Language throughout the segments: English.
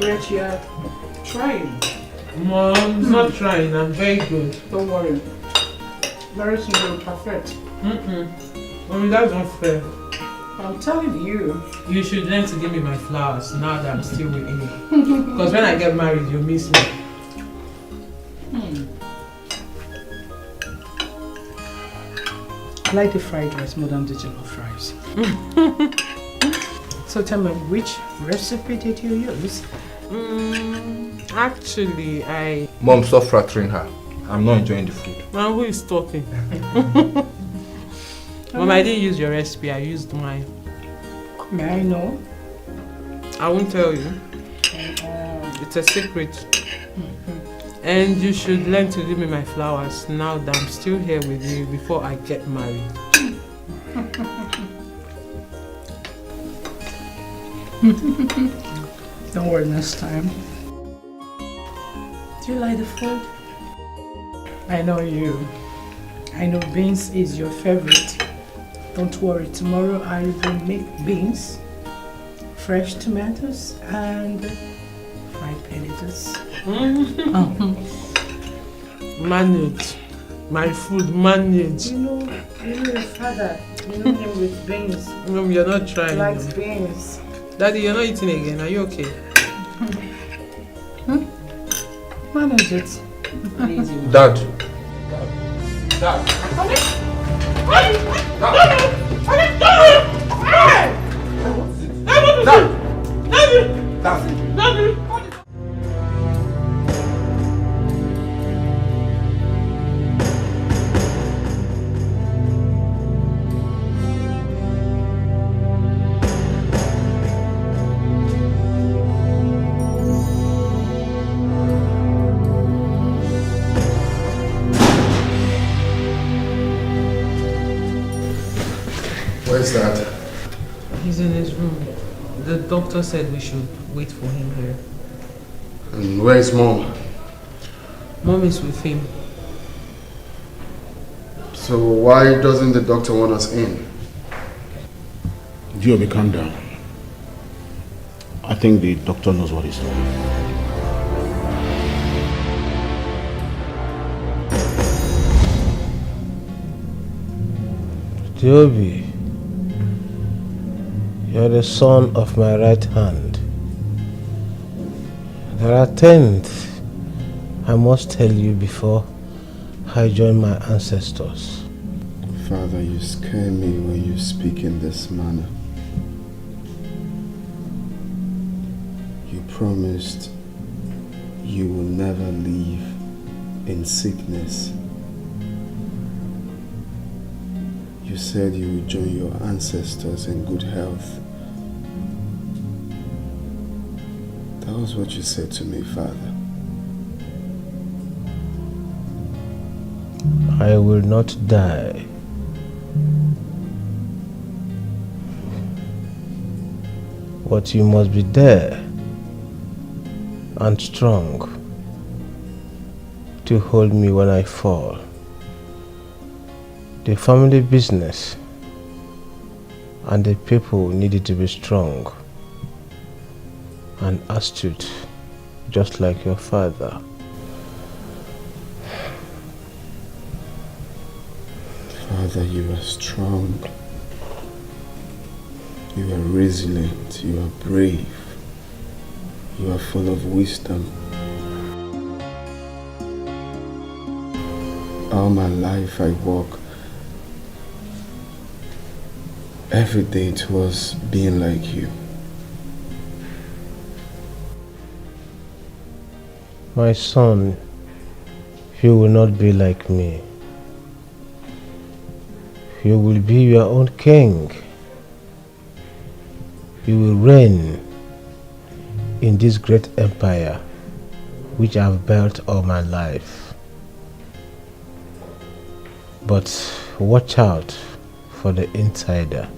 bet you are trying. Mom, I'm not trying. I'm very good. Don't worry. Very soon you'll perfect. Mommy, that's not fair. I'm telling you. You should learn to give me my flowers now that I'm still with you. Because when I get married, you'll miss me. I like the fried rice more than the jollof rice. So tell me, which recipe did you use? Actually, Mom, stop flattering her. I'm not enjoying the food. Now who is talking? Mom, I didn't use your recipe, I used mine. May I know? I won't tell you. It's a secret. And you should learn to give me my flowers now that I'm still here with you before I get married. Don't worry, next time. Do you like the food? I know you. I know beans is your favorite. Don't worry, tomorrow I will make beans, fresh tomatoes, and fried potatoes. Manage. My food, manage. You know your father. You know him with beans. Mom, you're not trying. He likes beans. Daddy, you're not eating again. Are you okay? Manage it. Dad. Dad. Where's Dad? He's in his room. The doctor said we should wait for him here. And where's Mom? Mom is with him. So why doesn't the doctor want us in? Giobi, calm down. I think the doctor knows what he's doing. Giobi, you're the son of my right hand. There are things I must tell you before I join my ancestors. Father, you scare me when you speak in this manner. You promised you will never leave in sickness. You said you would join your ancestors in good health. That was what you said to me, Father. I will not die. But you must be there and strong to hold me when I fall. The family business and the people needed to be strong and astute, just like your father. Father, you are strong. You are resilient. You are brave. You are full of wisdom. All my life I walk every day towards being like you. My son, you will not be like me. You will be your own king. You will reign in this great empire which I have built all my life. But watch out for the insider.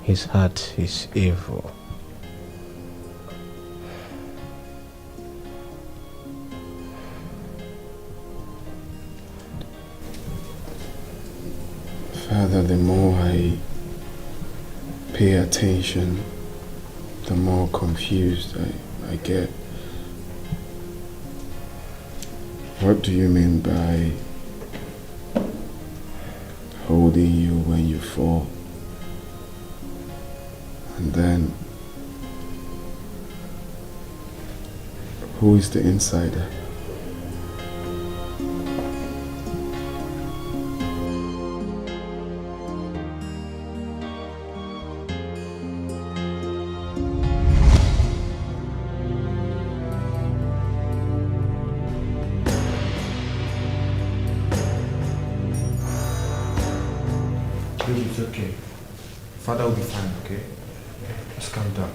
His heart is evil. Father, the more I pay attention, the more confused I get. What do you mean by holding you when you fall? And then, who is the insider? It's okay. Father will be fine, okay? Just calm down.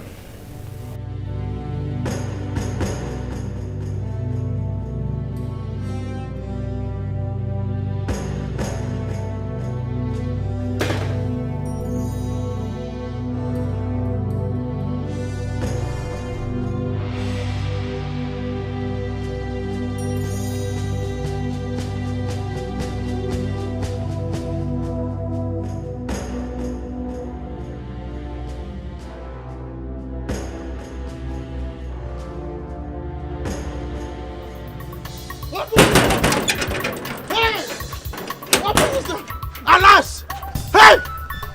Alas! Hey!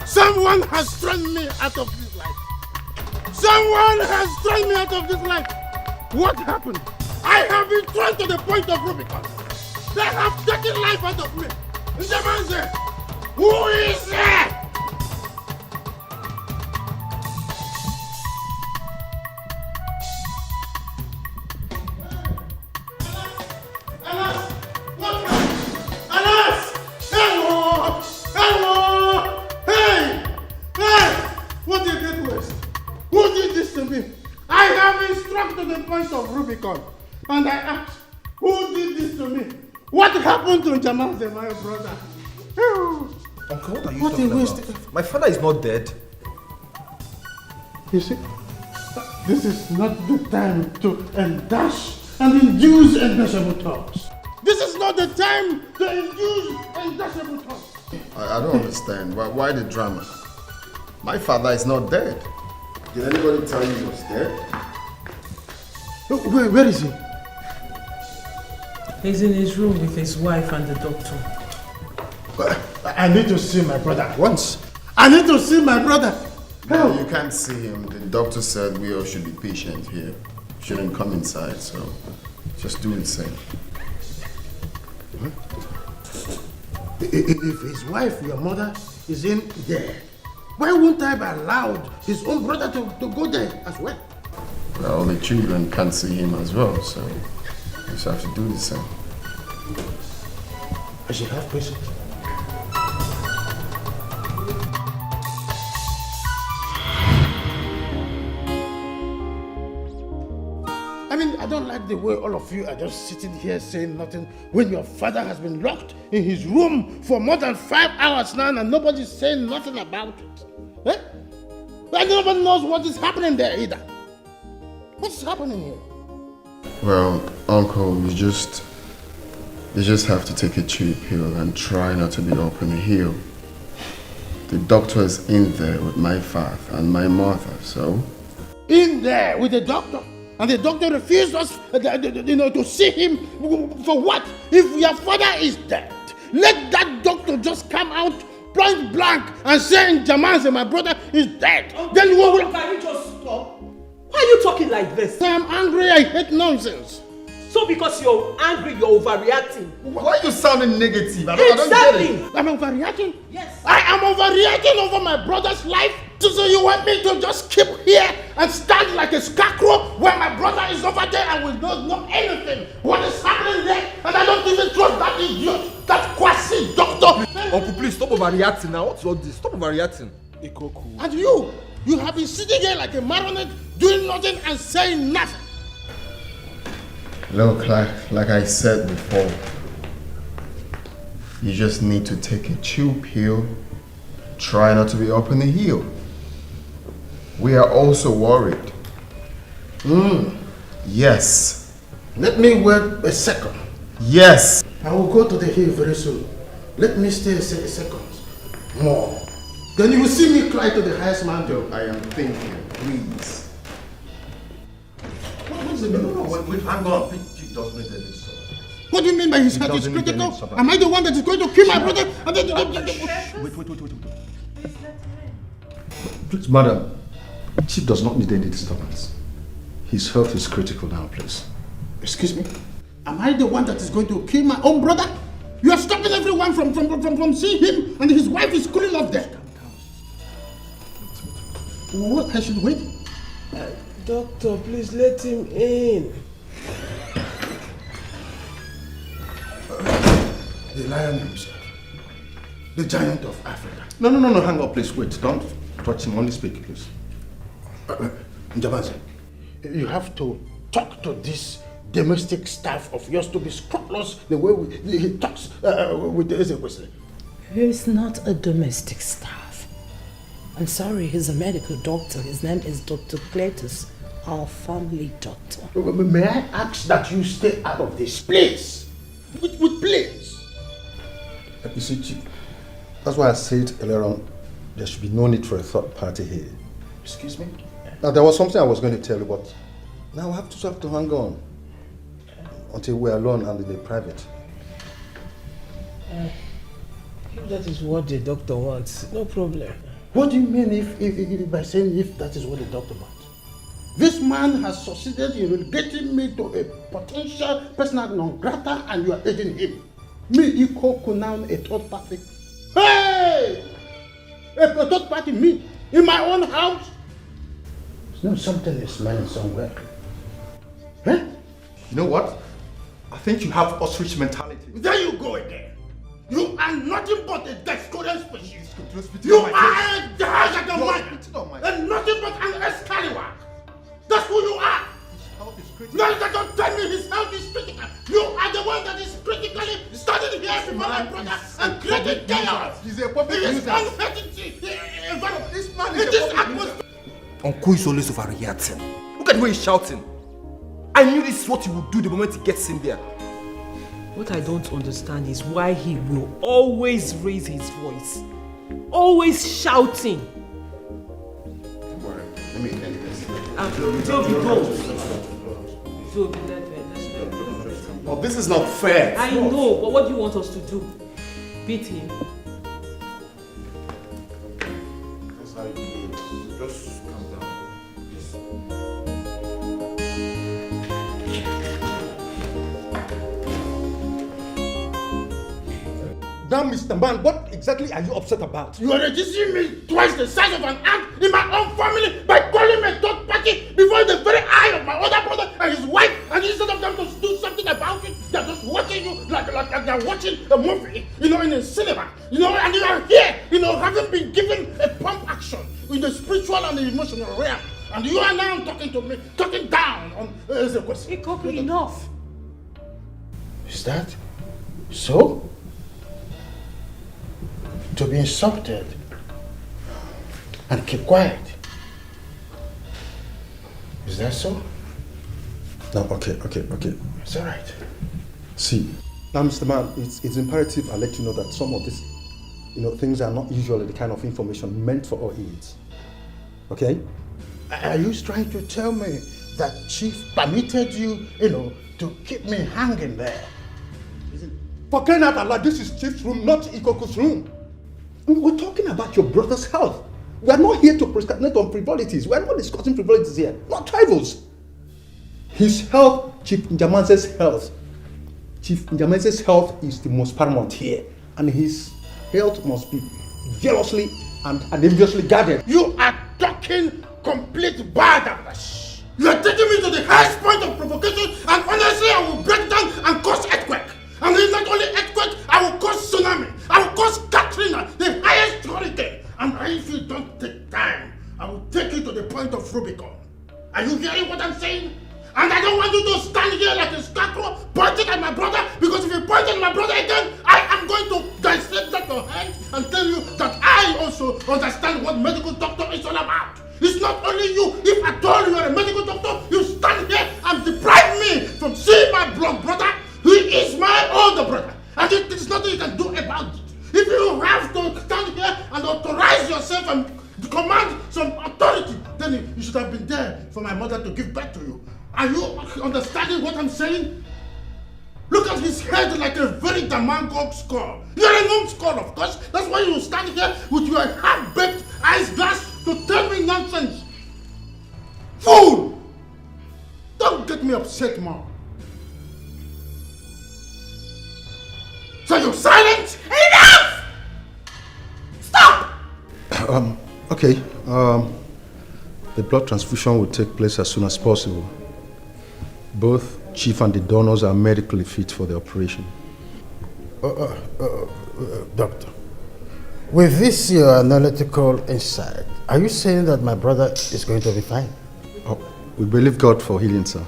Someone has thrown me out of this life. Someone has thrown me out of this life. What happened? I have been thrown to the point of Rubicon. They have taken life out of me. Njamanze, who is there? And I asked, who did this to me? What happened to Njamanze, my brother? Uncle, what are you talking about? My father is not dead. You see, this is not the time to endash and induce indashable talks. This is not the time to induce indashable talks. I don't understand. Why the drama? My father is not dead. Did anybody tell you he was dead? Where is he? He's in his room with his wife and the doctor. I need to see my brother at once. I need to see my brother. No, you can't see him. The doctor said we all should be patient here. Shouldn't come inside, so just do the same. Huh? If his wife, your mother, is in there, why won't I be allowed his own brother to go there as well? Well, the children can't see him as well, so you just have to do the same. I should have patience. I mean, I don't like the way all of you are just sitting here saying nothing when your father has been locked in his room for more than 5 hours now and nobody's saying nothing about it. Eh? And nobody knows what is happening there either. What's happening here? Well, Uncle, you just have to take a chill pill and try not to be up in the hill. The doctor is in there with my father and my mother, so... In there with the doctor? And the doctor refused us, to see him for what? If your father is dead, let that doctor just come out point blank and say Njamanze, my brother, is dead. Uncle, then we will... Can you just stop? Why are you talking like this? I am angry, I hate nonsense. So because you're angry, you're overreacting. Why are you sounding negative? I Exactly. don't get it. I'm overreacting? Yes. I am overreacting over my brother's life? So you want me to just keep here and stand like a scarecrow when my brother is over there and we don't know anything? What is happening there? And I don't even trust that idiot, that quasi doctor. Uncle, please stop overreacting now. What's all this? Stop overreacting. And you have been sitting here like a marionette, doing nothing and saying nothing. Look, like I said before, you just need to take a chill pill, try not to be up in the hill. We are also worried. Yes. Let me wait a second. Yes. I will go to the hill very soon. Let me stay a second more. Then you will see me climb to the highest mountain. I am thinking, please. doesn't mean wait, hang on. Chief doesn't need any disturbance. What do you mean by his health is critical? Am I the one that is going to kill my brother? Wait. Please, madam. Chief does not need any disturbance. His health is critical now, please. Excuse me? Am I the one that is going to kill my own brother? You are stopping everyone from seeing him, and his wife is cooling off there. What? I should wait? Doctor, please let him in. The lion himself. The giant of Africa. No, hang on, please. Wait, don't touch him. Only speak, please. Njamanze, you have to talk to this domestic staff of yours to be scrupulous the way he talks with the Ezekwesili. He's not a domestic staff. I'm sorry, he's a medical doctor. His name is Dr. Cletus, our family doctor. May I ask that you stay out of this place? With place? You see, Chief, that's why I said earlier on, there should be no need for a third party here. Excuse me? Now, there was something I was going to tell you, but now I have to hang on until we're alone and in private. If that is what the doctor wants, no problem. What do you mean if by saying if that is what the doctor wants? This man has succeeded in relegating me to a potential personal non grata, and you are aiding him. Me equal Kunan, a third party. Hey! A third party, me, in my own house? No, something is smelling somewhere. Huh? You know what? I think you have ostrich mentality. There you go again. You are nothing but a discordant species. You are a Nigerian and nothing but an Excalibur. That's who you are. His health is critical. No, don't tell me his health is critical. You are the one that is critically standing here before my brother and creating chaos. He's a public user. He is unhealthy. This man is a public user. Uncle is always overreacting. Look at the way he's shouting. I knew this is what he would do the moment he gets in there. What I don't understand is why he will always raise his voice. Always shouting. Don't worry. Let me end this. Toby, go. Toby, let's Oh, this is not fair. I know, but what do you want us to do? Beat him? That's how you do it. Just calm down. Now, Mr. Man, what exactly are you upset about? You are reducing me twice the size of an ant in my own family by calling me a third party before the very eye of my other brother and his wife, and instead of them to do something about it, they're just watching you like they're watching a movie, in a cinema, and you are here, having been given a pump action in the spiritual and the emotional realm, and you are now talking to me, talking down on Ezekwesili. Ikoku, enough. Is that so? To be insulted and keep quiet. Is that so? No, okay. It's all right. See, now, Mr. Man, it's imperative I let you know that some of these, things are not usually the kind of information meant for our ears. Okay? Are you trying to tell me that Chief permitted you, to keep me hanging there? For crying out loud, this is Chief's room, not Ikoku's room. We're talking about your brother's health. We are not here to procrastinate on frivolities. We are not discussing frivolities here, not trifles. His health, Chief Njamanze's health. Chief Njamanze's health is the most paramount here, and his health must be jealously and enviously guarded. You are talking complete badass. You are taking me to the highest point of provocation, and honestly, I will break down and cause earthquake. And if not only earthquake, I will cause tsunami. I will cause Katrina, the highest hurricane. And if you don't take time, I will take you to the point of Rubicon. Are you hearing what I'm saying? And I don't want you to stand here like a scarecrow pointing at my brother, because if you point at my brother again, I am going to dissect that your hand and tell you that I also understand what medical doctor is all about. It's not only you. If I told you are a medical doctor, you stand here and deprive me from seeing my blood brother. He is my older brother, and there's nothing you can do about it. If you have to stand here and authorize yourself and command some authority, then destiny, you should have been there for my mother to give birth to you. Are you understanding what I'm saying? Look at his head like a very Damango skull. You're a numbskull, of course. That's why you stand here with your half-baked ice glass to tell me nonsense. Fool! Don't get me upset, Mom. So you're silent? Enough! Stop! Okay. The blood transfusion will take place as soon as possible. Both Chief and the donors are medically fit for the operation. Doctor, with this your analytical insight, are you saying that my brother is going to be fine? Oh, we believe God for healing, sir.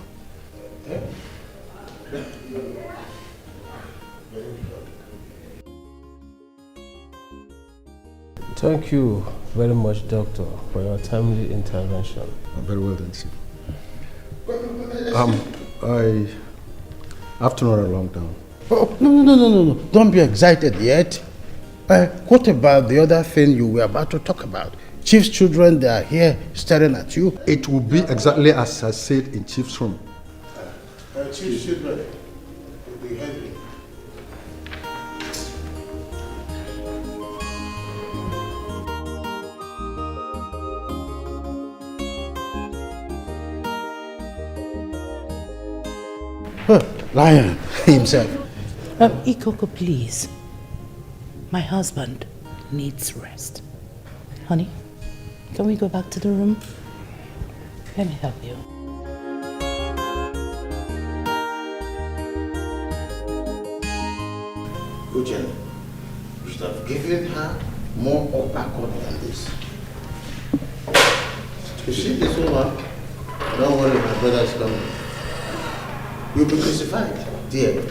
Thank you very much, Doctor, for your timely intervention. Very well done, Chief. I have to run along down. Oh, no. Don't be excited yet. What about the other thing you were about to talk about? Chief's children, they are here staring at you. It will be exactly as I said in Chief's room. Chief's children will be heavy. Lion himself. Ikoko, please. My husband needs rest. Honey, can we go back to the room? Let me help you. Uche, you should have given her more of accord than this. You see this woman? Don't worry, my brother is coming. You'll be crucified, dear.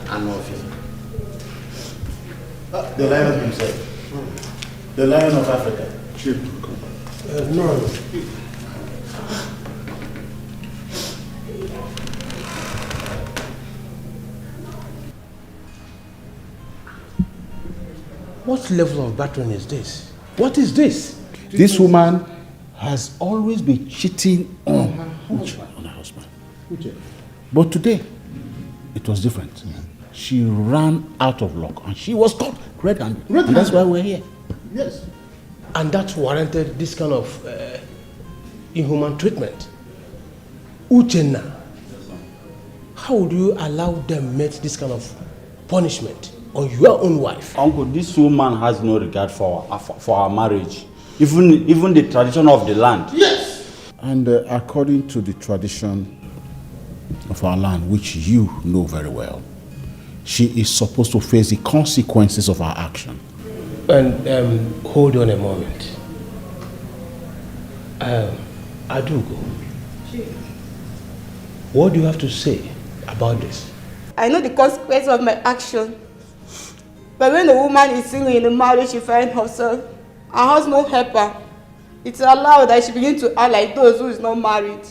I'm off here. The lion himself. The lion of Africa. Chief. No. What level of battering is this? What is this? This woman has always been cheating on her husband. But today, it was different. She ran out of luck and she was caught red-handed. And that's why we're here. Yes. And that warranted this kind of inhuman treatment. Uchenna, how would you allow them make this kind of punishment on your own wife? Uncle, this woman has no regard for our marriage. Even the tradition of the land. Yes! And according to the tradition of our land, which you know very well, she is supposed to face the consequences of her action. And hold on a moment. Adugo, what do you have to say about this? I know the consequences of my action. But when a woman is single in a marriage, she finds herself and has no helper, it's allowed that she begin to act like those who is not married.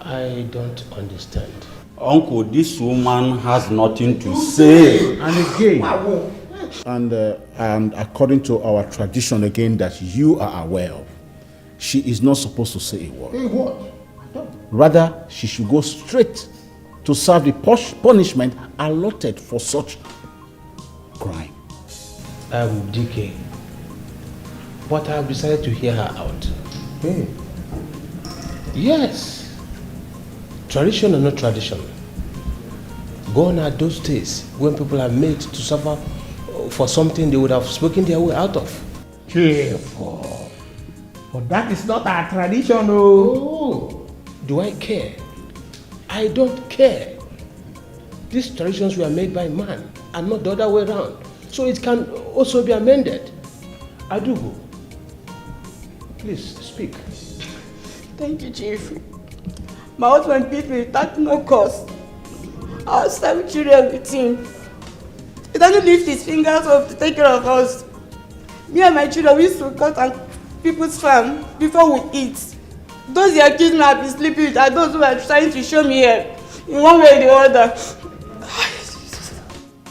I don't understand. Uncle, this woman has nothing to say. And again, and according to our tradition again that you are aware of, she is not supposed to say a word. Hey, what? Rather, she should go straight to serve the punishment allotted for such crime. DK, but I have decided to hear her out. Hey. Yes. Tradition or not tradition, gone are those days when people are made to suffer for something they would have spoken their way out of. Careful. But that is not our tradition, oh. Do I care? I don't care. These traditions were made by man and not the other way around. So it can also be amended. Adugo, please speak. Thank you, Chief. My husband beat me without no cause. I have 7 children with him. He doesn't lift his fingers off to take care of us. Me and my children, we used to cut on people's farm before we eat. Those he accused me of sleeping with are those who are trying to show me here in one way or the other.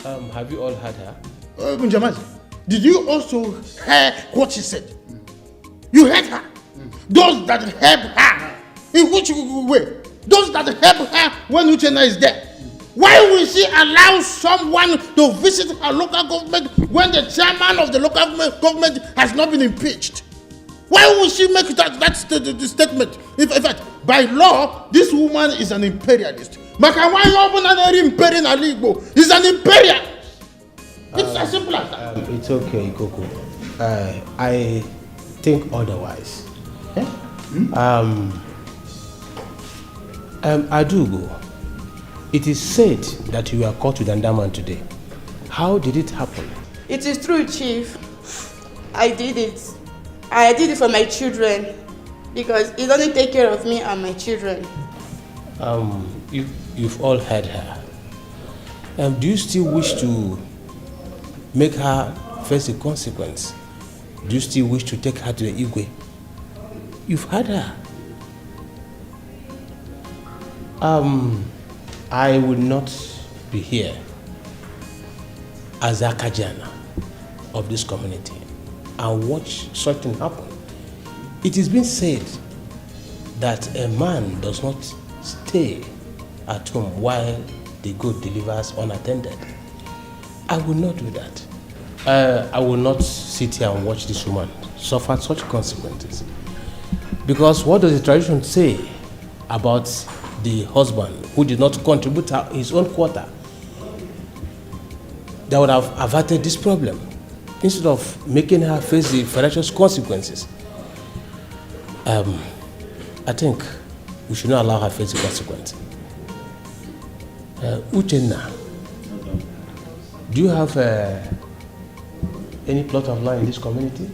Have you all heard her? Bunjamazi, did you also hear what she said? You heard her? Those that help her. In which way? Those that help her when Uchenna is there. Why will she allow someone to visit her local government when the chairman of the local government has not been impeached? Why would she make that statement? In fact, by law, this woman is an imperialist. Is an imperialist. It's as simple as that. It's okay, Ikoko. I think otherwise. Adugo, it is said that you were caught with Andaman today. How did it happen? It is true, Chief. I did it. I did it for my children because it doesn't take care of me and my children. You've all heard her. Do you still wish to make her face the consequence? Do you still wish to take her to the Igwe? You've heard her. I will not be here as Akajana of this community and watch something happen. It has been said that a man does not stay at home while the goat delivers unattended. I will not do that. I will not sit here and watch this woman suffer such consequences. Because what does the tradition say about the husband who did not contribute his own quota? That would have averted this problem instead of making her face the financial consequences. I think we should not allow her face the consequence. Uchenna, do you have any plot of land in this community?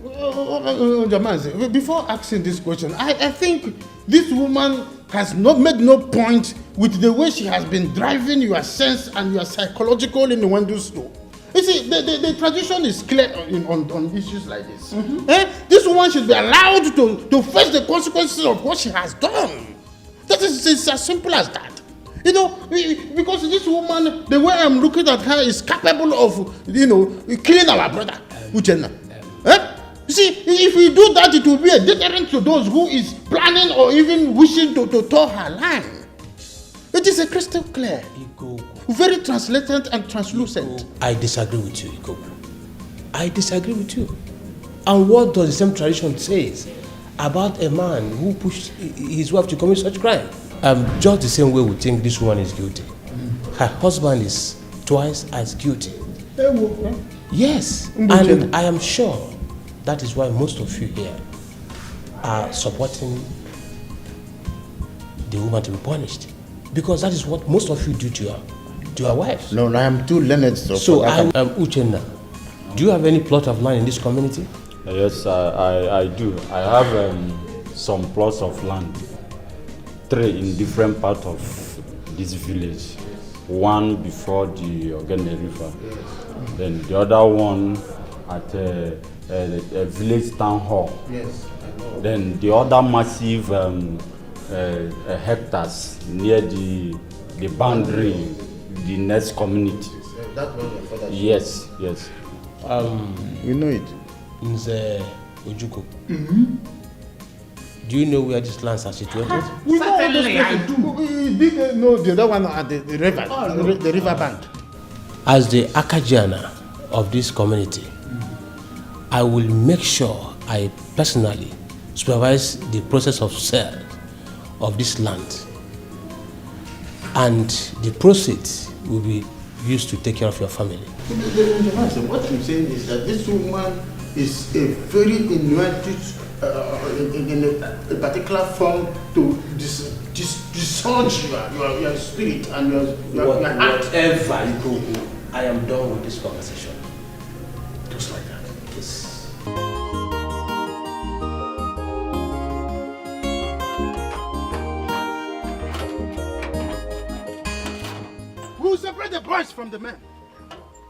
Jamazi, before asking this question, I think this woman has not made no point with the way she has been driving your sense and your psychological in the window store. You see, the tradition is clear on issues like this. This woman should be allowed to face the consequences of what she has done. That is as simple as that. You know, because this woman, the way I'm looking at her, is capable of, killing our brother, Uchenna. You see, if we do that, it will be a deterrent to those who is planning or even wishing to toe her line. It is a crystal clear. Very translucent and translucent. I disagree with you, Iko. I disagree with you. And what does the same tradition say about a man who pushed his wife to commit such crime? Just the same way we think this woman is guilty. Her husband is twice as guilty. Yes, and I am sure that is why most of you here are supporting the woman to be punished. Because that is what most of you do to your wives. No, I am too learned. So Uchenna, do you have any plot of land in this community? Yes, I do. I have some plots of land, 3 in different parts of this village. One before the Ogene River, then the other one at a village town hall. Yes. Then the other massive hectares near the boundary, the next community. That one your father. Yes. We know it. Nze Ojuko. Do you know where these lands are situated? We know all those places. We did know the other one at the river, the river bank. As the Akajana of this community, I will make sure I personally supervise the process of sale of this land, and the proceeds will be used to take care of your family. What I'm saying is that this woman is a very inuited in a particular form to discharge your spirit and your heart. Whatever you go, I am done with this conversation. Just like that. Yes. We will separate the boys from the men.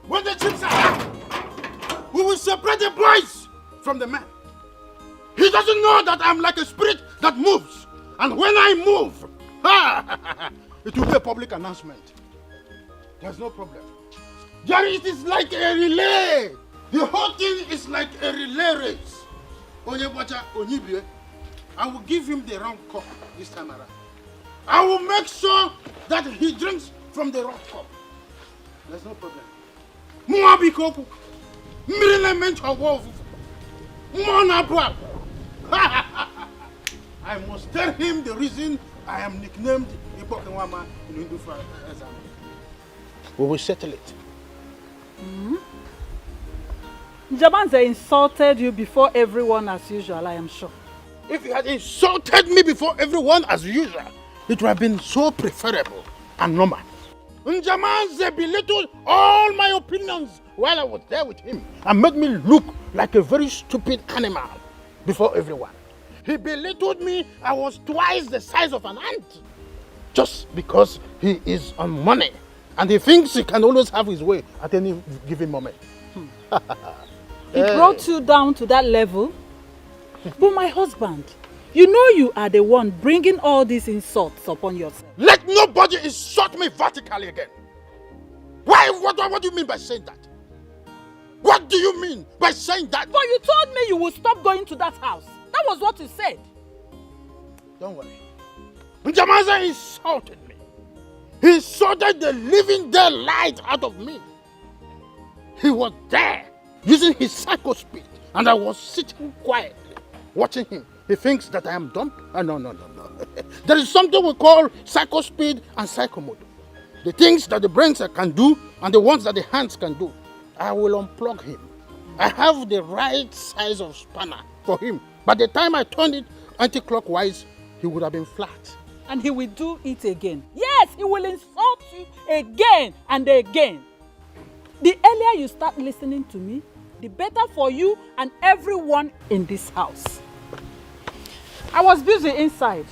When the chips are out, we will separate the boys from the men. He doesn't know that I'm like a spirit that moves. And when I move, it will be a public announcement. There's no problem. Jerry, it is like a relay. The whole thing is like a relay race. Onyebocha, Onyibie, I will give him the wrong cup this time around. I will make sure that he drinks from the wrong cup. There's no problem. Mwabikoku, Mirilement of Wolf, Monabwa. I must tell him the reason I am nicknamed Ipokenwama in Hindu exam. We will settle it. Jamanze insulted you before everyone as usual, I am sure. If you had insulted me before everyone as usual, it would have been so preferable and normal. Njamanze belittled all my opinions while I was there with him and made me look like a very stupid animal before everyone. He belittled me. I was twice the size of an ant just because he is on money and he thinks he can always have his way at any given moment. He brought you down to that level. But my husband, you know you are the one bringing all these insults upon yourself. Let nobody insult me vertically again. Why? What do you mean by saying that? What do you mean by saying that? But you told me you would stop going to that house. That was what you said. Don't worry. Njamaza insulted me. He insulted the living daylight out of me. He was there using his psycho speed and I was sitting quietly watching him. He thinks that I am dumb? No. There is something we call psycho speed and psycho mode. The things that the brains can do and the ones that the hands can do. I will unplug him. I have the right size of spanner for him. By the time I turned it anti-clockwise, he would have been flat. And he will do it again. Yes, he will insult you again and again. The earlier you start listening to me, the better for you and everyone in this house. I was busy inside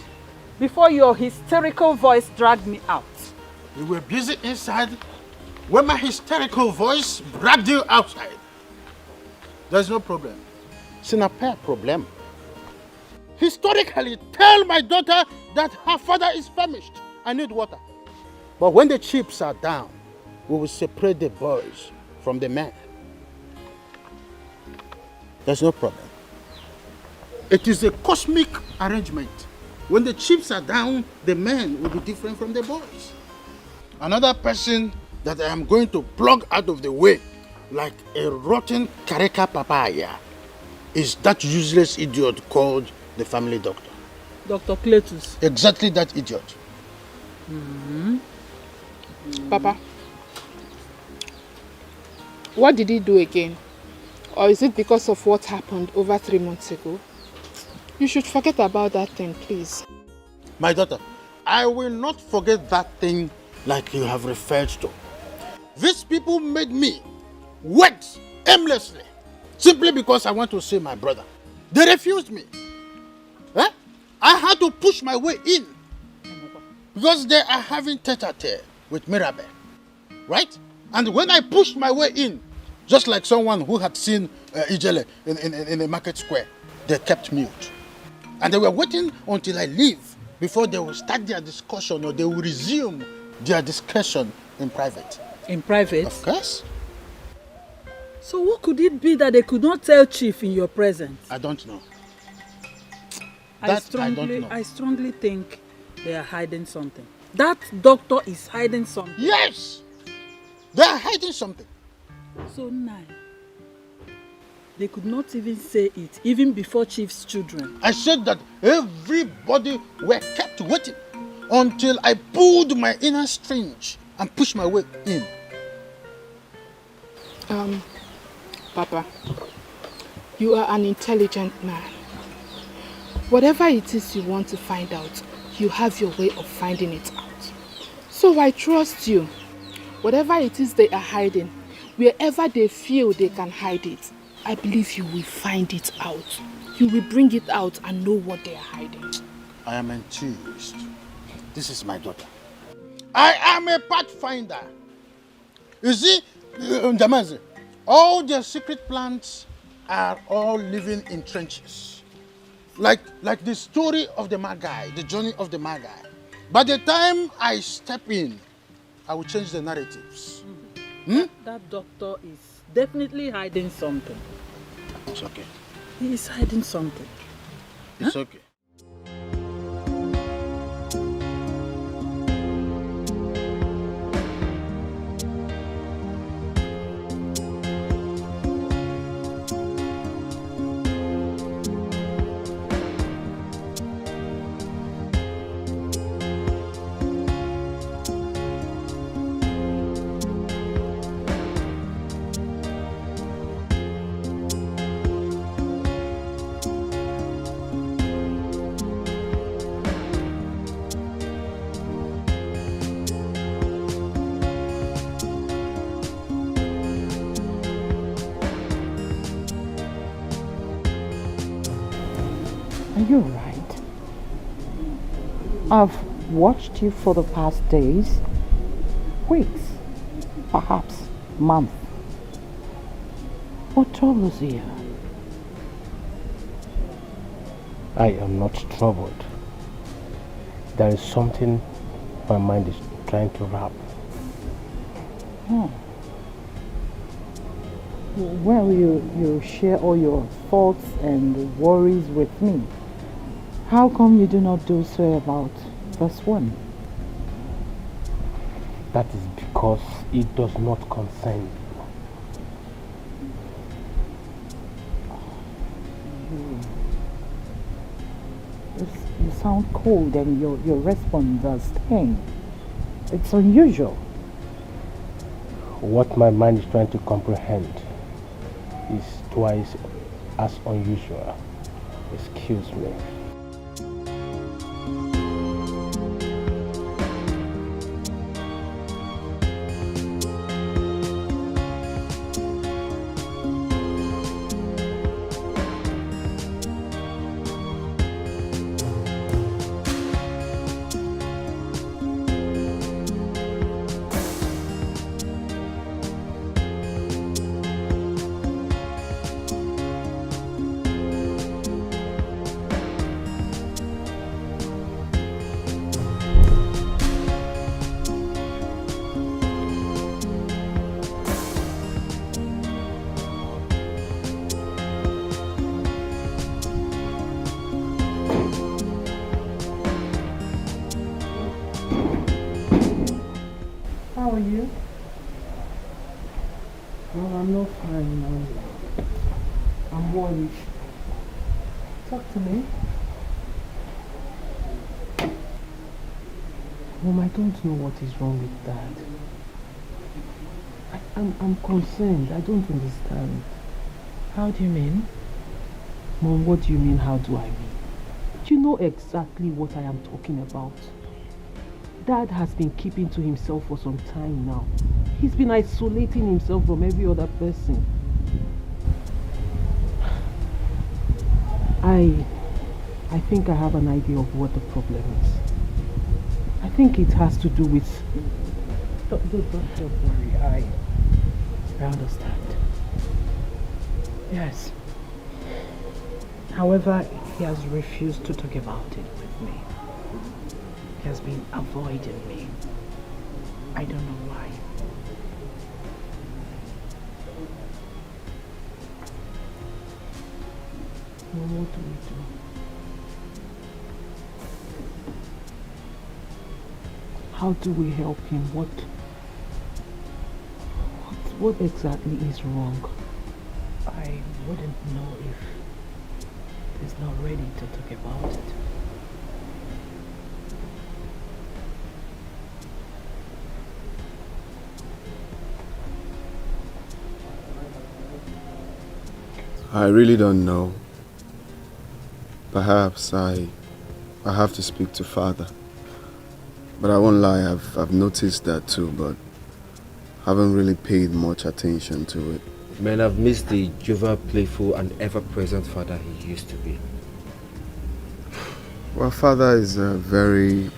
before your hysterical voice dragged me out. You were busy inside when my hysterical voice dragged you outside. There's no problem. It's not a problem. Historically, tell my daughter that her father is famished. I need water. But when the chips are down, we will separate the boys from the men. There's no problem. It is a cosmic arrangement. When the chips are down, the men will be different from the boys. Another person that I am going to plug out of the way like a rotten Kareka papaya is that useless idiot called the family doctor. Dr. Cletus. Exactly that idiot. Papa, what did he do again? Or is it because of what happened over 3 months ago? You should forget about that thing, please. My daughter, I will not forget that thing like you have referred to. These people made me wait aimlessly simply because I want to see my brother. They refused me. I had to push my way in because they are having tete-a-tete with Mirabel, right? And when I pushed my way in, just like someone who had seen Ijele in the market square, they kept mute. And they were waiting until I leave before they will start their discussion or they will resume their discussion in private. In private? Of course. So what could it be that they could not tell Chief in your presence? I don't know. I strongly think they are hiding something. That doctor is hiding something. Yes! They are hiding something. So now, they could not even say it, even before Chief's children. I said that everybody were kept waiting until I pulled my inner strings and pushed my way in. Papa, you are an intelligent man. Whatever it is you want to find out, you have your way of finding it out. So I trust you. Whatever it is they are hiding, wherever they feel they can hide it, I believe you will find it out. You will bring it out and know what they are hiding. I am enthused. This is my daughter. I am a pathfinder. You see, Ndamaze, all their secret plans are all living in trenches. Like the story of the Magi, the journey of the Magi. By the time I step in, I will change the narratives. That doctor is definitely hiding something. It's okay. He is hiding something. It's okay. Are you right? I've watched you for the past days, weeks, perhaps months. What troubles you? I am not troubled. There is something my mind is trying to wrap. Well, you share all your thoughts and worries with me. How come you do not do so about this one? That is because it does not concern you. You sound cold and your response does sting. It's unusual. What my mind is trying to comprehend is twice as unusual. Excuse me. How are you? Well, I'm not fine now. I'm worried. Talk to me. Mom, I don't know what is wrong with Dad. I'm concerned. I don't understand. How do you mean? Mom, what do you mean, how do I mean? You know exactly what I am talking about. Dad has been keeping to himself for some time now. He's been isolating himself from every other person. I think I have an idea of what the problem is. I think it has to do with... Don't worry, I understand. Yes. However, he has refused to talk about it with me. He has been avoiding me. I don't know why. Well, what do we do? How do we help him? What exactly is wrong? I wouldn't know if he's not ready to talk about it. I really don't know. Perhaps I have to speak to Father. But I won't lie, I've noticed that too, but haven't really paid much attention to it. Man, I've missed the jovial, playful, and ever-present father he used to be. Well, Father is very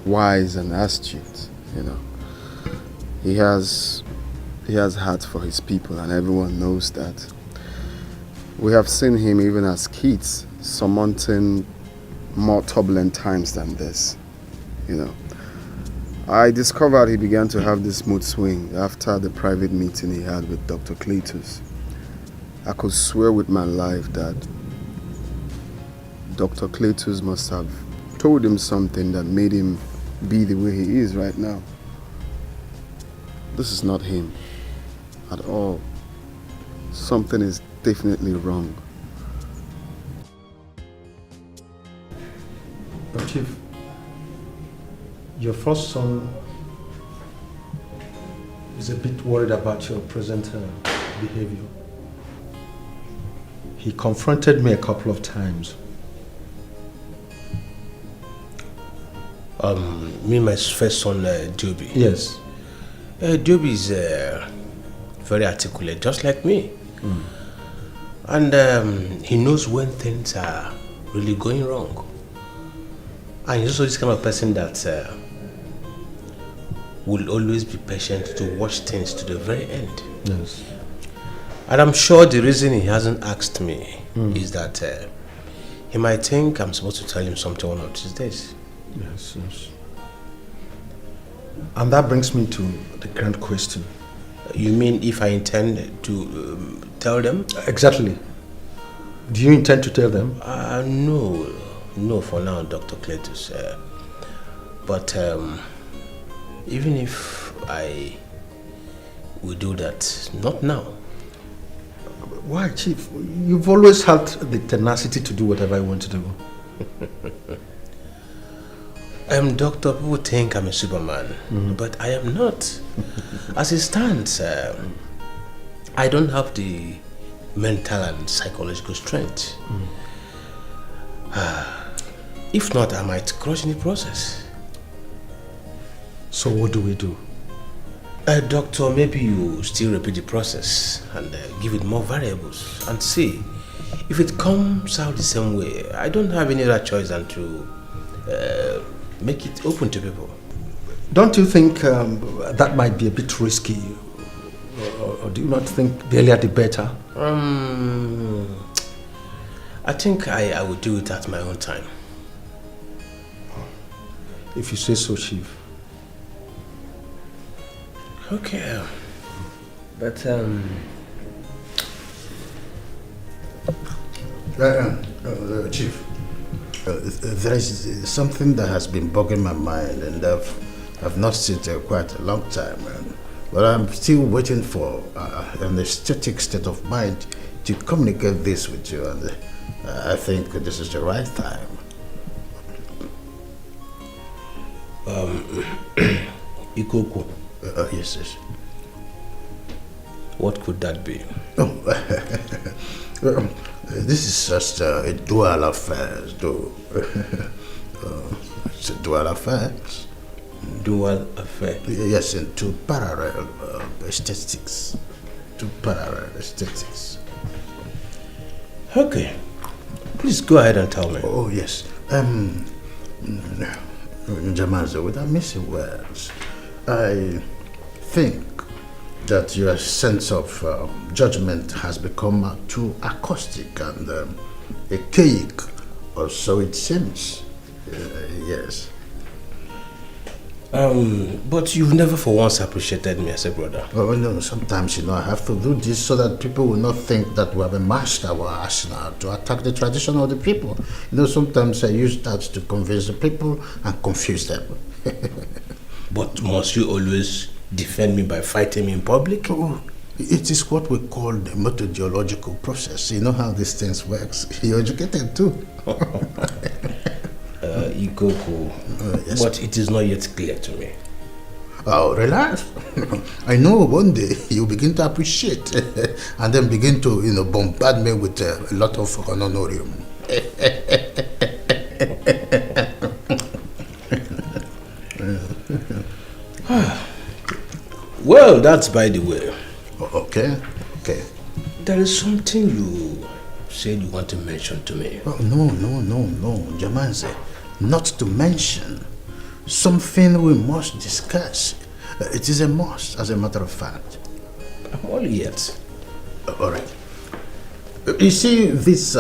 wise and astute, you know. He has heart for his people, and everyone knows that. We have seen him even as kids surmounting more turbulent times than this, you know. I discovered he began to have this mood swing after the private meeting he had with Dr. Cletus. I could swear with my life that Dr. Cletus must have told him something that made him be the way he is right now. This is not him at all. Something is definitely wrong. But Chief, your first son is a bit worried about your present behavior. He confronted me a couple of times. Me and my first son, Joby. Yes. Joby is very articulate, just like me. And he knows when things are really going wrong. And he's also this kind of person that will always be patient to watch things to the very end. Yes. And I'm sure the reason he hasn't asked me is that he might think I'm supposed to tell him something one of these days. Yes, yes. And that brings me to the grand question. You mean if I intend to tell them? Exactly. Do you intend to tell them? No, for now, Dr. Cletus. But even if I will do that, not now. Why, Chief? You've always had the tenacity to do whatever I want to do. Doctor, people think I'm a Superman, but I am not. As it stands, I don't have the mental and psychological strength. If not, I might crush in the process. So what do we do? Doctor, maybe you still repeat the process and give it more variables and see. If it comes out the same way, I don't have any other choice than to make it open to people. Don't you think that might be a bit risky? Or do you not think the earlier the better? I think I will do it at my own time. If you say so, Chief. Okay. But Chief, there is something that has been bugging my mind, and I've not seen it quite a long time. But I'm still waiting for an aesthetic state of mind to communicate this with you, and I think this is the right time. Ikoko. Yes. What could that be? This is just a dual affair, though. It's a dual affair. Dual affair? Yes, in two parallel aesthetics. Two parallel aesthetics. Okay. Please go ahead and tell me. Oh, yes. Jamazo, without missing words, I think that your sense of judgment has become too acoustic and archaic, or so it seems. Yes. But you've never for once appreciated me as a brother. Oh, no, sometimes, I have to do this so that people will not think that we have a master or arsenal to attack the tradition of the people. Sometimes I use that to convince the people and confuse them. But must you always defend me by fighting me in public? Oh, it is what we call the methodological process. You know how these things works. You're educated too. Ikoko, yes. But it is not yet clear to me. Oh, relax. I know one day you'll begin to appreciate and then begin to, bombard me with a lot of honorarium. Well, that's by the way. Okay. There is something you said you want to mention to me. Oh, no, Jamanze. Not to mention something we must discuss. It is a must, as a matter of fact. I'm all ears. All right. You see this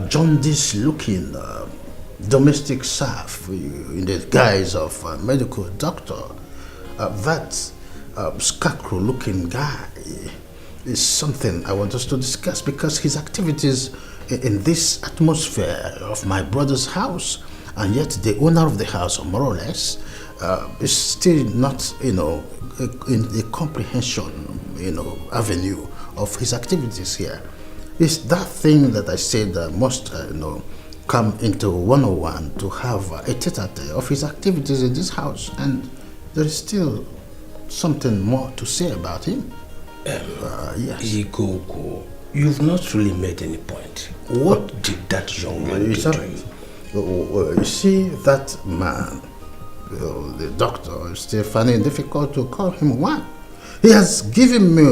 jaundice-looking domestic serf in the guise of a medical doctor. That scarecrow-looking guy is something I want us to discuss because his activities in this atmosphere of my brother's house, and yet the owner of the house, more or less, is still not, in the comprehension, avenue of his activities here. It's that thing that I said must, come into 101 to have a tete-a-tete of his activities in this house, and there is still something more to say about him. Yes. Ikoko, you've not really made any point. What did that young man do to you? You see, that man, the doctor, is still finding it difficult to call him one. He has given me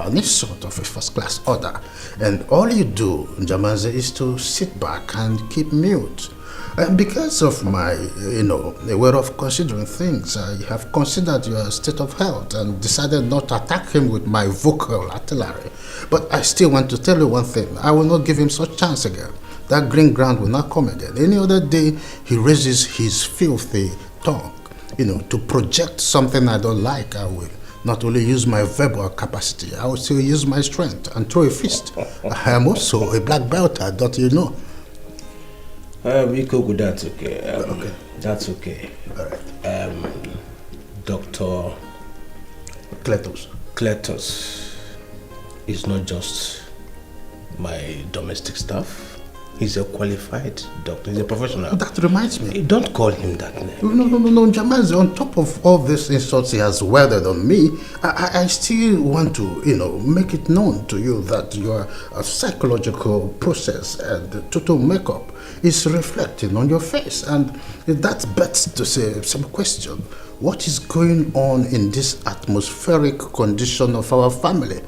this sort of a first-class order, and all you do, Jamaze, is to sit back and keep mute. And because of my, way of considering things, I have considered your state of health and decided not to attack him with my vocal artillery. But I still want to tell you one thing. I will not give him such chance again. That green ground will not come again. Any other day, he raises his filthy tongue, to project something I don't like. I will not only use my verbal capacity, I will still use my strength and throw a fist. I am also a black belter, don't you know? Ikoko, that's okay. Okay. That's okay. All right. Dr. Kletos is not just my domestic staff. He's a qualified doctor. He's a professional. That reminds me. Don't call him that name. No, Jamaze, on top of all these insults he has weathered on me, I still want to, make it known to you that your psychological process and total makeup is reflecting on your face. And that bets to say some question. What is going on in this atmospheric condition of our family?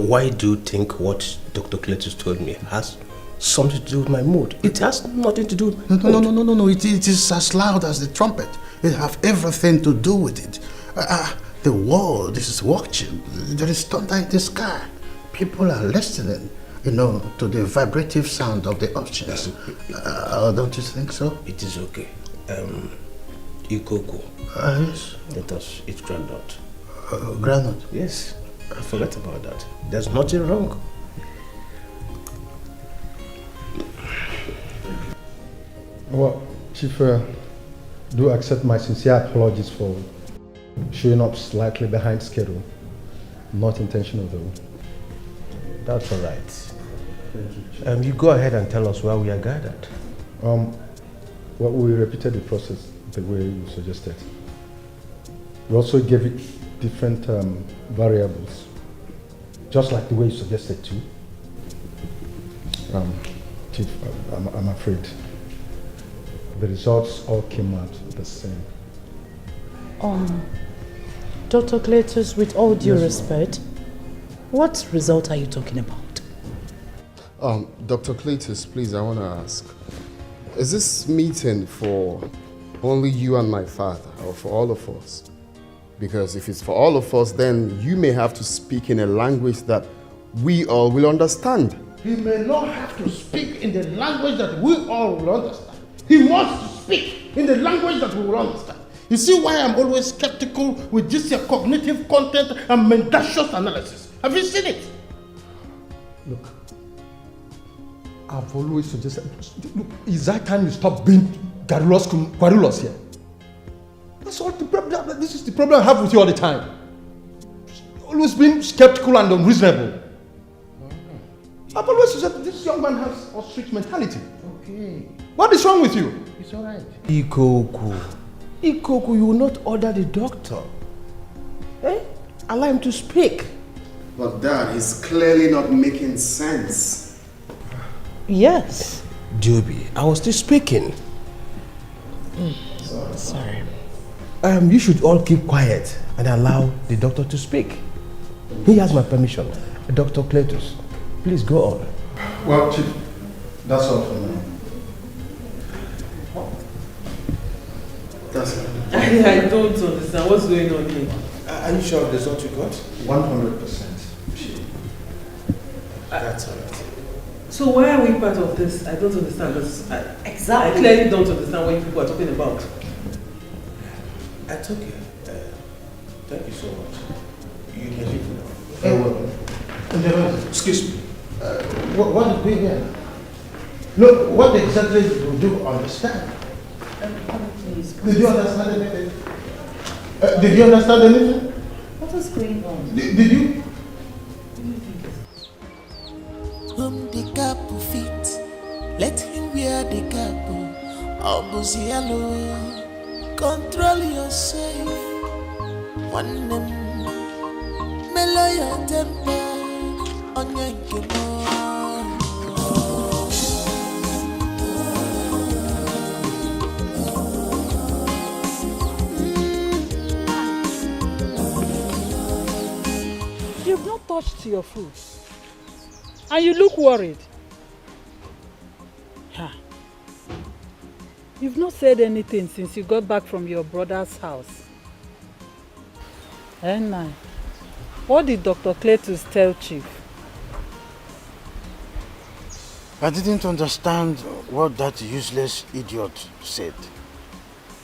Why do you think what Dr. Kletos told me has something to do with my mood? It has nothing to do with my mood. No. It is as loud as the trumpet. It has everything to do with it. The world is watching. There is thunder in the sky. People are listening, to the vibrative sound of the oceans. Don't you think so? It is okay. Ikoko. Yes? Let us eat groundnut. Groundnut? Yes. I forgot about that. There's nothing wrong. Well, Chief, do accept my sincere apologies for showing up slightly behind schedule. Not intentional though. That's all right. You go ahead and tell us where we are gathered. Well, we repeated the process the way you suggested. We also gave it different variables, just like the way you suggested too. Chief, I'm afraid the results all came out the same. Dr. Kletos, with all due respect, what result are you talking about? Dr. Kletos, please, I want to ask, is this meeting for only you and my father, or for all of us? Because if it's for all of us, then you may have to speak in a language that we all will understand. He may not have to speak in the language that we all will understand. He wants to speak in the language that we will understand. You see why I'm always skeptical with this cognitive content and mendacious analysis. Have you seen it? Look, I've always suggested, look, it's that time you stop being querulous here. That's all the problem. This is the problem I have with you all the time. Always being skeptical and unreasonable. I've always said this young man has ostrich mentality. Okay. What is wrong with you? It's all right. Ikoko, you will not order the doctor. Allow him to speak. But Dad, he's clearly not making sense. Yes. Joby, I was still speaking. Sorry. You should all keep quiet and allow the doctor to speak. He has my permission. Dr. Kletos, please go on. Well, Chief, that's all for now. That's it. I don't understand what's going on here. Are you sure of the result you got? 100%. That's all right. So why are we part of this? I don't understand. Because Exactly. I clearly don't understand what you people are talking about. It's okay. Thank you so much. You can leave now. Excuse me. What did we hear? Look, what exactly did you understand? Did you understand anything? Did you understand anything? What is going on? Did you? Whom the couple fit, let him wear the couple. Obuzialo, control yourself. One name, mellow your temper on your kimo. You've not touched your food. And you look worried. Huh. You've not said anything since you got back from your brother's house. And what did Dr. Cletus tell Chief? I didn't understand what that useless idiot said.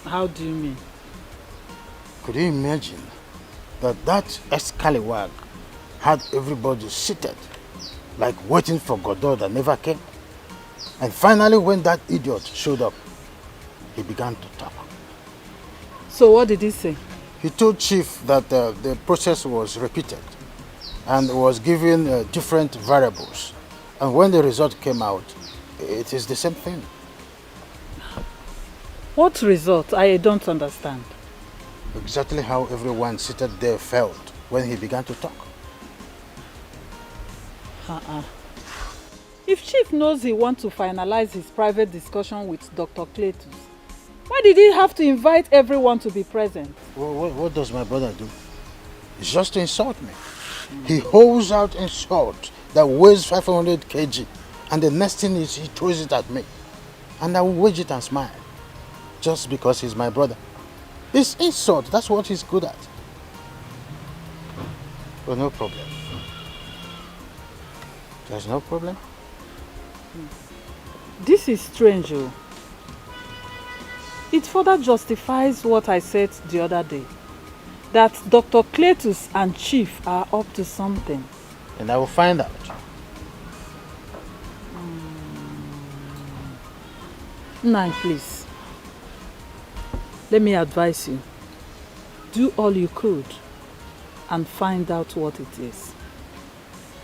How do you mean? Could you imagine that Escalating had everybody seated, like waiting for Godot that never came? And finally, when that idiot showed up, he began to talk. So what did he say? He told Chief that the process was repeated and was given different variables. And when the result came out, it is the same thing. What result? I don't understand. Exactly how everyone seated there felt when he began to talk. If Chief knows he wants to finalize his private discussion with Dr. Cletus, why did he have to invite everyone to be present? What does my brother do? It's just to insult me. He holds out insult that weighs 500 kg, and the next thing is he throws it at me. And I will wage it and smile, just because he's my brother. It's insult, that's what he's good at. But no problem. There's no problem? This is strange. It further justifies what I said the other day, that Dr. Cletus and Chief are up to something. And I will find out. Nai, please. Let me advise you. Do all you could and find out what it is.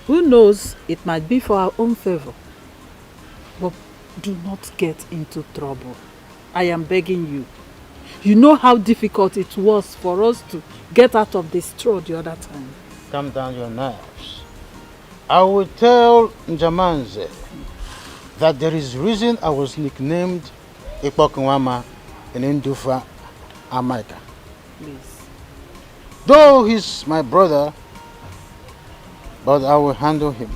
Who knows, it might be for our own favor. But do not get into trouble. I am begging you. You know how difficult it was for us to get out of this straw the other time. Calm down your nerves. I will tell Njamanze that there is reason I was nicknamed Ipokunwama in Ndufa, America. Please. Though he's my brother, but I will handle him.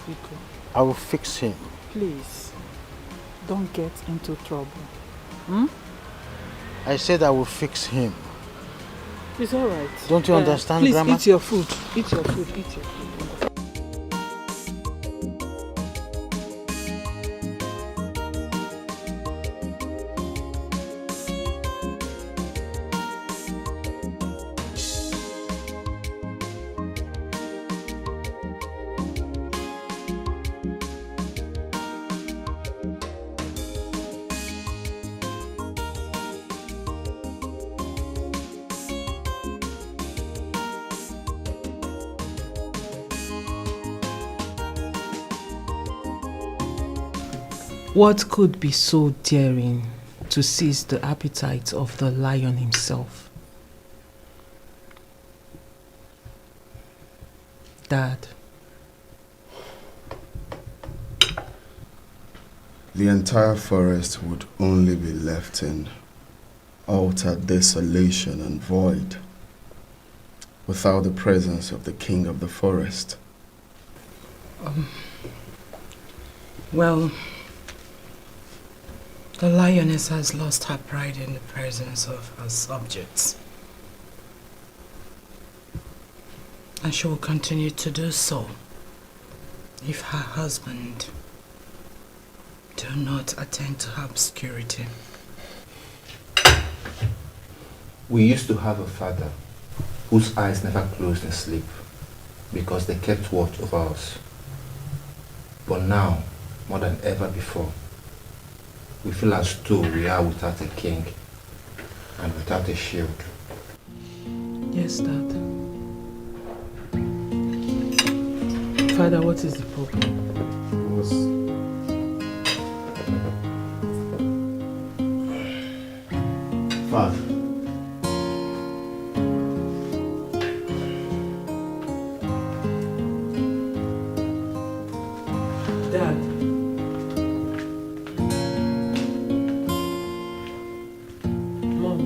Biko. I will fix him. Please, don't get into trouble. I said I will fix him. It's all right. Don't you understand, please, Grandma? Eat your food. Eat your food. Eat your food. What could be so daring to seize the appetite of the lion himself? Dad. The entire forest would only be left in utter desolation and void without the presence of the king of the forest. Well, the lioness has lost her pride in the presence of her subjects. And she will continue to do so if her husband do not attend to her obscurity. We used to have a father whose eyes never closed in sleep because they kept watch over us. But now, more than ever before, we feel as though we are without a king and without a shield. Yes, Dad. Father, what is the problem? Father. Dad. Mom.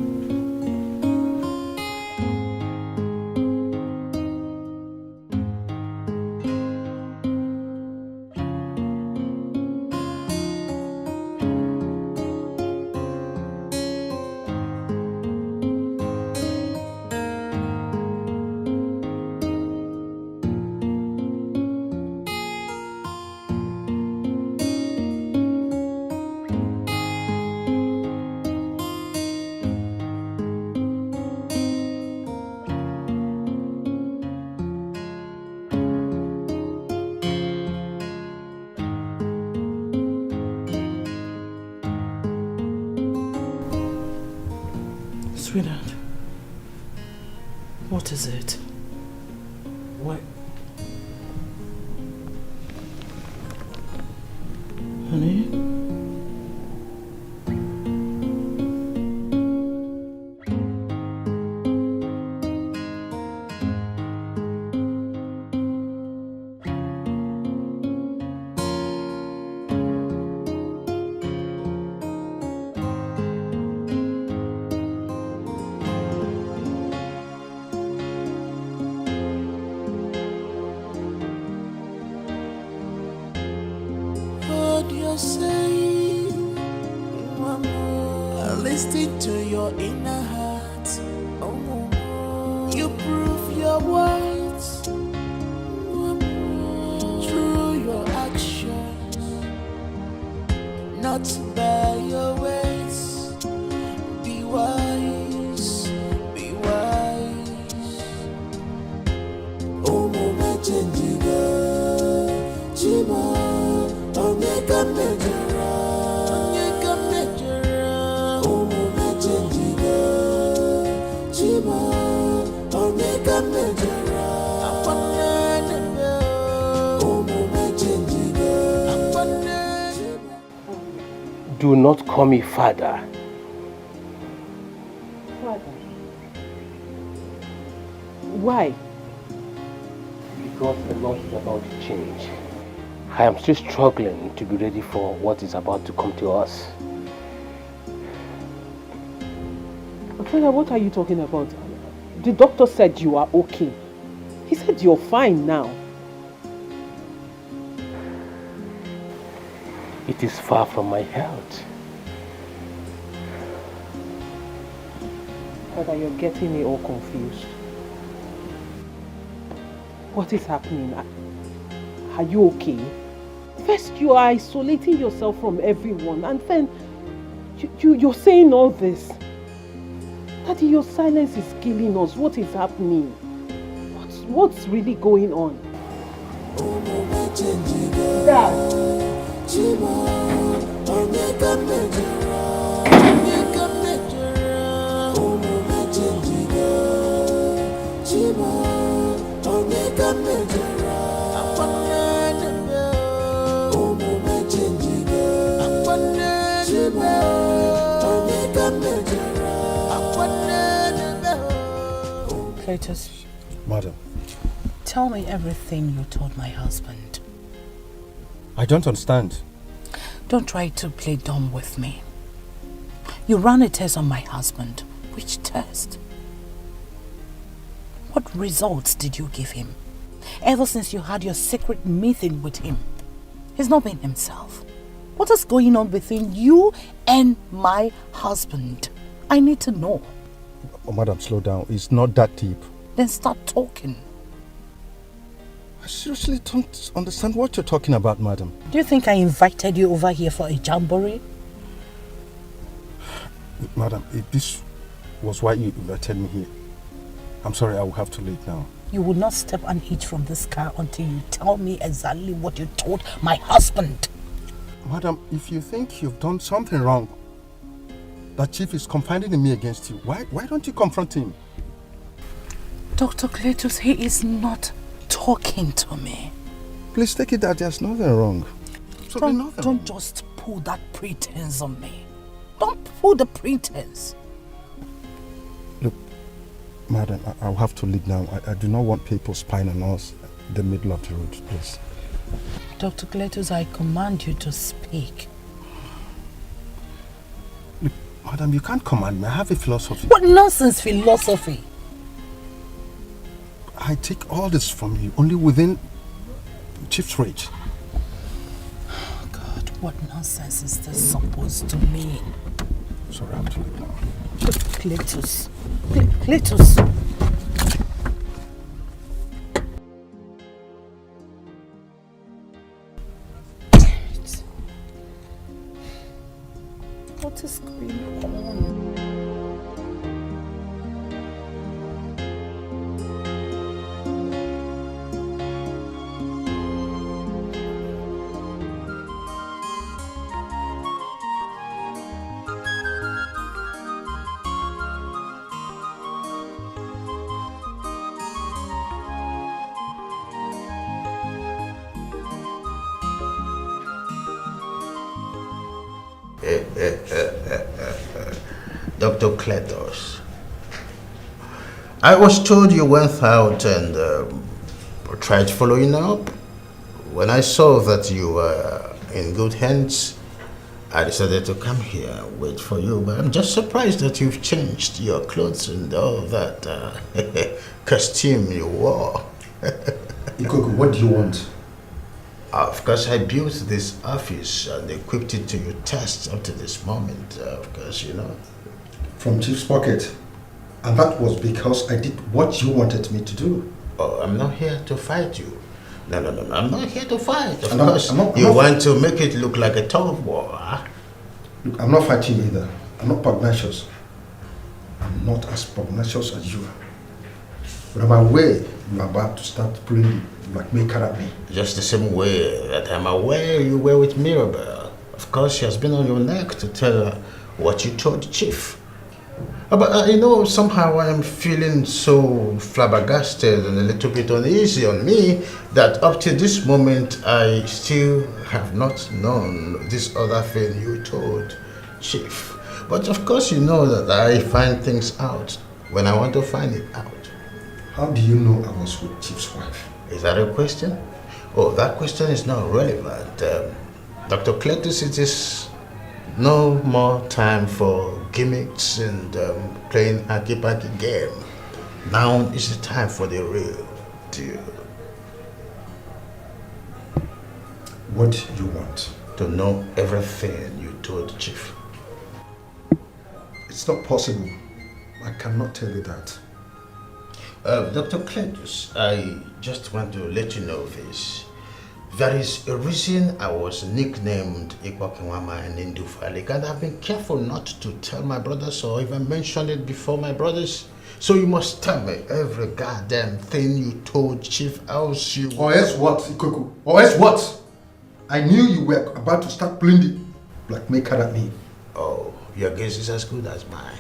Sweetheart, what is it? What? Honey? What you're saying, listen to your inner heart. You prove your words through your actions, not by your ways. Be wise, be wise. Oh, Mama Chendiga, Chima. Onyeka mejara, omume chendiga, chima. Onyeka mejara, omume chendiga. Do not call me father. Father. Why? Because a lot is about to change. I am still struggling to be ready for what is about to come to us. Father, what are you talking about? The doctor said you are okay. He said you're fine now. It is far from my health. Father, you're getting me all confused. What is happening? Are you okay? First, you are isolating yourself from everyone, and then you're saying all this. Daddy, your silence is killing us. What is happening? What's really going on? Dad! Cletus, Madam, tell me everything you told my husband. I don't understand. Don't try to play dumb with me. You ran a test on my husband. Which test? What results did you give him? Ever since you had your secret meeting with him, he's not been himself. What is going on between you and my husband? I need to know. Oh, Madam, slow down. It's not that deep. Then start talking. I seriously don't understand what you're talking about, madam. Do you think I invited you over here for a jamboree? Madam, if this was why you invited me here, I'm sorry, I will have to leave now. You will not step an inch from this car until you tell me exactly what you told my husband. Madam, if you think you've done something wrong, that Chief is confiding in me against you, why don't you confront him? Dr. Cletus, he is not talking to me. Please take it that there's nothing wrong. Don't just pull that pretense on me. Don't pull the pretense. Look, madam, I'll have to leave now. I do not want people spying on us in the middle of the road, please. Dr. Cletus, I command you to speak. Look, madam, you can't command me. I have a philosophy. What nonsense philosophy? I take all this from you only within Chief's reach. Oh God, what nonsense is this supposed to mean? Sorry, I have to leave now. Cletus. Cletus. What is going on? Dr. Cletus, I was told you went out and tried following up. When I saw that you were in good hands, I decided to come here and wait for you. But I'm just surprised that you've changed your clothes and all that costume you wore. Ikoku, what do you want? Of course, I built this office and equipped it to your tests up to this moment. Of course, you know. From Chief's pocket. And that was because I did what you wanted me to do. Oh, I'm not here to fight you. No, I'm not here to fight. Of I'm course, you want to make it look like a tug of war, huh? Look, I'm not fighting either. I'm not pugnacious. I'm not as pugnacious as you are. But I'm aware you're about to start pulling the blackmail card at me. Just the same way that I'm aware you were with Mirabel. Of course, she has been on your neck to tell her what you told Chief. But you know, somehow I am feeling so flabbergasted and a little bit uneasy on me that up to this moment I still have not known this other thing you told Chief. But of course you know that I find things out when I want to find it out. How do you know I was with Chief's wife? Is that a question? Oh, that question is not relevant. Dr. Cletus, it is no more time for gimmicks and playing hacky-packy game. Now is the time for the real deal. What do you want? To know everything you told Chief. It's not possible. I cannot tell you that. Dr. Cletus, I just want to let you know this. There is a reason I was nicknamed Ikwakiwama and Indufalik, and I've been careful not to tell my brothers or even mention it before my brothers. So you must tell me every goddamn thing you told Chief else you... Or else what, Ikoku? Or else what? I knew you were about to start pulling the blackmail card at me. Oh, your guess is as good as mine.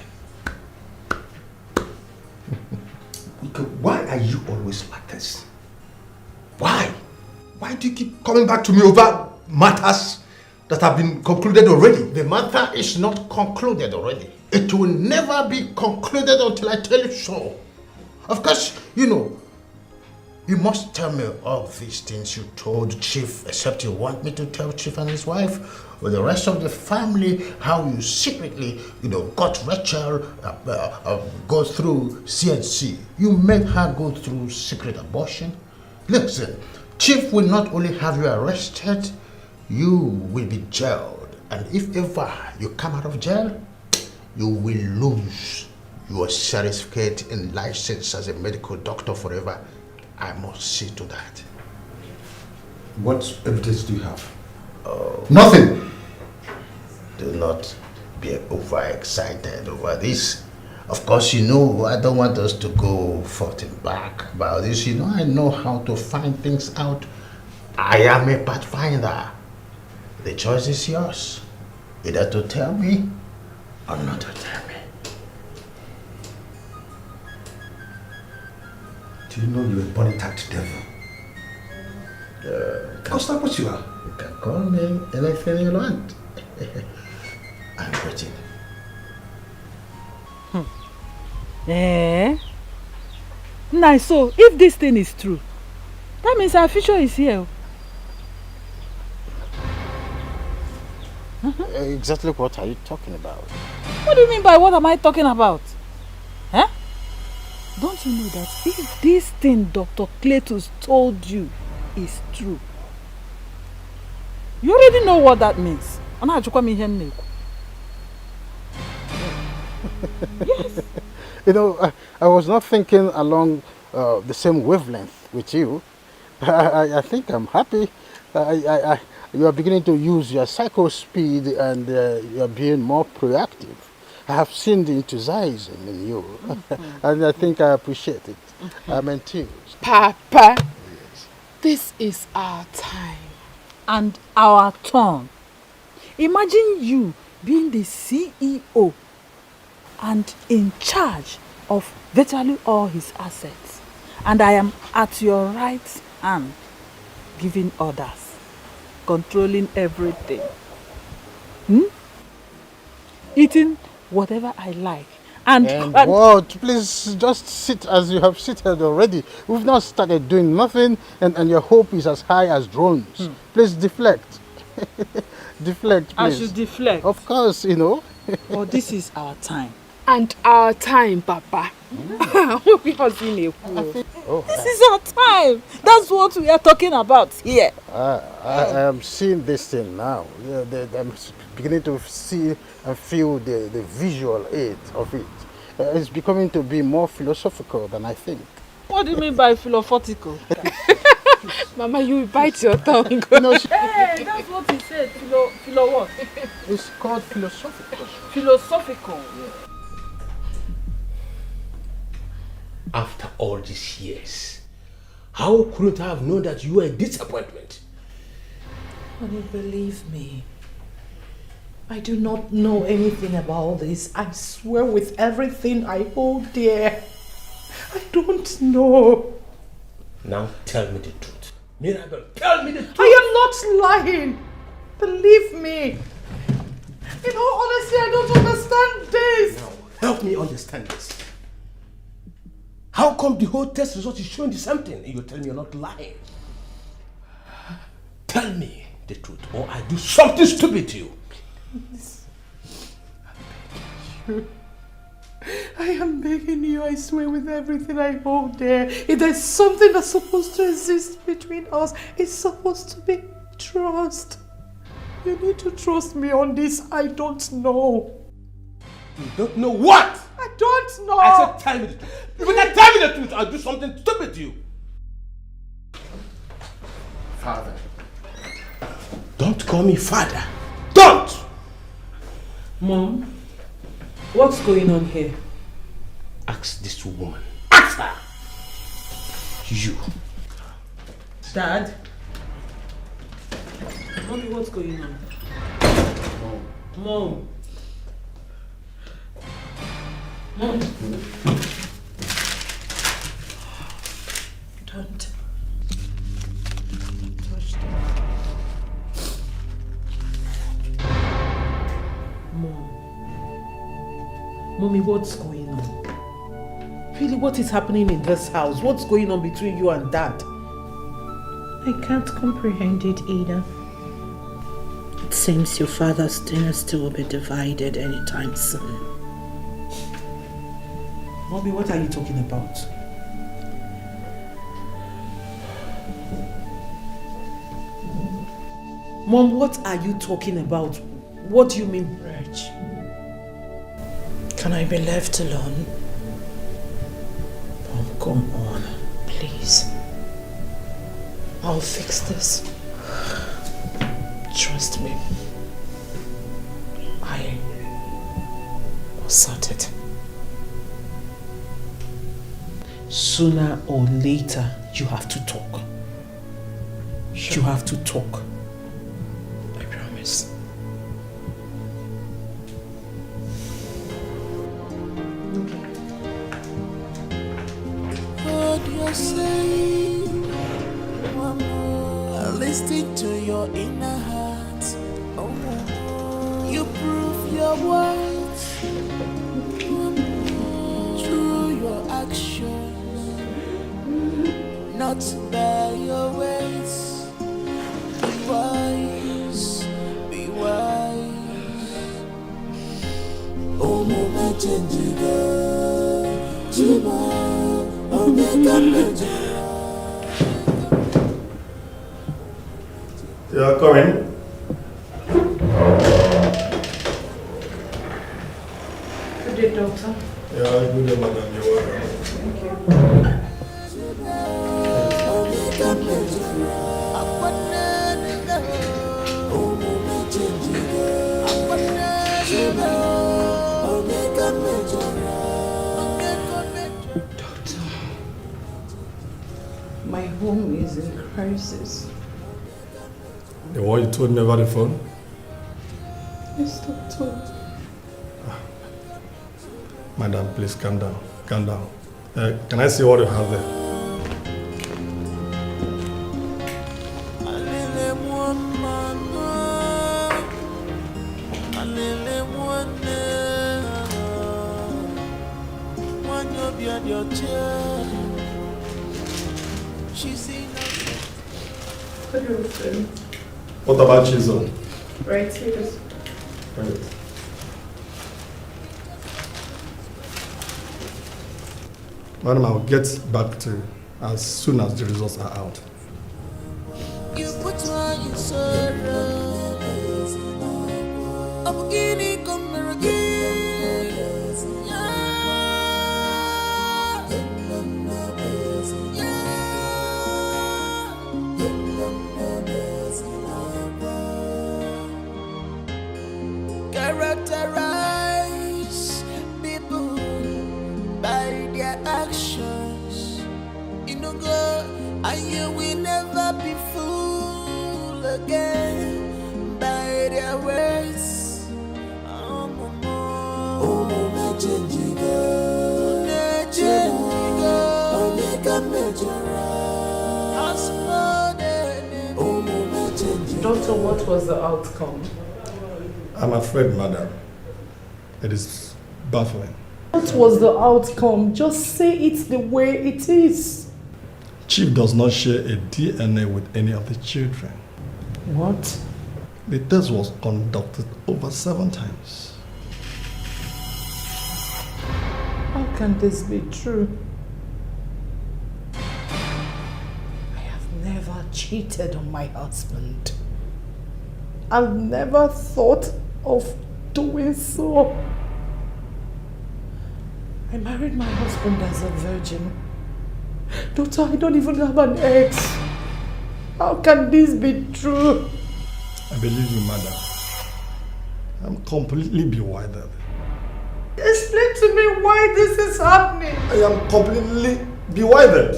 Why are you always like this? Why? Why do you keep coming back to me over matters that have been concluded already? The matter is not concluded already. It will never be concluded until I tell you so. Of course, you know, you must tell me all these things you told Chief, except you want me to tell Chief and his wife, or the rest of the family, how you secretly, you know, got Rachel go through CNC. You made her go through secret abortion. Listen, Chief will not only have you arrested, you will be jailed. And if ever you come out of jail, you will lose your certificate and license as a medical doctor forever. I must see to that. What evidence do you have? Nothing. Do not be overexcited over this. Of course, you know, I don't want us to go forth and back about this. You know, I know how to find things out. I am a pathfinder. The choice is yours. Either to tell me or not to tell me. Do you know you're a born-attacked devil? That's not what you are. You can call me anything you want. I'm waiting. Nice. So, if this thing is true, that means our future is here. Exactly what are you talking about? What do you mean by what am I talking about? Huh? Don't you know that if this thing Dr. Cletus told you is true, you already know what that means. Yes. You know, I was not thinking along the same wavelength with you. I think I'm happy. You are beginning to use your psycho speed and you are being more proactive. I have seen the enthusiasm in you, and I think I appreciate it. I'm enthused. Papa, this is our time. And our turn. Imagine you being the CEO and in charge of virtually all his assets. And I am at your right hand, giving orders, controlling everything. Eating whatever I like. And what? Please just sit as you have seated already. We've not started doing nothing and your hope is as high as drones. Please deflect. Deflect, please. I should deflect? Of course, you know. Well, this is our time. And our time, Papa. This is our time. That's what we are talking about here. I am seeing this thing now. I'm beginning to see and feel the visual aid of it. It's becoming to be more philosophical than I think. What do you mean by philosophical? Mama, you bite your tongue. Hey, that's what he said. Philo what? It's called philosophical. Philosophical. After all these years, how couldn't I have known that you were a disappointment? Honey, believe me. I do not know anything about this. I swear with everything I hold dear. I don't know. Now tell me the truth. Mirabel, tell me the truth. I am not lying. Believe me. In all honesty, I don't understand this. Now, help me understand this. How come the whole test result is showing the same thing and you tell me you're not lying? Tell me the truth or I do something stupid to you. Please. I am begging you, I swear with everything I hold dear. If there's something that's supposed to exist between us, it's supposed to be trust. You need to trust me on this. I don't know. You don't know what? I don't know. I said tell me the truth. If you can tell me the truth, I'll do something stupid to you. Father. Don't call me father. Don't! Mom, what's going on here? Ask this woman. Ask her! You. Dad? Mommy, what's going on? Mom. Mom. Don't. Mom. Mommy, what's going on? Really, what is happening in this house? What's going on between you and Dad? I can't comprehend it either. It seems your father's dynasty will be divided anytime soon. Mommy, what are you talking about? Mom, what are you talking about? What do you mean? Reg, can I be left alone? Mom, come on, please. I'll fix this. Trust me. I will sort it. Sooner or later, you have to talk. Sure. You have to talk. I promise. What you say? Listen to your inner heart. You prove your words through your actions, not by your ways. Be wise, be wise. Oh, mama, changiga, jiba, omega, major. You are coming. Good day, doctor. Yeah, good day, madam. You're welcome. Thank you. Doctor, my home is in crisis. The one you told me over the phone? Yes, doctor. Madam, please calm down. Calm down. Can I see what you have there? What about chisel? Right here. Right. Madam, I'll get back to you as soon as the results are out. You put one in sorrow. I'm getting come again. Characterize people by their actions. You know, God, and you will never be fooled again by their words. Oh, mama, changiga, Doctor, what was the outcome? I'm afraid, madam, it is baffling. What was the outcome? Just say it the way it is. Chief does not share a DNA with any of the children. What? The test was conducted over 7 times. How can this be true? I have never cheated on my husband. I've never thought of doing so. I married my husband as a virgin. Doctor, I don't even have an ex. How can this be true? I believe you, madam. I'm completely bewildered. Explain to me why this is happening. I am completely bewildered.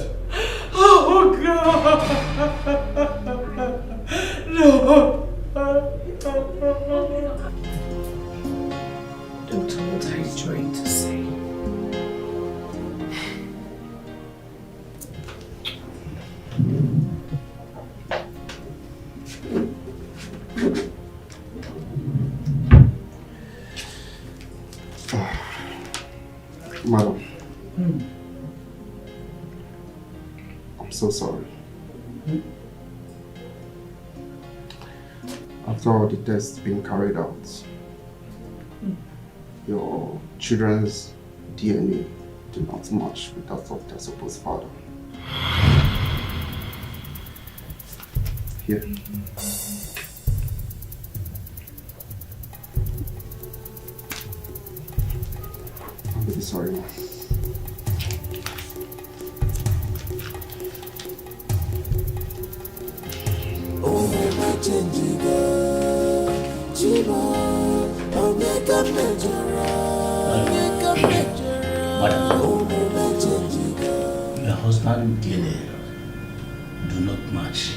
Oh God! No! Doctor, what are you trying to say? Madam, I'm so sorry. After all the tests being carried out, your children's DNA do not match with that of their supposed father. Here. I'm really sorry, ma'am. Oh, my changiga. Your husband DNA do not match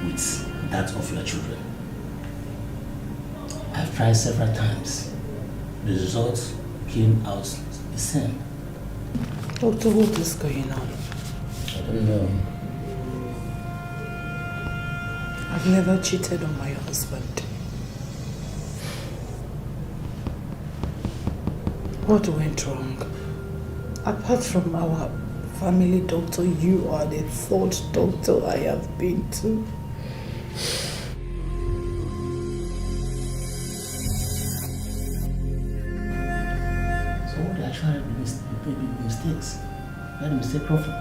with that of your children. I've tried several times. The results came out the same. Doctor, what is going on? I don't know. I've never cheated on my husband. What went wrong? Apart from our family doctor, you are the third doctor I have been to. So what are actually the mistakes? Where the mistake come from?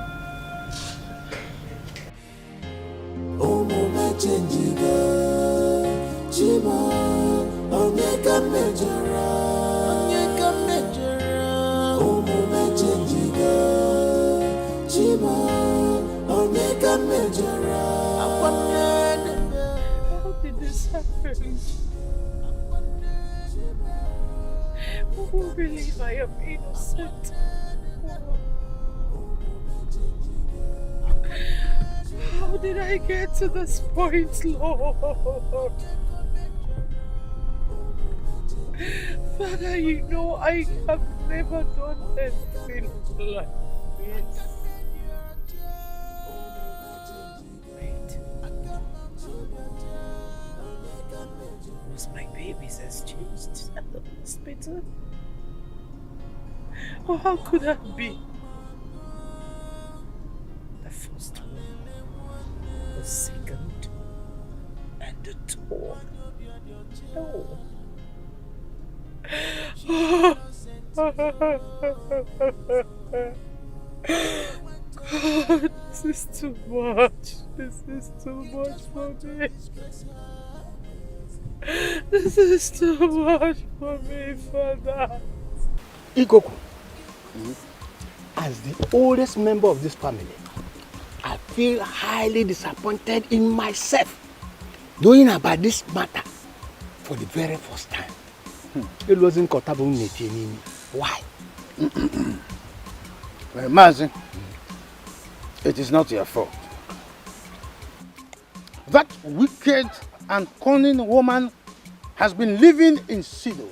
How did this happen? Who will believe I am innocent? How did I get to this point, Lord? Father, you know I have never done anything like this. Wait. Was my baby's excused at the hospital? Or how could that be? The first one, the second, and the third. No. God, this is too much. This is too much for me. This is too much for me, Father. Ikoku, as the oldest member of this family, I feel highly disappointed in myself knowing about this matter for the very first time. It wasn't Kotabu Netinini. Why? Well, Mazi, it is not your fault. That wicked and cunning woman has been living in Sido.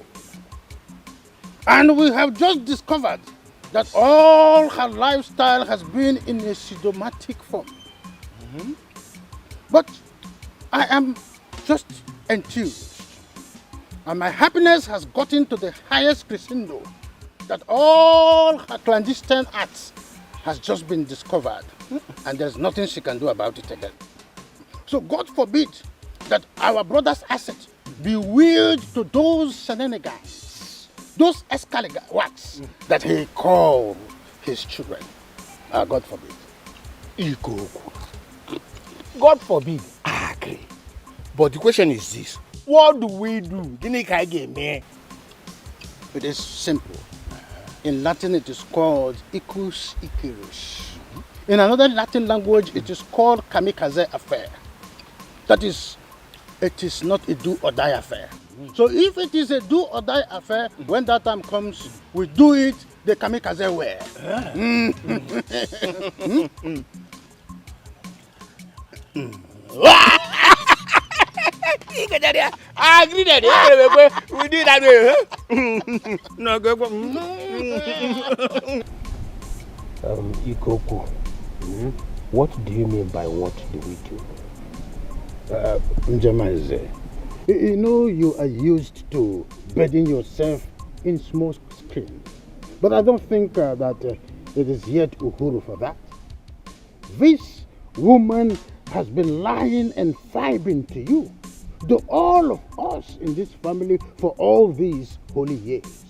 And we have just discovered that all her lifestyle has been in a Sidomatic form. But I am just enthused. And my happiness has gotten to the highest crescendo that all her clandestine acts has just been discovered. And there's nothing she can do about it again. So God forbid that our brother's asset be willed to those shenanigans, those escalating that he called his children. God forbid. God forbid, I agree. But the question is this: what do we do? It is simple. In Latin, it is called icus icarus. In another Latin language, it is called kamikaze affair. That is, it is not a do or die affair. So if it is a do or die affair, when that time comes, we do it the kamikaze way. I agree that we do that way. No, go. Ikoku, what do you mean by what do we do? Njamaze, you know you are used to bedding yourself in small screens, but I don't think that it is yet Uhuru for that. This woman has been lying and fibbing to you, to all of us in this family for all these holy years.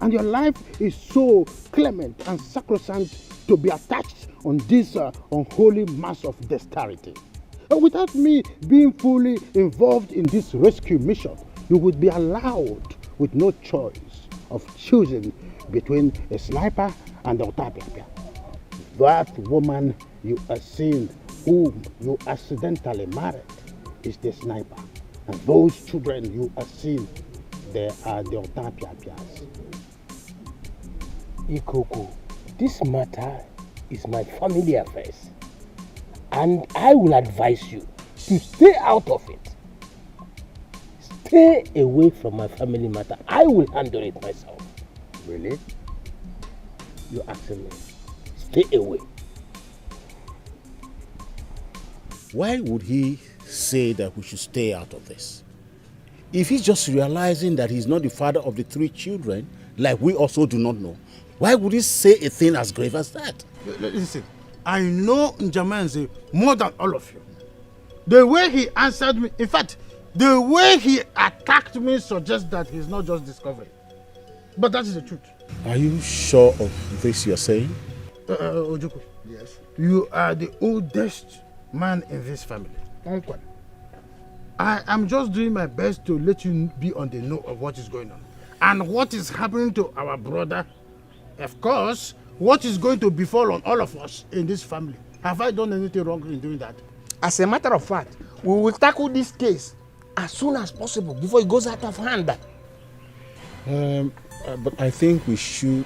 And your life is so clement and sacrosanct to be attached on this unholy mass of dexterity. Without me being fully involved in this rescue mission, you would be allowed with no choice of choosing between a sniper and a otapia. That woman you are seeing, whom you accidentally married, is the sniper. And those children you are seeing, there are the Otapiapias. Ikoko, this matter is my family affairs, and I will advise you to stay out of it. Stay away from my family matter. I will handle it myself. Really? You're asking me. Stay away. Why would he say that we should stay out of this? If he's just realizing that he's not the father of the 3 children, like we also do not know, why would he say a thing as grave as that? Listen, I know Njamanze more than all of you. The way he answered me, in fact, the way he attacked me suggests that he's not just discovering. But that is the truth. Are you sure of this you're saying? Ojukwu. Yes. You are the oldest man in this family. I am just doing my best to let you be on the know of what is going on. And what is happening to our brother, of course, what is going to befall on all of us in this family. Have I done anything wrong in doing that? As a matter of fact, we will tackle this case as soon as possible before it goes out of hand. But I think we should,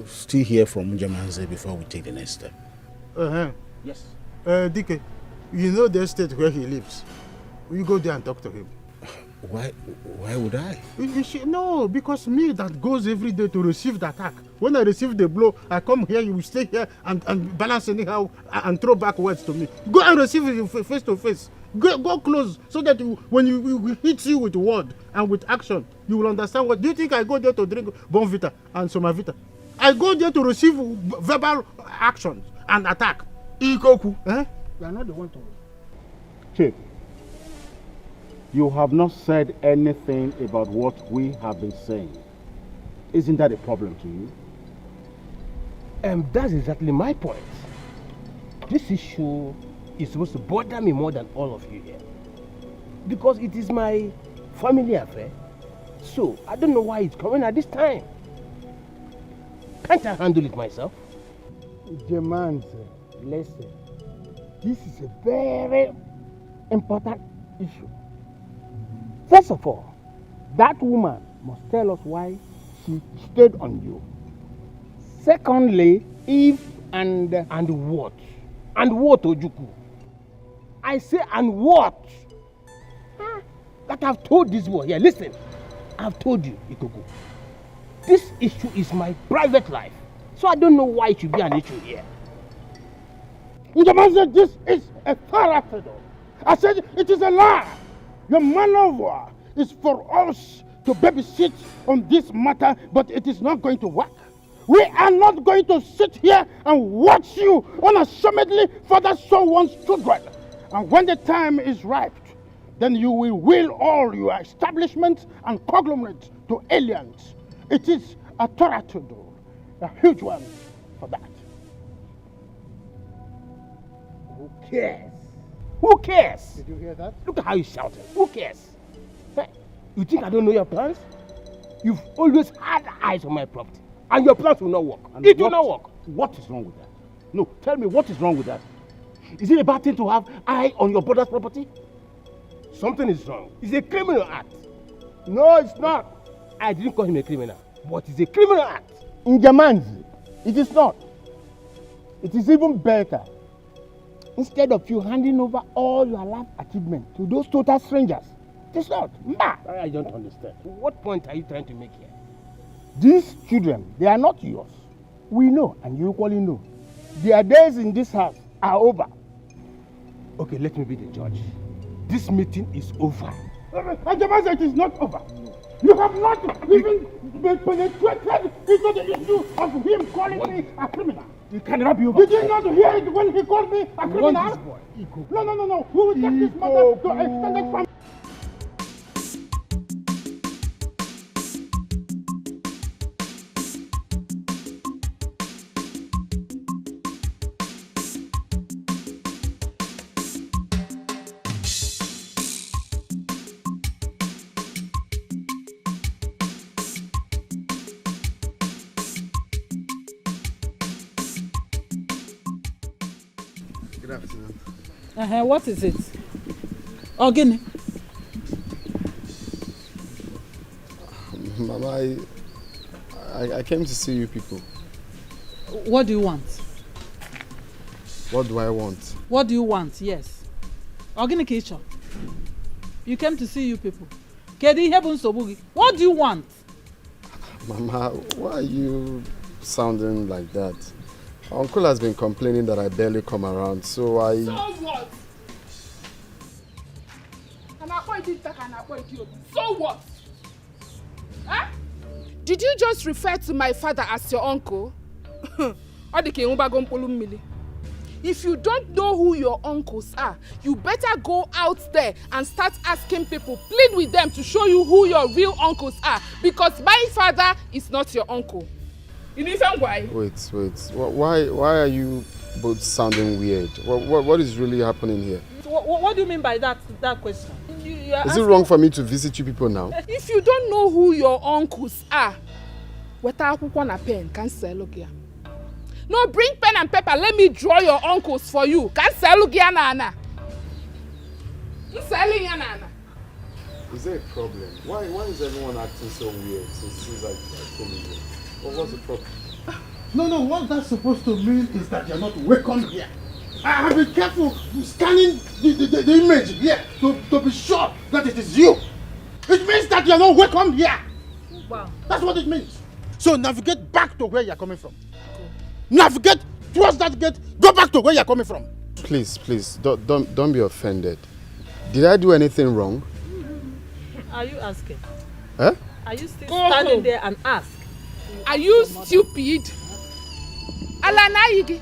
still hear from Njamanze before we take the next step. Yes. Dike, you know the estate where he lives. You go there and talk to him. Why would I? No, because me that goes every day to receive the attack. When I receive the blow, I come here, you will stay here and balance anyhow and throw back words to me. Go and receive it face to face. Go close so that when you hit you with word and with action, you will understand what. Do you think I go there to drink Bonvita and Somavita? I go there to receive verbal actions and attack. Ikoku. You are not the one to. Chief, you have not said anything about what we have been saying. Isn't that a problem to you? That's exactly my point. This issue is supposed to bother me more than all of you here. Because it is my family affair. So, I don't know why it's coming at this time. Can't I handle it myself? Demands, listen. This is a very important issue. First of all, that woman must tell us why she stayed on you. Secondly, if and what? And what, Ojukwu? I say and what? That I've told this boy. Yeah, listen. I've told you, Ikoku. This issue is my private life. So I don't know why it should be an issue here. Njamaze, this is a character. I said it is a lie. Your maneuver is for us to babysit on this matter, but it is not going to work. We are not going to sit here and watch you unashamedly father someone's children. And when the time is ripe, then you will all your establishments and conglomerates to aliens. It is a territory, a huge one for that. Who cares? Who cares? Did you hear that? Look at how you shouted. Who cares? Hey, you think I don't know your plans? You've always had eyes on my property. And your plans will not work. It will not work. What is wrong with that? No, tell me what is wrong with that? Is it a bad thing to have eye on your brother's property? Something is wrong. It's a criminal act. No, it's not. I didn't call him a criminal, but it's a criminal act. Njamanze, it is not. It is even better. Instead of you handing over all your life achievements to those total strangers, it is not. I don't understand. What point are you trying to make here? These children, they are not yours. We know, and you equally know. Their days in this house are over. Okay, let me be the judge. This meeting is over. Njamanze, it is not over. You have not even been penetrated into the issue of him calling me a criminal. You cannot be over. Did you not hear it when he called me a criminal? No. We will take this matter to extended family. Good afternoon. What is it? Oh, Guinea. Mama, I came to see you people. What do you want? What do I want? What do you want? Yes. Organic nature. You came to see you people. What do you want? Mama, why are you sounding like that? Uncle has been complaining that I barely come around, so I... So what? So what? Huh? Did you just refer to my father as your uncle? If you don't know who your uncles are, you better go out there and start asking people, plead with them to show you who your real uncles are, because my father is not your uncle. Wait. Why are you both sounding weird? What is really happening here? What do you mean by that question? Is it wrong for me to visit you people now? If you don't know who your uncles are, pen, no, bring pen and paper. Let me draw your uncles for you. Is there a problem? Why is everyone acting so weird since I came in here? What's the problem? No, what that's supposed to mean is that you're not welcome here. I have been careful scanning the image here to be sure that it is you. It means that you're not welcome here. Wow. That's what it means. So navigate back to where you're coming from. Navigate towards that gate. Go back to where you're coming from. Please, don't be offended. Did I do anything wrong? Are you asking? Huh? Are you still standing there and ask? Are you stupid? Alanaigi,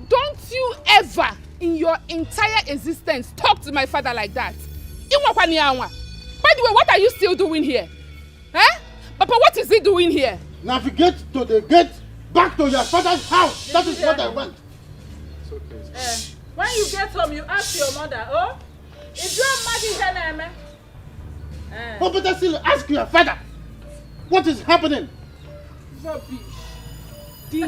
don't you ever in your entire existence talk to my father like that. By the way, what are you still doing here? Huh? Papa, what is he doing here? Navigate to the gate. Back to your father's house. That is what I want. It's okay. When you get home, you ask your mother, oh, is your mother here? Oh, better still ask your father. What is happening? Rubbish. Did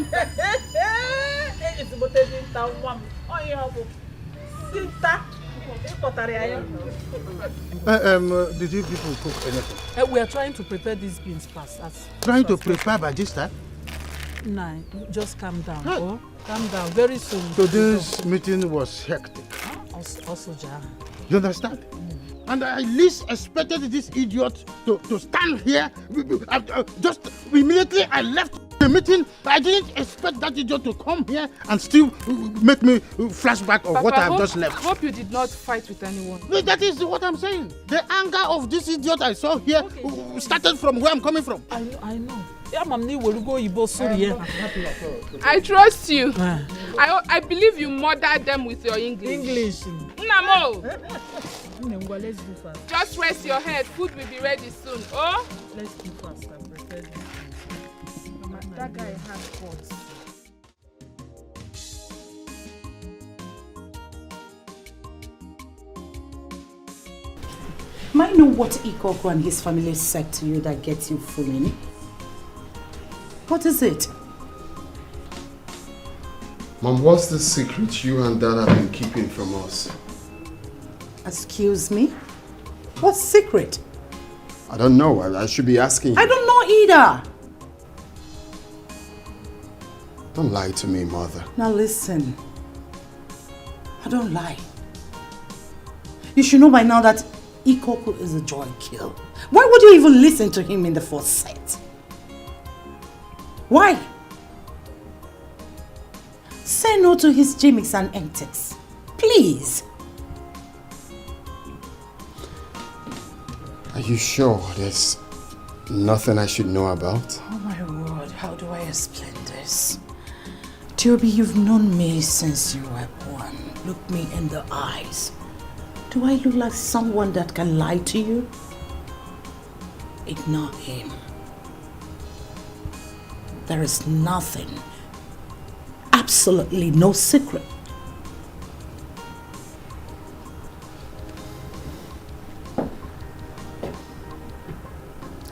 you people cook anything? We are trying to prepare these beans fast. Trying to prepare by this time? No, just calm down. Oh, calm down. Very soon. Today's meeting was hectic. Also, you understand? And I least expected this idiot to stand here. Just immediately I left the meeting. I didn't expect that idiot to come here and still make me flashback of what I've just left. I hope you did not fight with anyone. That is what I'm saying. The anger of this idiot I saw here started from where I'm coming from. I know. I trust you. I believe you murdered them with your English. Namo! Let's do fast. Just rest your head. Food will be ready soon. Oh? Let's do fast and prepare this. That guy has pots. Might I know what Ikoko and his family said to you that gets you fooling? What is it? Mom, what's the secret you and Dad have been keeping from us? Excuse me? What secret? I don't know. I should be asking. I don't know either. Don't lie to me, Mother. Now listen. I don't lie. You should know by now that Ikoko is a joy kill. Why would you even listen to him in the first set? Why? Say no to his gimmicks and antics. Please. Are you sure there's nothing I should know about? Oh my word, how do I explain this? Toby, you've known me since you were born. Look me in the eyes. Do I look like someone that can lie to you? Ignore him. There is nothing, absolutely no secret.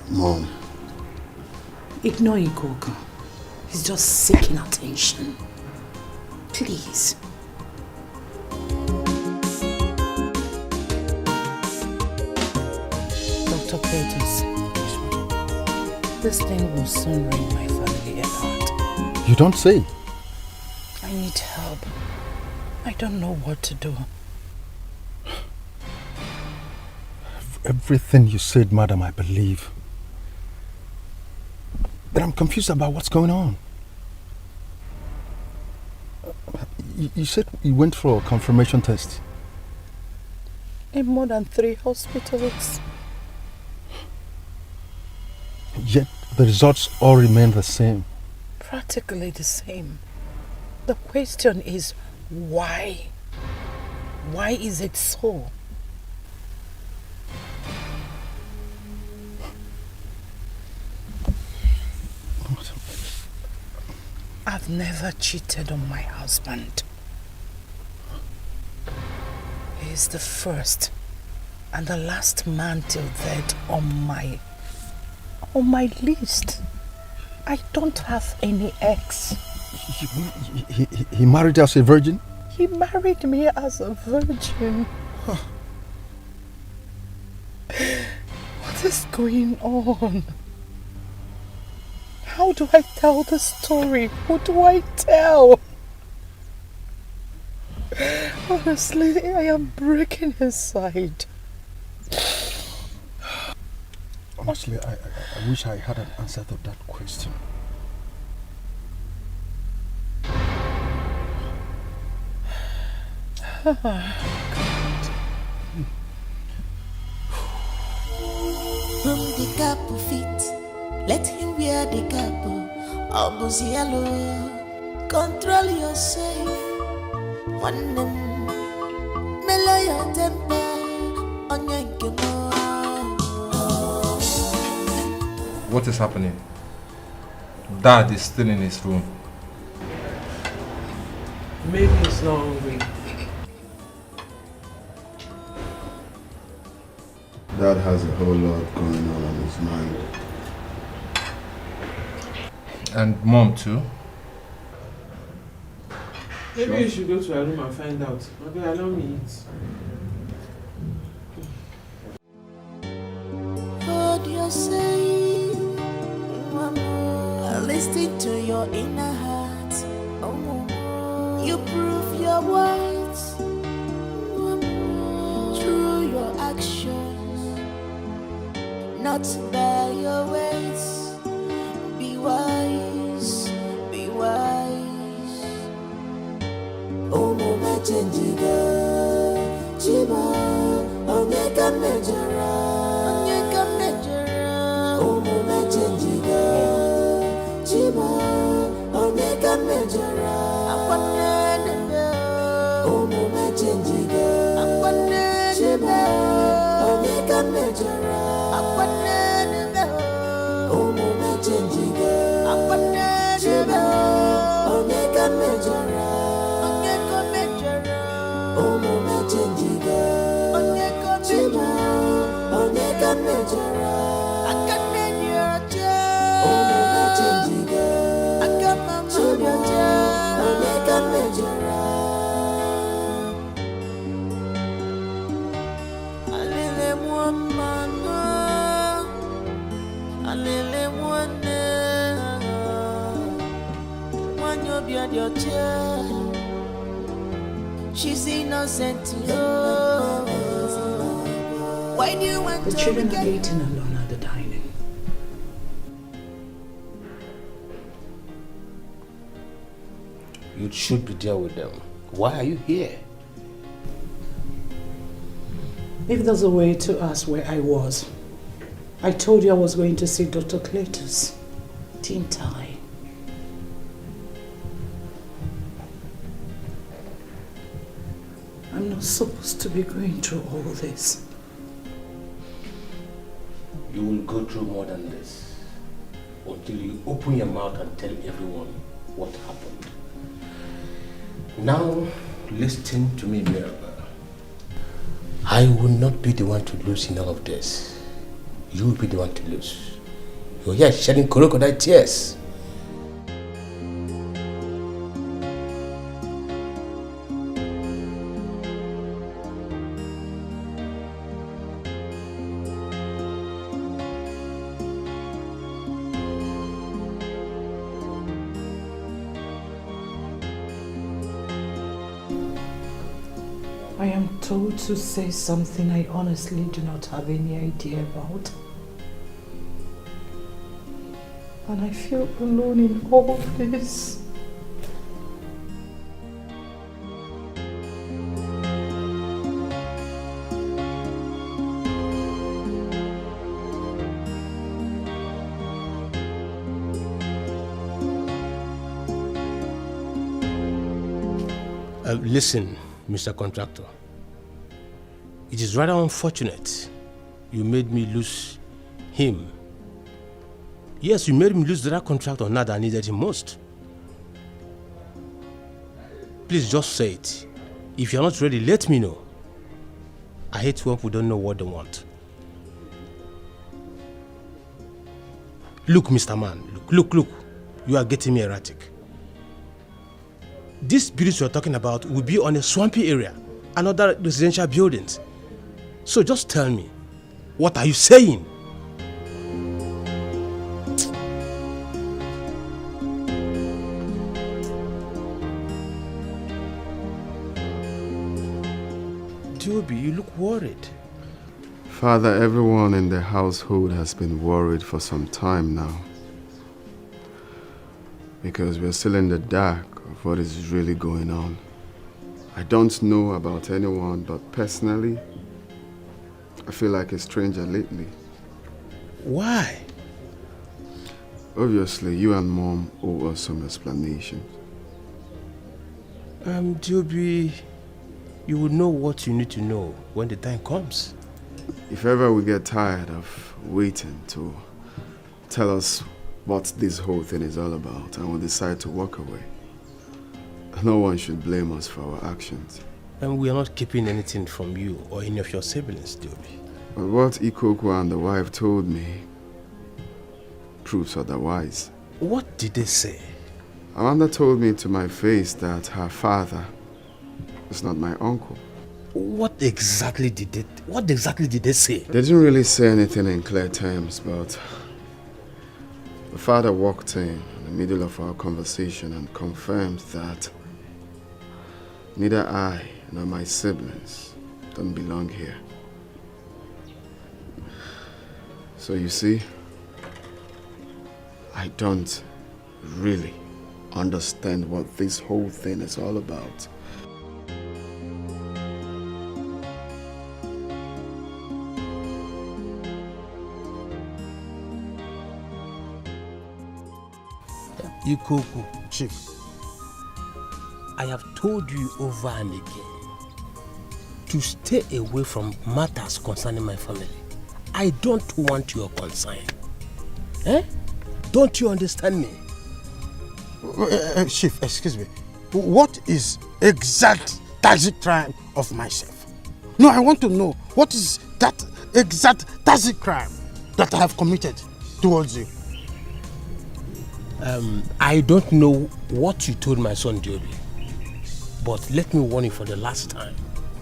Mom. Ignore Ikoko. He's just seeking attention. Please. Dr. Curtis. This thing will soon ring my family apart. You don't say. I need help. I don't know what to do. Everything you said, madam, I believe. But I'm confused about what's going on. You said you went for a confirmation test. In more than 3 hospitals. Yet the results all remain the same. Practically the same. The question is why? Why is it so? I've never cheated on my husband. He's the first and the last man till death on my list. I don't have any ex. He married as a virgin? He married me as a virgin. What is going on? How do I tell the story? Who do I tell? Honestly, I am breaking inside. Honestly, I wish I had an answer to that question. From the couple feet, let him wear the couple. Obuzialo, control yourself. One mellow your temper on your. What is happening? Dad is still in his room. Maybe he's not hungry. Dad has a whole lot going on his mind. And Mom too? Maybe you should go to her room and find out. Okay, allow me eat. What you say, Mama, listen to your inner heart. Oh, you prove your words through your actions, not by your ways. Be wise, be wise. Oh, Mama, changiga, chiba, omega mejara. Oh, Mama, changiga, chiba, omega mejara. Oh, Mama, changiga, chiba, omega mejara. Oh, Mama, changiga, chiba, omega mejara. Oh, Mama, changiga, chiba, omega mejara. Oh, Mama, changiga, chiba, omega mejara. Alele mwamana, alele mwane, wanyo biadioche. She's innocent, oh. Why do you want The to children get are eating alone at the dining. You should be there with them. Why are you here? If there's a way to ask where I was, I told you I was going to see Dr. Cletus, didn't I? I'm not supposed to be going through all this. You will go through more than this until you open your mouth and tell everyone what happened. Now, listen to me, Mirabel. I will not be the one to lose in all of this. You will be the one to lose. You're here shedding crocodile tears. I am told to say something I honestly do not have any idea about. And I feel alone in all of this. Listen, Mr. Contractor. It is rather unfortunate you made me lose him. Yes, you made me lose that contractor now that I needed him most. Please just say it. If you're not ready, let me know. I hate when people don't know what they want. Look, Mr. Man, look. You are getting me erratic. This building you're talking about will be on a swampy area and other residential buildings. So just tell me, what are you saying? Joby, you look worried. Father, everyone in the household has been worried for some time now. Because we're still in the dark of what is really going on. I don't know about anyone, but personally, I feel like a stranger lately. Why? Obviously, you and Mom owe us some explanations. Joby, you will know what you need to know when the time comes. If ever we get tired of waiting to tell us what this whole thing is all about and we decide to walk away, no one should blame us for our actions. And we are not keeping anything from you or any of your siblings, Joby. But what Ikoku and the wife told me proves otherwise. What did they say? Amanda told me to my face that her father is not my uncle. What exactly did they say? They didn't really say anything in clear terms, but the father walked in the middle of our conversation and confirmed that neither I nor my siblings don't belong here. So you see, I don't really understand what this whole thing is all about. Ikoku, Chief, I have told you over and again to stay away from matters concerning my family. I don't want your concern. Eh? Don't you understand me? Chief, excuse me. What is exact tragic crime of myself? No, I want to know what is that exact tragic crime that I have committed towards you. I don't know what you told my son Joby, but let me warn you for the last time.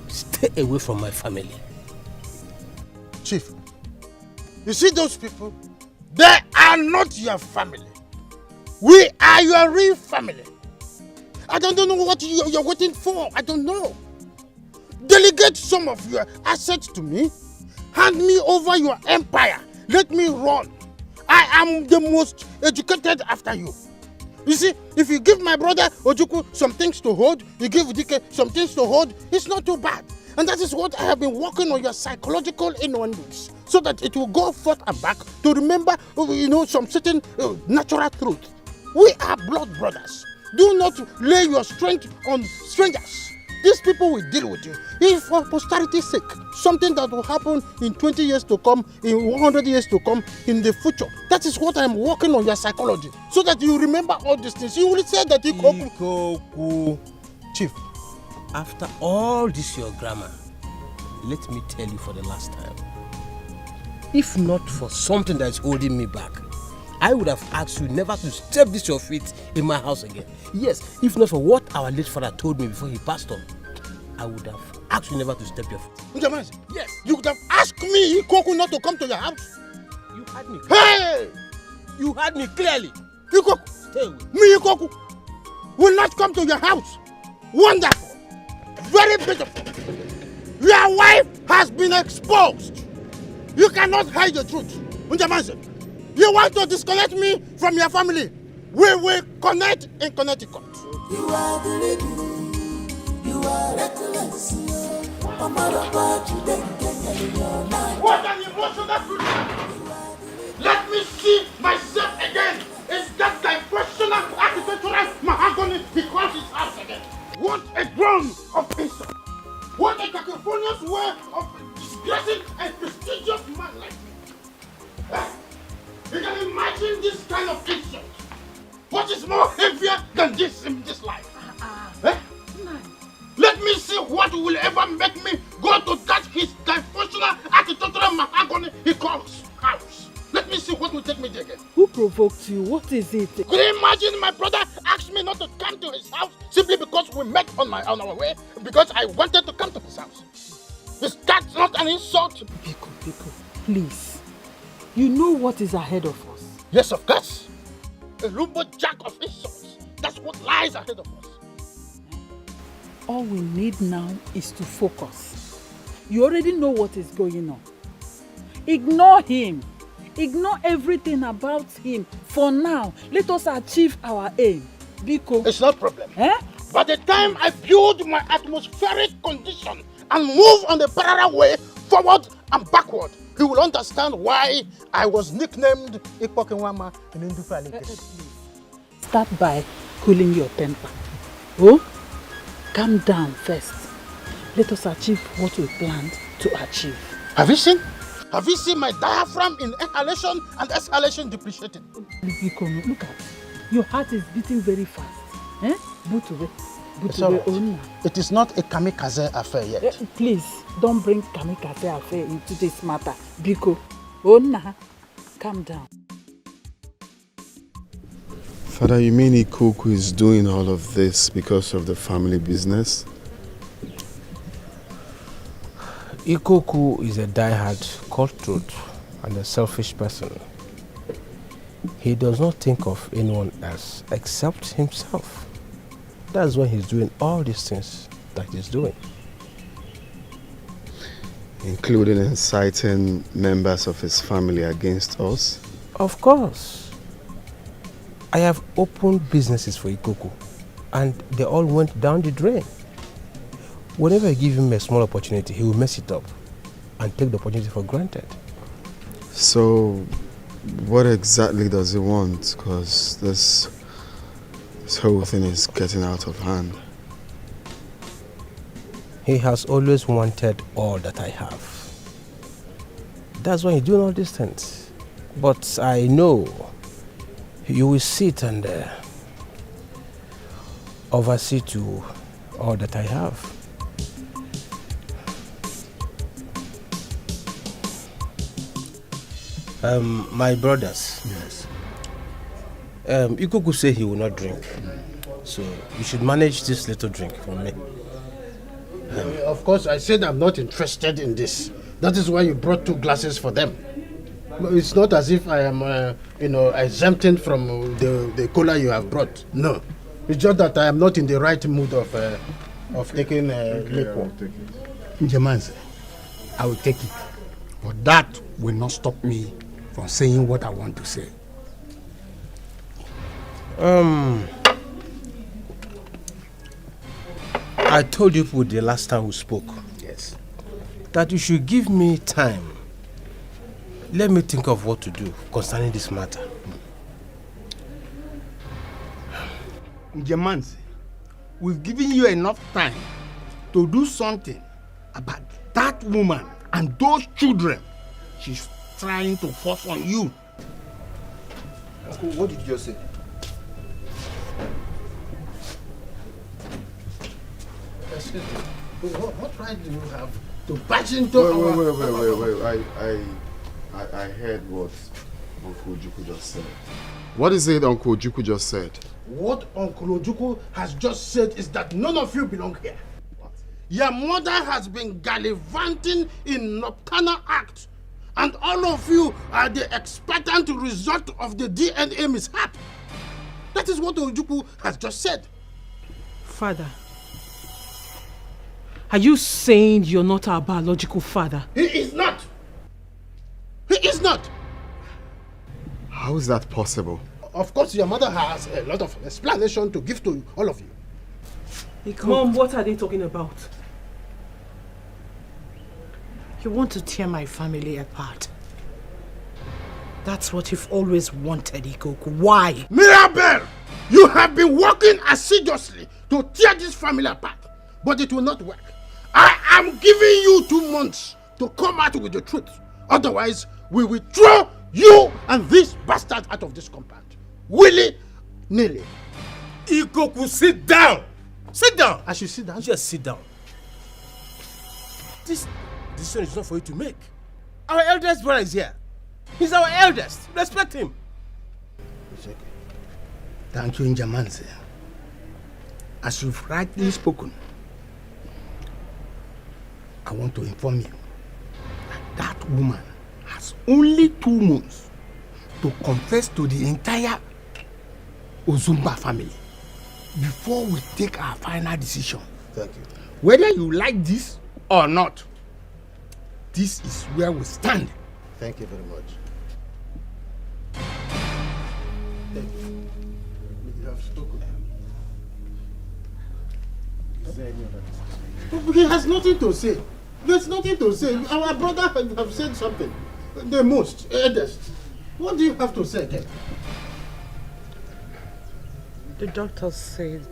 Stay away from my family. Chief, you see those people? They are not your family. We are your real family. I don't know what you're waiting for. I don't know. Delegate some of your assets to me. Hand me over your empire. Let me run. I am the most educated after you. You see, if you give my brother Ojukwu some things to hold, you give Dike some things to hold, it's not too bad. And that is what I have been working on your psychological innuendos, so that it will go forth and back to remember, some certain natural truth. We are blood brothers. Do not lay your strength on strangers. These people will deal with you. If for posterity's sake, something that will happen in 20 years to come, in 100 years to come, in the future. That is what I am working on your psychology. So that you remember all these things. You will say that Ikoku. Chief, after all this your grammar, let me tell you for the last time. If not for something that is holding me back, I would have asked you never to step this your feet in my house again. Yes, if not for what our late father told me before he passed on, I would have asked you never to step your foot. Yes. You could have asked me, Ikoku, not to come to your house. You had me. Hey! You had me clearly. Ikoku, stay away. Me, Ikoku, will not come to your house. Wonderful. Very beautiful. Your wife has been exposed. You cannot hide the truth. Unjamanse, you want to disconnect me from your family? We will connect in Connecticut. You are the lady, you are reckless. What an emotional future! Let me see myself again. Is that diversional architectural mahogany he calls his house again? What a drone of insult! What a cacophonous way of disgracing a prestigious man like me! You can imagine this kind of insult. What is more heavier than this in this life? Let me see what will ever make me go to that his diversional architectural mahogany he calls house. Let me see what will take me there again. Who provoked you? What is it? Could you imagine my brother asked me not to come to his house simply because we met on our way? Because I wanted to come to his house. Is that not an insult? Biko, please. You know what is ahead of us. Yes, of course. A lumberjack of insults. That's what lies ahead of us. All we need now is to focus. You already know what is going on. Ignore him. Ignore everything about him. For now, let us achieve our aim. Biko. It's not a problem. By the time I build my atmospheric condition and move on the parallel way, forward and backward, he will understand why I was nicknamed Ikpokenwama in Indufali. Start by cooling your temper. Oh? Calm down first. Let us achieve what we planned to achieve. Have you seen? Have you seen my diaphragm in inhalation and exhalation depreciating? Look at it. Your heart is beating very fast. It is not a kamikaze affair yet. Please, don't bring kamikaze affair into this matter. Biko, Onna, calm down. Father, you mean Ikoku is doing all of this because of the family business? Ikoku is a die-hard cutthroat and a selfish person. He does not think of anyone else except himself. That's why he's doing all these things that he's doing. Including inciting members of his family against us? Of course. I have opened businesses for Ikoku and they all went down the drain. Whenever I give him a small opportunity, he will mess it up and take the opportunity for granted. So, what exactly does he want? Because this whole thing is getting out of hand. He has always wanted all that I have. That's why he's doing all these things. But I know you will sit and oversee to all that I have. My brothers. Yes. Ikoku say he will not drink. So you should manage this little drink for me. Of course, I said I'm not interested in this. That is why you brought 2 glasses for them. It's not as if I am, exempting from the cola you have brought. No. It's just that I am not in the right mood of taking liquor. Njamanse, I will take it. But that will not stop me from saying what I want to say. I told you the last time we spoke. Yes. That you should give me time. Let me think of what to do concerning this matter. Njamanse, we've given you enough time to do something about that woman and those children she's trying to force on you. Uncle, what did you just say? Excuse me. What right do you have to barge into Wait. I heard what Uncle Ojukwu just said. What is it Uncle Ojukwu just said? What Uncle Ojukwu has just said is that none of you belong here. What? Your mother has been gallivanting in nocturnal acts, and all of you are the expectant result of the DNA mishap. That is what Ojukwu has just said. Father, Are you saying you're not our biological father? He is not. He is not. How is that possible? Of course, your mother has a lot of explanation to give to all of you. Mom, what are they talking about? You want to tear my family apart. That's what you've always wanted, Ikoku. Why? Mirabel! You have been working assiduously to tear this family apart, but it will not work. I am giving you 2 months to come out with the truth. Otherwise, we will throw you and this bastard out of this compound. Willy-nilly. Ikoku, sit down! Sit down! I should sit down? Just sit down. This decision is not for you to make. Our eldest brother is here. He's our eldest. Respect him. It's okay. Thank you, Njamanze. As you've rightly spoken, I want to inform you that woman has only 2 months to confess to the entire Ozumba family before we take our final decision. Thank you. Whether you like this or not, this is where we stand. Thank you very much. Thank you. You have spoken. Is there any other decision? He has nothing to say. There's nothing to say. Our brother have said something. The most, eldest. What do you have to say again? The doctor said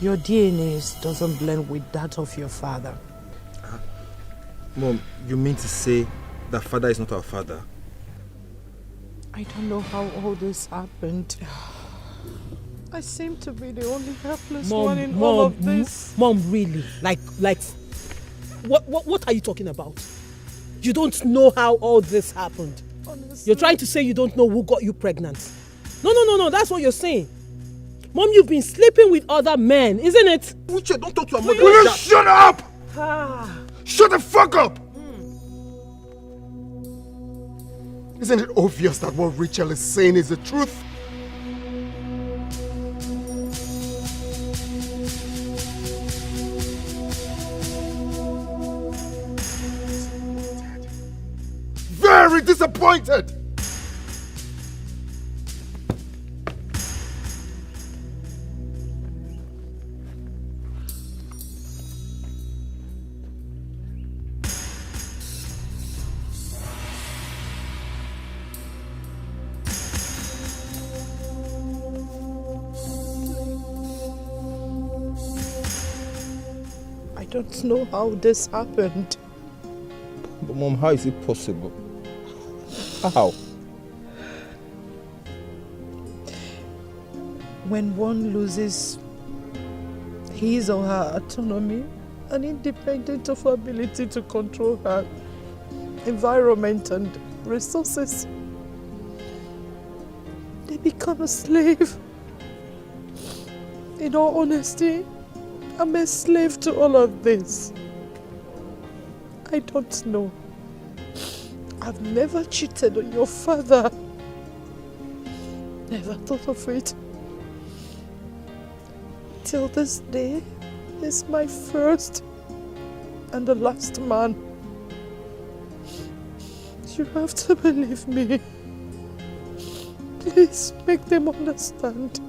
your DNA doesn't blend with that of your father. Mom, you mean to say that father is not our father? I don't know how all this happened. I seem to be the only helpless one in all of this. Mom, really? Like, what are you talking about? You don't know how all this happened. Honestly. You're trying to say you don't know who got you pregnant. No, that's what you're saying. Mom, you've been sleeping with other men, isn't it? Uche, don't talk to your mother. Will you shut up? Ah. Shut the fuck up! Isn't it obvious that what Rachel is saying is the truth? Very disappointed! I don't know how this happened. But Mom, how is it possible? How? When one loses his or her autonomy and independent of ability to control her environment and resources, they become a slave. In all honesty, I'm a slave to all of this. I don't know. I've never cheated on your father. Never thought of it. Till this day, he's my first and the last man. You have to believe me. Please make them understand.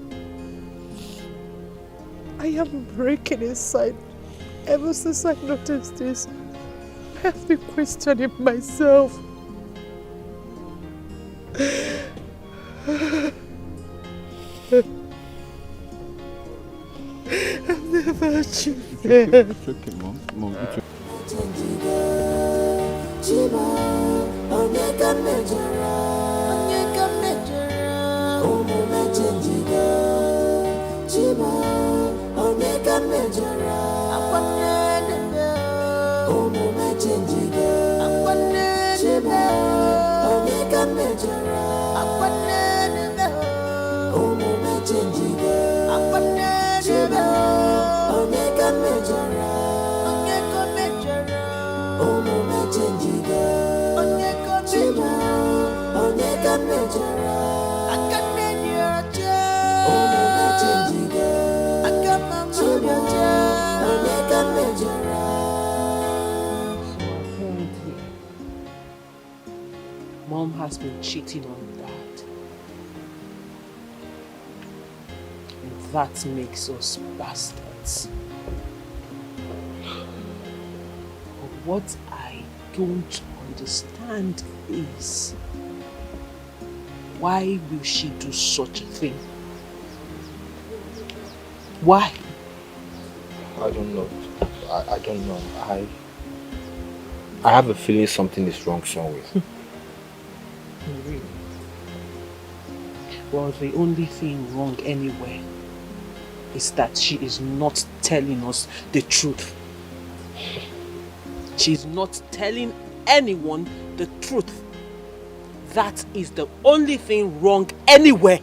I am breaking inside. Ever since I noticed this, I have been questioning myself. I've never achieved it. It's okay, Mom. It's okay. Apparently, Mom has been cheating on Dad. And that makes us bastards. But what I don't understand is, why will she do such a thing? Why? I don't know. I don't know. I have a feeling something is wrong somewhere. Really? Well, the only thing wrong anywhere is that she is not telling us the truth. She's not telling anyone the truth. That is the only thing wrong anywhere.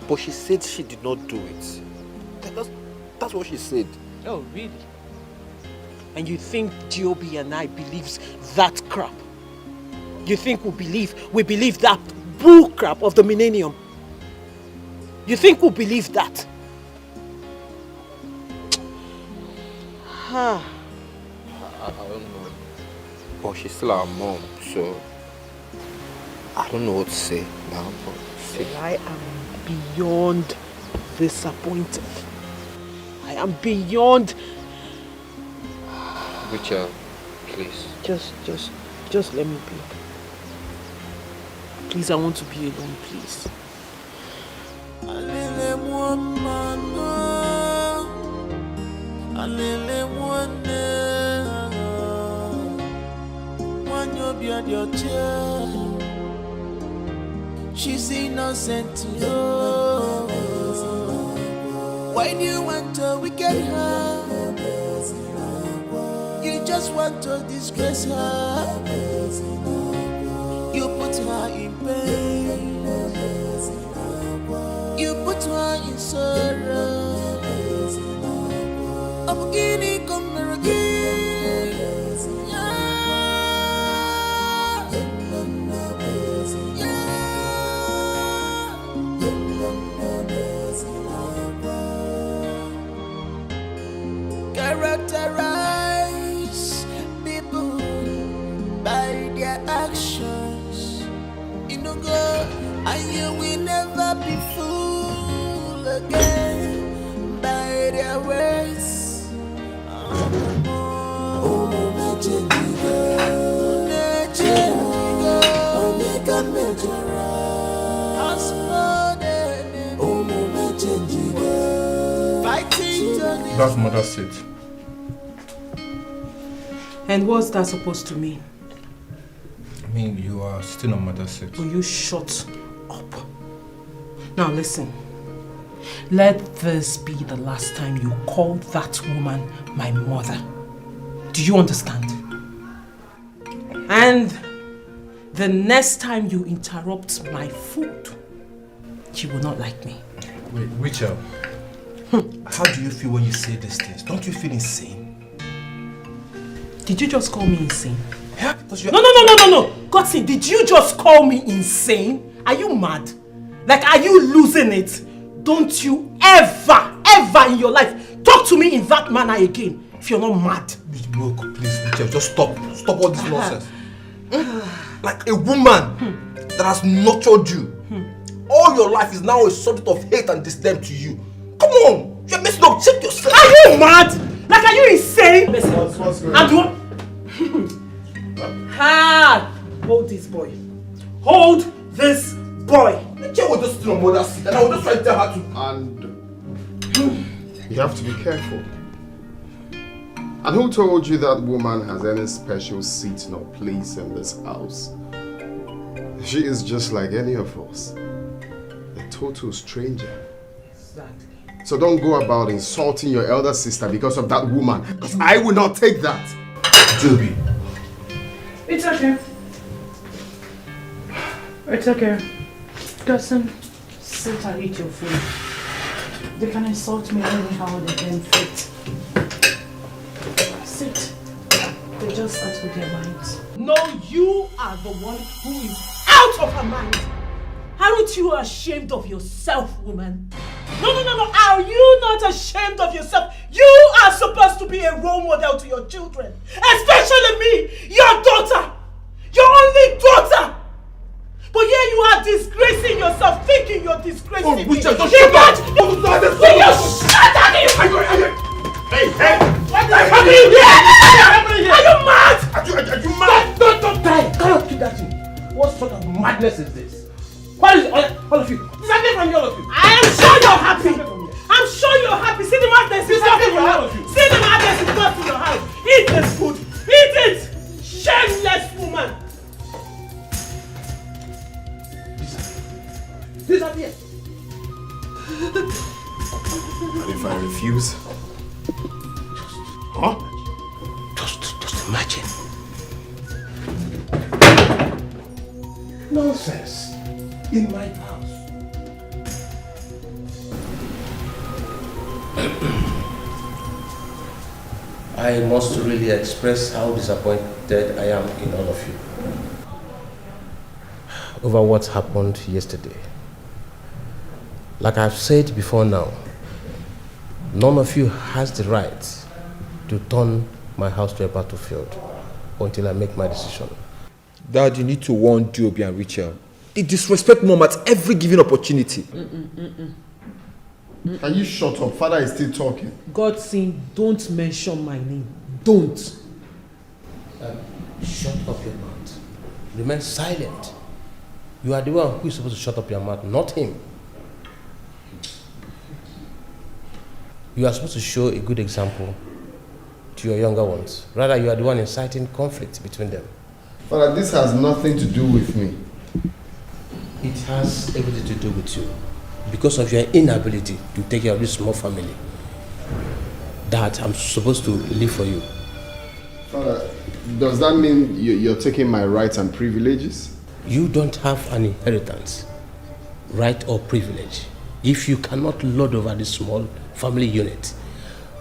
But she said she did not do it. That's what she said. Oh, really? And you think Diobi and I believes that crap? You think we believe that bull crap of the millennium? You think we believe that? I don't know. But she's still our mom, so I don't know what to say now. But I am beyond disappointed. I am beyond. Uche, please. Just let me be. Please, I want to be alone, please. She's innocent to you. Why do you want to wicked her? You just want to disgrace her. You put her in pain. You put her in sorrow. I'm beginning come again. Characterize people by their actions. You know, God, and you will never be fooled again by their words. That's mother's seat. And what's that supposed to mean? I mean, you are sitting on mother's seat. Will you shut up? Now listen. Let this be the last time you call that woman my mother. Do you understand? And the next time you interrupt my food, you will not like me. Wait, Rachel. How do you feel when you say these things? Don't you feel insane? Did you just call me insane? Yeah, No. Godson, did you just call me insane? Are you mad? Like, are you losing it? Don't you ever in your life talk to me in that manner again if you're not mad. Look, please, Rachel, just stop. Stop all this nonsense. Like a woman that has nurtured you. All your life is now a subject of hate and disdain to you. Come on, you're messing up. Check yourself. Are you mad? Like, are you insane? What's going on? Hold this boy. Hold this boy. Rachel will just sit on mother's seat and I will just try to tell her to. And you have to be careful. And who told you that woman has any special seat nor place in this house? She is just like any of us. A total stranger. Exactly. So don't go about insulting your elder sister because of that woman. Because I will not take that. Joby. It's okay. It's okay. Godson, sit and eat your food. They can insult me anyhow they can fit. Sit. They just start with their minds. No, you are the one who is out of her mind. Aren't you ashamed of yourself, woman? No. Are you not ashamed of yourself? You are supposed to be a role model to your children. Especially me, your daughter. Your only daughter. But here you are disgracing yourself, thinking you're disgracing me. Uche, just Will shut up! you shut up? Hey! What is happening here? Are you mad? Are you mad? Don't try! Cannot keep that thing. What sort of madness is this? What is all of you? Disappear from me, all of you. I am sure you're happy. I'm sure you're happy. See the madness is not in your house. See the madness is not in your house. Eat this food. Eat it. Shameless woman. Disappear. And if I refuse? Huh? Just imagine. Nonsense. In my house. I must really express how disappointed I am in all of you over what happened yesterday. Like I've said before now, none of you has the right to turn my house to a battlefield until I make my decision. Dad, you need to warn Joby and Rachel. They disrespect Mom at every given opportunity. Can you shut up? Father is still talking. God saying, don't mention my name. Don't. Shut up your mouth. Remain silent. You are the one who is supposed to shut up your mouth, not him. You are supposed to show a good example to your younger ones. Rather, you are the one inciting conflict between them. Father, this has nothing to do with me. It has everything to do with you. Because of your inability to take care of this small family that I'm supposed to live for you. Father, does that mean you're taking my rights and privileges? You don't have an inheritance, right or privilege, if you cannot lord over this small family unit.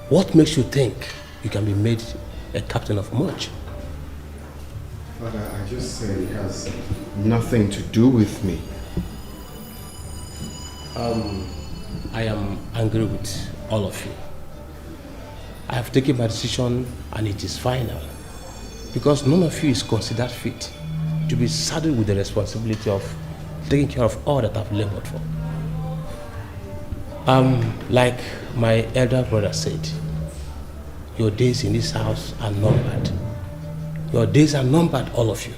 What makes you think you can be made a captain of much? Father, I just said it has nothing to do with me. I am angry with all of you. I have taken my decision and it is final. Because none of you is considered fit to be saddled with the responsibility of taking care of all that I've labored for. Like my elder brother said, your days in this house are numbered. Your days are numbered, all of you.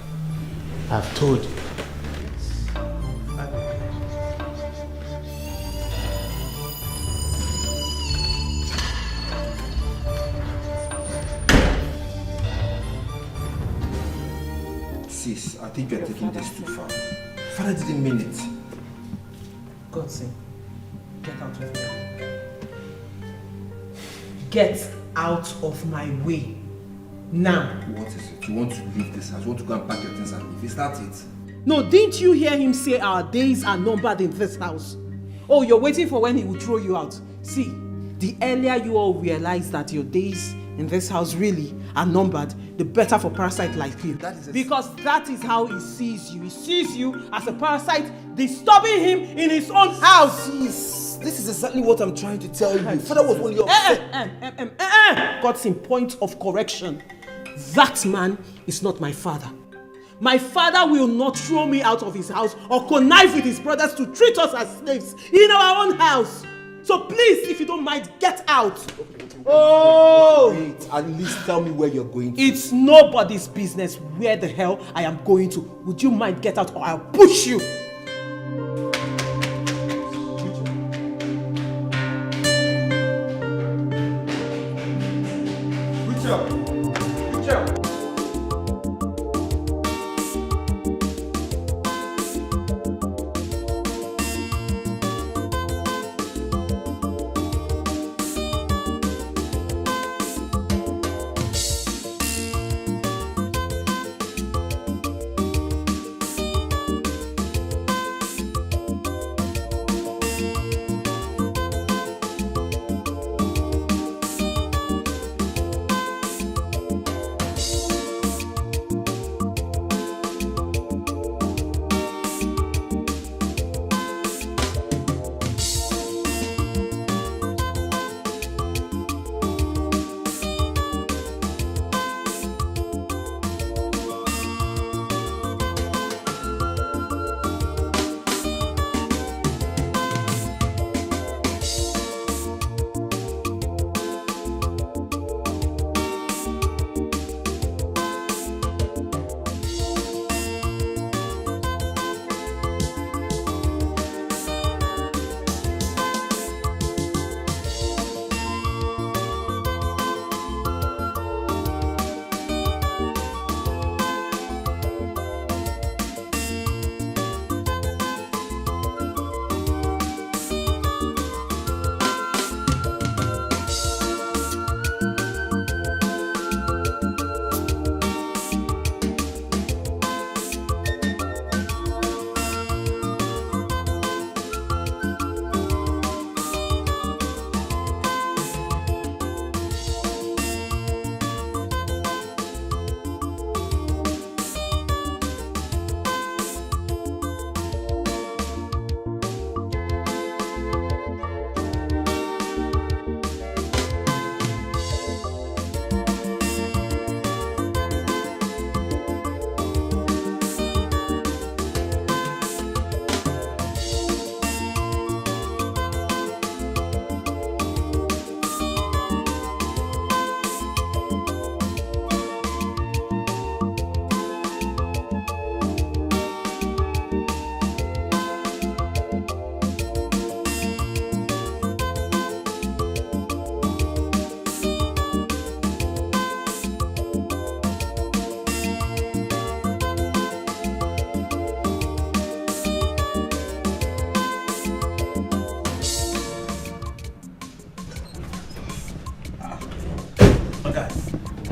I've told you. Sis, I think you're taking this too far. Father didn't mean it. Godson, get out of here. Get out of my way. Now. What is it? You want to leave this house? You want to go and pack your things and leave? Is that it? No, didn't you hear him say our days are numbered in this house? Oh, you're waiting for when he will throw you out. See, the earlier you all realize that your days in this house really are numbered, the better for parasite like you. Because that is how he sees you. He sees you as a parasite disturbing him in his own house. This is exactly what I'm trying to tell you. Father was only upset. Godson, point of correction. That man is not my father. My father will not throw me out of his house or connive with his brothers to treat us as slaves in our own house. So please, if you don't mind, get out. Oh! Wait, at least tell me where you're going to. It's nobody's business where the hell I am going to. Would you mind get out or I'll push you?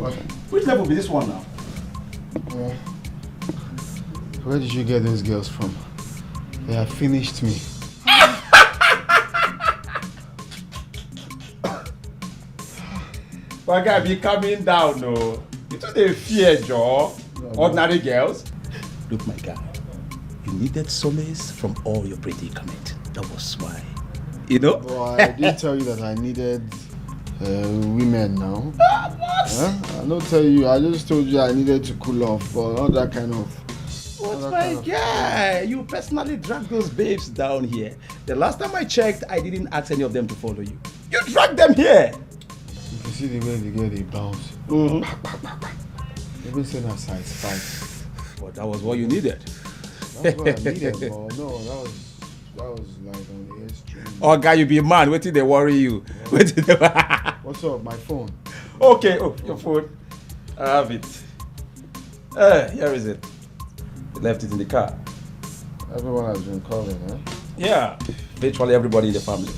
What? Which level be this one now? Where did you get those girls from? They have finished me. My guy, be coming down, no. You just a fear, Joe. Ordinary girls. Look, my guy, you needed solace from all your predicament. That was why. You know? Boy, I didn't tell you that I needed women now. What? I don't tell you. I just told you I needed to cool off, but not that kind of. What, my guy? You personally dragged those babes down here. The last time I checked, I didn't ask any of them to follow you. You dragged them here. You can see the way the girl they bounce. Even saying her size 5. But that was what you needed. That's what I needed, but no, that was like on the extreme. Oh, guy, you be man. Wait till they worry you. What's up? My phone. Okay, oh, your phone. I have it. Here is it. You left it in the car. Everyone has been calling, eh? Yeah, virtually everybody in the family.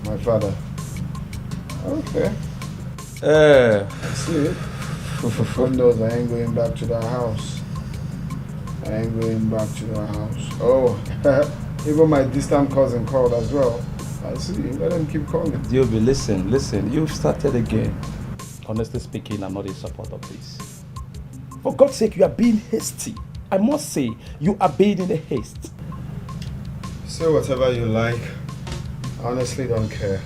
My father. Okay. I see it. God knows I ain't going back to that house. I ain't going back to that house. Oh, even my distant cousin called as well. I see. Let them keep calling. Diobi, listen. You've started again. Honestly speaking, I'm not in support of this. For God's sake, you are being hasty. I must say, you are being in a haste. Say whatever you like. I honestly don't care.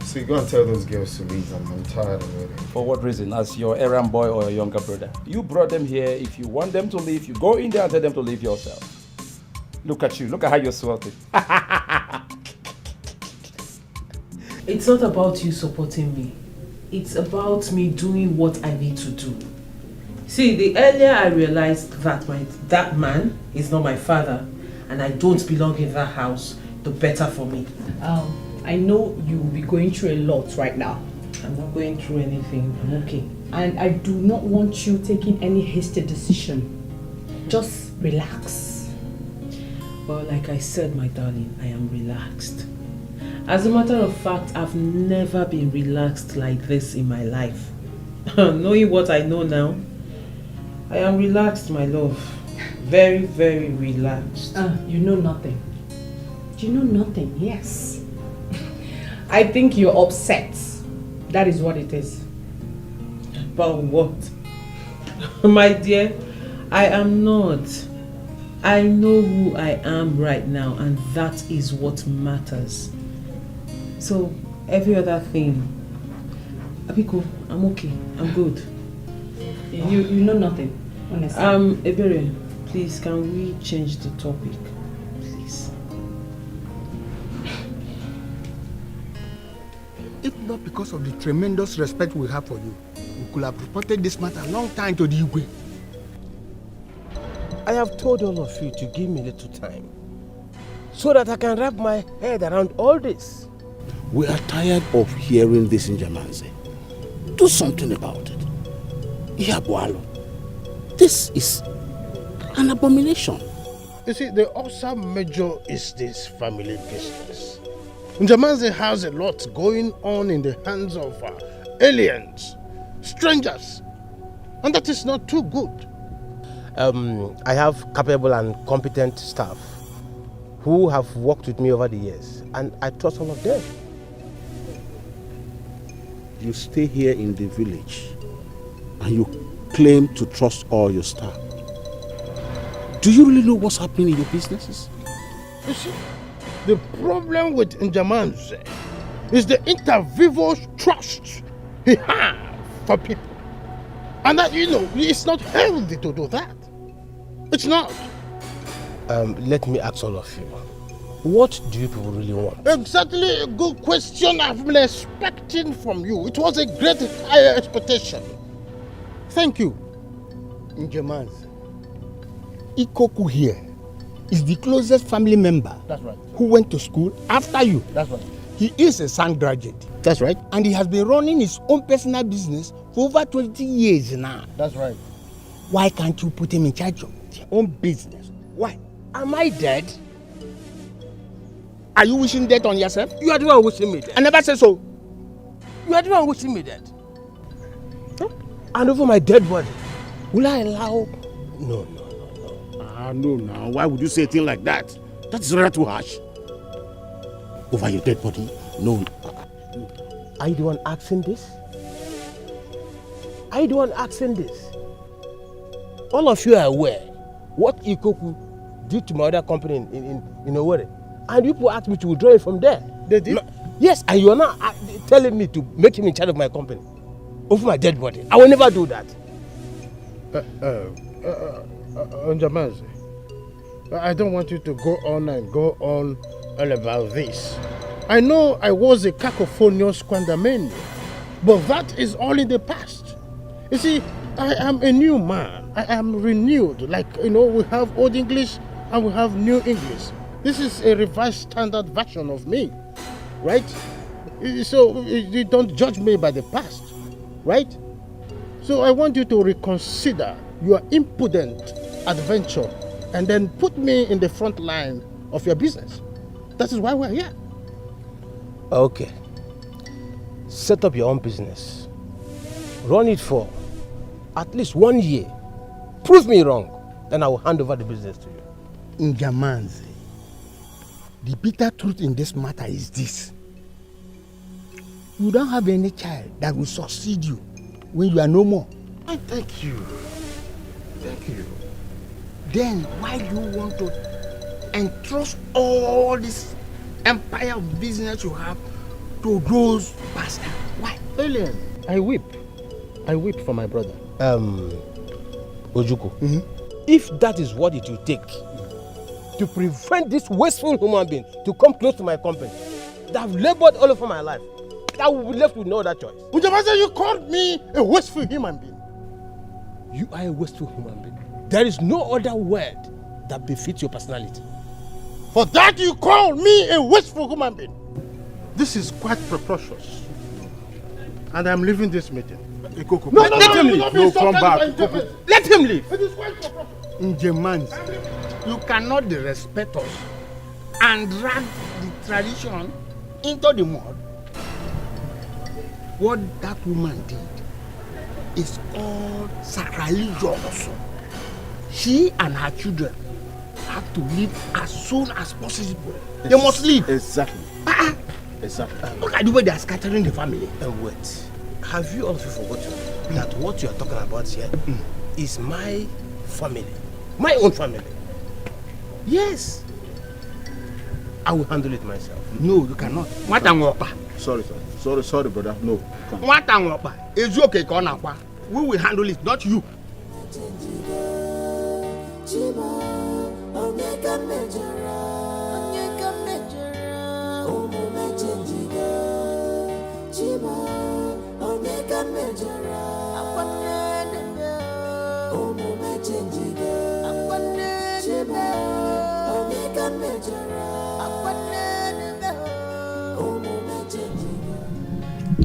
See, go and tell those girls to leave. I'm tired already. For what reason? As your errand boy or your younger brother? You brought them here. If you want them to leave, you go in there and tell them to leave yourself. Look at you. Look at how you're sweating. It's not about you supporting me. It's about me doing what I need to do. See, the earlier I realized that that man is not my father and I don't belong in that house, the better for me. I know you will be going through a lot right now. I'm not going through anything. I'm okay. And I do not want you taking any hasty decision. Just relax. Well, like I said, my darling, I am relaxed. As a matter of fact, I've never been relaxed like this in my life. Knowing what I know now, I am relaxed, my love. Very, very relaxed. You know nothing. You know nothing, yes. I think you're upset. That is what it is. About what? My dear, I am not. I know who I am right now, and that is what matters. So, every other thing, Abiko, I'm okay. I'm good. You know nothing, honestly. Ebere, please, can we change the topic? Please. If not because of the tremendous respect we have for you, we could have reported this matter a long time to the Igwe. I have told all of you to give me a little time so that I can wrap my head around all this. We are tired of hearing this in Jamanze. Do something about it. Ihabualo. This is an abomination. You see, the Osa Major is this family business. Njamanze has a lot going on in the hands of aliens, strangers, and that is not too good. I have capable and competent staff who have worked with me over the years, and I trust all of them. You stay here in the village and you claim to trust all your staff. Do you really know what's happening in your businesses? You see, the problem with Njamanze is the inter vivos trust he has for people. And that, it's not healthy to do that. It's not. Let me ask all of you. What do you people really want? Exactly a good question I've been expecting from you. It was a great higher expectation. Thank you, Njamanze. Ikoku here is the closest family member. That's right. Who went to school after you. That's right. He is a SAN graduate. That's right. And he has been running his own personal business for over 20 years now. That's right. Why can't you put him in charge of your own business? Why? Am I dead? Are you wishing death on yourself? You are the one wishing me death. I never said so. You are the one wishing me dead. Huh? And over my dead body, will I allow... No. No, now. Why would you say a thing like that? That's rather too harsh. Over your dead body? No. Are you the one asking this? Are you the one asking this? All of you are aware what Ikoku did to my other company in Owerri. And you people asked me to withdraw it from there. They did? Yes, and you are now telling me to make him in charge of my company over my dead body. I will never do that. Njamazi, I don't want you to go on all about this. I know I was a cacophonious Kwandameni, but that is all in the past. You see, I am a new man. I am renewed. Like, we have Old English and we have New English. This is a revised standard version of me, right? So you don't judge me by the past, right? So I want you to reconsider your impudent adventure and then put me in the front line of your business. That is why we're here. Okay. Set up your own business. Run it for at least 1 year. Prove me wrong, then I will hand over the business to you. Njamanzi, the bitter truth in this matter is this. You don't have any child that will succeed you when you are no more. I thank you. Thank you. Then why do you want to entrust all this empire of business you have to those bastards? Why? Alien. I weep for my brother. Ojuku. If that is what it will take to prevent this wasteful human being to come close to my company that I've labored all over my life, I will be left with no other choice. Ujamasa, you called me a wasteful human being. You are a wasteful human being. There is no other word that befits your personality. For that you call me a wasteful human being. This is quite preposterous. And I'm leaving this meeting. No, let him leave. No, come back. Let him leave. It is quite preposterous. Njamanzi, you cannot disrespect us and drag the tradition into the mud. What that woman did is called sacrilegious. She and her children have to leave as soon as possible. They must leave. Exactly. Exactly. Look at the way they are scattering the family. And wait, have you also forgotten that what you are talking about here is my family, my own family? Yes. I will handle it myself. No, you cannot. Sorry, sir. Sorry, brother. No. We will handle it, not you.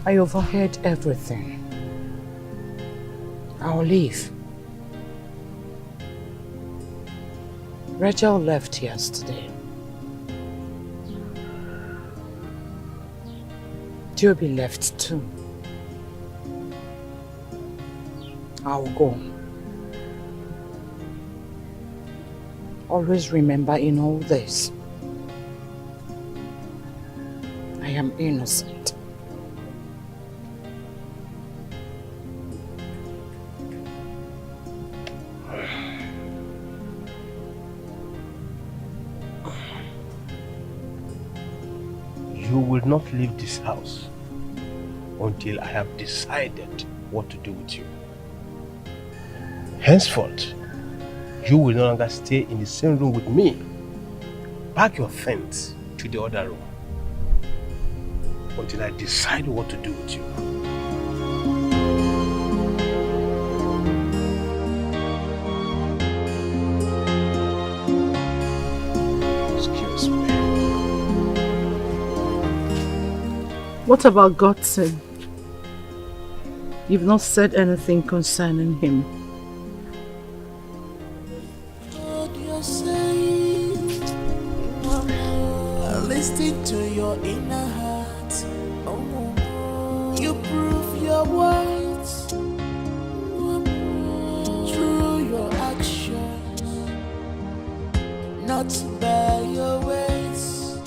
I overheard everything. I'll leave. Rachel left yesterday. Joby left too. I'll go. Always remember in all this, I am innocent. You will not leave this house until I have decided what to do with you. Henceforth, you will no longer stay in the same room with me. Pack your things to the other room until I decide what to do with you. Excuse me. What about Godson? You've not said anything concerning him. Listen to your inner heart. Oh, you your words, through your actions, not by your ways.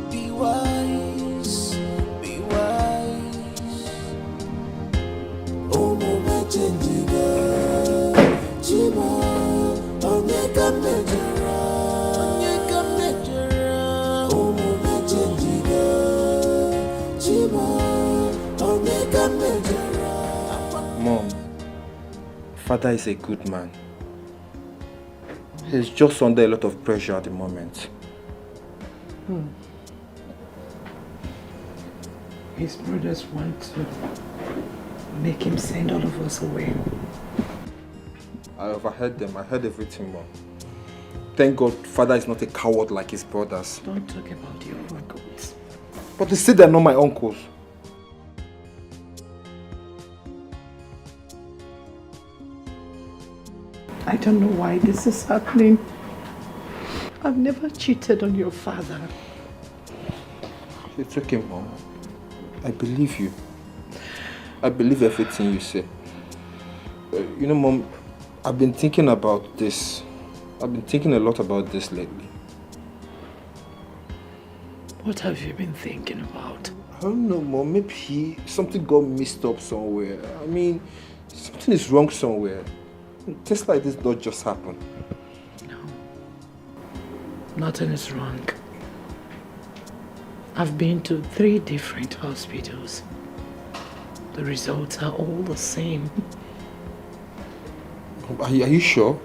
Be wise, be wise. Oh, my Chenjiga, Chima, Omega Majora, Omega Majora. Oh, my Chenjiga, Chima, Omega Majora. Mom, Father is a good man. He's just under a lot of pressure at the moment. His brothers want to make him send all of us away. I overheard them. I heard everything, Mom. Thank God Father is not a coward like his brothers. Don't talk about your uncles. But they say they're not my uncles. I don't know why this is happening. I've never cheated on your father. It's okay, Mom. I believe you. I believe everything you say. You know, Mom, I've been thinking about this. I've been thinking a lot about this lately. What have you been thinking about? I don't know, Mom. Maybe something got mixed up somewhere. I mean, something is wrong somewhere. Things like this don't just happen. No. Nothing is wrong. I've been to 3 different hospitals. The results are all the same. Are you sure?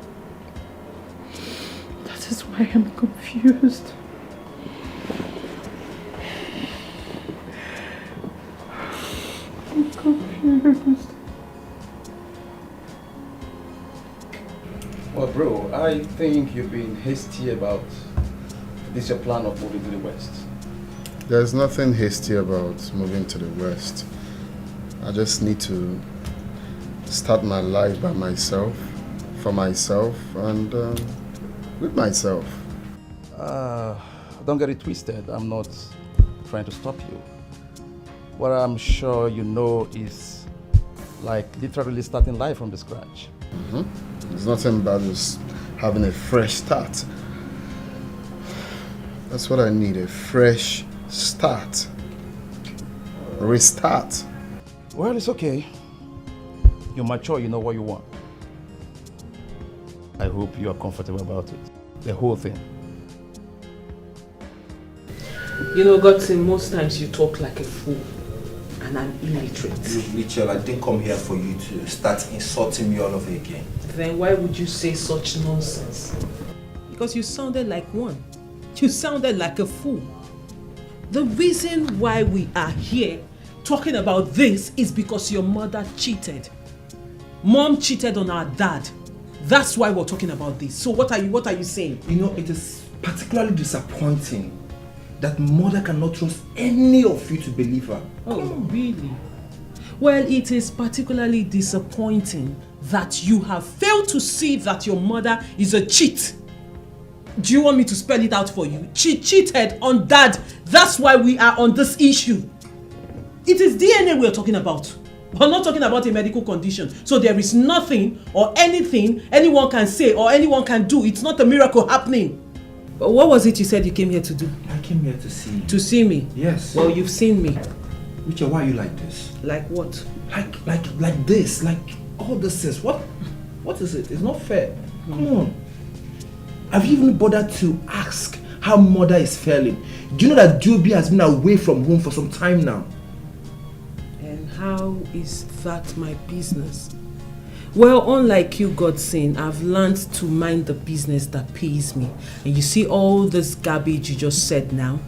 That is why I'm confused. I'm confused. Well, bro, I think you've been hasty about this your plan of moving to the West. There's nothing hasty about moving to the West. I just need to start my life by myself, for myself, and with myself. Don't get it twisted. I'm not trying to stop you. What I'm sure you know is like literally starting life from the scratch. There's nothing bad as having a fresh start. That's what I need, a fresh start. Restart. Well, it's okay. You're mature, you know what you want. I hope you are comfortable about it. The whole thing. You know, Godson, most times you talk like a fool and I'm illiterate. Mitchell, I didn't come here for you to start insulting me all over again. Then why would you say such nonsense? Because you sounded like one. You sounded like a fool. The reason why we are here talking about this is because your mother cheated. Mom cheated on our dad. That's why we're talking about this. So what are you saying? You know, it is particularly disappointing that mother cannot trust any of you to believe her. Oh, really? Well, it is particularly disappointing that you have failed to see that your mother is a cheat. Do you want me to spell it out for you? She cheated on dad. That's why we are on this issue. It is DNA we are talking about. We're not talking about a medical condition. So there is nothing or anything anyone can say or anyone can do. It's not a miracle happening. But what was it you said you came here to do? I came here to see you. To see me? Yes. Well, you've seen me. Uche, why are you like this? Like what? Like this. Like all this is. What is it? It's not fair. Come on. Have you even bothered to ask how mother is faring? Do you know that Joby has been away from home for some time now? And how is that my business? Well, unlike you, Godson, I've learned to mind the business that pays me. And you see all this garbage you just said now?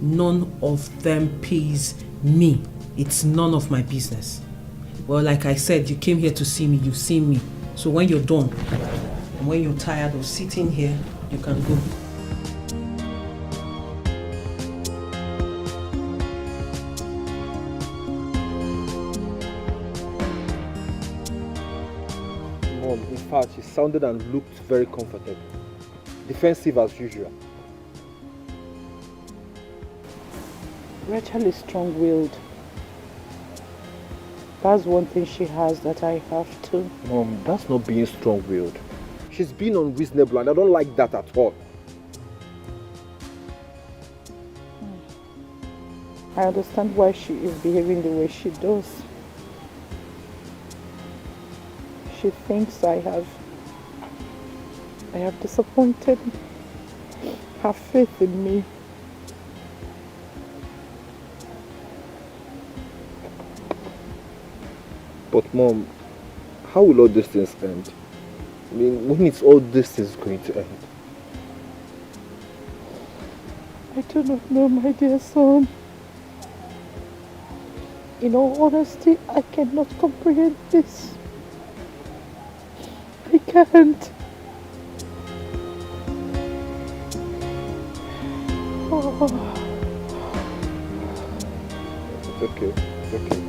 None of them pays me. It's none of my business. Well, like I said, you came here to see me, you've seen me. So when you're done, and when you're tired of sitting here, you can go. Mom, in fact, she sounded and looked very comfortable. Defensive as usual. Rachel is strong-willed. That's one thing she has that I have too. Mom, that's not being strong-willed. She's being unreasonable and I don't like that at all. I understand why she is behaving the way she does. She thinks I have disappointed her faith in me. But Mom, how will all these things end? I mean, when is all these things going to end? I do not know, my dear son. In all honesty, I cannot comprehend this. I can't. Oh. It's okay. It's okay.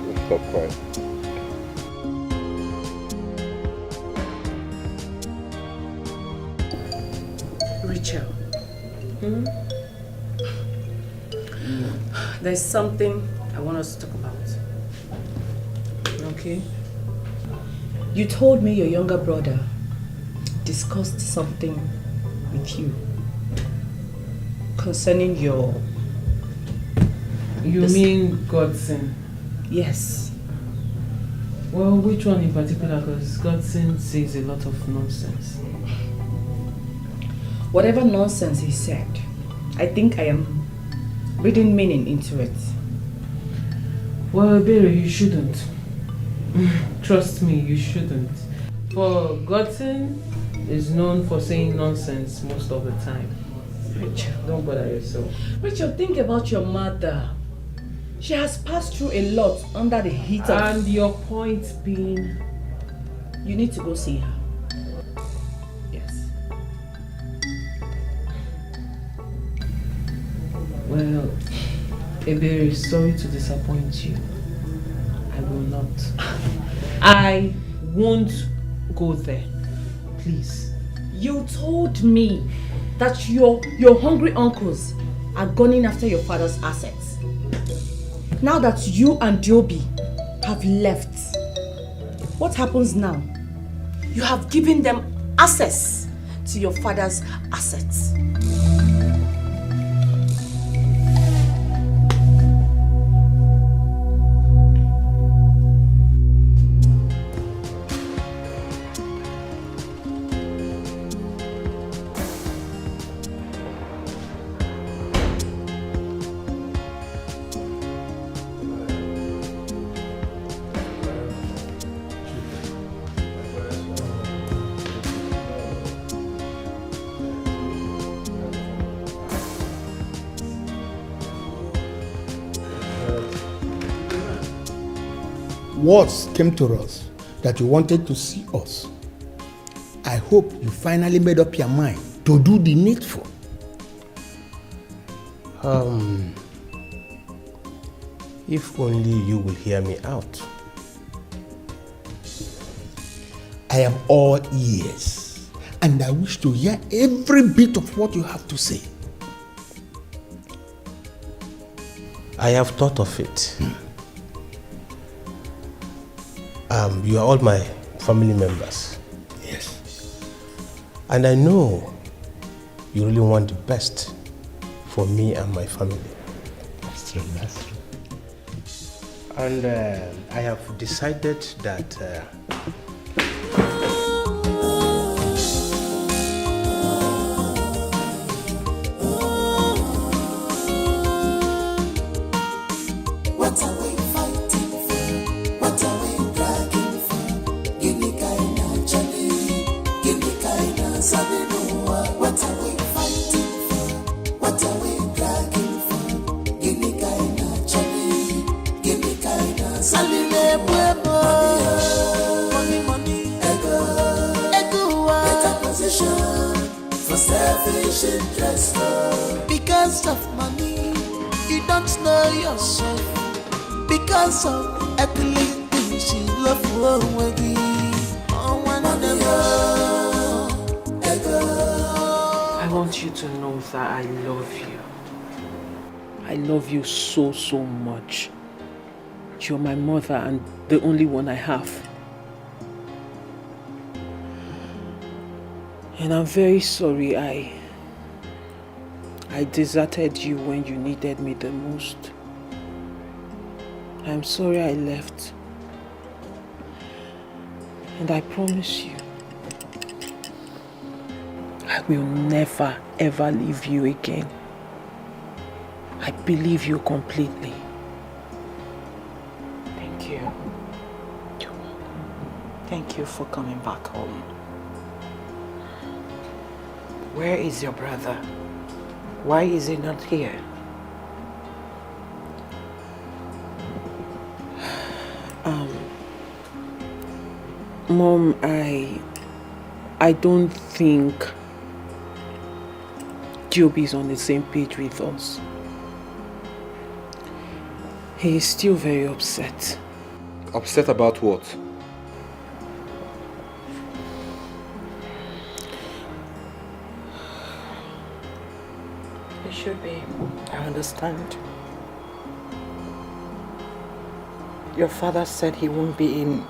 Let's stop crying. Rachel. There's something I want us to talk about. Okay. You told me your younger brother discussed something with you concerning your... You mean Godson? Yes. Well, which one in particular? Because Godson says a lot of nonsense. Whatever nonsense he said, I think I am reading meaning into it. Well, Barry, you shouldn't. Trust me, you shouldn't. For Godson is known for saying nonsense most of the time. Rachel, don't bother yourself. Rachel, think about your mother. She has passed through a lot under the heat of... And your point being... You need to go see her. Yes. Well, Ebere, sorry to disappoint you. I will not. I won't go there. Please. You told me that your hungry uncles are gunning after your father's assets. Now that you and Diobi have left, what happens now? You have given them access to your father's assets. Words came to us that you wanted to see us. I hope you finally made up your mind to do the needful. If only you will hear me out. I am all ears, and I wish to hear every bit of what you have to say. I have thought of it. You are all my family members. Yes. And I know you really want the best for me and my family. That's true, that's true. And I have decided that because of money, you don't know yourself. Because of earthly things, you love already. I want you to know that I love you. I love you so, so much. You're my mother and the only one I have. And I'm very sorry I deserted you when you needed me the most. I'm sorry I left. And I promise you, I will never ever leave you again. I believe you completely. Thank you. You're welcome. Thank you for coming back home. Where is your brother? Why is he not here? Mom, I don't think Job is on the same page with us. He is still very upset. Upset about what? He should be. I understand. Your father said he won't be in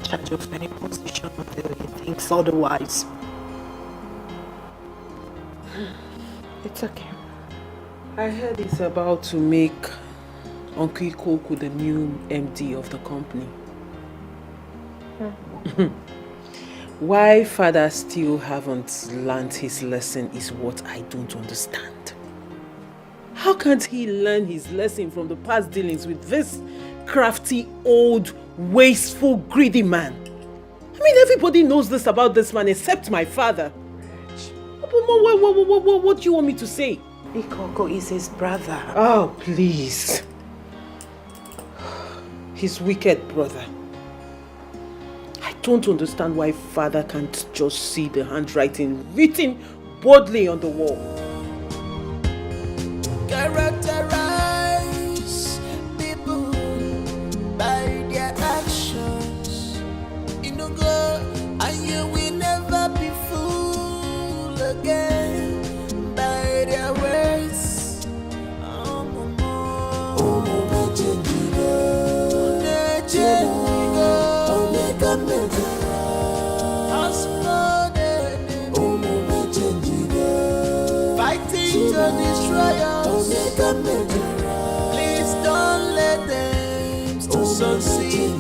charge of any position until he thinks otherwise. It's okay. I heard he's about to make Uncle Ikoku the new MD of the company. Why father still haven't learned his lesson is what I don't understand. How can't he learn his lesson from the past dealings with this crafty, old, wasteful, greedy man? I mean, everybody knows this about this man except my father. What do you want me to say? Ikoko is his brother. Oh, please. His wicked brother. I don't understand why father can't just see the handwriting written boldly on the wall. Characterize people by their actions. You know, go and you will never be fooled again by their words. Fighting to destroy us. Please don't let them succeed.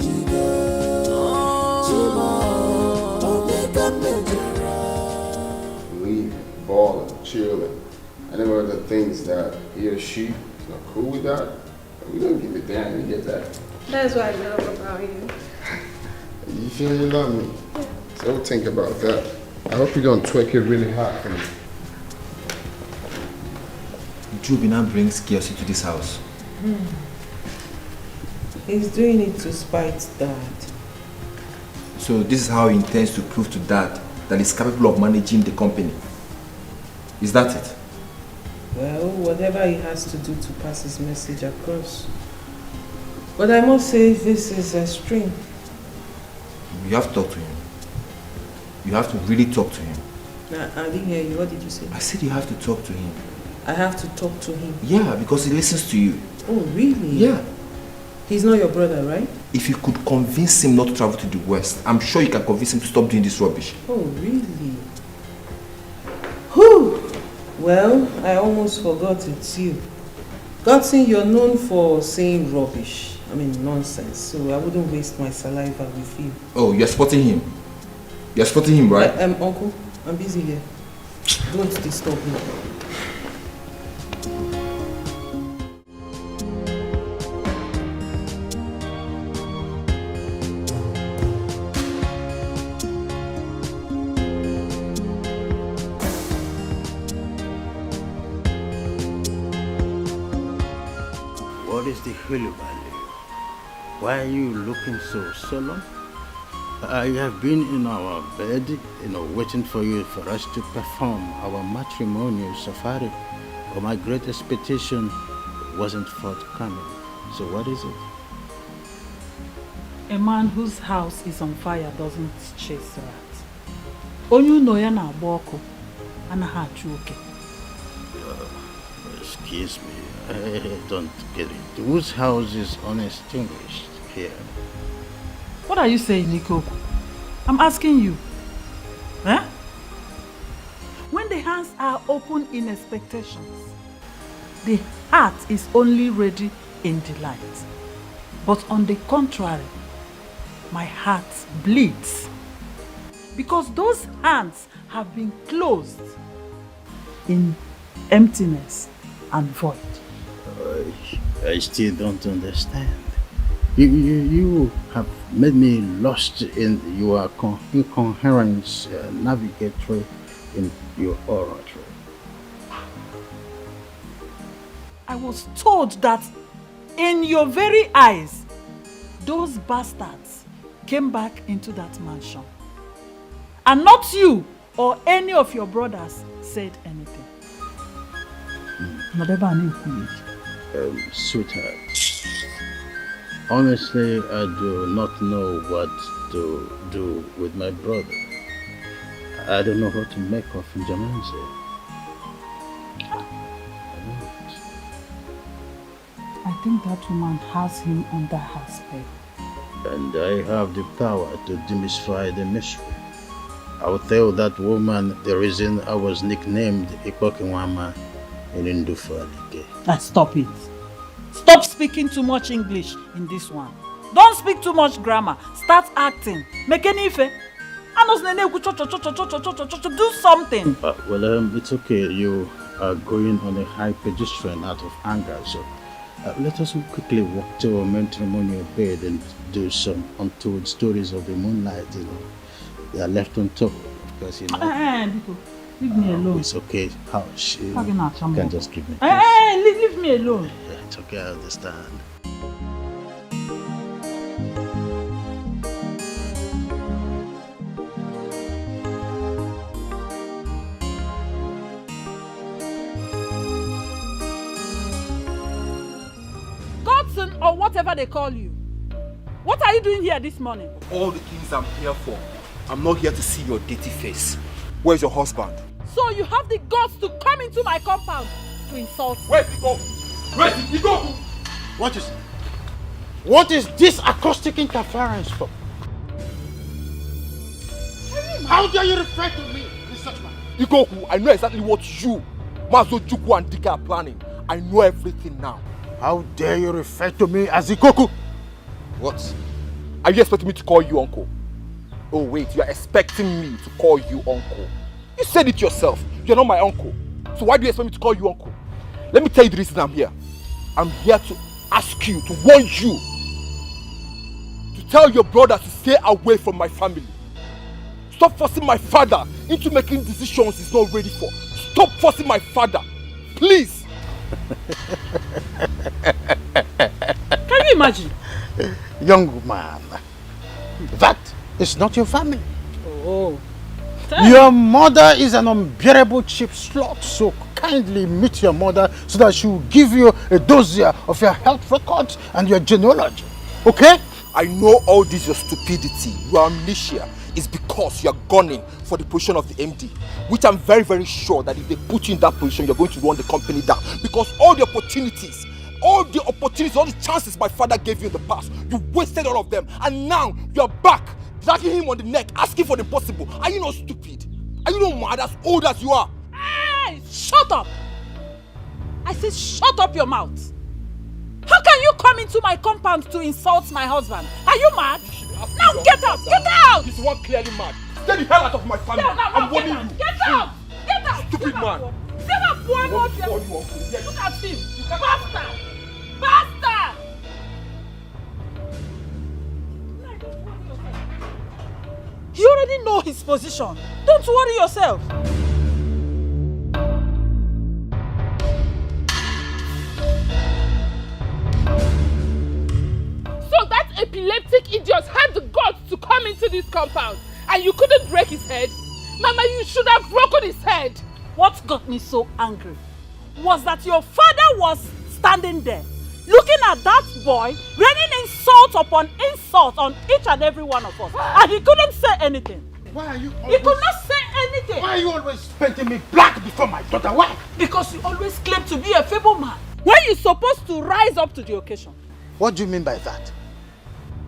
Leaving, balling, chilling. Any of the things that he or she is not cool with that, we don't give a damn. You get that? That's what I love about you. You feel you love me? So think about that. I hope you don't twerk it really hard for me. Joby now brings chaos into this house. He's doing it to spite Dad. So this is how he intends to prove to Dad that he's capable of managing the company. Is that it? Well, whatever he has to do to pass his message across. But I must say, this is extreme. You have to talk to him. You have to really talk to him. I didn't hear you. What did you say? I said you have to talk to him. I have to talk to him? Yeah, because he listens to you. Oh, really? Yeah. He's not your brother, right? If you could convince him not to travel to the West, I'm sure you can convince him to stop doing this rubbish. Oh, really? Whew! Well, I almost forgot it's you. Godson, you're known for saying rubbish. I mean, nonsense. So I wouldn't waste my saliva with you. Oh, you're spotting him? You're spotting him, right? Uncle, I'm busy here. Don't disturb me. What is the hullabaloo? Why are you looking so solemn? I have been in our bed, waiting for us to perform our matrimonial safari. But my great expectation wasn't forthcoming. So what is it? A man whose house is on fire doesn't chase rats. Onye no ya na agba ọkụ anaghị achụ oke. Excuse me, I don't get it. Whose house is unextinguished here? What are you saying, Nico? I'm asking you. Huh? When the hands are open in expectations, the heart is only ready in delight. But on the contrary, my heart bleeds. Because those hands have been closed in emptiness and void. I still don't understand. You have made me lost in your incoherence navigatory in your oratory. I was told that in your very eyes, those bastards came back into that mansion. And not you or any of your brothers said anything. Sweetheart, honestly, I do not know what to do with my brother. I don't know what to make of Njamanze. I think that woman has him under her spell. And I have the power to demystify the mystery. I will tell that woman the reason I was nicknamed Ipokinwama in Ndufalike. Stop it. Stop speaking too much English in this one. Don't speak too much grammar. Start acting. Make any ife. Do something. Well, it's okay. You are going on a high pedestrian out of anger, so let us quickly walk to a matrimonial bed and do some untold stories of the moonlight, you know. They are left untold, because, you know. Leave me alone. It's okay. How she can just give me. Leave me alone. It's okay, I understand. Godson or whatever they call you. What are you doing here this morning? All the things I'm here for. I'm not here to see your dirty face. Where's your husband? So you have the guts to come into my compound to insult me. Where's he go? Where's he go? What is this acoustic interference for? How dare you refer to me in such manner? Igoku, I know exactly what you, Mazo Juku and Dika are planning. I know everything now. How dare you refer to me as Igoku? What? Are you expecting me to call you uncle? Oh wait, you are expecting me to call you uncle. You said it yourself. You're not my uncle. So why do you expect me to call you uncle? Let me tell you the reason I'm here. I'm here to ask you, to warn you, to tell your brother to stay away from my family. Stop forcing my father into making decisions he's not ready for. Stop forcing my father. Please. Can you imagine? Young man, that is not your family. Oh. Your mother is an unbearable cheap slut, so kindly meet your mother so that she will give you a dossier of your health records and your genealogy. Okay? I know all this your stupidity, your amnesia is because you are gunning for the position of the MD, which I'm very, very sure that if they put you in that position, you're going to run the company down. Because all the opportunities, all the chances my father gave you in the past, you wasted all of them. And now you're back, dragging him on the neck, asking for the impossible. Are you not stupid? Are you not mad as old as you are? Hey, shut up! I said shut up your mouth. How can you come into my compound to insult my husband? Are you mad? Now get out! Get out! This one clearly mad. Get the hell out of my family. I'm warning you. Get out! Get out! Stupid man. Get out, boy! Look at him! Bastard! Bastard! You already know his position. Don't worry yourself. So that epileptic idiot had the guts to come into this compound and you couldn't break his head? Mama, you should have broken his head. What got me so angry was that your father was standing there, looking at that boy, raining insult upon insult on each and every one of us. And he couldn't say anything. Why are you He could not say anything. Why are you always painting me black before my daughter? Why? Because you always claim to be a feeble man when you're supposed to rise up to the occasion. What do you mean by that?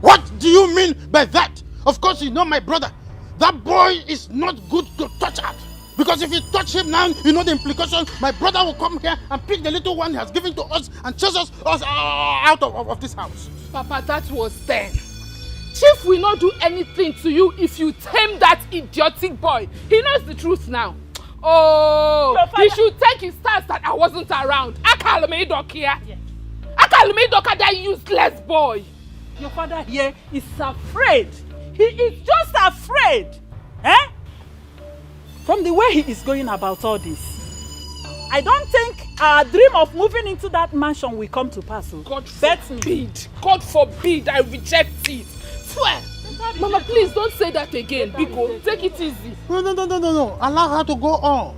What do you mean by that? Of course you know my brother. That boy is not good to touch at. Because if you touch him now, you know the implication. My brother will come here and pick the little one he has given to us and chase us out of this house. Papa, that was then. Chief will not do anything to you if you tame that idiotic boy. He knows the truth now. Oh, he should take his stance that I wasn't around. Akalumeidoka here. Akalumeidoka, that useless boy. Your father here is afraid. He is just afraid. Eh? From the way he is going about all this. I don't think our dream of moving into that mansion will come to pass. God forbid. God forbid. I reject it. Swear. Mama, please don't say that again. Biko, take it easy. No. Allow her to go on.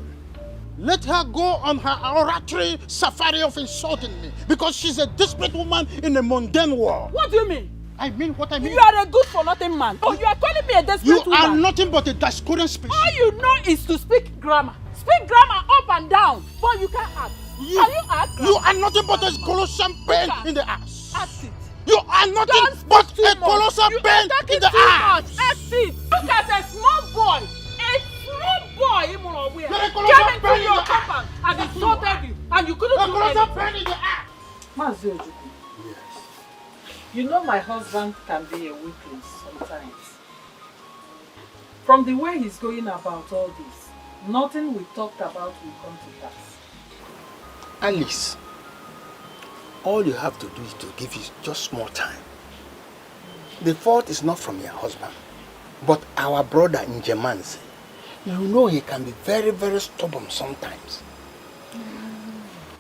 Let her go on her oratory safari of insulting me. Because she's a desperate woman in a mundane world. What do you mean? I mean what I mean. You are a good-for-nothing man. Oh, you are calling me a desperate woman. You are nothing but a Discordian species. All you know is to speak grammar. Speak grammar up and down. But you can't act. Can you act? You are nothing but a colossal pain in the ass. Act it. You are nothing but a colossal pain in the ass. Act it. Look at a small boy. A small boy You're a came colossal into pain in your the compound and insulted you. And you couldn't do colossal anything. pain in the ass. Mazi Ojukwu. You know my husband can be a weakling sometimes. From the way he's going about all this, nothing we talked about will come to pass. Alice, all you have to do is to give you just more time. The fault is not from your husband, but our brother in Jemanse. You know he can be very, very stubborn sometimes.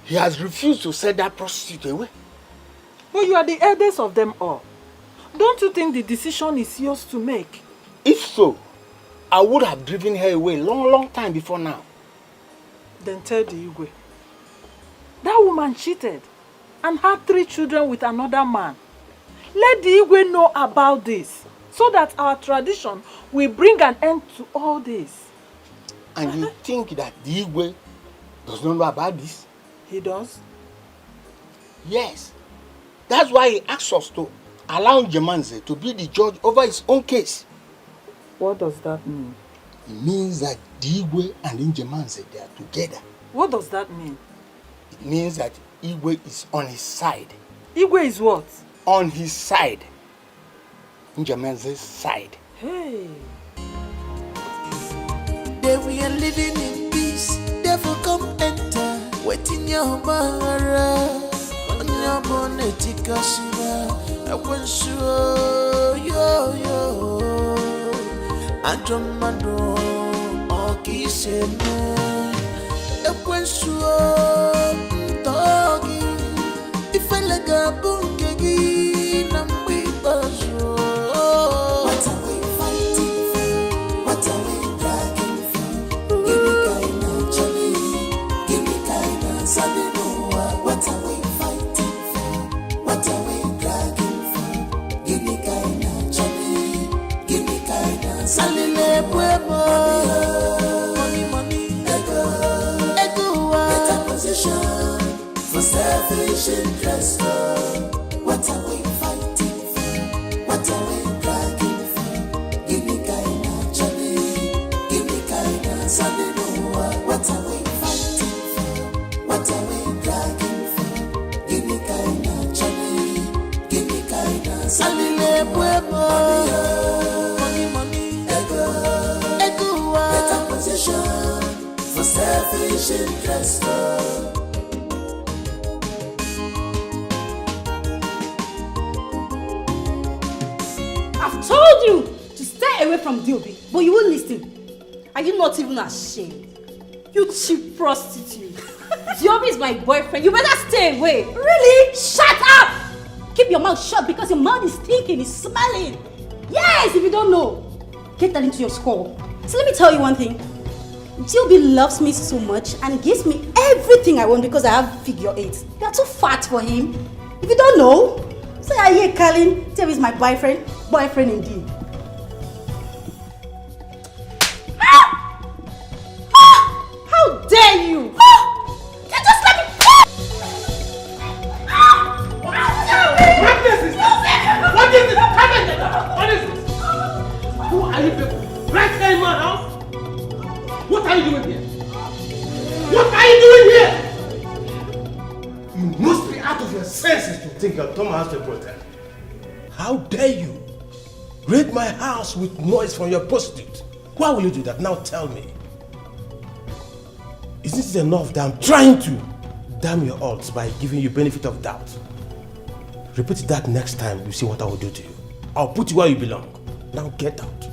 He has refused to set that prostitute away. But you are the eldest of them all. Don't you think the decision is yours to make? If so, I would have driven her away long time before now. Then tell the Igwe. That woman cheated and had 3 children with another man. Let the Igwe know about this so that our tradition will bring an end to all this. And you think that the Igwe does not know about this? He does? Yes. That's why he asks us to allow Jemanse to be the judge over his own case. What does that mean? It means that Igwe and Jemanse, they are together. What does that mean? It means that Igwe is on his side. Igwe is what? On his side. Jemanse's side. Hey. There we are living in peace. Therefore come enter. Waiting your mara. On your bonnet, I want you. Yo. Andromado. Oki Seme. I want you. Doggy. If I like a bunkegi. Nambi Bajo. What are we fighting for? What are we dragging for? Give me kindness, Johnny. Give me kindness, Sadinoa. What are we fighting for? What are we dragging for? Give me kindness, Johnny. Give me kindness, Salile Pueblo. Money, ego, better position for selfish interest. What are we fighting for? What are we dragging for? Give me kindness, Johnny. Give me kindness, Sadinoa. What are we fighting for? What are we dragging for? Give me kindness, Johnny. Give me kindness, Salile Pueblo. Money, ego, better position for selfish interest. I've told you to stay away from Diobi, but you won't listen. Are you not even ashamed? You cheap prostitute. Diobi is my boyfriend. You better stay away. Really? Shut up! Keep your mouth shut because your mouth is stinking, it's smelling. Yes, if you don't know, get that into your skull. So let me tell you one thing. Diobi loves me so much and gives me everything I want because I have figure 8. You are too fat for him. If you don't know, say I hear Colin. Diobi is my boyfriend. Boyfriend indeed. out of your senses to think your Tom has to protect. How dare you raid my house with noise from your prostitute? Why will you do that? Now tell me. Isn't it enough that I'm trying to damn your odds by giving you benefit of doubt? Repeat that next time, you see what I will do to you. I'll put you where you belong. Now get out.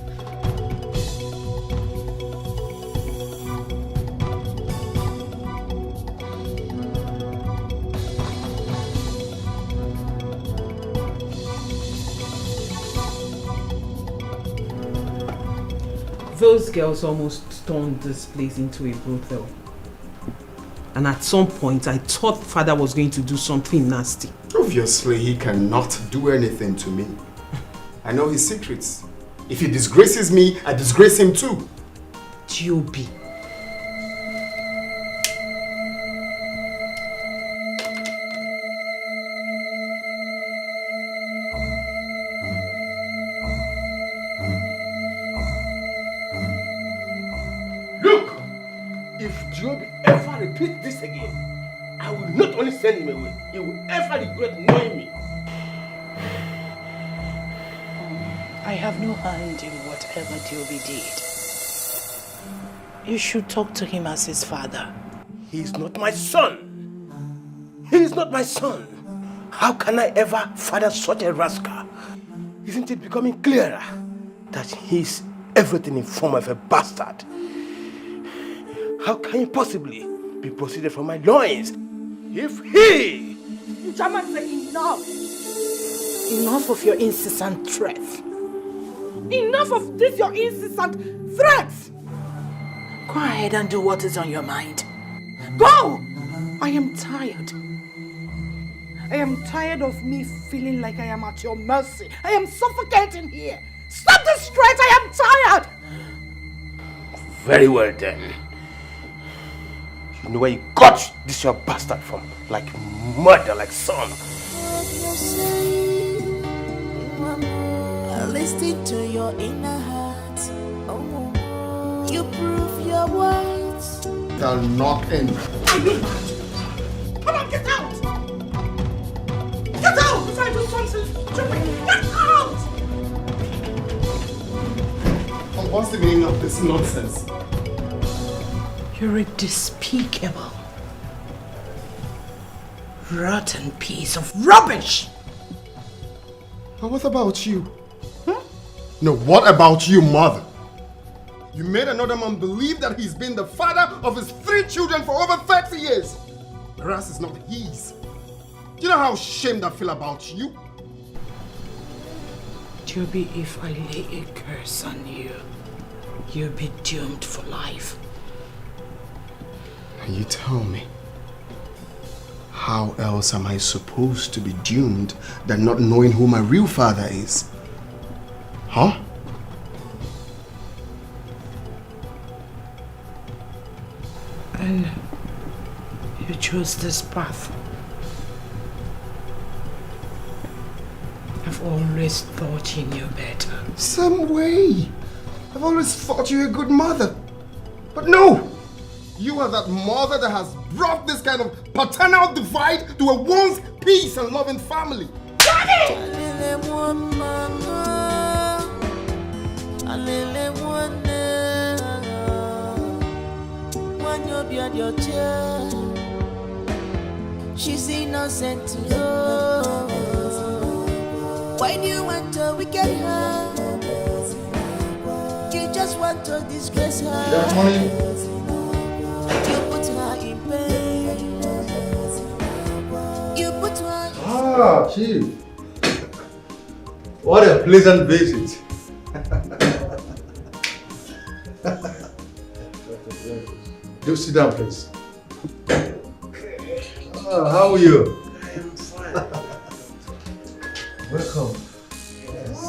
Those girls almost turned this place into a brothel. And at some point, I thought father was going to do something nasty. Obviously, he cannot do anything to me. I know his secrets. If he disgraces me, I disgrace him too. G.O.B. Repeat this again, I will not only send him away, he will ever regret knowing me. I have no hand in whatever Diobi did. You should talk to him as his father. He is not my son. He is not my son. How can I ever father such a rascal? Isn't it becoming clearer that he is everything in form of a bastard? How can he possibly be proceeded from my loins if he... German, say enough! Enough of your incessant threats. Enough of this, your incessant threats! Go ahead and do what is on your mind. Go! I am tired. I am tired of me feeling like I am at your mercy. I am suffocating here. Stop this threat! I am tired! Very well then. You know where you got this your bastard from? Like murder, like son. Listen to your inner heart. Oh, you prove your words. I'll knock in. Come on, get out! Get out before I do something stupid! Get out! What's the meaning of this nonsense? You're a despicable, rotten piece of rubbish! And what about you? Huh? No, what about you, mother? You made another man believe that he's been the father of his 3 children for over 30 years. Whereas it's not his. Do you know how ashamed I feel about you? Joby, if I lay a curse on you, you'll be doomed for life. And you tell me, how else am I supposed to be doomed than not knowing who my real father is? Huh? And you chose this path. I've always thought you knew better. Some way. I've always thought you were a good mother. But no! You are that mother that has brought this kind of paternal divide to a once peace and loving family. She's innocent to know. When you want to wicked her, you just want to disgrace her. That money. You put her in pain. You put her in Ah, Chief. What a pleasant visit. Do sit down, please. How are you? I am fine. Welcome. Yes.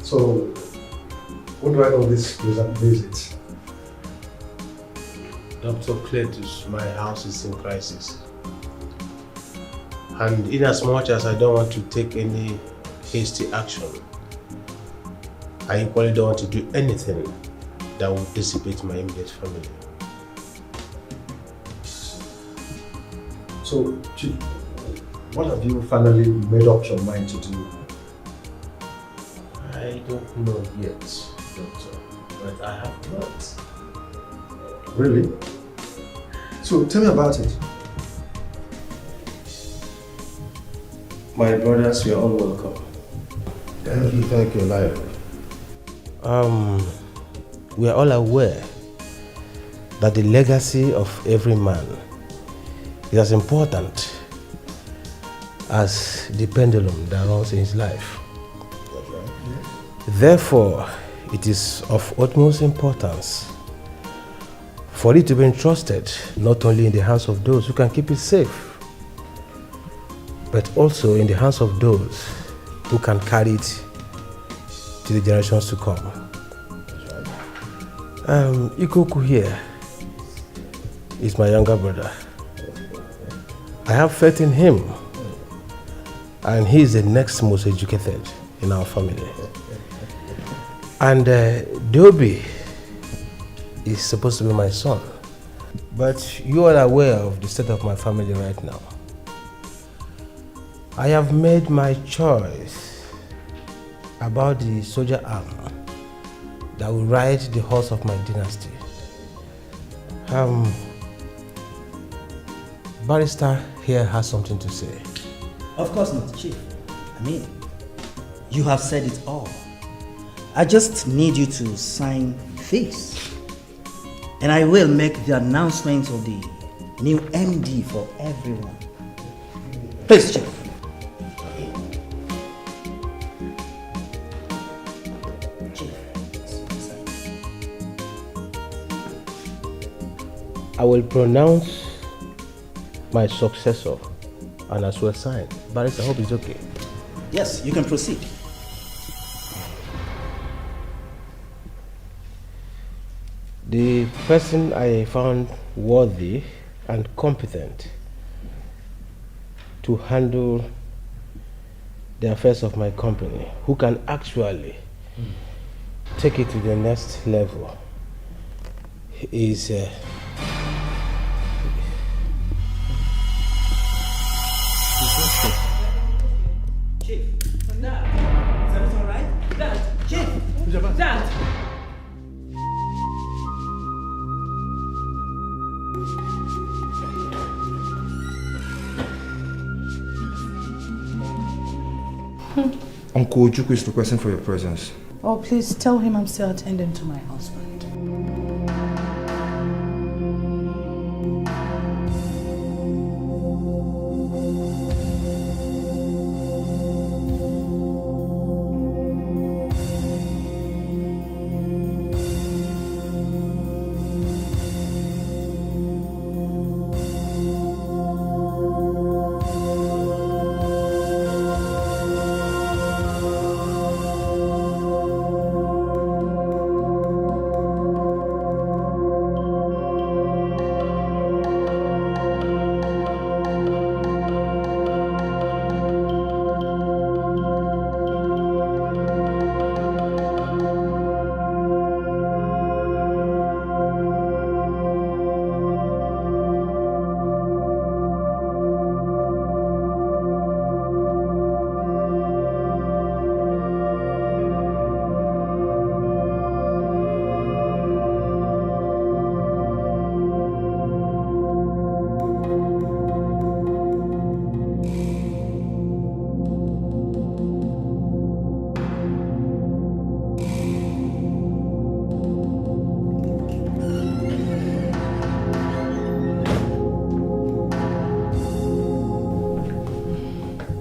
So, what do I know this pleasant visit? Dr. Cletus, my house is in crisis. And in as much as I don't want to take any hasty action, I equally don't want to do anything that will dissipate my immediate family. So, Chief, what have you finally made up your mind to do? I don't know yet, Doctor, but I have not. Really? So, tell me about it. My brothers, you are all welcome. Thank you, Lion. We are all aware that the legacy of every man is as important as the pendulum that runs in his life. Therefore, it is of utmost importance for it to be entrusted not only in the hands of those who can keep it safe, but also in the hands of those who can carry it to the generations to come. Ikoku here is my younger brother. I have faith in him, and he is the next most educated in our family. And Dobby is supposed to be my son. But you are aware of the state of my family right now. I have made my choice about the soldier arm that will ride the horse of my dynasty. Barrister here has something to say. Of course not, Chief. I mean, you have said it all. I just need you to sign this. And I will make the announcement of the new MD for everyone. Please, Chief. I will pronounce my successor and as well sign. Barrister, I hope it's okay. Yes, you can proceed. The person I found worthy and competent to handle the affairs of my company, who can actually take it to the next level, is Chief, Dad, is everything all right? Dad, Chief, Dad. Uncle Ojukwu is requesting for your presence. Oh, please tell him I'm still attending to my husband.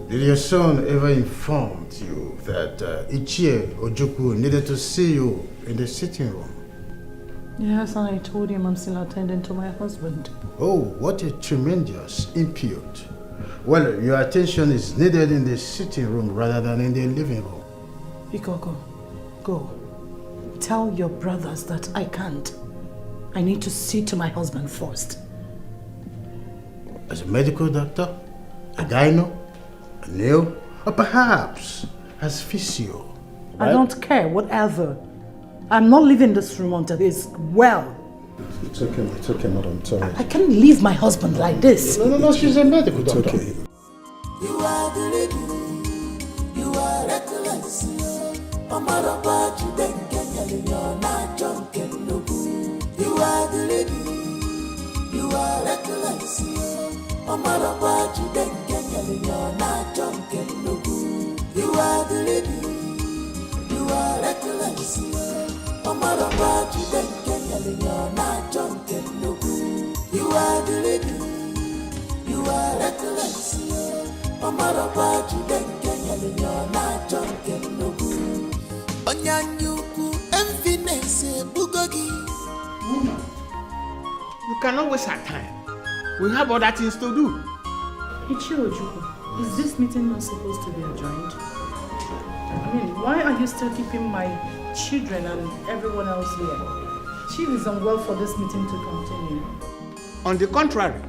Did your son ever inform you that Uche Ojukwu needed to see you in the sitting room? Yes, and I told him I'm still attending to my husband. Oh, what a tremendous impute. Well, your attention is needed in the sitting room rather than in the living room. Ikoko, go. Tell your brothers that I can't. I need to see to my husband first. As a medical doctor? A gyno? A nail? Or perhaps as physio? I don't care, whatever. I'm not leaving this room until he's well. It's okay, madam. Sorry. I can't leave my husband like this. No, she's a medical doctor. It's okay. You are the lady, you are reckless. Omaraba Juden Kenya, you're not drunken. You are the lady, you are reckless. Omaraba Juden Kenya, you're not drunken. You are the lady, you are reckless. Omaraba Juden Kenya, you're not drunken. You are the lady, you are reckless. Omaraba Juden Kenya, you're not drunken. Onyanyuku emptiness bugogi. Woman, you cannot waste our time. We have other things to do. Ichiojuku, is this meeting not supposed to be adjourned? I mean, why are you still keeping my children and everyone else here? Chief is unwell for this meeting to continue. On the contrary,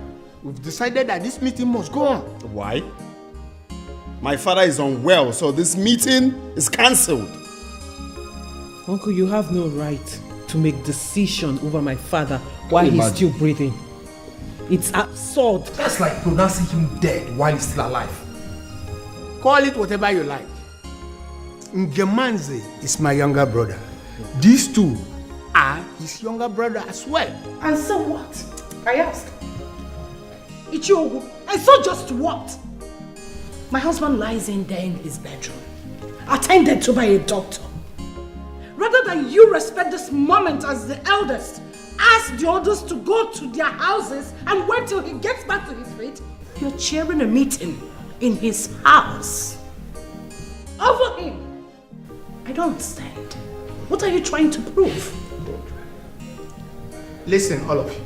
we've decided that this meeting must go on. Why? My father is unwell, so this meeting is cancelled. Uncle, you have no right to make decision over my father while he's still breathing. It's absurd. That's like pronouncing him dead while he's still alive. Call it whatever you like. Ngemanze is my younger brother. These two are his younger brother as well. And so what? I ask. Ichiogu, and so just what? My husband lies in there in his bedroom, attended to by a doctor. Rather than you respect this moment as the eldest, ask the others to go to their houses and wait till he gets back to his feet, you're chairing a meeting in his house. Over him. I don't understand. What are you trying to prove? Listen, all of you.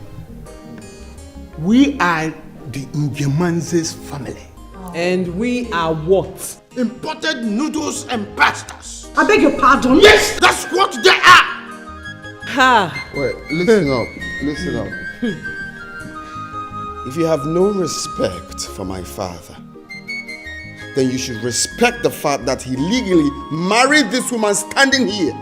We are the Ngemanze's family. And we are what? Imported noodles and pastas. I beg your pardon? Yes, that's what they are. Ha! Wait, listen up. If you have no respect for my father, then you should respect the fact that he legally married this woman standing here.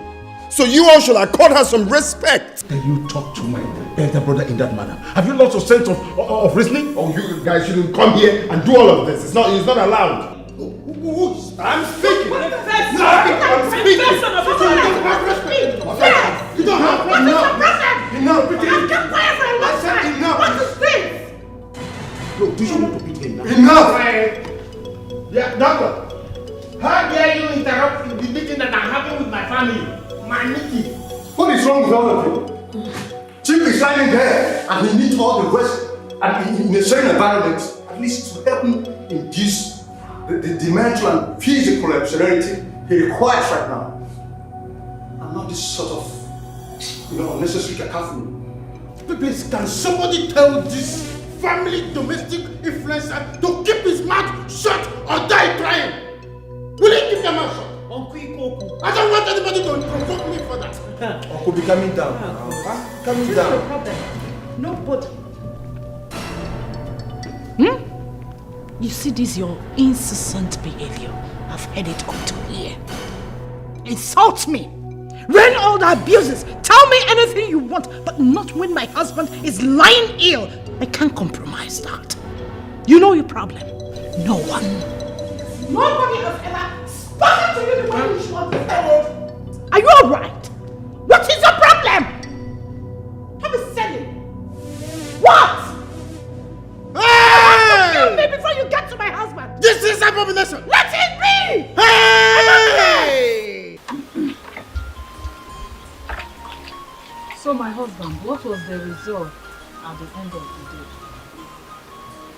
So you all should accord her some respect. Then you talk to my elder brother in that manner. Have you lost your sense of reasoning? Oh, you guys shouldn't come here and do all of this. It's not allowed. I'm speaking. I'm speaking. You don't have enough. Enough. I've kept quiet for a long time. Enough. What is this? Look, do you want to beat him now? Enough! Yeah, doctor. How dare you interrupt the meeting that I'm having with my family? My meeting. What is wrong with all of you? Chief is standing there and he needs all the rest and in a certain environment, at least to help him in this the mental and physical serenity he requires right now. And not this sort of unnecessary cacophony. Please, can somebody tell this family domestic influencer to keep his mouth shut or die trying? Will he keep their mouth shut? I don't want anybody to provoke me for that. Uncle, be calming down. Calming down. No problem. Nobody. You see this your incessant behavior. I've heard it up to here. Insult me. Rain all the abuses. Tell me anything you want, but not when my husband is lying ill. I can't compromise that. You know your problem. No one. Nobody has ever spoken to you the way you should be heard. Are you alright? What is your problem? Have a selling. What? Hey! Tell me before you get to my husband. This is abomination. Let it be. Hey! So my husband, what was the result at the end of the day?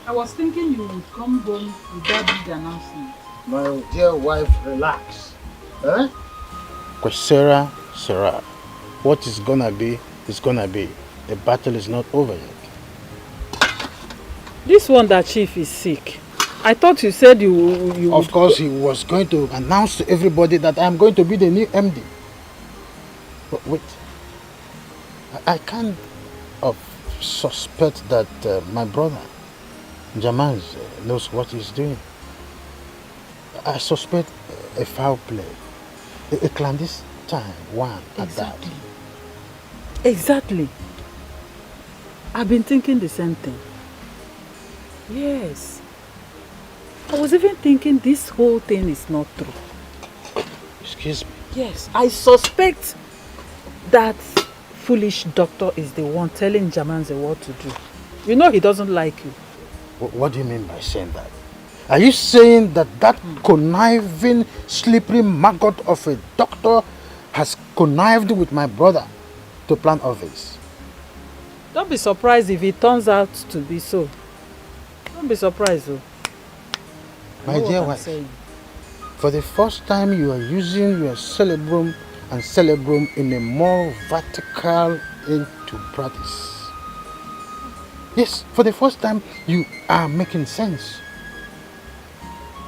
I was thinking you would come home with that big announcement. My dear wife, relax. Eh? Because Sarah, what is gonna be is gonna be. The battle is not over yet. This one that chief is sick. I thought you said you Of course, he was going to announce to everybody that I'm going to be the new MD. But wait, I can't suspect that my brother, Jamaz, knows what he's doing. I suspect a foul play, a clandestine one at that. Exactly. I've been thinking the same thing. Yes. I was even thinking this whole thing is not true. Excuse me. Yes, I suspect that foolish doctor is the one telling Jamanze what to do. You know he doesn't like you. What do you mean by saying that? Are you saying that conniving, slippery maggot of a doctor has connived with my brother to plan all this? Don't be surprised if it turns out to be so. Don't be surprised though. My dear wife, for the first time you are using your cerebrum and cerebrum in a more vertical into practice. Yes, for the first time you are making sense.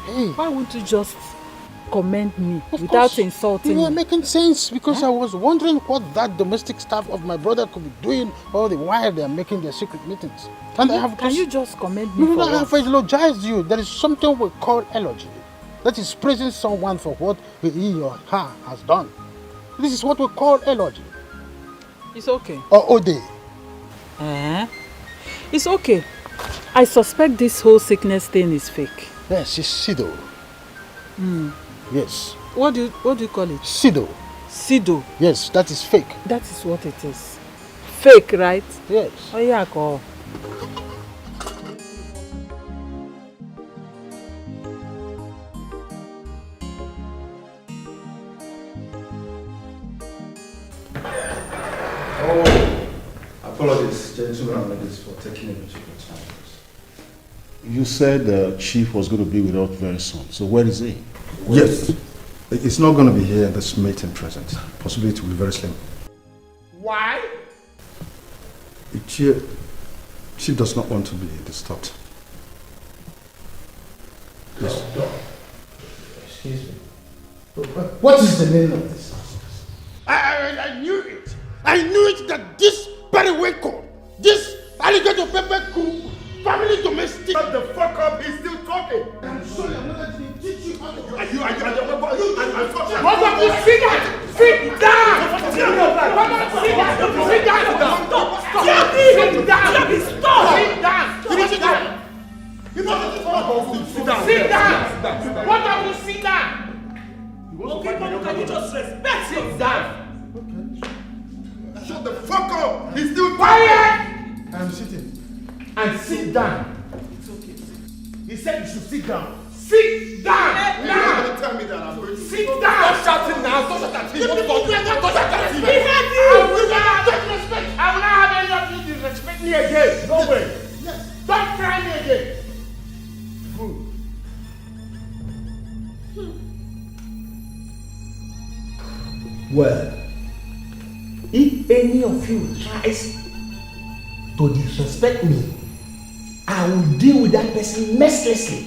Hey. Why won't you just commend me without insulting me? You are making sense because I was wondering what that domestic staff of my brother could be doing all the while they are making their secret meetings. Can you just commend me for I have eulogized you. There is something we call eulogy. That is praising someone for what he or her has done. This is what we call eulogy. It's okay. Or ode. It's okay. I suspect this whole sickness thing is fake. Yes, it's Sido. Yes. What do you call it? Sido. Sido. Yes, that is fake. That is what it is. Fake, right? Yes. Oh yeah, go. Apologies, gentlemen and ladies, for taking a bit of your time. You said the chief was going to be with us very soon. So where is he? Yes. It's not going to be here at this meeting present. Possibly it will be very slim. Why? Chief does not want to be disturbed. Yes. Excuse me. What is the name of this? I knew it. I knew it that this periwinkle, this alligator pepper crew, family domestic. Shut the fuck up, he's still talking. I'm sorry, I'm not going to teach you how to do it. What have you sit down? Sit down! Sit down! Sit down! Stop! Sit down! Stop! Sit down! Sit down! Sit down! What have you sit down? Okay, Mom, can you just respect Sit down! Shut the fuck up! He's still quiet! I'm sitting. And sit down. It's okay. He said you should sit down. Sit down! You're Now! going to tell me that I'm going to Sit down! Stop shouting now! Stop shouting at him! Don't shout at him! I will not disrespect. I will not have any of you disrespect me again. No way. Yes. Don't try me again. Well, if any of you tries to disrespect me, I will deal with that person mercilessly.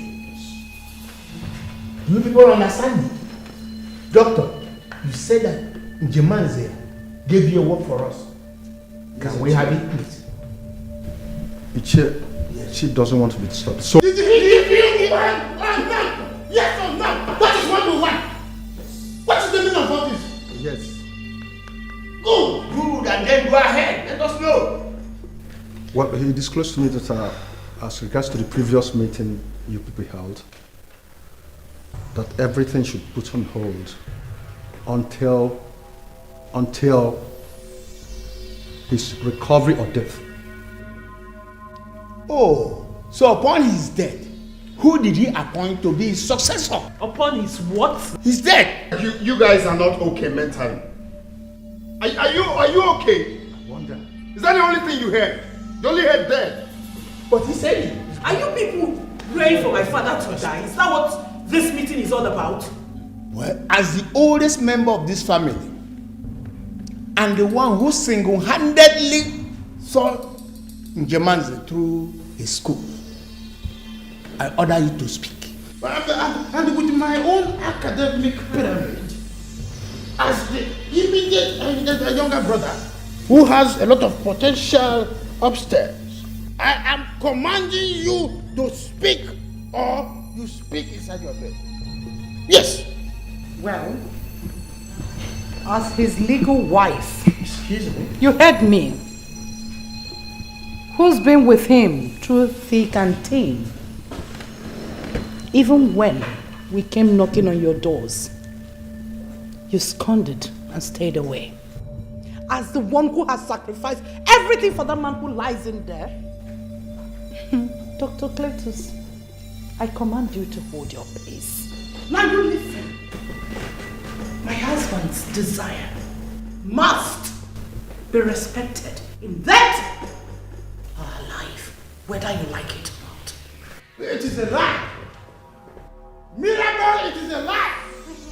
Do you people understand me? Doctor, you said that Njemanze gave you a work for us. Can we have it, please? Uche, she doesn't want to be disturbed. So Did you want? Yes or no? That is what we want. What is the meaning of all this? yes. Good, and then go ahead. Let us know. Well, he disclosed to me that as regards to the previous meeting you people held, that everything should put on hold until his recovery or death. Oh, so upon his death, who did he appoint to be his successor? Upon his what? He's dead. You guys are not okay mentally. Are you okay? I wonder. Is that the only thing you heard? You only heard dead. But he said it. Are you people praying for my father to die? Is that what this meeting is all about? Well, as the oldest member of this family, and the one who single-handedly saw Njemanze through his school, I order you to speak. And with my own academic pyramid, as the immediate and younger brother, who has a lot of potential upstairs, I am commanding you to speak, or you speak inside your bed. Yes. Well, as his legal wife, excuse me, you heard me. Who's been with him through thick and thin? Even when we came knocking on your doors, you scorned and stayed away. As the one who has sacrificed everything for that man who lies in there. Dr. Cletus, I command you to hold your peace. Now you listen. My husband's desire must be respected in that our life, whether you like it or not. It is a lie. Mirabel, it is a lie.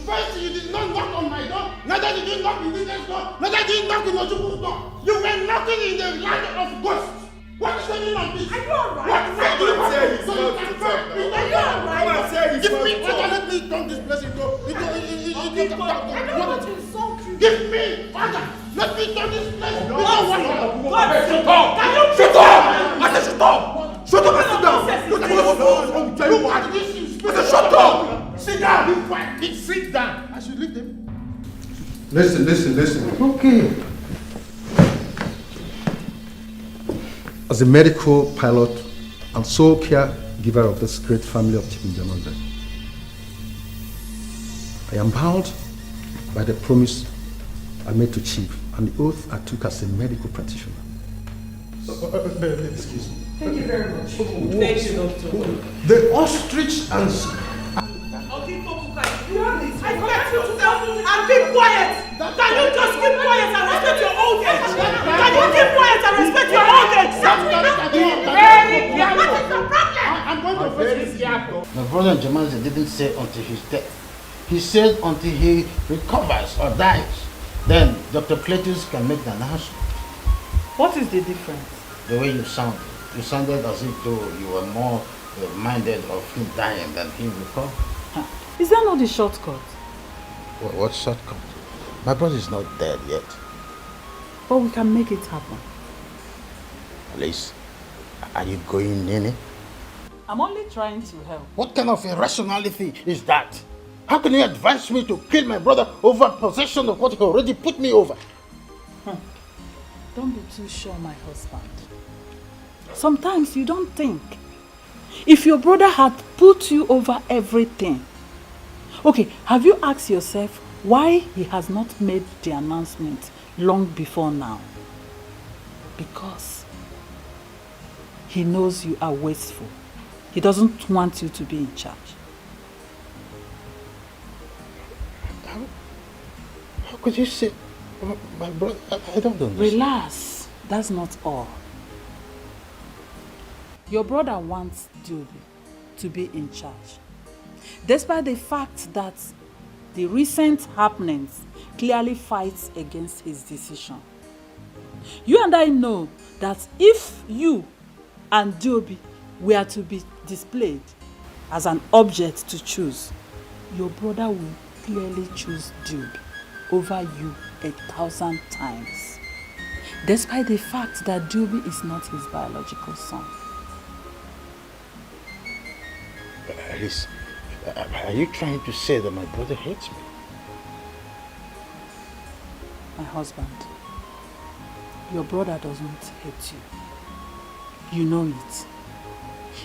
First, you did not knock on my door. Neither did you knock in this door. Neither did you knock in Ojuku's door. You were knocking in the land of ghosts. What is the meaning of this? Are you alright? What do you want to do? So you can fight. Are you alright? Give me water. Let me turn this place into I don't want to insult you. Give me water. Let me turn this place into water. Shut up! Shut up! I said shut up! Shut up and sit down! You want this? I said shut up! Sit down! Be quiet. Sit down. I should leave them. Listen. Okay. As a medical pilot and sole caregiver of this great family of Chief Njamanze, I am bound by the promise I made to Chief and the oath I took as a medical practitioner. Excuse me. Thank you very much. Thank you, Doctor. The ostrich answer. I forget you to tell me and keep quiet. Can you just keep quiet and respect your old age? Can you keep quiet and respect your old age? Very careful. What is the problem? I'm going to face this careful. My brother Njamanze didn't say until his death. He said until he recovers or dies. Then Dr. Cletus can make the announcement. What is the difference? The way you sounded. You sounded as if though you were more minded of him dying than him recovering. Is that not the shortcut? What shortcut? My brother is not dead yet. But we can make it happen. At least, are you going, Nene? I'm only trying to help. What kind of irrationality is that? How can you advise me to kill my brother over possession of what he already put me over? Don't be too sure, my husband. Sometimes you don't think. If your brother had put you over everything, okay, have you asked yourself why he has not made the announcement long before now? Because he knows you are wasteful. He doesn't want you to be in charge. How could you say, my brother, I don't understand. Relax, that's not all. Your brother wants Dubi to be in charge, despite the fact that the recent happenings clearly fights against his decision. You and I know that if you and Dubi were to be displayed as an object to choose, your brother will clearly choose Dubi over you 1,000 times, despite the fact that Dubi is not his biological son. Alice, are you trying to say that my brother hates me? My husband, your brother doesn't hate you. You know it.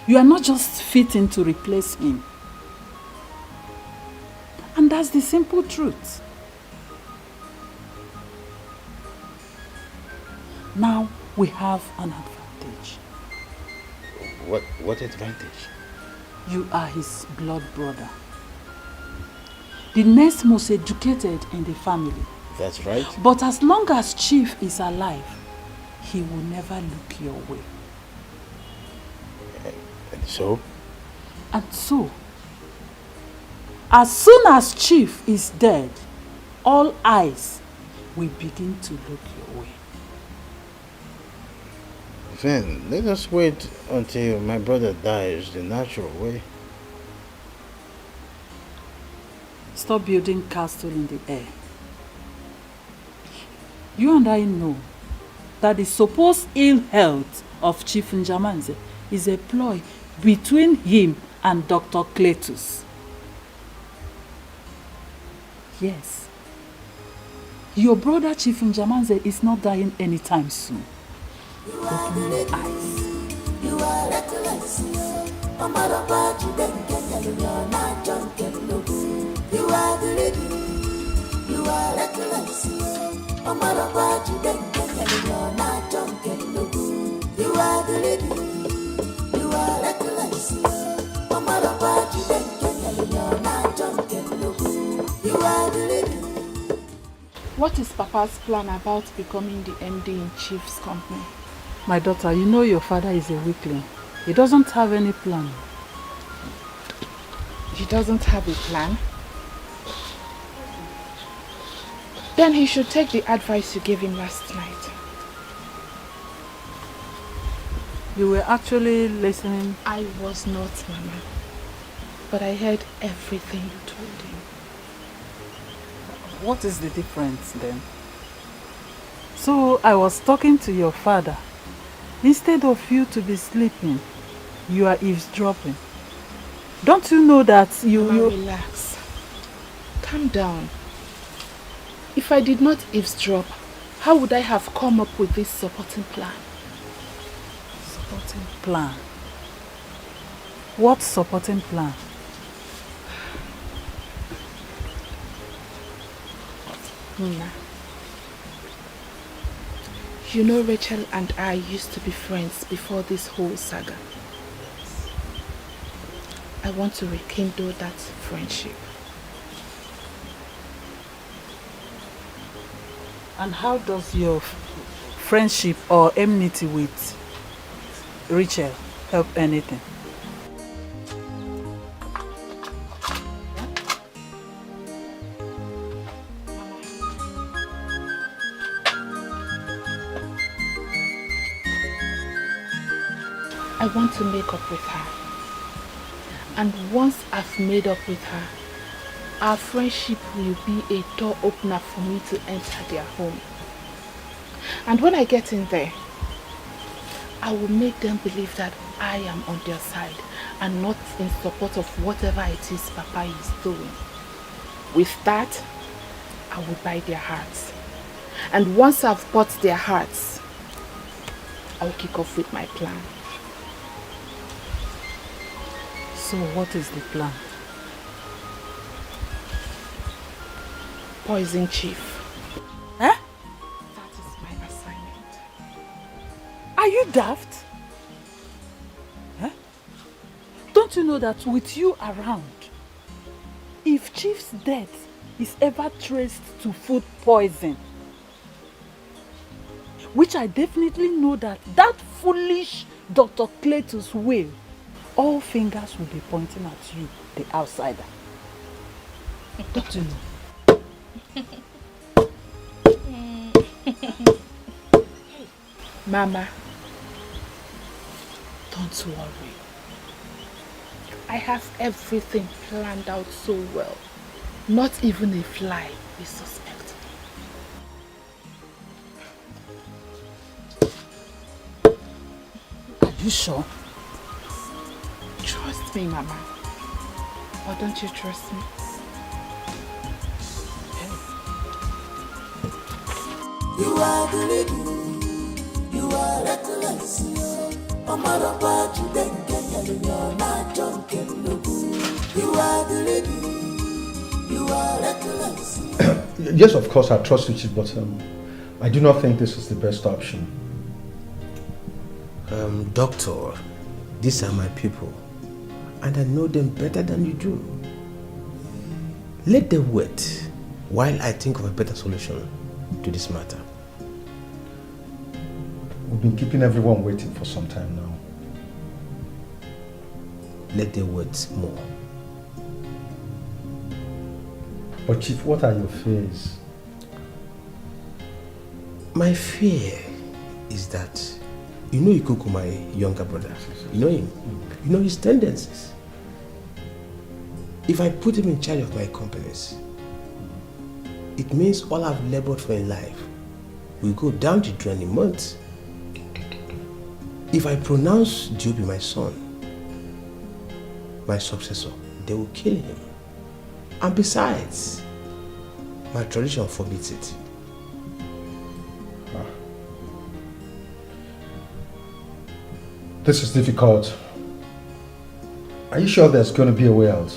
You are not just fitting to replace him. And that's the simple truth. Now we have an advantage. What advantage? You are his blood brother. The next most educated in the family. That's right. But as long as Chief is alive, he will never look your way. And so? And so, as soon as Chief is dead, all eyes will begin to look your way. Then let us wait until my brother dies the natural way. Stop building castle in the air. You and I know that the supposed ill health of Chief Njamanze is a ploy between him and Dr. Cletus. Yes. Your brother Chief Njamanze is not dying anytime soon. Open your eyes. You are reckless. Omara you then get you're not drunk and look. You are the lady. You are reckless. Omara you then get you're not drunk and look. You are the lady. You are reckless. Omara you then get you're not drunk and look. You are the lady. What is Papa's plan about becoming the MD in Chief's company? My daughter, you know your father is a weakling. He doesn't have any plan. He doesn't have a plan? Then he should take the advice you gave him last night. You were actually listening? I was not, Mama. But I heard everything you told him. What is the difference then? So I was talking to your father. Instead of you to be sleeping, you are eavesdropping. Don't you know that Mama, relax. Calm down. If I did not eavesdrop, how would I have come up with this supporting plan? Supporting plan? What supporting plan? Nina. You know Rachel and I used to be friends before this whole saga. I want to rekindle that friendship. And how does your friendship or enmity with Rachel help anything? I want to make up with her. And once I've made up with her, our friendship will be a door opener for me to enter their home. And when I get in there, I will make them believe that I am on their side and not in support of whatever it is Papa is doing. With that, I will buy their hearts. And once I've bought their hearts, I'll kick off with my plan. So what is the plan? Poison Chief. Eh? That is my assignment. Are you daft? Eh? Don't you know that with you around, if Chief's death is ever traced to food poison, which I definitely know that foolish Dr. Cletus will, all fingers will be pointing at you, the outsider. Don't you know? Mama, don't worry. I have everything planned out so well. Not even a fly will suspect me. Are you sure? Trust me, Mama. Or don't you trust me? You are the lady. You are reckless. Omara you then get you're not drunk and look. You are the lady. You are reckless. Yes, of course, I trust you, Chief, but I do not think this is the best option. Doctor, these are my people, and I know them better than you do. Let them wait while I think of a better solution to this matter. We've been keeping everyone waiting for some time now. Let them wait more. But Chief, what are your fears? My fear is that, you know Ikuku, my younger brother, you know him, you know his tendencies. If I put him in charge of my companies, it means all I've labored for in life will go down the drain in months. If I pronounce Joby my son, my successor, they will kill him. And besides, my tradition forbids it. This is difficult. Are you sure there's going to be a way out?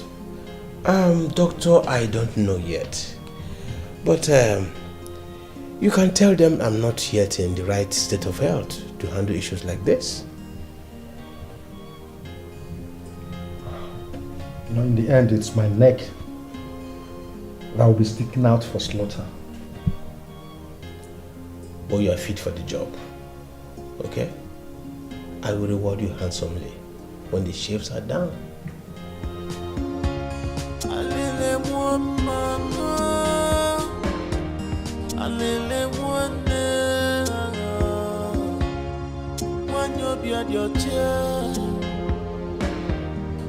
Doctor, I don't know yet. But you can tell them I'm not yet in the right state of health to handle issues like this. You know, in the end, it's my neck that will be sticking out for slaughter. But you are fit for the job. Okay? I will reward you handsomely when the shifts are down.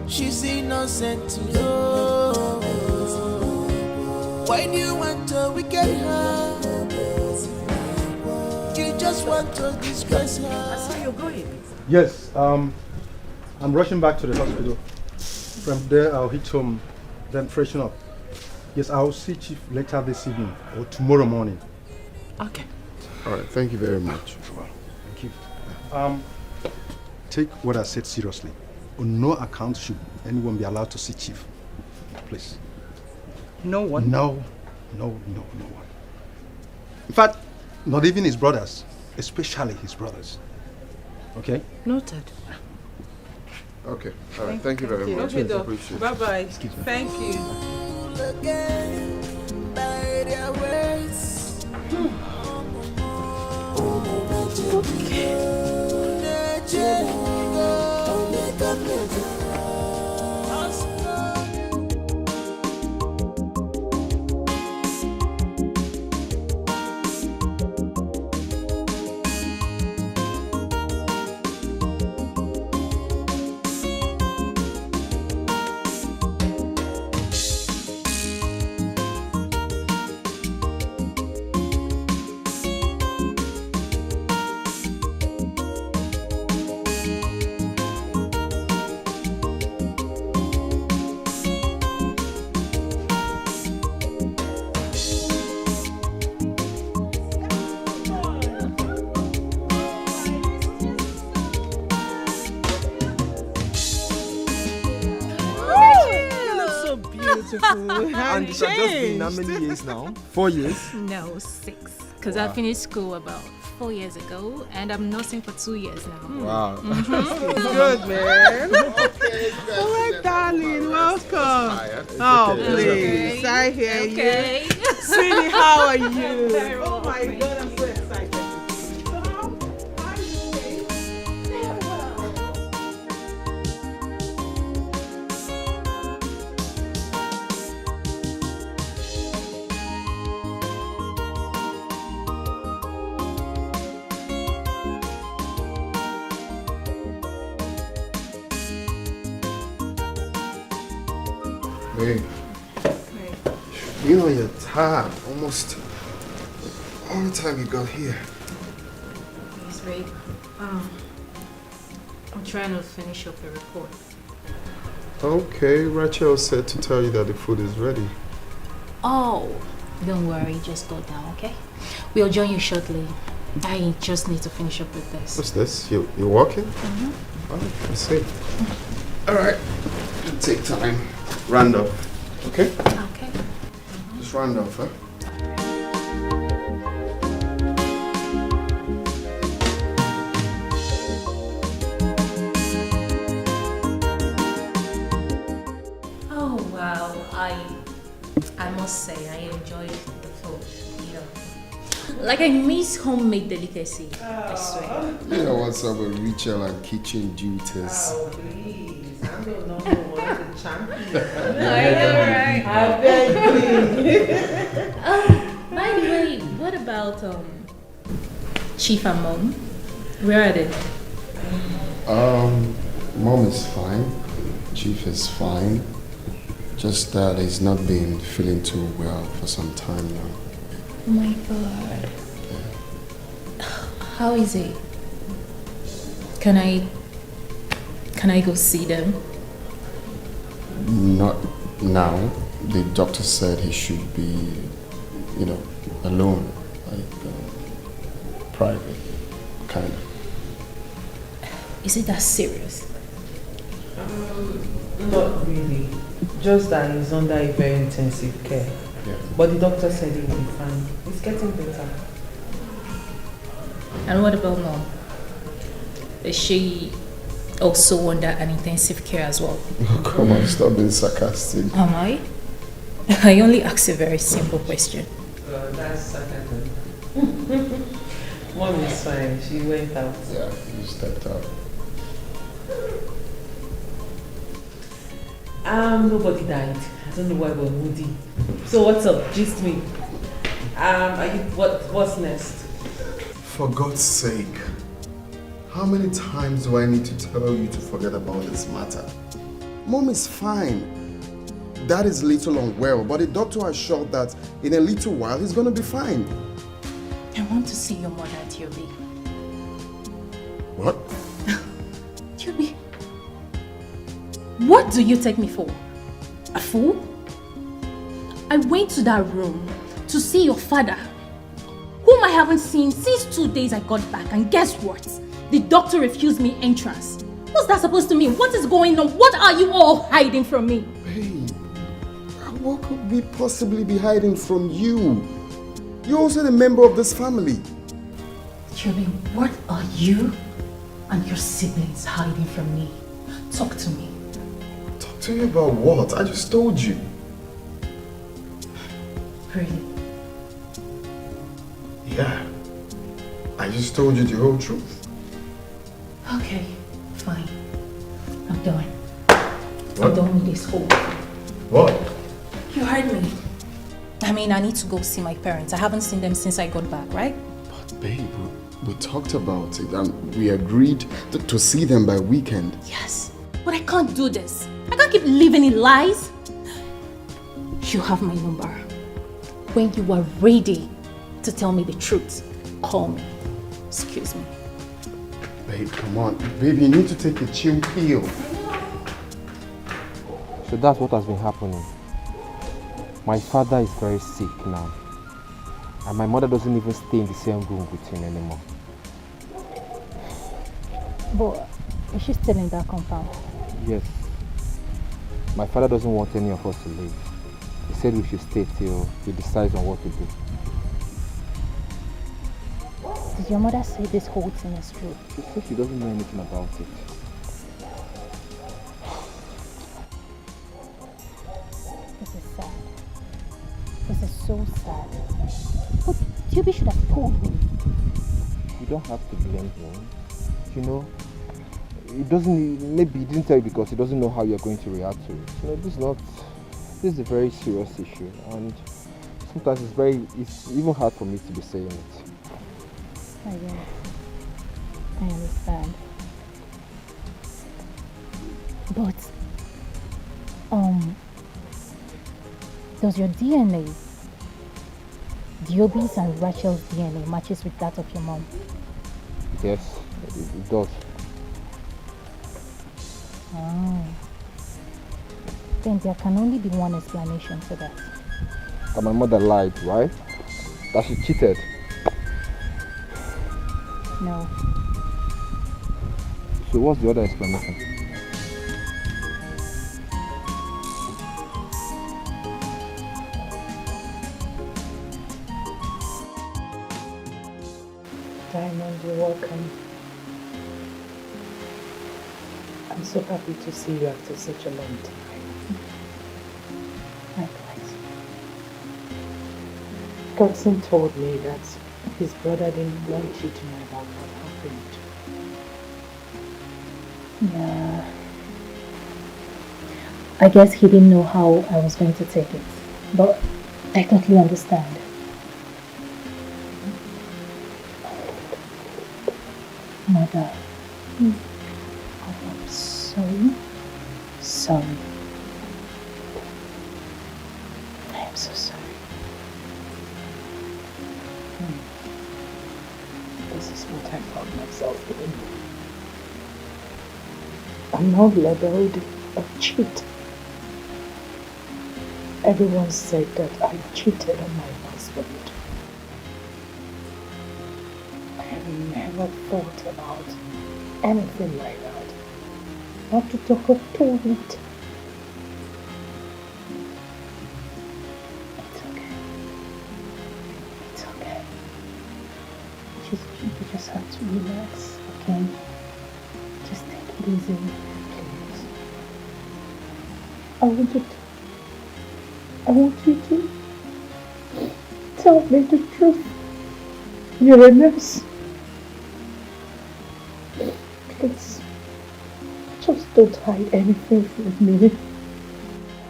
She's innocent to know. Why do you want to wicked her? You just want to disgrace her. I saw you're going. Yes, I'm rushing back to the hospital. From there, I'll hit home, then freshen up. Yes, I'll see Chief later this evening or tomorrow morning. Okay. All right, thank you very much. Thank you. Take what I said seriously. On no account should anyone be allowed to see Chief. Please. No one? No one. In fact, not even his brothers, especially his brothers. Okay? Noted. Okay, all right, thank you very much. Okay, Doc. Appreciate it. Bye-bye. Thank you. And this has just been how many years now? 4 years? No, 6. Because I finished school about 4 years ago, and I'm nursing for 2 years now. Wow. Good, man. Okay, Oh, my darling, welcome. It's Oh, okay. please. I hear Okay. you. Sweetie, how are you? Very well. Oh, my God, I'm so excited. Hey, you know you're tired almost all the time you got here. Yes, Ray. I'm trying to finish up the report. Okay, Rachel said to tell you that the food is ready. Oh, don't worry. Just go down, okay? We'll join you shortly. I just need to finish up with this. What's this? You're walking? Mm-hmm. Oh, I see. All right, take time. Round up, okay? Okay. Just round off, huh? Oh wow, I must say I enjoyed the food. You know, like I miss homemade delicacy. I swear. You know what's up with Rachel and kitchen duties? Oh, please. I'm the number one champion. I know, right? I beg you. By the way, what about Chief and Mom? Where are they? Mom is fine. Chief is fine. Just that he's not been feeling too well for some time now. Oh my God. How is he? Can I go see them? Not now. The doctor said he should be, alone, like private, kind of. Is it that serious? Not really. Just that he's under a very intensive care. Yeah. But the doctor said he will be fine. It's getting better. And what about mom? Is she also under an intensive care as well? Oh, come on, stop being sarcastic. Am I? I only asked a very simple question. That's sarcasm. Mom is fine. She went out. Yeah, you stepped out. Nobody died. I don't know why we're moody. So what's up? Gist me. What's next? For God's sake, how many times do I need to tell you to forget about this matter? Mom is fine. Dad is a little unwell, but the doctor assured that in a little while he's gonna be fine. I want to see your mother, Tiobi. What? Tiobi, what do you take me for? A fool? I went to that room to see your father, whom I haven't seen since 2 days I got back, and guess what? The doctor refused me entrance. What's that supposed to mean? What is going on? What are you all hiding from me? Babe, what could we possibly be hiding from you? You're also a member of this family. Tiobi, what are you and your siblings hiding from me? Talk to me. Talk to you about what? I just told you. Really? Yeah. I just told you the whole truth. Okay, fine. I'm done. What? I'm done with this whole thing. What? You heard me. I mean, I need to go see my parents. I haven't seen them since I got back, right? But babe, we talked about it and we agreed to see them by weekend. Yes, but I can't do this. I can't keep living in lies. You have my number. When you are ready to tell me the truth, call me. Excuse me. Babe, come on. Babe, you need to take a chill pill. So that's what has been happening. My father is very sick now. And my mother doesn't even stay in the same room with him anymore. But is she still in that compound? Yes. My father doesn't want any of us to leave. He said we should stay till he decides on what to do. Did your mother say this whole thing is true? She said she doesn't know anything about it. This is sad. This is so sad. But Tiobi should have told me. You don't have to blame him. You know, maybe he didn't tell you because he doesn't know how you're going to react to it. You know, this is a very serious issue, and sometimes it's even hard for me to be saying it. I get it. I understand. But, does your DNA, Diobi's and Rachel's DNA, matches with that of your mom? Yes, it does. Oh. Then there can only be one explanation for that. That my mother lied, right? That she cheated. No. So what's the other explanation? Diamond, you're welcome. I'm so happy to see you after such a long time. Likewise. Godson told me that his brother didn't want you to know about what happened. Yeah. I guess he didn't know how I was going to take it. But I totally understand. Mother. I am so sorry. I am so sorry. This is what I found myself in. I'm now labeled a cheat. Everyone said that I cheated on my husband. I have never thought about anything like that. Not to talk of torment. It's okay. It's okay. You just have to relax, okay? Just take it easy, please. I want you to tell me the truth. You're a nurse. Please, just don't hide anything from me.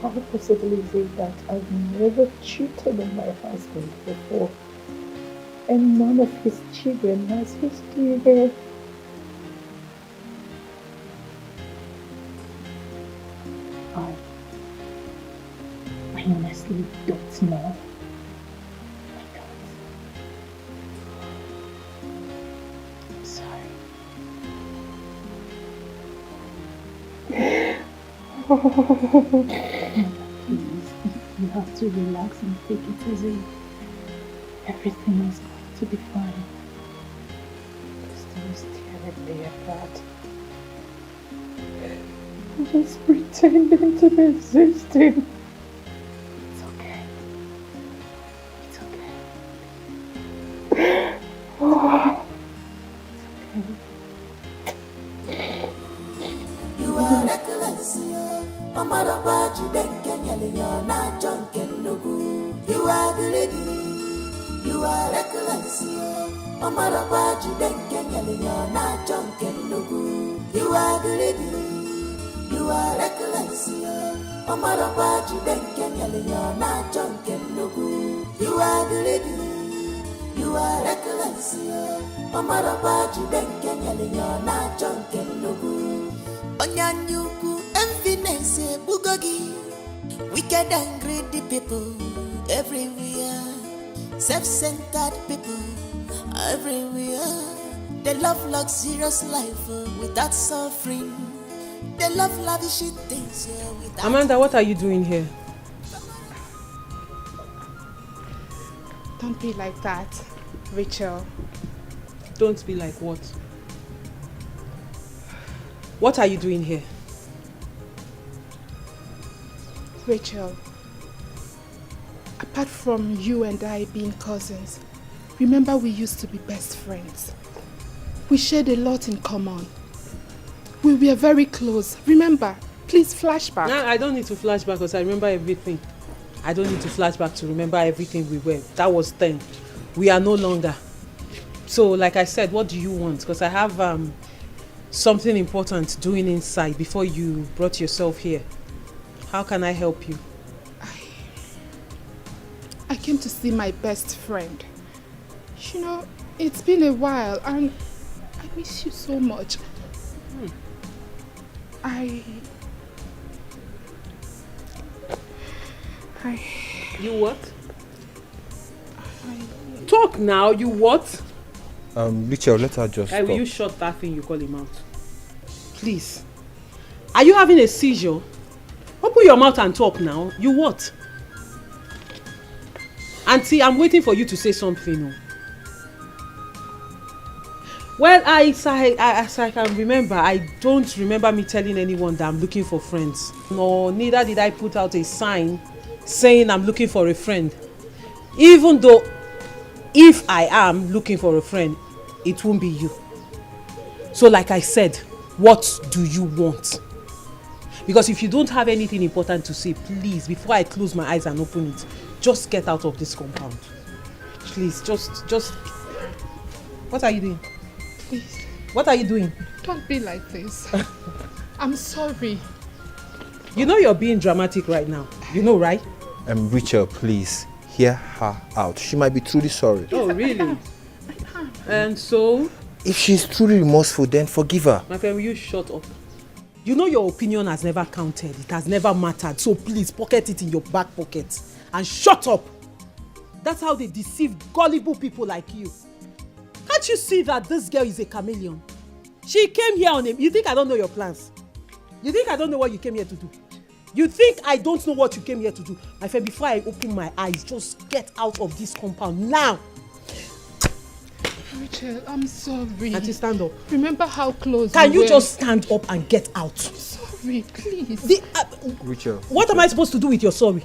How possible is it that I've never cheated on my husband before, and none of his children has history there? I honestly don't know. I'm sorry. Please, you have to relax and take it easy. Everything is going to be fine. Stop staring me apart. I'm just pretending to be existing. It's okay. It's okay. Oh. You are reckless, Omara Baji Denkenya, not Junkin Lugu. You are greedy, you are reckless, Omara Baji Denkenya, not Junkin Lugu. You are greedy, you are reckless, Omara Baji Denkenya, not Junkin Lugu. You are greedy, you are reckless, Omara Baji Denkenya, not Junkin Lugu. Onyanyuku emptiness bugogi, wicked and greedy people everywhere, self-centered people everywhere. They love luxurious life without suffering. They love lavish things without. Amanda, what are you doing here? Don't be like that, Rachel. Don't be like what? What are you doing here? Rachel, apart from you and I being cousins, remember we used to be best friends. We shared a lot in common. We were very close. Remember, please flashback. No, I don't need to flashback because I remember everything. I don't need to flashback to remember everything we were. That was then. We are no longer. So, like I said, what do you want? Because I have something important doing inside before you brought yourself here. How can I help you? I came to see my best friend. You know, it's been a while and I miss you so much. You what? Talk now, you what? Rachel, let her just Will stop. you shut that thing you call him out? Please. Are you having a seizure? Open your mouth and talk now. You what? Auntie, I'm waiting for you to say something. Well, as I can remember, I don't remember me telling anyone that I'm looking for friends. No, neither did I put out a sign saying I'm looking for a friend. Even though, if I am looking for a friend, it won't be you. So like I said, what do you want? Because if you don't have anything important to say, please, before I close my eyes and open it, just get out of this compound. Please, just... What are you doing? Please. What are you doing? Don't be like this. I'm sorry. You know you're being dramatic right now. You know, right? Rachel, please, hear her out. She might be truly sorry. Oh, really? And so? If she's truly remorseful, then forgive her. My friend, will you shut up? You know your opinion has never counted. It has never mattered. So please, pocket it in your back pocket. And shut up! That's how they deceive gullible people like you. Can't you see that this girl is a chameleon? She came here on him. You think I don't know your plans? You think I don't know what you came here to do? You think I don't know what you came here to do? My friend, before I open my eyes, just get out of this compound now. Rachel, I'm sorry. Auntie, stand up. Remember how close Can we you were? just stand up and get out? Sorry, please. Rachel. What am I supposed to do with your sorry?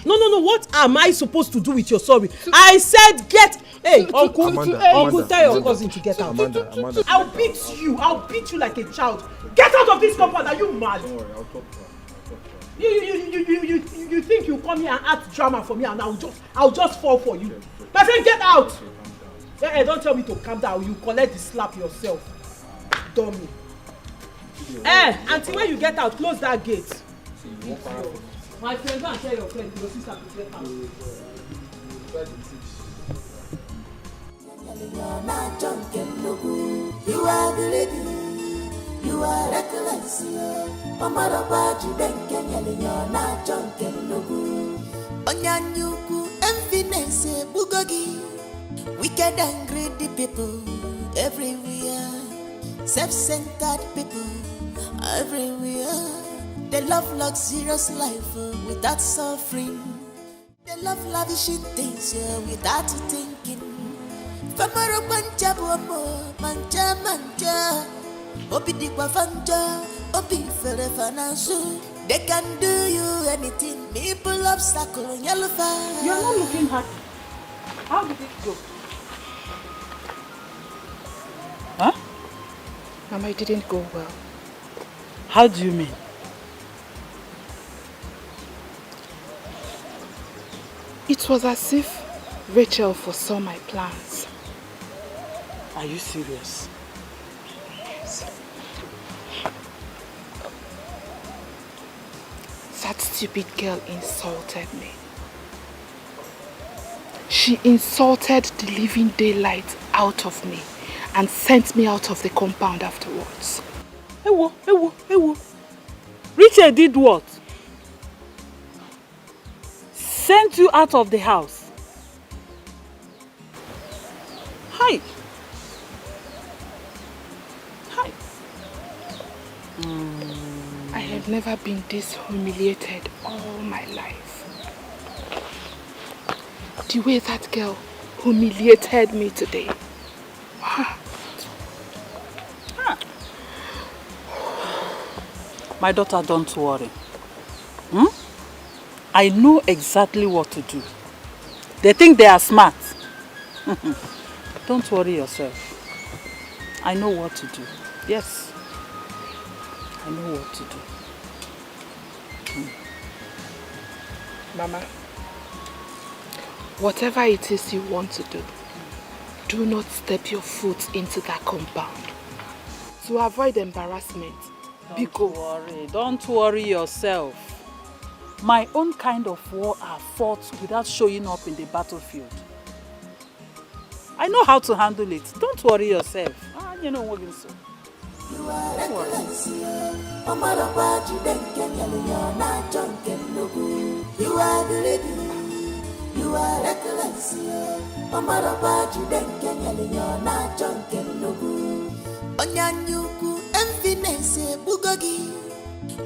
No. What am I supposed to do with your sorry? I said get... Hey, Uncle, Uncle, tell your cousin to get out. Amanda. I'll beat you like a child. Get out of this compound. Are you mad? Don't worry, I'll talk to her. You think you come here and act drama for me and I'll just fall for you. I said get out. Hey, don't tell me to calm down. You collect the slap yourself. Dummy. Auntie, when you get out, close that gate. My friend, go and tell your friend, your sister to get out. You're not junking, you are the lady, you are reckless. Mama Roba, you then can you're not junking, Onyanyuku, emptiness, bugogi, wicked and greedy people everywhere, self-centered people everywhere. They love luxurious life without suffering. They love lavishing things without thinking. Famaro manja bomo, manja. Obi dikwa fanja, obi fere fanasu. They can do you anything. Me pull obstacle in yellow fire. You're not looking happy. How did it go? Huh? Mama, it didn't go well. How do you mean? It was as if Rachel foresaw my plans. Are you serious? Yes. That stupid girl insulted me. She insulted the living daylight out of me and sent me out of the compound afterwards. Ewo. Richard did what? Sent you out of the house. Hi. I have never been this humiliated all my life. The way that girl humiliated me today. My daughter, don't worry. I know exactly what to do. They think they are smart. Don't worry yourself. I know what to do. Yes. I know what to do. Mama, whatever it is you want to do not step your foot into that compound. To avoid embarrassment. Don't worry yourself. My own kind of war are fought without showing up in the battlefield. I know how to handle it. Don't worry yourself. You know what so. You are reckless. Mama Roba, you then can you're not junking, you are the lady, you are reckless. Mama Roba, you then can you're not junking, Onyanyuku, emptiness, bugogi,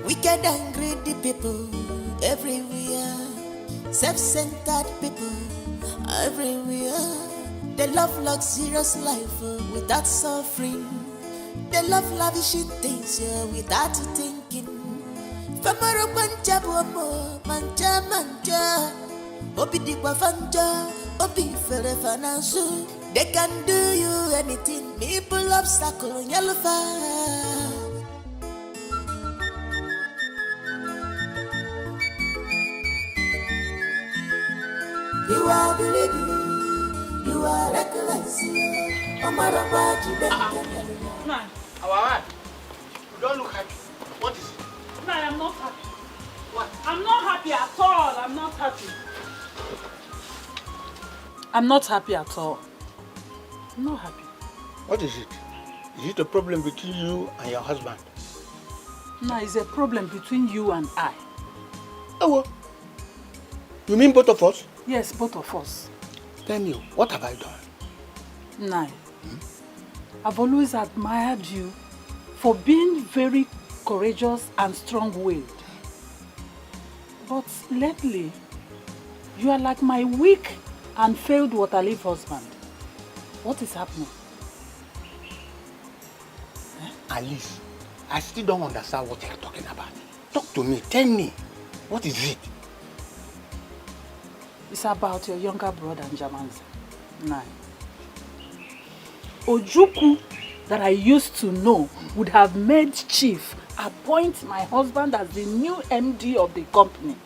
wicked and greedy people everywhere, self-centered people everywhere. They love luxurious life without suffering. They love lavishing things without thinking. Famaro manja bomo, manja. Obi dikwa fanja, obi fere fanasu. They can do you anything. Me pull obstacle in yellow fire. You are the lady, you are reckless. Mama Roba, you then You don't look happy. What is it? No, I'm not happy. What? I'm not happy at all. I'm not happy. I'm not happy at all. I'm not happy. What is it? Is it a problem between you and your husband? No, it's a problem between you and I. Oh, you mean both of us? Yes, both of us. Tell me, what have I done? Nai, I've always admired you for being very courageous and strong-willed. But lately, you are like my weak and failed water-leaf husband. What is happening? Alice, I still don't understand what you're talking about. Talk to me, tell me, what is it? It's about your younger brother, Njamanze. Nine. Ojukwu, that I used to know, would have made chief appoint my husband as the new MD of the company.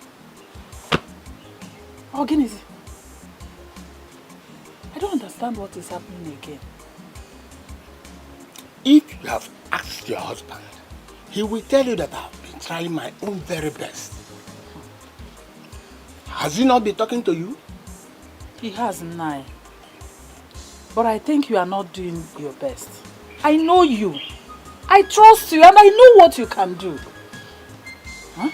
Organize. I don't understand what is happening again. If you have asked your husband, he will tell you that I've been trying my own very best. Has he not been talking to you? He has, Nai. But I think you are not doing your best. I know you. I trust you and I know what you can do. Huh?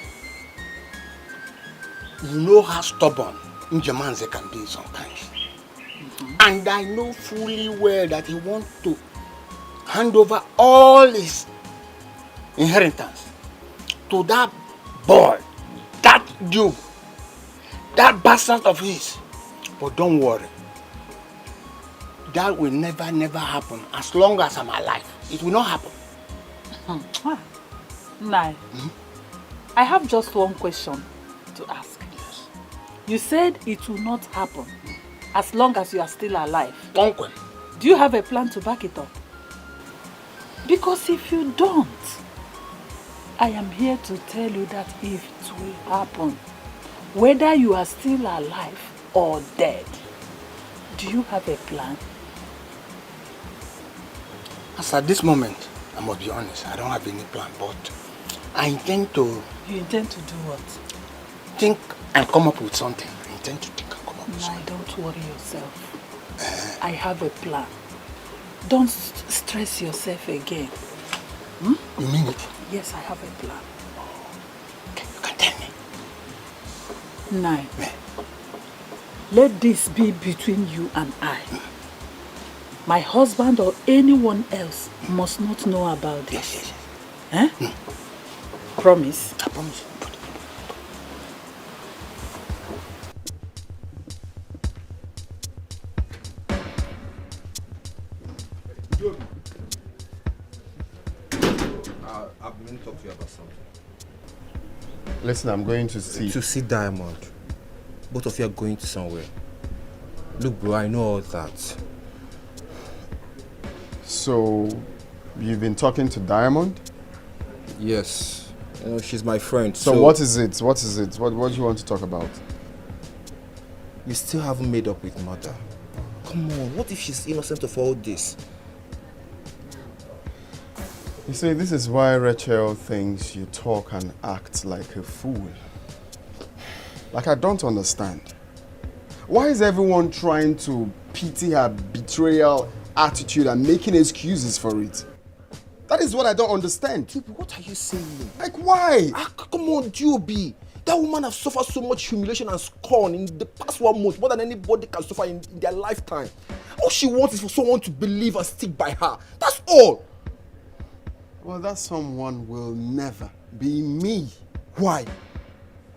You know how stubborn Njamanze can be sometimes. And I know fully well that he wants to hand over all his inheritance to that boy, that dude, that bastard of his. But don't worry. That will never happen as long as I'm alive. It will not happen. Nai, I have just one question to ask. Yes. You said it will not happen as long as you are still alive. Uncle. Do you have a plan to back it up? Because if you don't, I am here to tell you that if it will happen, whether you are still alive or dead, do you have a plan? As at this moment, I must be honest, I don't have any plan, but I intend to... You intend to do what? Think and come up with something. I intend to think and come up with something. Don't worry yourself. I have a plan. Don't stress yourself again. You mean it? Yes, I have a plan. Okay, you can tell me. Nine. Let this be between you and I. My husband or anyone else must not know about this. Yes. Eh? Promise? I promise. I've been to talk to you about something. Listen, I'm going to see. To see Diamond. Both of you are going to somewhere. Look, bro, I know all that. So, you've been talking to Diamond? Yes. You know, she's my friend. So what is it? What is it? What do you want to talk about? You still haven't made up with Mother. Come on, what if she's innocent of all this? You see, this is why Rachel thinks you talk and act like a fool. Like, I don't understand. Why is everyone trying to pity her betrayal attitude and making excuses for it? That is what I don't understand. What are you saying? Like, why? Come on, Joby. That woman has suffered so much humiliation and scorn in the past 1 month, more than anybody can suffer in their lifetime. All she wants is for someone to believe and stick by her. That's all. Well, that someone will never be me. Why?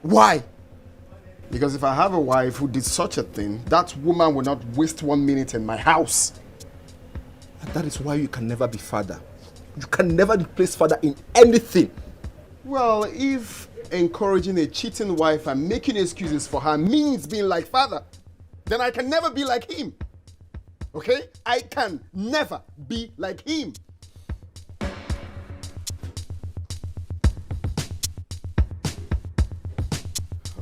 Why? Because if I have a wife who did such a thing, that woman will not waste 1 minute in my house. And that is why you can never be father. You can never replace father in anything. Well, if encouraging a cheating wife and making excuses for her means being like father, then I can never be like him. Okay? I can never be like him.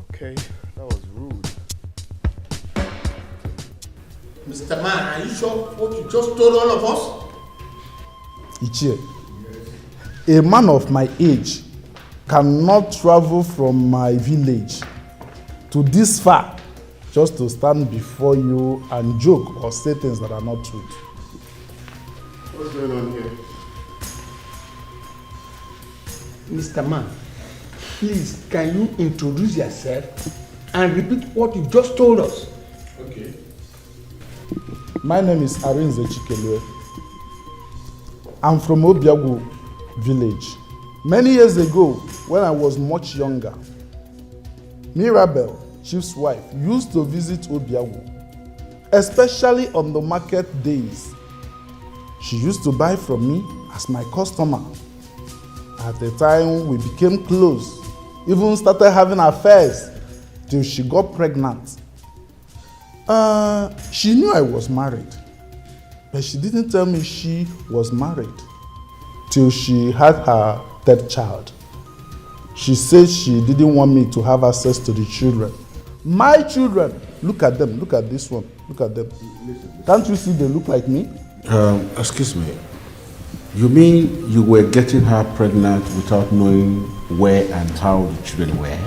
Okay, that was rude. Mr. Man, are you sure what you just told all of us? Uche, a man of my age cannot travel from my village to this far just to stand before you and joke or say things that are not true. What's going on here? Mr. Man, please, can you introduce yourself and repeat what you just told us? Okay. My name is Arinze Chikelue. I'm from Obiagu village. Many years ago, when I was much younger, Mirabel, chief's wife, used to visit Obiagu especially on the market days. She used to buy from me as my customer. At the time we became close, even started having affairs till she got pregnant. She knew I was married, but she didn't tell me she was married till she had her third child. She said she didn't want me to have access to the children. My children, look at them, look at this one, look at them. Can't you see they look like me? Excuse me. You mean you were getting her pregnant without knowing where and how the children were?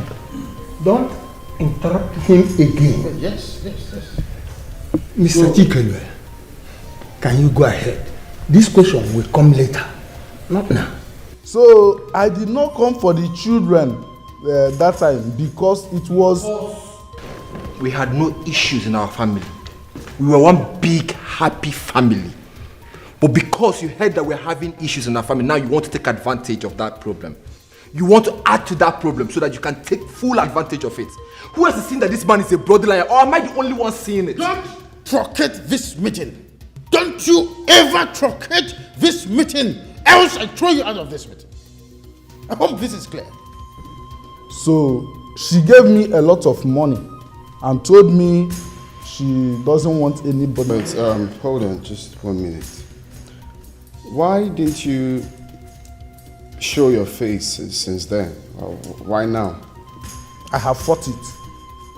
Don't interrupt him again. Yes. Mr. Chikelu, can you go ahead? This question will come later, not now. So I did not come for the children that time because it was... We had no issues in our family. We were one big happy family. But because you heard that we're having issues in our family, now you want to take advantage of that problem. You want to add to that problem so that you can take full advantage of it. Who has seen that this man is a bloody liar, or am I the only one seeing it? Don't truncate this meeting. Don't you ever truncate this meeting, else I throw you out of this meeting. I hope this is clear. So she gave me a lot of money and told me she doesn't want anybody. But hold on, just 1 minute. Why didn't you show your face since then? Why now? I have fought it.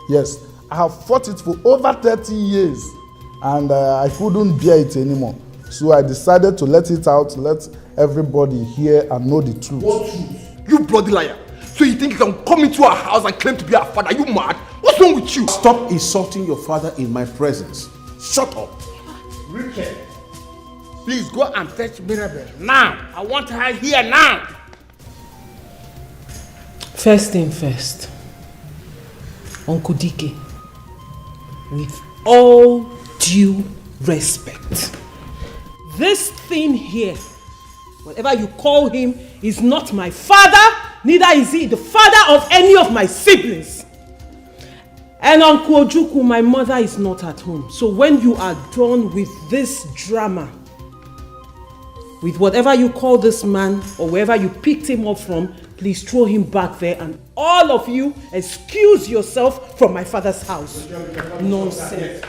Yes, I have fought it for over 30 years and I couldn't bear it anymore. So I decided to let it out, let everybody hear and know the truth. What truth? You bloody liar! So you think you can come into our house and claim to be our father? Are you mad? What's wrong with you? Stop insulting your father in my presence. Shut up. Richard, please go and fetch Mirabel now. I want her here now. First thing first, Uncle Dike, with all due respect, this thing here, whatever you call him, is not my father, neither is he the father of any of my siblings. And Uncle Ojukwu, my mother is not at home. So when you are done with this drama, with whatever you call this man or wherever you picked him up from, please throw him back there and all of you excuse yourself from my father's house. Nonsense.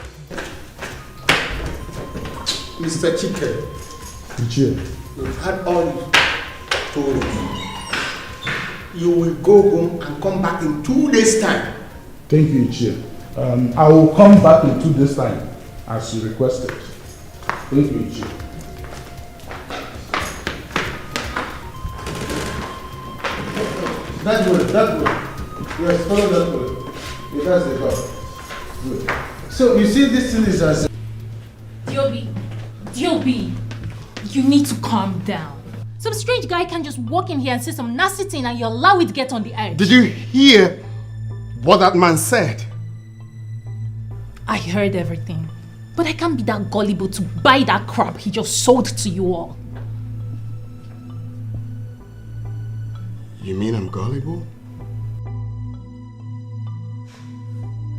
Mr. Chike, you've had all you told us. You will go home and come back in 2 days' time. Thank you, Uche. I will come back in 2 days' time as you requested. Thank you, Uche. That way. Yes, follow that way. Yeah, that's the door. Good. So you see, this thing is as... Diobi, you need to calm down. Some strange guy can just walk in here and say some nasty thing and you allow it to get on the edge. Did you hear what that man said? I heard everything. But I can't be that gullible to buy that crap he just sold to you all. You mean I'm gullible?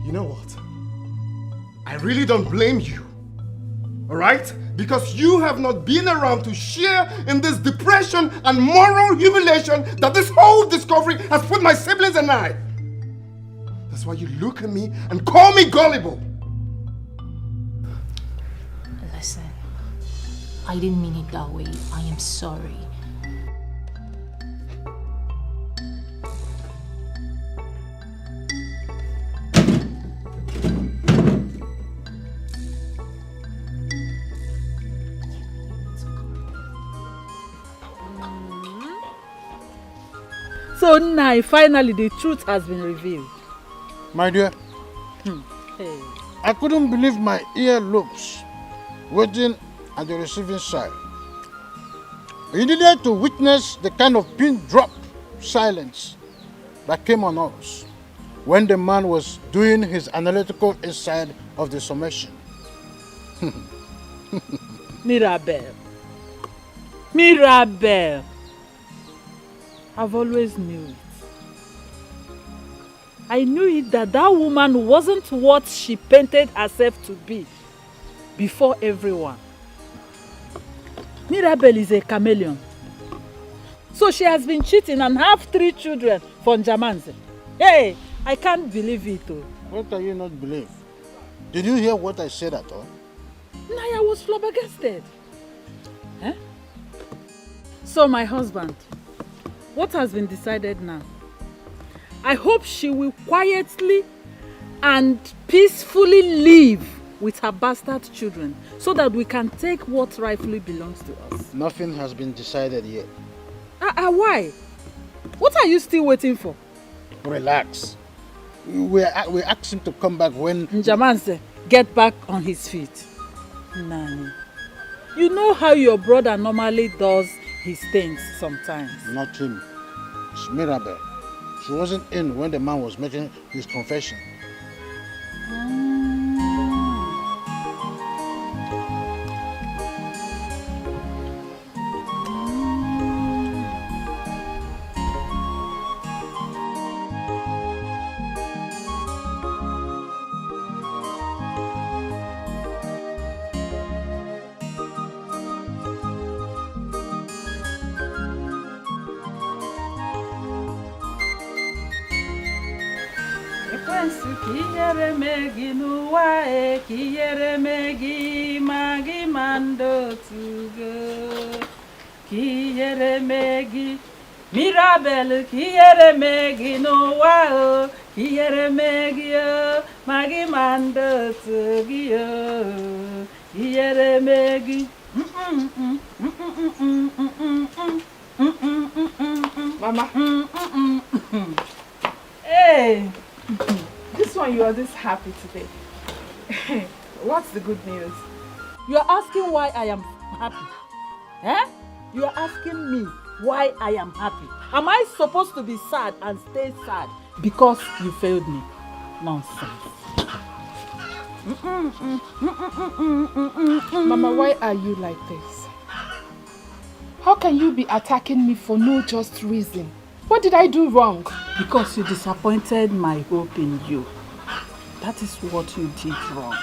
You know what? I really don't blame you. Alright? Because you have not been around to share in this depression and moral humiliation that this whole discovery has put my siblings and I. That's why you look at me and call me gullible. Listen, I didn't mean it that way. I am sorry. So now, finally, the truth has been revealed. My dear, Hey. I couldn't believe my earlobes waiting at the receiving side. You needed to witness the kind of pin drop silence that came on us when the man was doing his analytical inside of the summation. Mirabel. I've always knew it. I knew it that woman wasn't what she painted herself to be before everyone. Mirabel is a chameleon. So she has been cheating and have 3 children from Njamanze. Hey, I can't believe it. Oh. What can you not believe? Did you hear what I said at all? Naya was flabbergasted. Eh? So my husband, what has been decided now? I hope she will quietly and peacefully live with her bastard children so that we can take what rightfully belongs to us. Nothing has been decided yet. Why? What are you still waiting for? Relax. We asked him to come back when... Njamanze, get back on his feet. Nani, you know how your brother normally does his things sometimes. Not him. It's Mirabel. She wasn't in when the man was making his confession. Mirabel, kiere megi no wa, kiere megi o, magi mando tugi o, kiere megi. Mama. Hey, this one you are this happy today. What's the good news? You are asking why I am happy. Eh? You are asking me why I am happy. Am I supposed to be sad and stay sad because you failed me? Nonsense. Mama, why are you like this? How can you be attacking me for no just reason? What did I do wrong? Because you disappointed my hope in you. That is what you did wrong.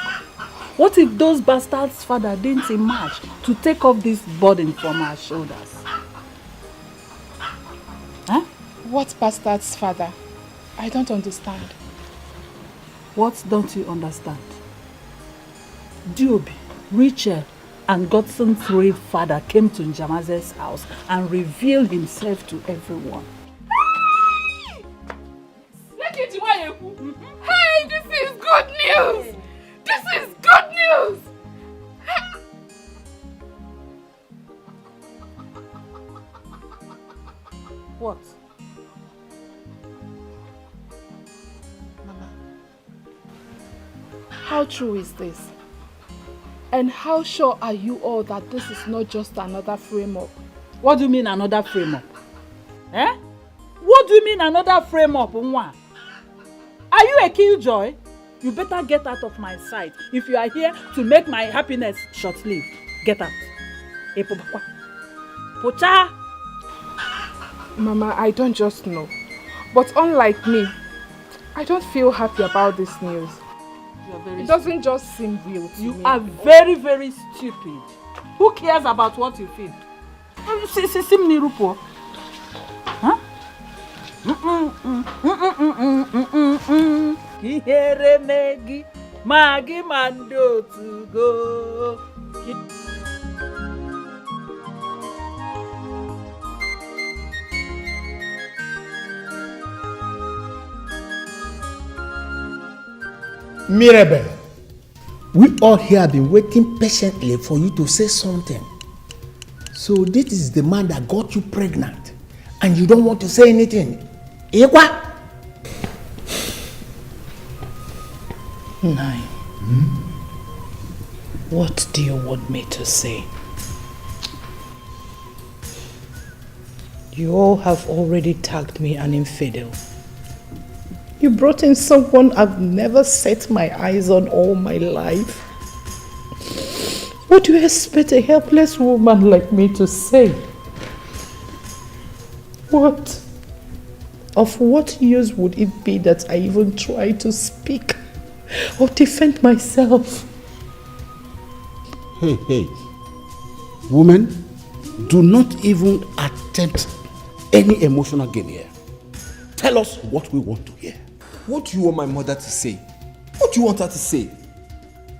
What if those bastards' father didn't emerge to take off this burden from our shoulders? Huh? What bastard's father? I don't understand. What don't you understand? Diobi, Rachel, and Godson's real father came to Njamaze's house and revealed himself to everyone. Hey, this is good news! This is good news! What? Mama, how true is this? And how sure are you all that this is not just another frame-up? What do you mean another frame-up? Eh? What do you mean another frame-up, Nwa? Are you a killjoy? You better get out of my sight. If you are here to make my happiness short-lived, get out. Pocha! Mama, I don't just know. But unlike me, I don't feel happy about this news. It doesn't just seem real to me. You are very, very stupid. Who cares about what you feel? Huh? Kihere megi, magi mando to go. Mirabel, we all here have been waiting patiently for you to say something. So this is the man that got you pregnant, and you don't want to say anything. Ewa? Nine. What do you want me to say? You all have already tagged me an infidel. You brought in someone I've never set my eyes on all my life. What do you expect a helpless woman like me to say? What? Of what use would it be that I even try to speak or defend myself? Hey. Women, do not even attempt any emotional game here. Tell us what we want to hear. What do you want my mother to say? What do you want her to say?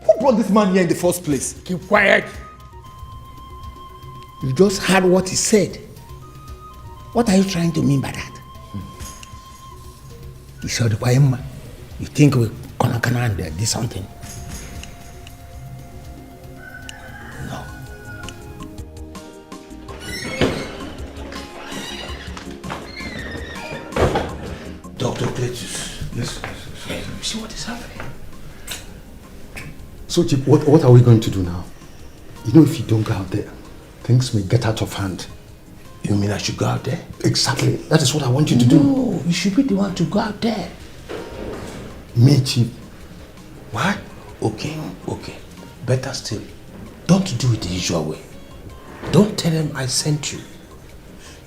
Who brought this man here in the first place? Keep quiet. You just heard what he said. What are you trying to mean by that? You said, you think we're gonna and do something? No. Dr. Cletus. Yes. See what is happening? So, Chief, what are we going to do now? You know, if you don't go out there, things may get out of hand. You mean I should go out there? Exactly. That is what I want you to do. No, you should be the one to go out there. Me, Chief. What? Okay. Better still, don't do it the usual way. Don't tell them I sent you.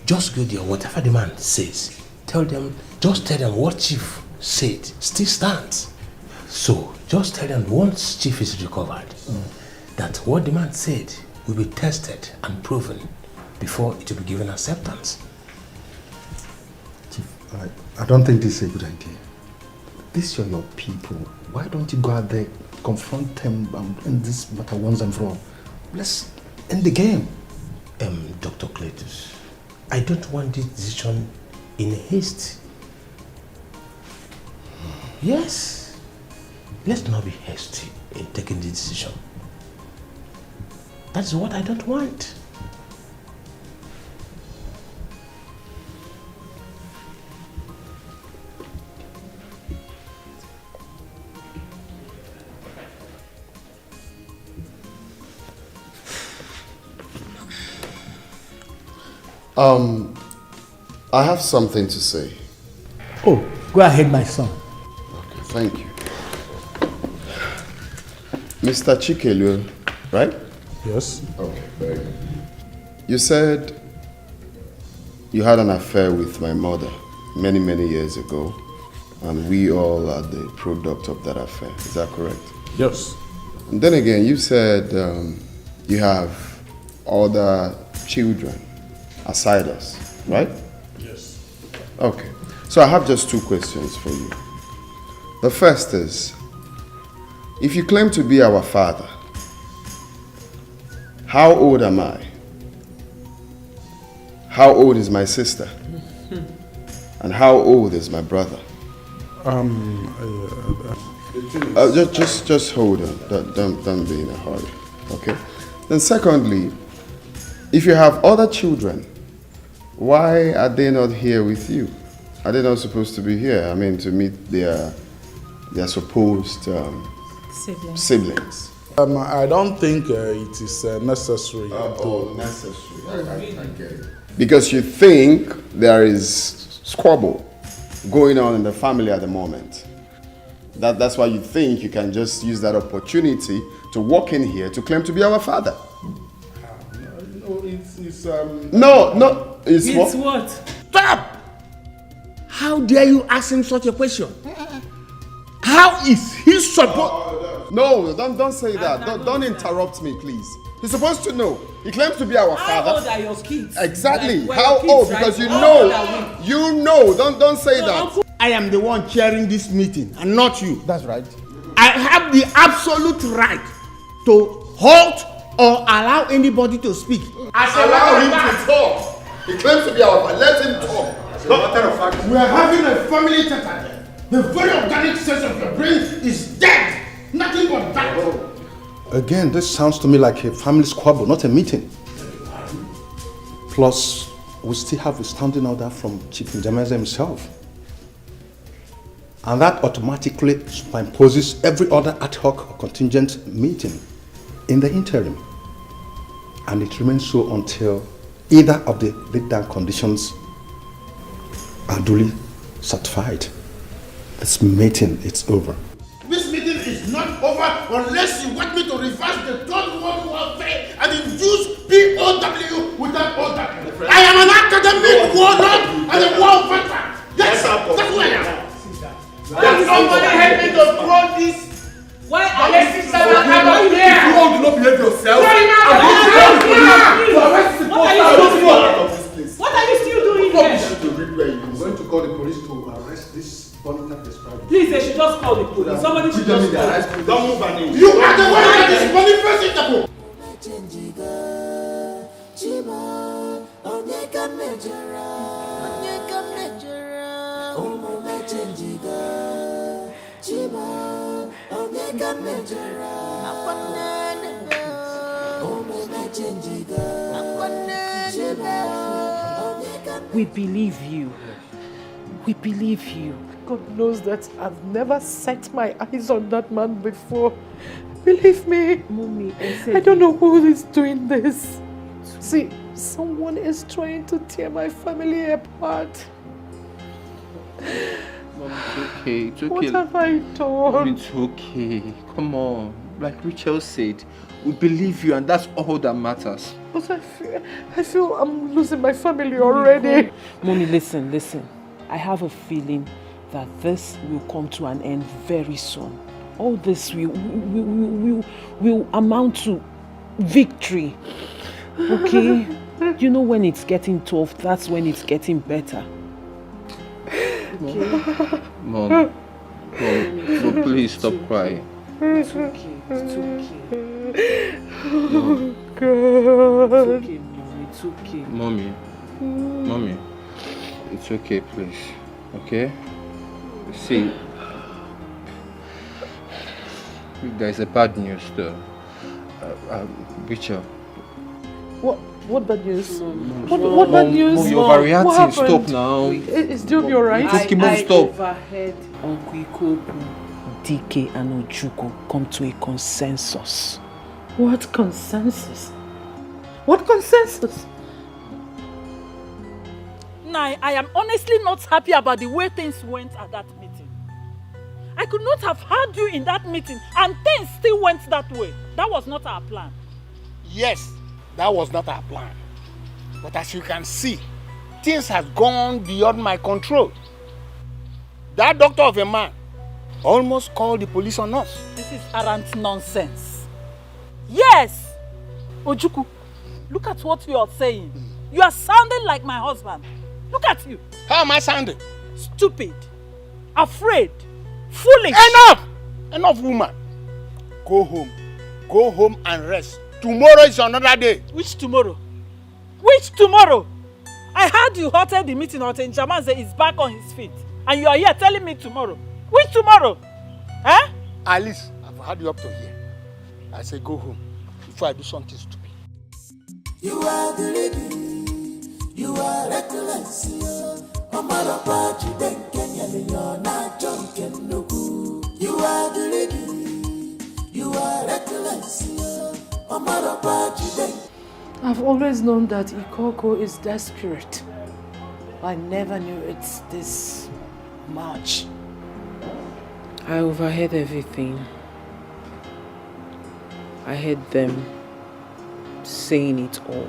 Just go there, whatever the man says. Just tell them what Chief said still stands. So, just tell them once Chief is recovered, that what the man said will be tested and proven before it will be given acceptance. Chief, I don't think this is a good idea. These are your people. Why don't you go out there, confront them, and end this matter once and for all? Let's end the game. Dr. Cletus, I don't want this decision in haste. Yes, let's not be hasty in taking the decision. That's what I don't want. I have something to say. Oh, go ahead, my son. Okay, thank you. Mr. Chikelu, right? Yes. Okay, very good. You said you had an affair with my mother many, many years ago, and we all are the product of that affair. Is that correct? Yes. And then again, you said you have other children aside us, right? Yes. Okay. So I have just two questions for you. The first is, if you claim to be our father, how old am I? How old is my sister? And how old is my brother? Just hold on. Don't be in a hurry. Okay. Then secondly, if you have other children, why are they not here with you? Are they not supposed to be here? I mean, to meet their supposed siblings. I don't think it is necessary. Necessary. I get it. Because you think there is squabble going on in the family at the moment. That's why you think you can just use that opportunity to walk in here to claim to be our father. No, It's what? Stop! How dare you ask him such a question? How is he supposed... No, don't say that. Don't interrupt me, please. He's supposed to know. He claims to be our father. How old are your kids? Exactly. Like, how kids, old? right? Because How you know. Don't say that. I am the one chairing this meeting and not you. That's right. I have the absolute right to halt or allow anybody to speak. Allow him to talk. He claims to be our father. Let him talk. As a matter of fact, we are having a family tete. The very organic sense of your brain is dead. Nothing but that. Again, this sounds to me like a family squabble, not a meeting. Plus, we still have a standing order from Chief Njameze himself. And that automatically imposes every other ad hoc or contingent meeting in the interim. And it remains so until either of the laid down conditions are duly certified. This meeting is over. This meeting is not over unless you want me to reverse the Third World Warfare and induce POW without OW. I am an academic warlord and a war veteran. Yes, that's who I am. Can somebody help me to throw this Why are you If you all do not behave yourself, What are you still doing here? I'm going to call the police to arrest this Bonita described. Please, they should just call the police. Somebody should just call the police. Don't move an inch. You are the one that is manifesting. We believe you. We believe you. God knows that I've never set my eyes on that man before. Believe me. Mommy, I don't know who is doing this. See, someone is trying to tear my family apart. Mom, it's okay. It's okay. What have I done? Mom, it's okay. Come on. Like Rachel said, we believe you and that's all that matters. But I feel I'm losing my family already. Mommy, listen. I have a feeling that this will come to an end very soon. All this will amount to victory. Okay? You know when it's getting tough, that's when it's getting better. Mom, please stop crying. It's okay. Oh God. It's okay. Mommy, it's okay, please. Okay? See, there's a bad news though. Rachel. What bad news? What bad news? Mom, you're overreacting. Stop now. Is Deobi alright? Mom, stop. Overheard Uncle Ikoku, DK and Ojuko come to a consensus. What consensus? What consensus? Nai, I am honestly not happy about the way things went at that meeting. I could not have had you in that meeting and things still went that way. That was not our plan. Yes, that was not our plan. But as you can see, things have gone beyond my control. That doctor of a man almost called the police on us. This is arrant nonsense. Yes! Ojuku, look at what you are saying. You are sounding like my husband. Look at you. How am I sounding? Stupid, afraid, foolish. Enough, woman. Go home and rest. Tomorrow is another day. Which tomorrow? Which tomorrow? I heard you halted the meeting until Njamanze is back on his feet. And you are here telling me tomorrow. Which tomorrow? Eh? Alice, I've had you up to here. I say go home before I do something stupid. You are the lady, you are reckless. You are the lady, you are reckless. I've always known that Ikoko is desperate. I never knew it's this much. I overheard everything. I heard them saying it all.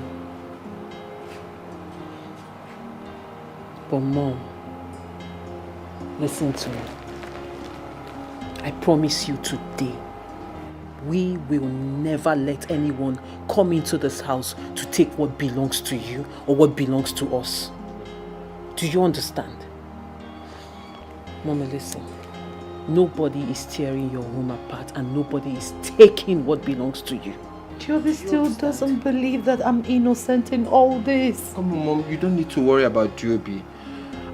But Mom, listen to me. I promise you today, we will never let anyone come into this house to take what belongs to you or what belongs to us. Do you understand? Mama, listen. Nobody is tearing your home apart and nobody is taking what belongs to you. Deobi still doesn't believe that I'm innocent in all this. Come on, Mom, you don't need to worry about Deobi.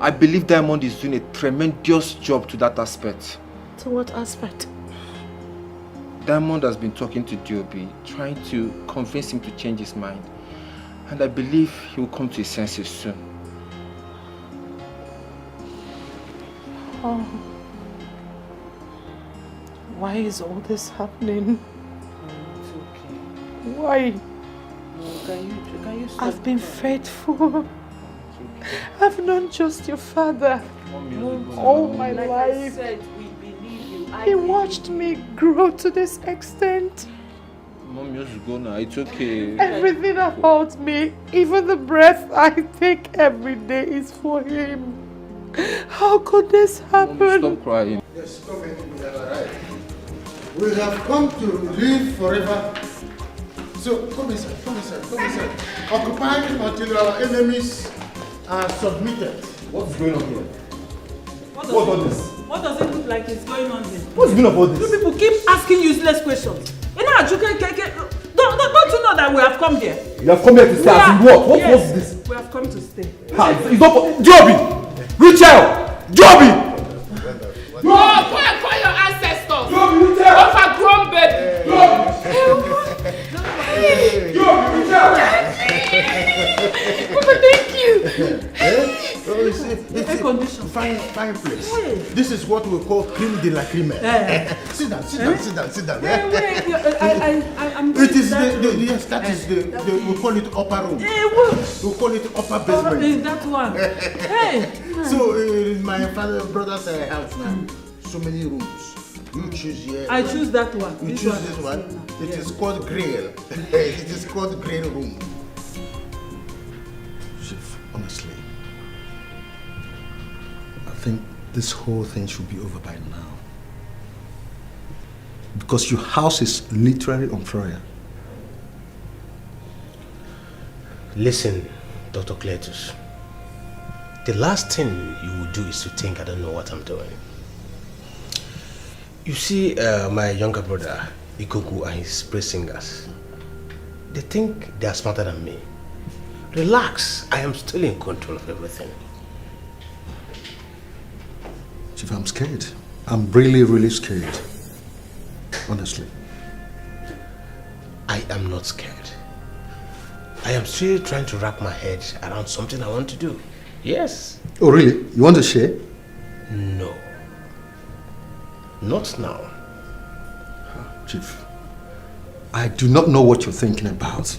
I believe Diamond is doing a tremendous job to that aspect. To what aspect? Diamond has been talking to Deobi, trying to convince him to change his mind. And I believe he will come to his senses soon. Oh. Why is all this happening? It's okay. Why? Can you stop? I've been faithful. I've known just your father all my Like life. I said, we believe you. He watched me grow to this extent. Mom, just go now. It's okay. Everything about me, even the breath I take every day is for him. How could this happen? Mom, stop crying. Yes, come in. Alright. We have come to live forever. So come inside. Occupy until our enemies are submitted. What's going on here? What's all this? What does it look like is going on here? What's the meaning of all this? You people keep asking useless questions. You know, don't you know that we have come here? You have come here to stay as in what? What was this? We have come to stay. It's not Joby! Richard! Joby! Go and your ancestors! Overgrown baby! Papa, thank you! It's a fine place. This is what we call creme de la creme. Sit down. It is yes, that is we call it upper room. We call it upper basement. Is that one? So in my brother's house now, so many rooms. You choose here. I choose that one. You choose this one. It is called grill. It is called grill room. Chief, honestly, I think this whole thing should be over by now. Because your house is literally on fire. Listen, Dr. Cletus. The last thing you will do is to think I don't know what I'm doing. You see, my younger brother, Ikoku, and his praise singers, they think they are smarter than me. Relax, I am still in control of everything. Chief, I'm scared. I'm really scared. Honestly. I am not scared. I am still trying to wrap my head around something I want to do. Yes. Oh, really? You want to share? No. Not now. Chief, I do not know what you're thinking about.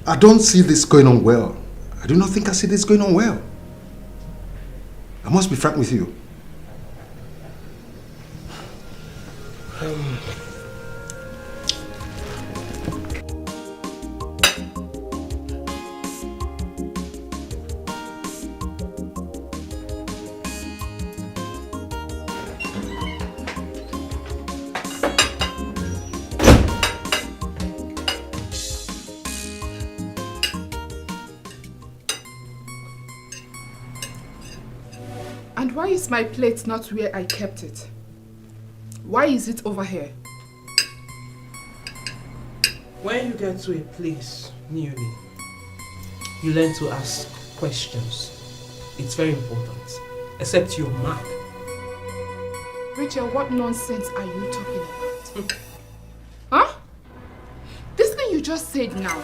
I don't see this going on well. I do not think I see this going on well. I must be frank with you. And why is my plate not where I kept it? Why is it over here? When you get to a place newly, you learn to ask questions. It's very important. Except you're mad. Rachel, what nonsense are you talking about? Huh? This thing you just said now,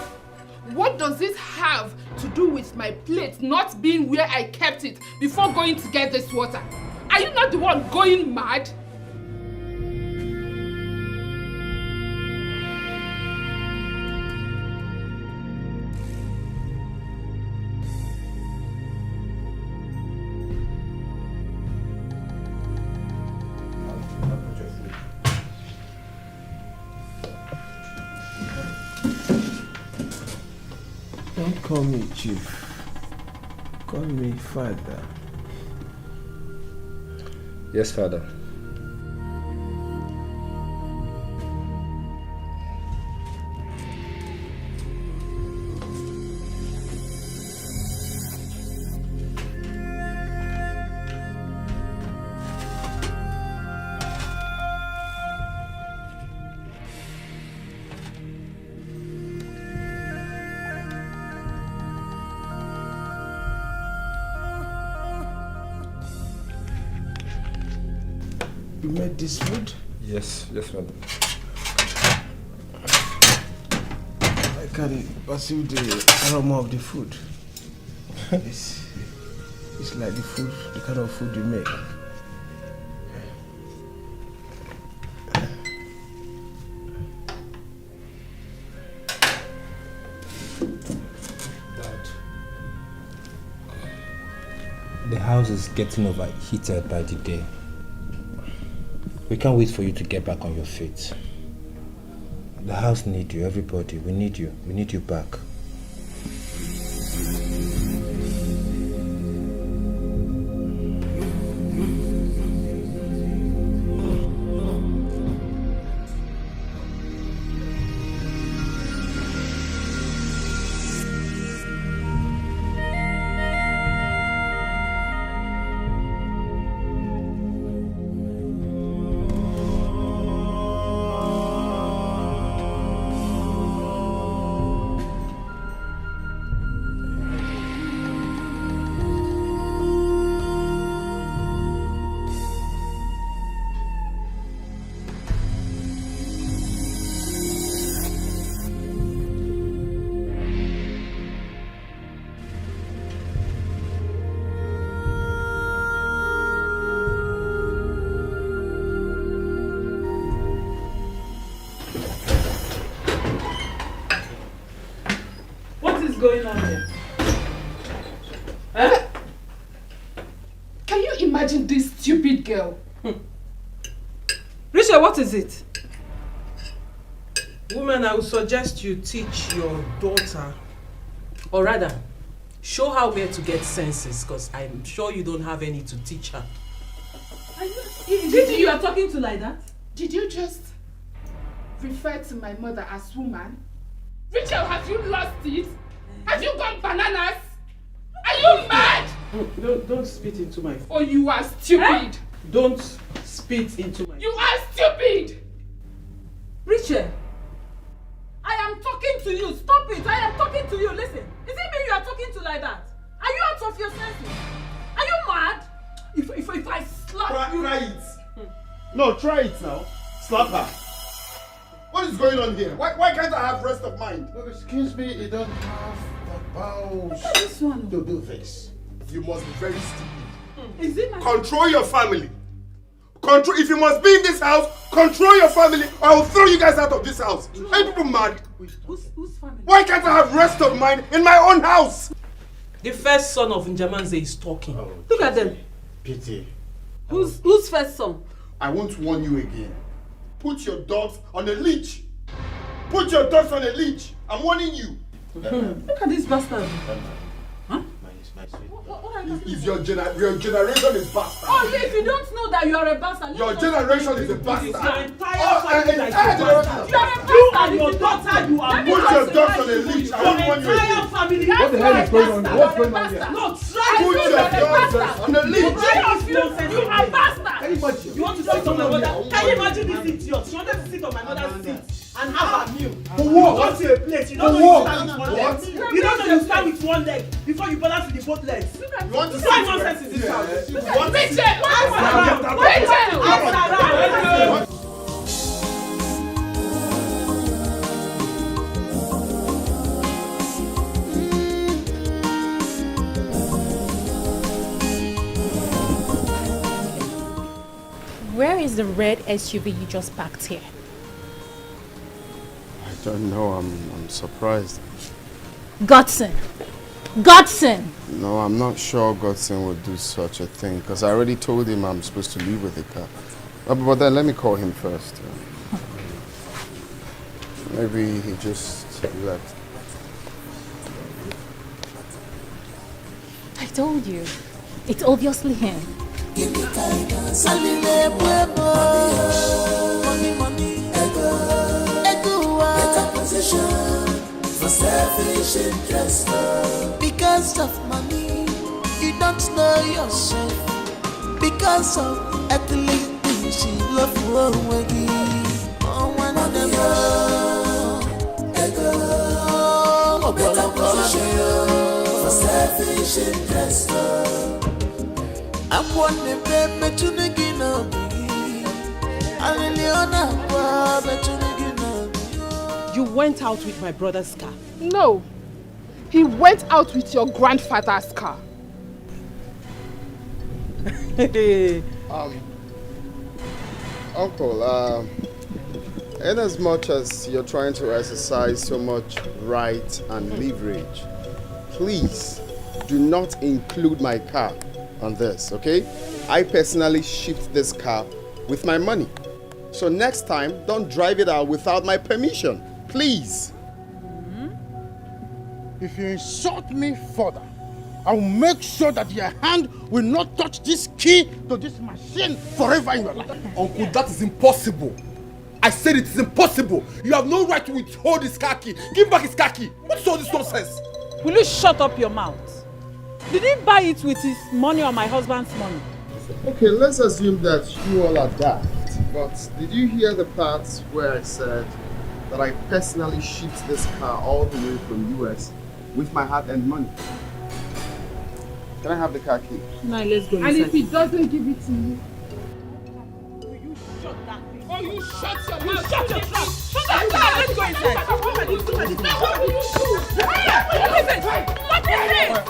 what does it have to do with my plate not being where I kept it before going to get this water? Are you not the one going mad? Don't call me Chief. Call me Father. Yes, Father. You made this food? Yes, madam. I can perceive the aroma of the food. It's like the kind of food you make. Dad, the house is getting overheated by the day. We can't wait for you to get back on your feet. The house needs you, everybody. We need you. We need you back. big girl. Richard, what is it? Woman, I would suggest you teach your daughter, or rather, show her where to get senses, because I'm sure you don't have any to teach her. Did you are talking to like that? Did you just refer to my mother as woman? Rachel, have you lost it? Have you gone bananas? Are you mad? Don't spit into my face. Oh, you are stupid. Eh? Don't spit into my face. You are stupid. Richard, I am talking to you. Stop it. I am talking to you. Listen. Is it me you are talking to like that? Are you out of your senses? Are you mad? If I slap you... Try it. No, try it now. Slap her. What is going on here? Why can't I have rest of mind? Look, excuse me, you don't have the bowels to do this. You must be very stupid. Is it my... Control your family. Control. If you must be in this house, control your family, or I will throw you guys out of this house. Are you people mad? Whose family? Why can't I have rest of mind in my own house? The first son of Njamanze is talking. Oh, look at them. Pity. Who's first son? I won't warn you again. Put your dogs on a leash. Put your dogs on a leash. I'm warning you. Look at this bastard. Is your generation is bastard. Oh, yeah, if you don't know that you are a bastard. Your generation is a bastard. Your entire family like a bastard. You are a bastard. You and your daughter, you are Put your dogs on a leash. I won't warn you again. Family. What the hell is going on? What's going on here? No, try Put your dogs on a leash. You are a bastard. You want to sit on my mother? Can you imagine this idiot? She wanted to sit on my mother's seat and have her meal. For what? Go to a place. You don't know you stand with one leg. You don't know you stand with one leg before you balance with the both legs. You want to sit nonsense in this house. Where is the red SUV you just parked here? I don't know. I'm surprised. Godson! Godson! No, I'm not sure Godson would do such a thing because I already told him I'm supposed to leave with the car. But then let me call him first. Maybe he just left. I told you. It's obviously him. For selfish interest, because of money, you don't know yourself. Because of earthly things, you love away. Oh, one of them, ego, better position for selfish interest. I want the baby to the guinea. I really want You went out with my brother's car. No. He went out with your grandfather's car. Uncle, in as much as you're trying to exercise so much right and leverage, please do not include my car on this, okay? I personally shipped this car with my money. So next time, don't drive it out without my permission, please. If you insult me further, I will make sure that your hand will not touch this key to this machine forever in your life. Uncle, that is impossible. I said it is impossible. You have no right to withhold his car key. Give back his car key. What's all this nonsense? Will you shut up your mouth? Did he buy it with his money or my husband's money? Okay, let's assume that you all are daft. But did you hear the parts where I said that I personally shipped this car all the way from US with my hard-earned money? Can I have the car key? Now let's go inside. And if he doesn't give it to you, oh, you shut your mouth! Shut your mouth! Shut your mouth! Let's go inside! What is it? What is it?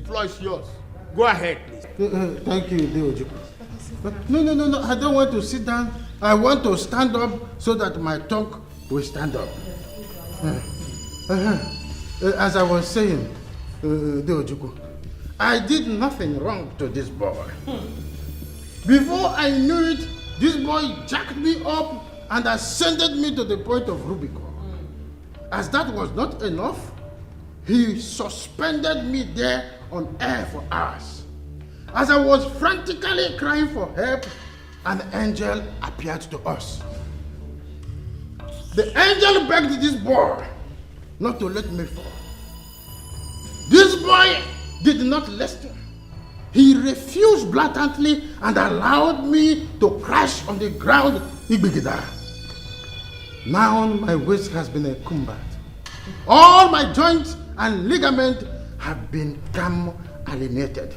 floor is yours. Go ahead, please. Thank you, Deojuku. But no, I don't want to sit down. I want to stand up so that my talk will stand up. As I was saying, Deojuku, I did nothing wrong to this boy. Before I knew it, this boy jacked me up and ascended me to the point of Rubicon. As that was not enough, he suspended me there on air for hours. As I was frantically crying for help, an angel appeared to us. The angel begged this boy not to let me fall. This boy did not listen. He refused blatantly and allowed me to crash on the ground. Now my waist has been a combat. All my joints and ligaments have become alienated.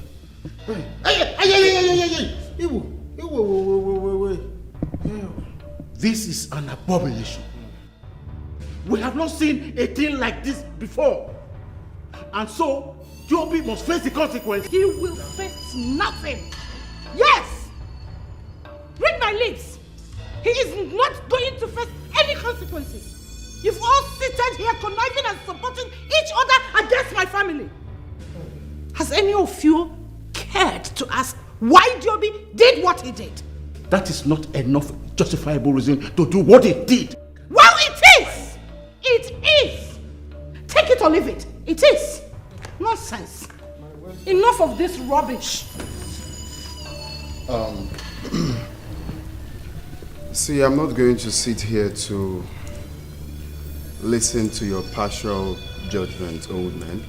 This is an abomination. We have not seen a thing like this before. And so, Joby must face the consequence. He will face nothing. Yes! Read my lips. He is not going to face any consequences. You've all seated here conniving and supporting each other against my family. Has any of you cared to ask why Joby did what he did? That is not enough justifiable reason to do what he did. Well, it is! It is! Take it or leave it. It is. Nonsense. Enough of this rubbish. See, I'm not going to sit here to listen to your partial judgment, old man.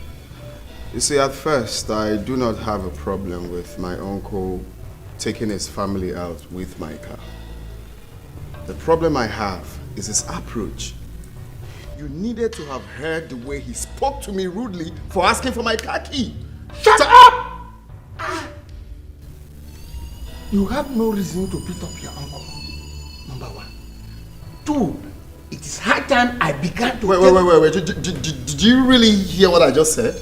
You see, at first, I do not have a problem with my uncle taking his family out with my car. The problem I have is his approach. You needed to have heard the way he spoke to me rudely for asking for my car key. Shut up! You have no reason to beat up your uncle. Number one. Two, it is high time I began to... Wait. Did you really hear what I just said?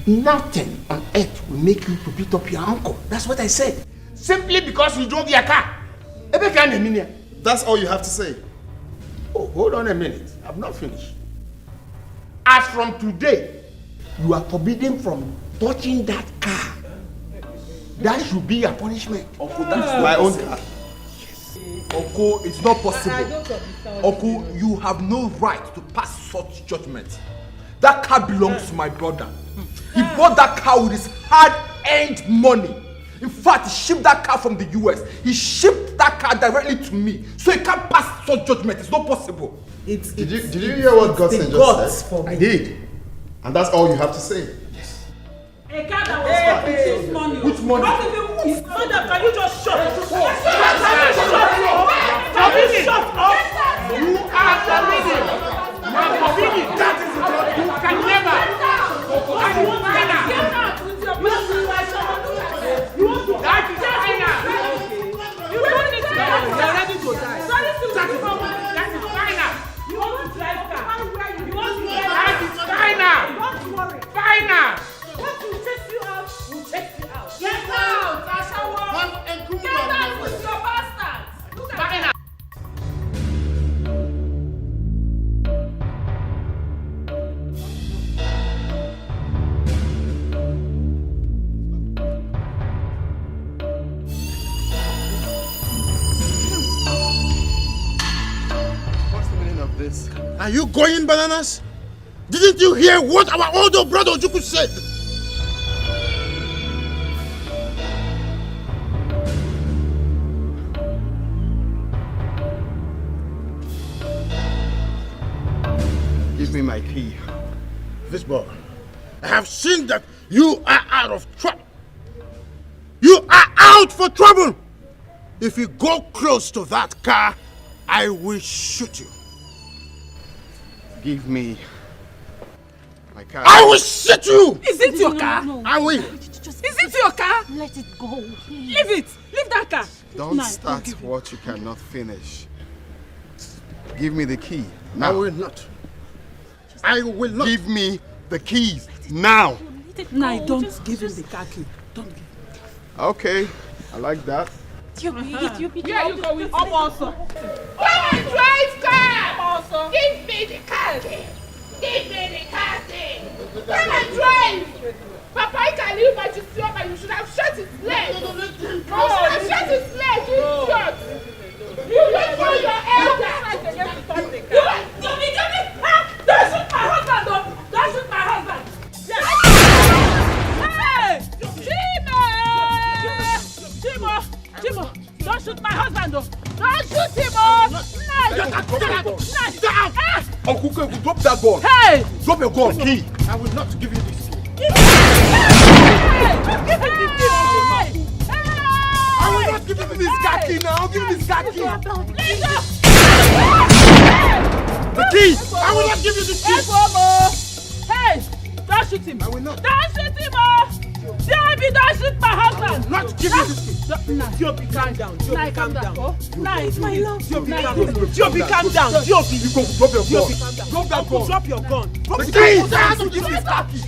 Nothing on earth will make you to beat up your uncle. That's what I said. Simply because you drove your car. That's all you have to say. Oh, hold on a minute. I'm not finished. As from today, you are forbidden from touching that car. That should be your punishment. Uncle, that's my own car. Uncle, it's not possible. Uncle, you have no right to pass such judgment. That car belongs to my brother. He bought that car with his hard-earned money. In fact, he shipped that car from the US. He shipped that car directly to me. So he can't pass such judgment. It's not possible. Did you hear what Godson just said? I did. And that's all you have to say. Yes. A car that was for his money. Which money? His father, can you just shut up? You are forbidden. You are forbidden. That is it. You can never. That is final. You don't need to die. You are ready to die. That is final. You want to drive car? You want to drive? That is final. Don't worry. Final. What will chase you out will chase you out. Get out, Ashawo. Get out with your bastards. Look at Final. This. Are you going bananas? Didn't you hear what our older brother Uche said? Give me my key. This boy, I have seen that you are out of trouble. You are out for trouble. If you go close to that car, I will shoot you. Give me my car. I will shoot you! Is it your car? I will. Is it your car? Let it go, please. Leave it. Leave that car. Don't start what you cannot finish. Give me the key. Now. I will not. I will not. Give me the keys Now. Nah, don't give him the car key. Don't give him. Okay, I like that. Yeah, you go with Come also. Come and drive car. Also. Give me the car key. Give me the car key. Come and drive. Papa, I can leave my sister, but you should have shut his leg. You should have shut his leg. You shot. You wait for your elder. Don't shoot my husband, though. Don't shoot my husband. Hey! Chimo! Don't shoot my husband, though. Don't shoot him, Uncle, drop that gun. Hey! Drop your gun. Key. I will not give you this key. Give him the key. I will not give him this car key now. Give him this car key. The key. I will not give you this key. Hey! Don't shoot him. I will not. Don't shoot him, Joby, don't shoot my husband. Not give you this key. Joby, calm down. Joby, calm down. Nice, my love. Joby, calm down. Joby, you go drop your gun. Drop that gun. Drop your gun. The key. I have to give this car key.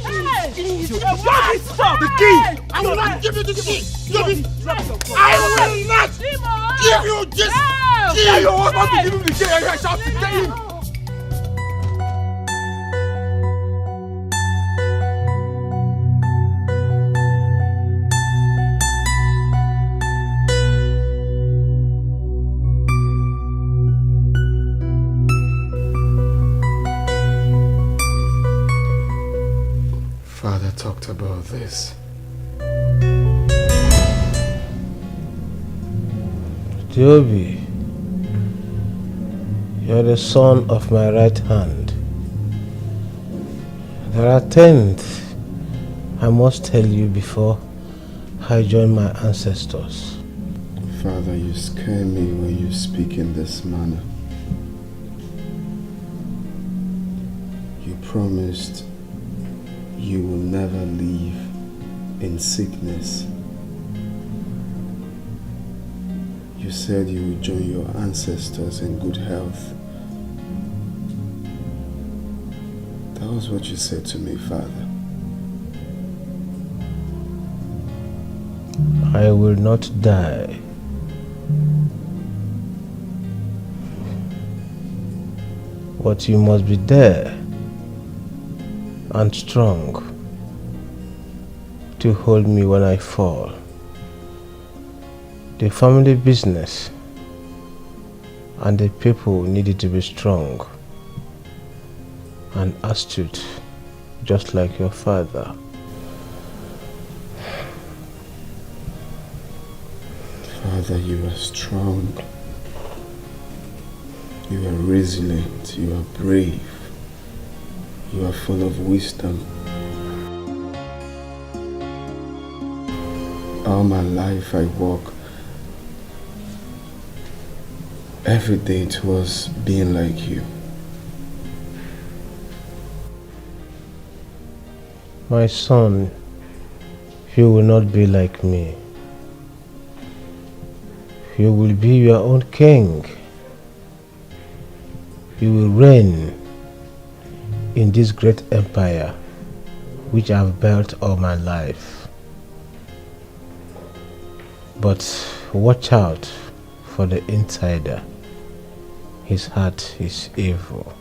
Joby, stop. The key. I will not give you this key. Joby, drop your gun. I will not give you this key. Your husband to give him the key. I shall tell him. Father talked about this. Joby, you're the son of my right hand. There are things I must tell you before I join my ancestors. Father, you scare me when you speak in this manner. You promised you will never live in sickness. You said you would join your ancestors in good health. That was what you said to me, Father. I will not die. But you must be there and strong to hold me when I fall. The family business and the people needed to be strong and astute, just like your father. Father, you are strong. You are resilient. You are brave. You are full of wisdom. All my life I walk every day towards being like you. My son, you will not be like me. You will be your own king. You will reign in this great empire which I have built all my life. But watch out for the insider. His heart is evil.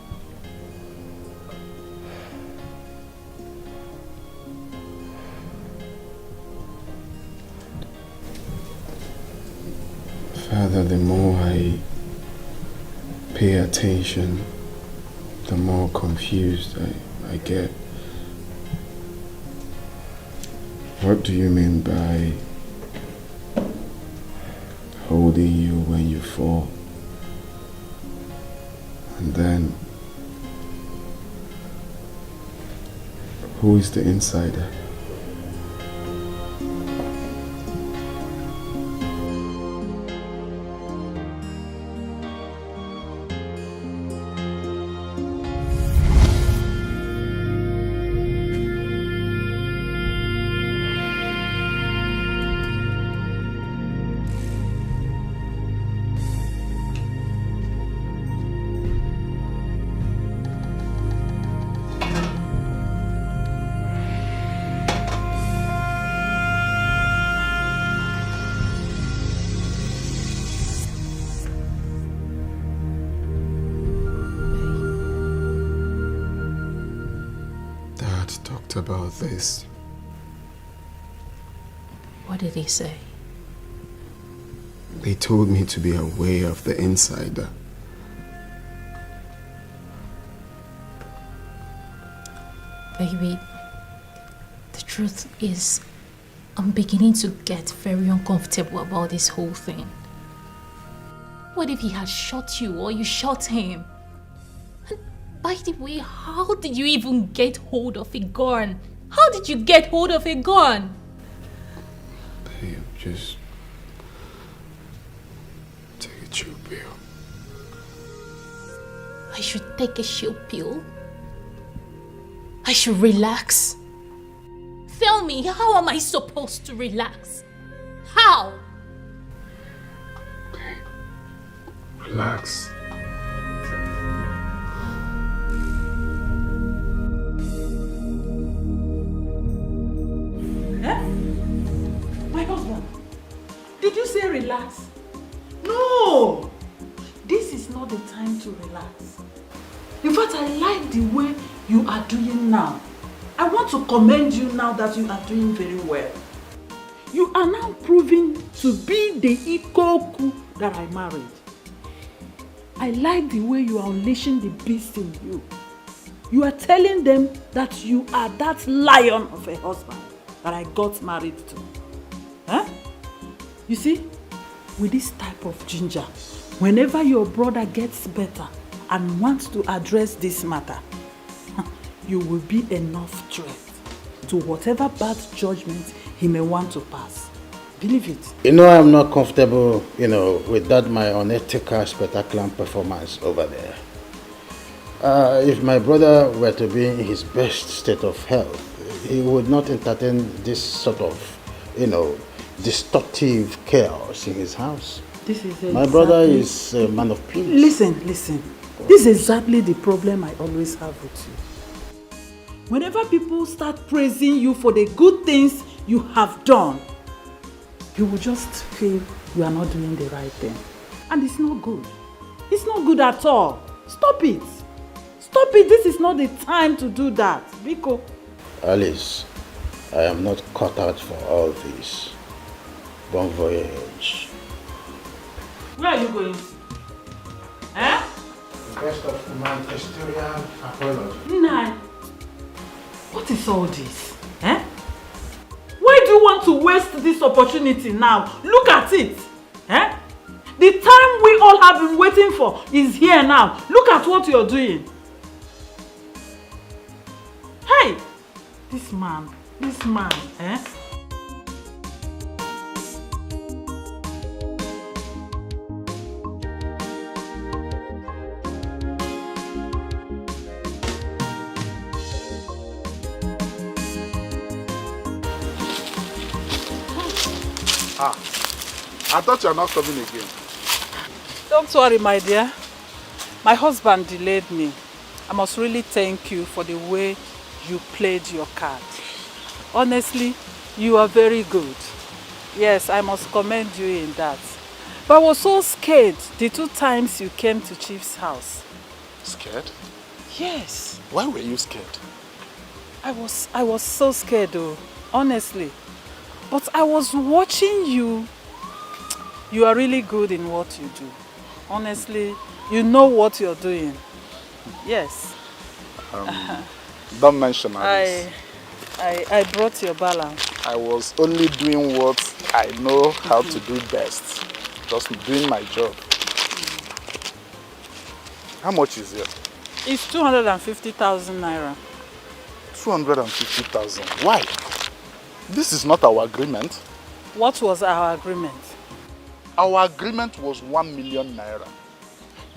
Father, the more I pay attention, the more confused I get. What do you mean by holding you when you fall? And then, who is the insider? talked about this. What did he say? They told me to be aware of the insider. Baby, the truth is, I'm beginning to get very uncomfortable about this whole thing. What if he had shot you or you shot him? And by the way, how did you even get hold of a gun? How did you get hold of a gun? Babe, just take a chill pill. I should take a chill pill? I should relax? Tell me, how am I supposed to relax? How? Relax. Eh? My husband, did you say relax? No! This is not the time to relax. In fact, I like the way you are doing now. I want to commend you now that you are doing very well. You are now proving to be the Ikoku that I married. I like the way you are unleashing the beast in you. You are telling them that you are that lion of a husband that I got married to. Huh? You see, with this type of ginger, whenever your brother gets better and wants to address this matter, you will be enough threat to whatever bad judgment he may want to pass. Believe it. You know, I'm not comfortable, with that my unethical spectacular performance over there. If my brother were to be in his best state of health, he would not entertain this sort of, destructive chaos in his house. My brother is a man of peace. Listen. This is exactly the problem I always have with you. Whenever people start praising you for the good things you have done, you will just feel you are not doing the right thing. And it's not good. It's not good at all. Stop it. Stop it. This is not the time to do that. Biko. Alice, I am not cut out for all this. Bon voyage. Where are you going? Eh? Best of humanitarian apology. Nai, what is all this? Eh? Why do you want to waste this opportunity now? Look at it. Eh? The time we all have been waiting for is here now. Look at what you're doing. Hey! This man, eh? I thought you are not coming again. Don't worry, my dear. My husband delayed me. I must really thank you for the way you played your card. Honestly, you are very good. Yes, I must commend you in that. But I was so scared the 2 times you came to Chief's house. Scared? Yes. Why were you scared? I was so scared though, honestly. But I was watching you. You are really good in what you do. Honestly, you know what you're doing. Yes. Don't mention Alice. I brought your balance. I was only doing what I know how to do best. Just doing my job. How much is it? It's 250,000 naira. 250,000. Why? This is not our agreement. What was our agreement? Our agreement was 1 million naira.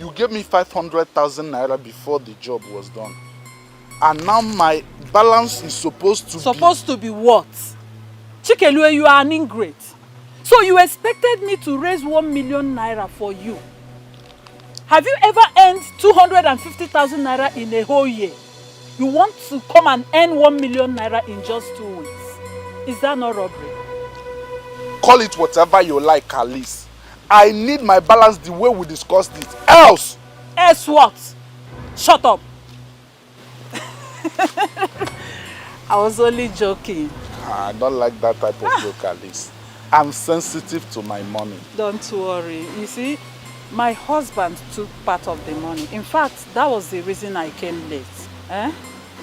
You gave me 500,000 naira before the job was done. And now my balance is supposed to be what? Chikelue, you are an ingrate. So you expected me to raise 1 million naira for you. Have you ever earned 250,000 naira in a whole year? You want to come and earn 1 million naira in just 2 weeks. Is that not robbery? Call it whatever you like, Alice. I need my balance the way we discussed it. Else! Else what? Shut up. I was only joking. I don't like that type of joke, Alice. I'm sensitive to my money. Don't worry. You see, my husband took part of the money. In fact, that was the reason I came late.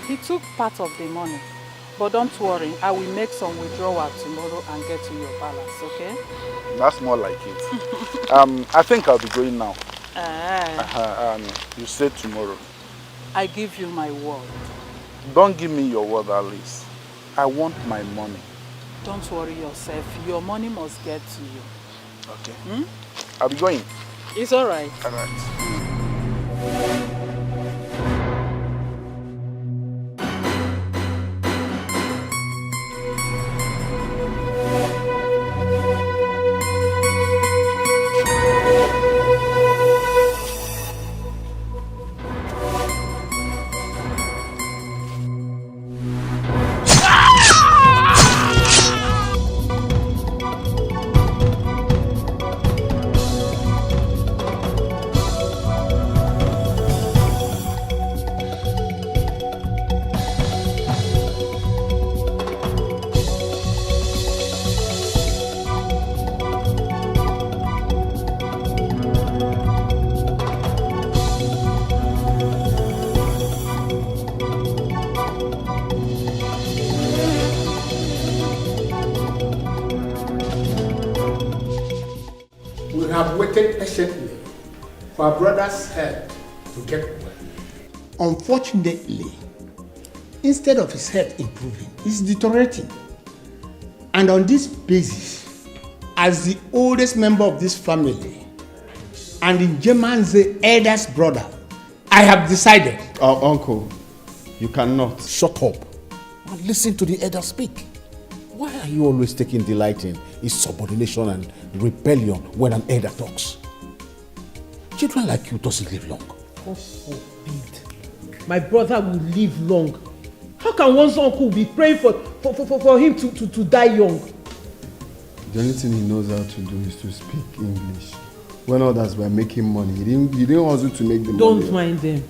He took part of the money. But don't worry, I will make some withdrawal tomorrow and get to your balance, okay? That's more like it. I think I'll be going now. You said tomorrow. I give you my word. Don't give me your word, Alice. I want my money. Don't worry yourself. Your money must get to you. Okay. I'll be going. It's all right. All right. We have waited patiently for our brother's health to get well. Unfortunately, instead of his health improving, it's deteriorating. And on this basis, as the oldest member of this family, and in Jeman's eldest brother, I have decided. Uncle, you cannot. Shut up and listen to the elder speak. Why are you always taking delight in insubordination and rebellion when an elder talks? Children like you doesn't live long. God forbid. My brother will live long. How can one's uncle be praying for him to die young? The only thing he knows how to do is to speak English. When others were making money, he didn't want to make the money. Don't mind them.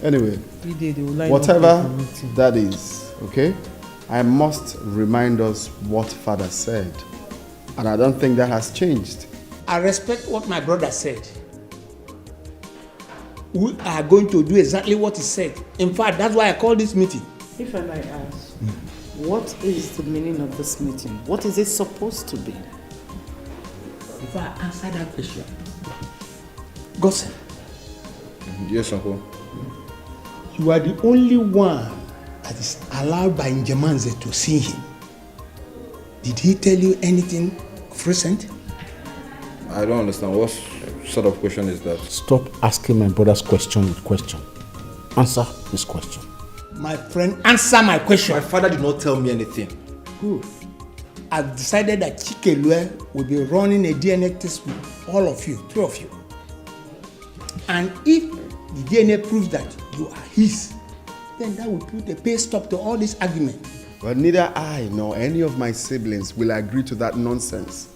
Anyway, they whatever that is, okay? I must remind us what Father said. And I don't think that has changed. I respect what my brother said. We are going to do exactly what he said. In fact, that's why I called this meeting. If I might ask, what is the meaning of this meeting? What is it supposed to be? Before I answer that question, Gossip. Yes, Uncle. You are the only one that is allowed by Njemanze to see him. Did he tell you anything of recent? I don't understand. What sort of question is that? Stop asking my brother's question with question. Answer his question. My friend, answer my question. My father did not tell me anything. Good. I've decided that Chikelue will be running a DNA test with all of you, 3 of you. And if the DNA proves that you are his, then that will put a pay stop to all this argument. But neither I nor any of my siblings will agree to that nonsense.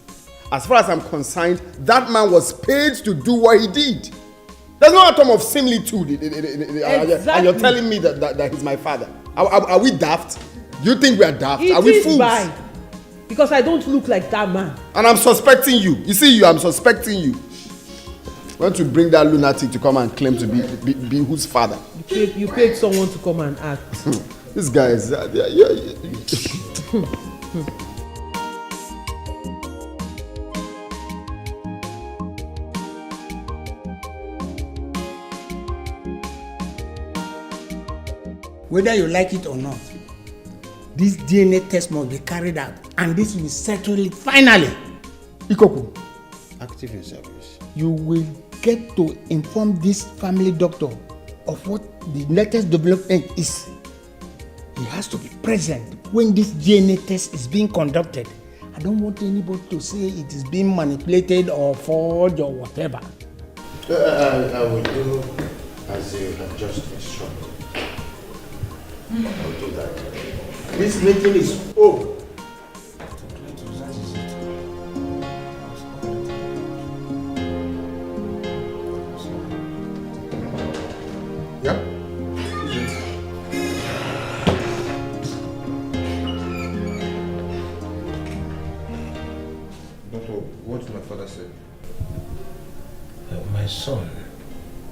As far as I'm concerned, that man was paid to do what he did. There's no atom of similitude. Exactly. And you're telling me that he's my father. Are we daft? Do you think we are daft? Are we fools? By. Because I don't look like that man. And I'm suspecting you. You see, I'm suspecting you. Want to bring that lunatic to come and claim to be whose father? You paid someone to come and act. This guy is... Whether you like it or not, this DNA test must be carried out, and this will settle it finally. Ikoku, active in service. You will get to inform this family doctor of what the latest development is. He has to be present when this DNA test is being conducted. I don't want anybody to say it is being manipulated or forged or whatever. I will do as you have just instructed. I'll do that. This meeting is over. Yeah. My son,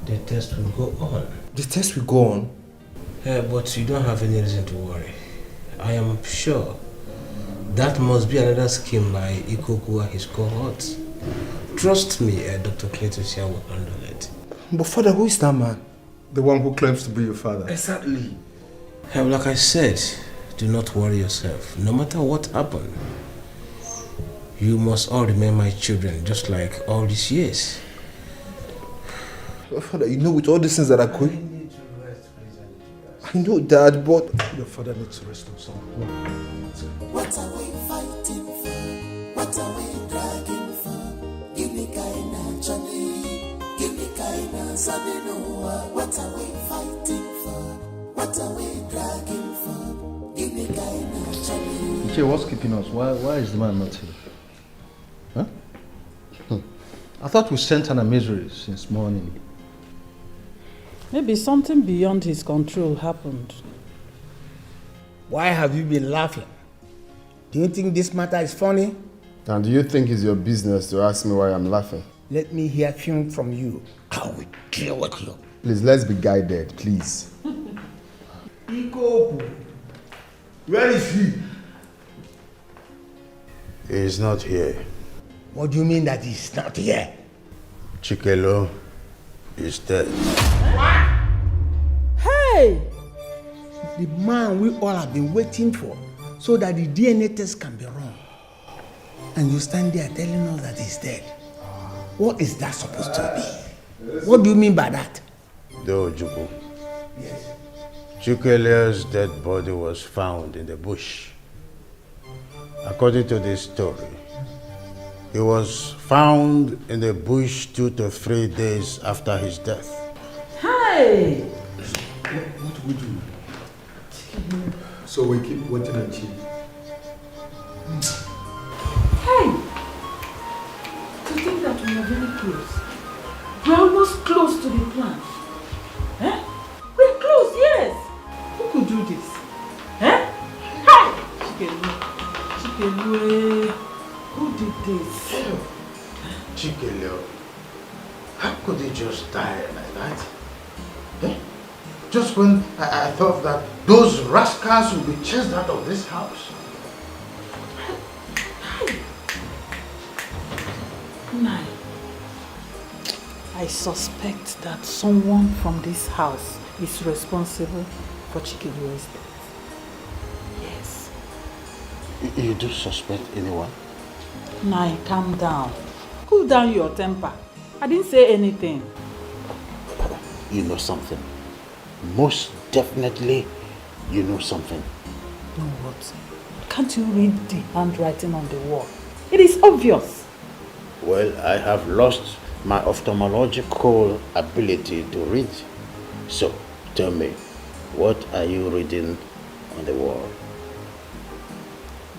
the test will go on. The test will go on? But you don't have any reason to worry. I am sure that must be another scheme by Ikoku and his cohorts. Trust me, Dr. Cletus here will handle it. But father, who is that man? The one who claims to be your father. Exactly. Like I said, do not worry yourself. No matter what happens, you must all remain my children, just like all these years. Father, you know, with all these things that are going, I know, Dad, but your father needs to rest also. What are we fighting for? What are we dragging for? Give me kaina chani, give me kaina sabinoa. What are we fighting for? What are we dragging for? Give me kaina chani. Uche, what's keeping us? Why is the man not here? Huh? I thought we sent an misery since morning. Maybe something beyond his control happened. Why have you been laughing? Do you think this matter is funny? And do you think it's your business to ask me why I'm laughing? Let me hear film from you. I will deal with you. Please, let's be guided, please. Ikoku, where is he? He is not here. What do you mean that he's not here? Chikelo is dead. What? Hey! The man we all have been waiting for, so that the DNA test can be run. And you stand there telling us that he's dead. What is that supposed to be? What do you mean by that? No, Juku. Yes. Chikele's dead body was found in the bush. According to this story, he was found in the bush 2 to 3 days after his death. Hey! What do we do? So we keep waiting and cheating. Hey! To think that we are very close. We are almost close to the plan. Eh? We're close, yes! Who could do this? Eh? Hey! Chikelu, who did this? Chikelo, how could he just die like that? Eh? Just when I thought that those rascals would be chased out of this house. Nai, I suspect that someone from this house is responsible for Chikelu's death. Yes. You do suspect anyone? Nai, calm down. Cool down your temper. I didn't say anything. You know something. Most definitely, you know something. No, what? Can't you read the handwriting on the wall? It is obvious. Well, I have lost my ophthalmological ability to read. So, tell me, what are you reading on the wall?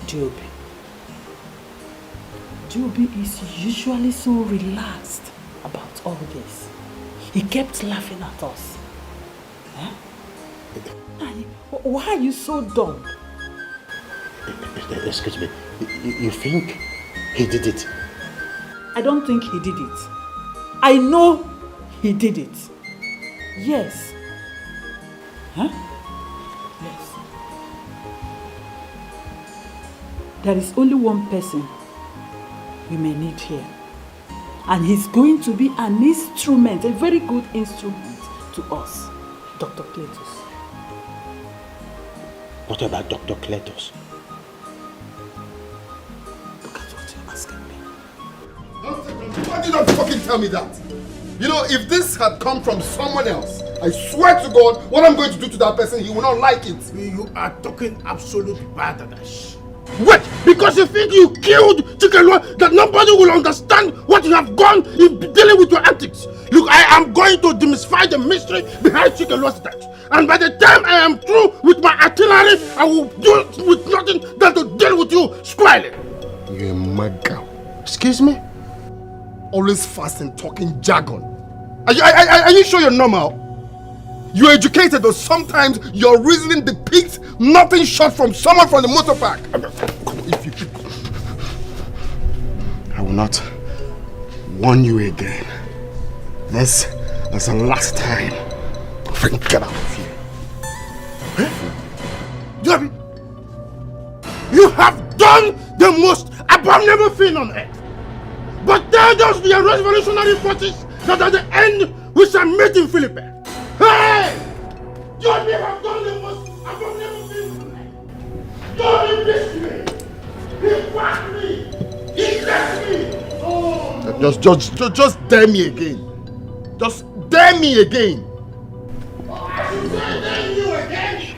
Joby. Joby is usually so relaxed about all this. He kept laughing at us. Eh? Why are you so dumb? Excuse me, you think he did it? I don't think he did it. I know he did it. Yes. Huh? Yes. There is only one person we may need here. And he's going to be an instrument, a very good instrument to us, Dr. Cletus. What about Dr. Cletus? Look at what you're asking me. Why did you not fucking tell me that? You know, if this had come from someone else, I swear to God, what I'm going to do to that person, he will not like it. You are talking absolute badness. Wait, because you think you killed Chikelwa, that nobody will understand what you have gone in dealing with your antics. Look, I am going to demystify the mystery behind Chikelwa's death. And by the time I am through with my artillery, I will do with nothing than to deal with you squarely. You're a mad girl. Excuse me? Always fast and talking jargon. Are you sure you're normal? You're educated, but sometimes your reasoning depicts nothing short from someone from the motor park. I will not warn you again. This is the last time. Freaking get out of here. Debbie, you have done the most abominable thing on earth. But tell us the revolutionary forces that at the end we shall meet in Philippines. Hey! You have done the most abominable thing on earth. You replaced me. He whacked me. He left me. Oh. Just dare me again. Just dare me again. I should dare you again.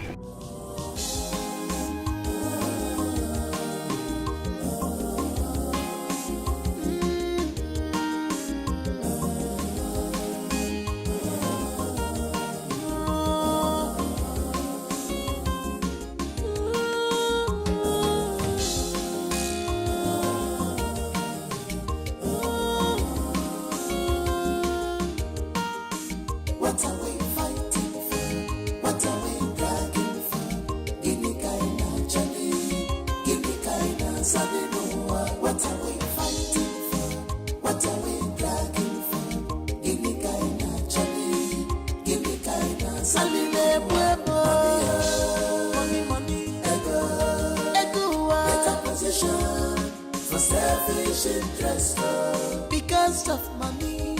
Because of money,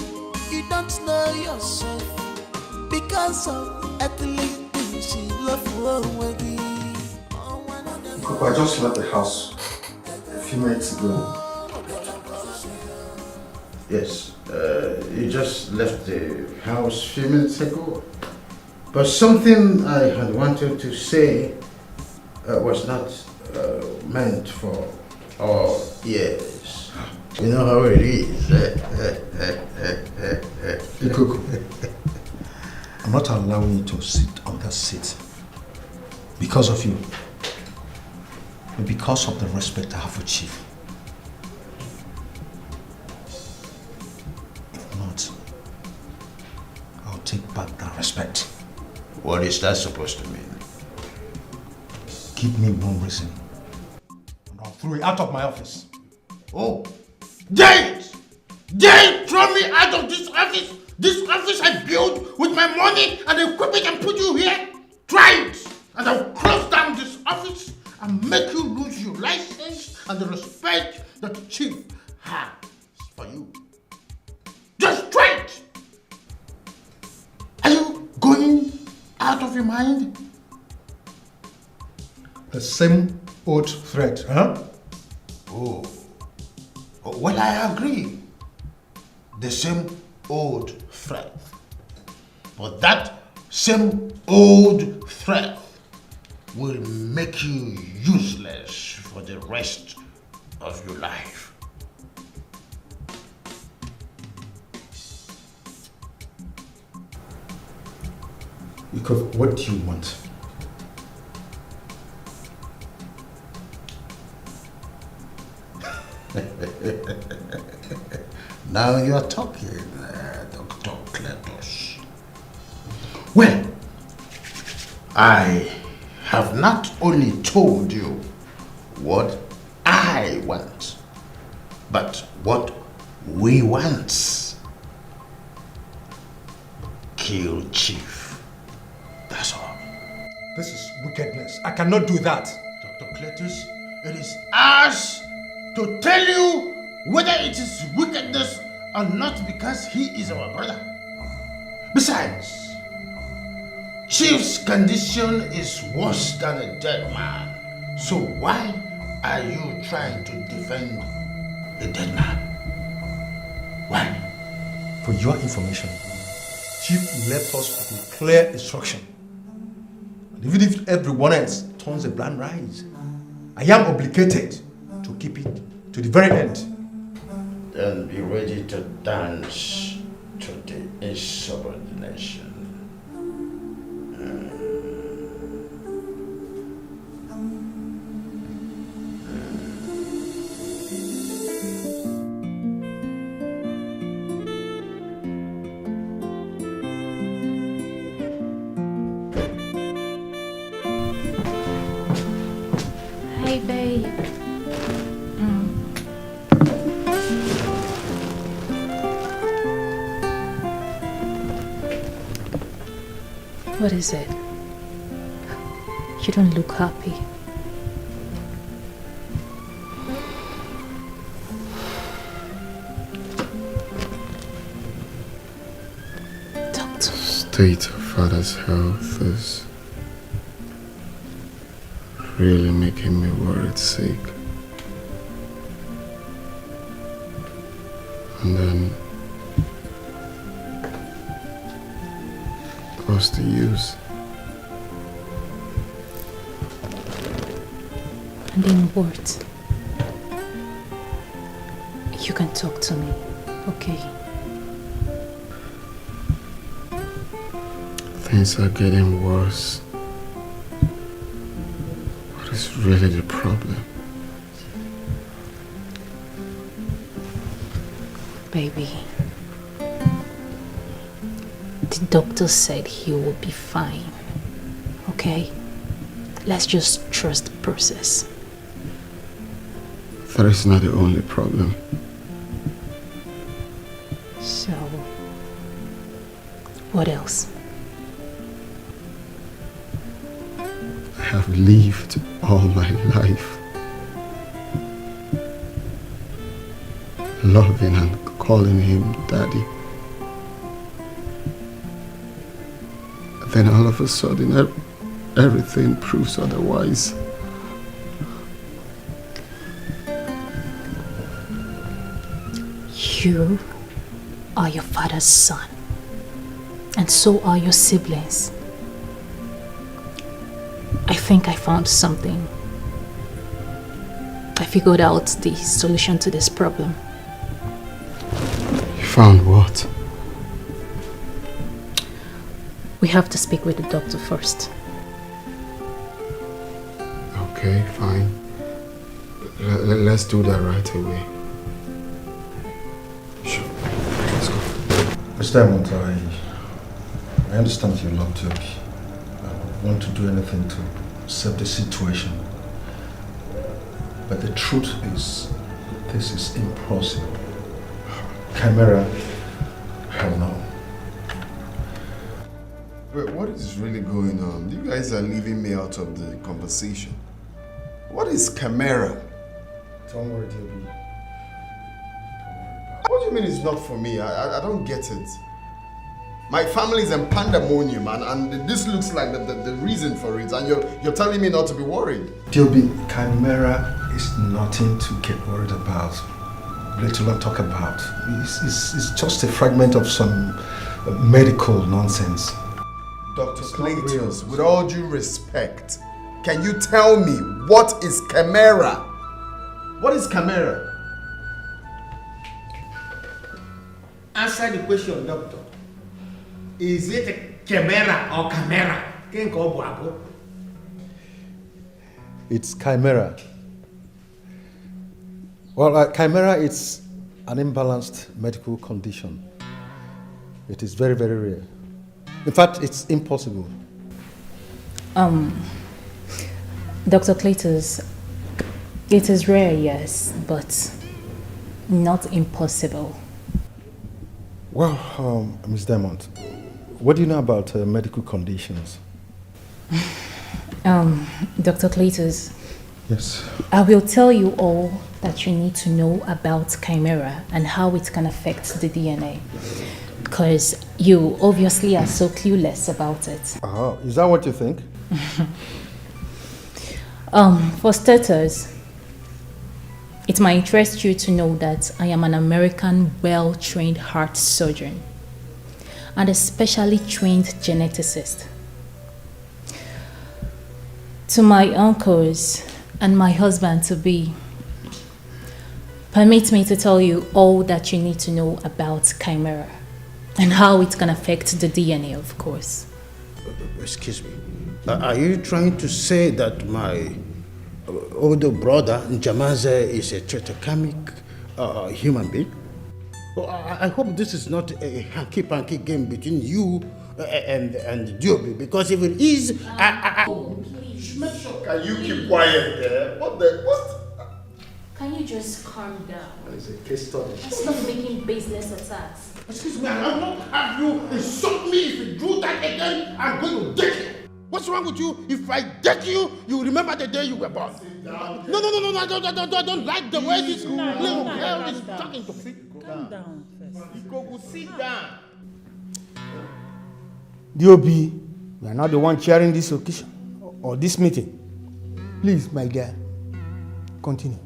you don't know yourself. Because of earthly things, you love already. I just left the house a few minutes ago. Yes, you just left the house a few minutes ago. But something I had wanted to say was not meant for all ears. You know how it is. Ikuku, I'm not allowing you to sit on that seat because of you, but because of the respect I have for Chief. If not, I'll take back that respect. What is that supposed to mean? Give me one reason, and I'll throw you out of my office. Oh, dare it! Dare throw me out of this office! This office I built with my money and equipment and put you here? Try it! And I'll close down this office and make you lose your license and the respect that the chief has for you. Just try it! Are you going out of your mind? The same old threat, huh? Oh. Well, I agree. The same old threat. But that same old threat will make you useless for the rest of your life. Because what do you want? Now you are talking, Dr. Cletus. Well, I have not only told you what I want, but what we want. Kill Chief. That's all. This is wickedness. I cannot do that. Dr. Cletus, it is ours to tell you whether it is wickedness or not, because he is our brother. Besides, Chief's condition is worse than a dead man. So why are you trying to defend a dead man? Why? For your information, Chief left us with a clear instruction. And even if everyone else turns a blind eye, I am obligated to keep it to the very end. Then be ready to dance to the insubordination. Hey, babe. What is it? You don't look happy. Doctor. State of father's health is really making me worried sick. And then, what's the use? And then what? You can talk to me, okay? Things are getting worse. What is really the problem? Baby, the doctor said he will be fine, okay? Let's just trust the process. That is not the only problem. So, what else? I have lived all my life loving and calling him daddy. Then all of a sudden, everything proves otherwise. You are your father's son, and so are your siblings. I think I found something. I figured out the solution to this problem. You found what? We have to speak with the doctor first. Okay, fine. Let's do that right away. Sure. Let's go. Mr. Diamond, I understand you're locked up. I want to do anything to save the situation. But the truth is, this is impossible. Chimera, hell no. Wait, what is really going on? You guys are leaving me out of the conversation. What is chimera? Don't worry, Debbie. What do you mean it's not for me? I don't get it. My family is in pandemonium and this looks like the reason for it, and you're telling me not to be worried. Debbie, chimera is nothing to get worried about. Little to talk about. It's just a fragment of some medical nonsense. Dr. Clayton, with all due respect, can you tell me what is chimera? What is chimera? Answer the question, doctor. Is it a chimera or chimera? It's chimera. Well, chimera is an imbalanced medical condition. It is very, very rare. In fact, it's impossible. Dr. Claytus, it is rare, yes, but not impossible. Well, Ms. Diamond, what do you know about medical conditions? Dr. Claytus. Yes. I will tell you all that you need to know about chimera and how it can affect the DNA. Because you obviously are so clueless about it. Oh, is that what you think? For starters, it might interest you to know that I am an American well-trained heart surgeon and a specially trained geneticist. To my uncles and my husband-to-be, permit me to tell you all that you need to know about chimera and how it can affect the DNA, of course. Excuse me. Are you trying to say that my older brother, Njamaze, is a tragicomic human being? Well, I hope this is not a hanky-panky game between you and Diobi, because if it is, Can you keep quiet there? What? Can you just calm down? It's a case study. Stop making baseless attacks. Excuse me, I will not have you insult me. If you do that again, I'm going to deck you. What's wrong with you? If I deck you, you remember the day you were born. No, I don't like the way this little girl is talking to me. Calm down first. Ikoku, sit down. DOB, we are not the one chairing this occasion or this meeting. Please, my dear, continue.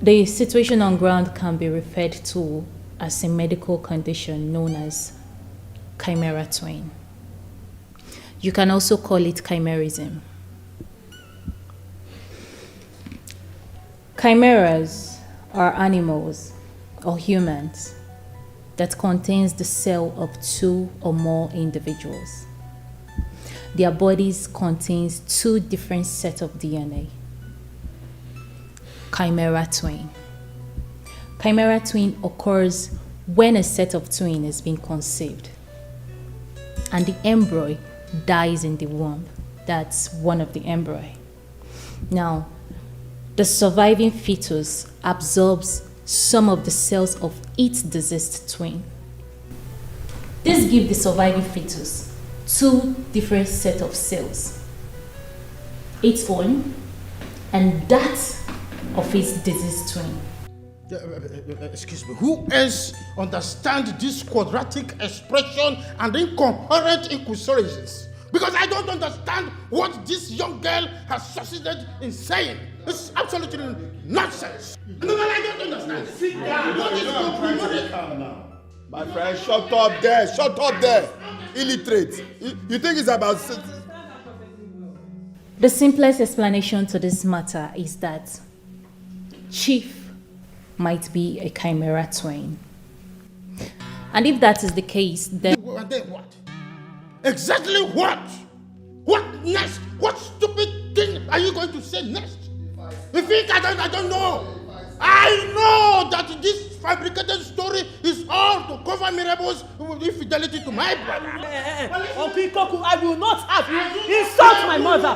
The situation on ground can be referred to as a medical condition known as chimera twin. You can also call it chimerism. Chimeras are animals or humans that contains the cell of two or more individuals. Their bodies contains two different sets of DNA. Chimera twin. Chimera twin occurs when a set of twin is being conceived and the embryo dies in the womb. That's one of the embryo. Now, the surviving fetus absorbs some of the cells of its deceased twin. This gives the surviving fetus two different sets of cells, its own and that of its deceased twin. Excuse me, who else understands this quadratic expression and incoherent inquisions? Because I don't understand what this young girl has succeeded in saying. It's absolutely nonsense. No, I don't understand. Sit down. What is going on? My friend, shut up there. Illiterate. You think it's about... The simplest explanation to this matter is that Chief might be a chimera twin. And if that is the case, then... And then what? Exactly what? What next? What stupid thing are you going to say next? You think I don't know? I know that this fabricated story is all to cover Mirabel's infidelity to my brother. Uncle Ikoku, I will not have you insult my mother.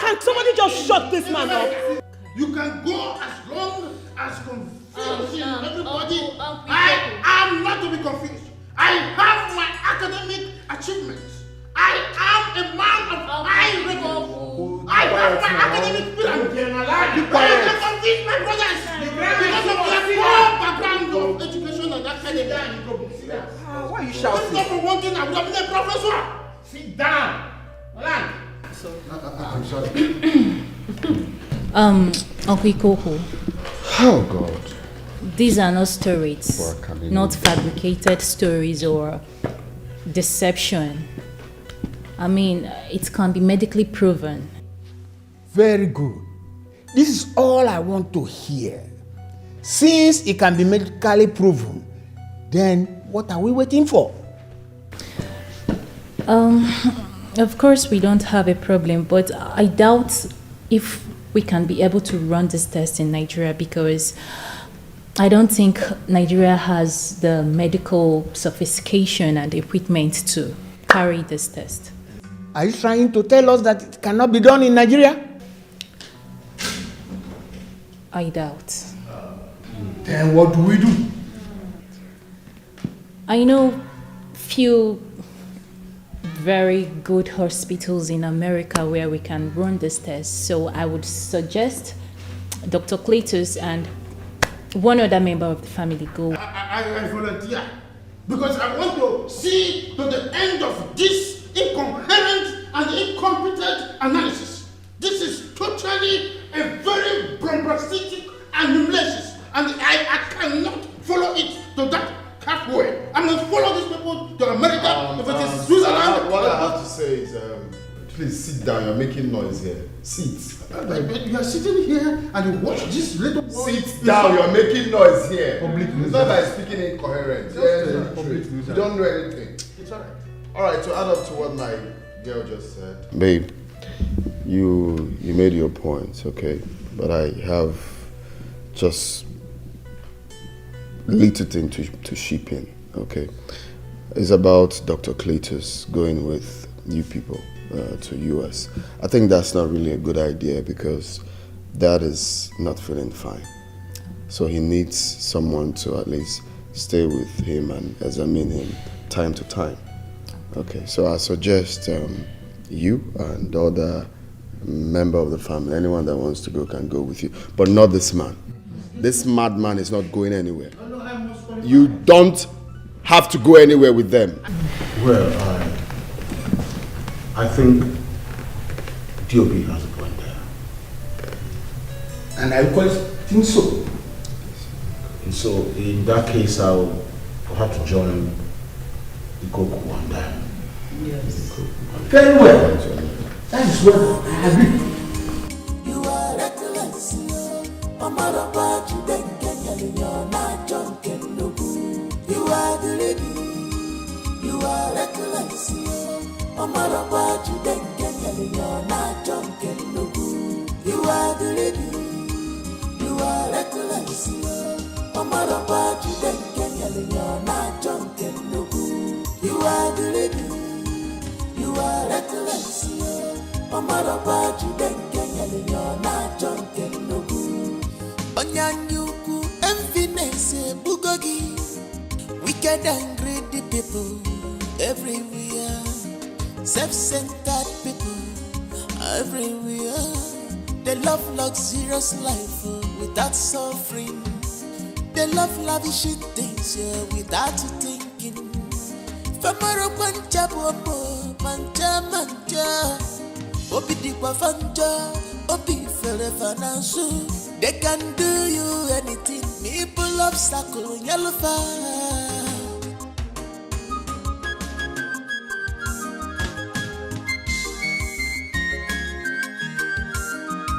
Can somebody just shut this man up? You can go as long as confusing everybody. I am not to be confused. I have my academic achievements. I am a man of high record. I have my academic pyramid. I can convince my brothers because of their poor background of education and academic. Why are you shouting? Not for one thing, I would have been a professor. Sit down. I'm sorry. Uncle Ikoku. Oh God. These are not stories, not fabricated stories or deception. I mean, it can be medically proven. Very good. This is all I want to hear. Since it can be medically proven, then what are we waiting for? Of course we don't have a problem, but I doubt if we can be able to run this test in Nigeria because I don't think Nigeria has the medical sophistication and equipment to carry this test. Are you trying to tell us that it cannot be done in Nigeria? I doubt. Then what do we do? I know few very good hospitals in America where we can run this test, so I would suggest Dr. Cletus and one other member of the family go. I volunteer because I want to see to the end of this incoherent and incompetent analysis. This is totally a very bombastic analysis, and I cannot follow it to that halfway. I must follow these people to America if it is Switzerland. What I have to say is, please sit down. You're making noise here. Sit. You are sitting here and you watch this little boy. Sit down. You're making noise here. Public It's not like speaking incoherent. You don't know anything. It's alright. Alright, to add up to what my girl just said. Babe, you made your points, okay? But I have just little thing to ship in, okay? It's about Dr. Cletus going with you people to US. I think that's not really a good idea because Dad is not feeling fine. So he needs someone to at least stay with him and examine him time to time. Okay, so I suggest you and the other member of the family, anyone that wants to go can go with you. But not this man. This madman is not going anywhere. You don't have to go anywhere with them. Well, I think D.O.B. has a point there. And I quite think so. And so in that case, I'll have to join the Coco one day. Yes. Very well. That is what I agree. You are reckless. Omaraba Juden Kenya Linyona John Kenubu. You are the lady. You are reckless. Omaraba Juden Kenya Linyona John Kenubu. You are the lady. You are reckless. Omaraba Juden Kenya Linyona John Kenubu. You are the lady. You are reckless. Omaraba Juden Kenya Linyona John Kenubu. Onyanyuku emptiness bugogi. Wicked and greedy people everywhere. Self-centered people everywhere. They love luxurious life without suffering. They love lavish things without thinking. Famaro pancha bobo, mancha mancha. Obi dikwa fanja, obi fere fanansu. They can do you anything. People obstacle yellow fire.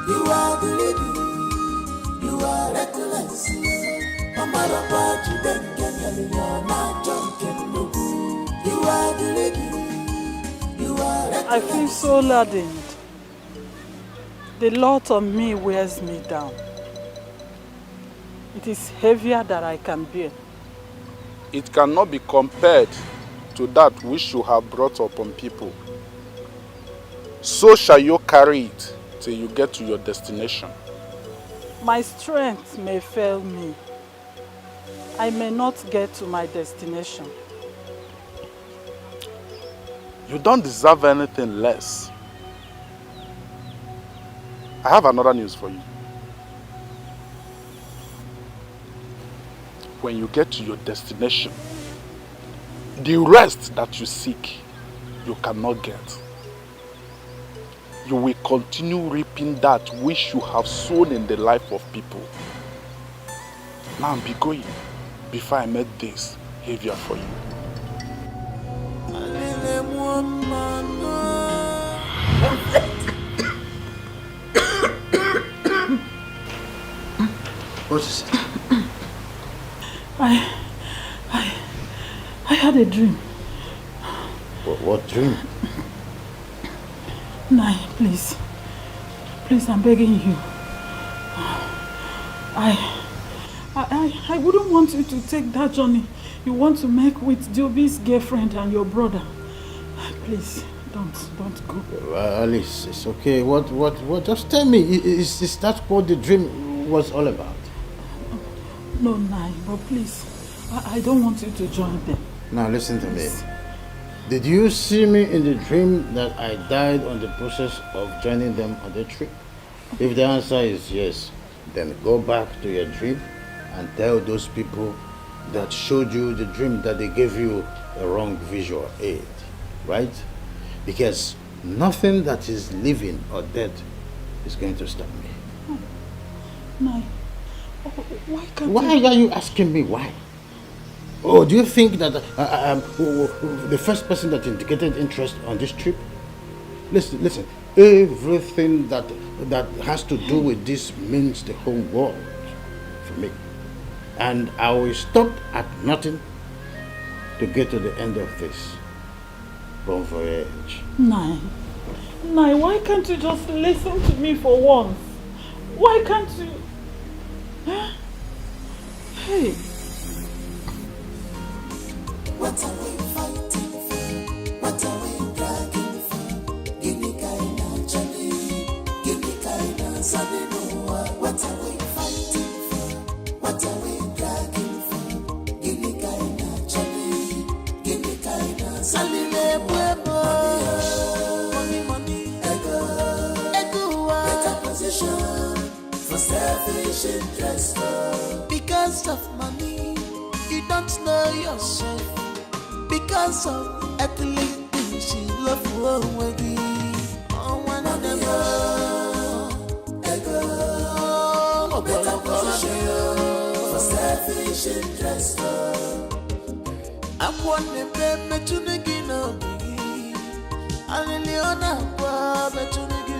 You are the lady. You are reckless. Omaraba Juden Kenya Linyona John Kenubu. You are the lady. You are reckless. I feel so laden. The lot on me wears me down. It is heavier than I can bear. It cannot be compared to that which you have brought upon people. So shall you carry it till you get to your destination. My strength may fail me. I may not get to my destination. You don't deserve anything less. I have another news for you. When you get to your destination, the rest that you seek, you cannot get. You will continue reaping that which you have sown in the life of people. Now be going before I make this heavier for you. What is it? I had a dream. What dream? Nai, please. Please, I'm begging you. I wouldn't want you to take that journey you want to make with Diobi's girlfriend and your brother. Please, don't go. Alice, it's okay. What? Just tell me, is that what the dream was all about? No, Nai, but please, I don't want you to join them. Now listen to me. Did you see me in the dream that I died on the process of joining them on the trip? If the answer is yes, then go back to your dream and tell those people that showed you the dream that they gave you a wrong visual aid, right? Because nothing that is living or dead is going to stop me. Nai, why are you asking me why? Oh, do you think that the first person that indicated interest on this trip? Listen. Everything that has to do with this means the whole world for me. And I will stop at nothing to get to the end of this bon voyage. Nai, why can't you just listen to me for once? Why can't you? Hey. What are we fighting for? What are we dragging for? Give me kind of journey. Give me kind of sunny no. selfish interest. Because of money, you don't know yourself. Because of earthly things, you love already. Oh, one of them, ego, better position for selfish interest. I want to be better than you. I really want to be better than you.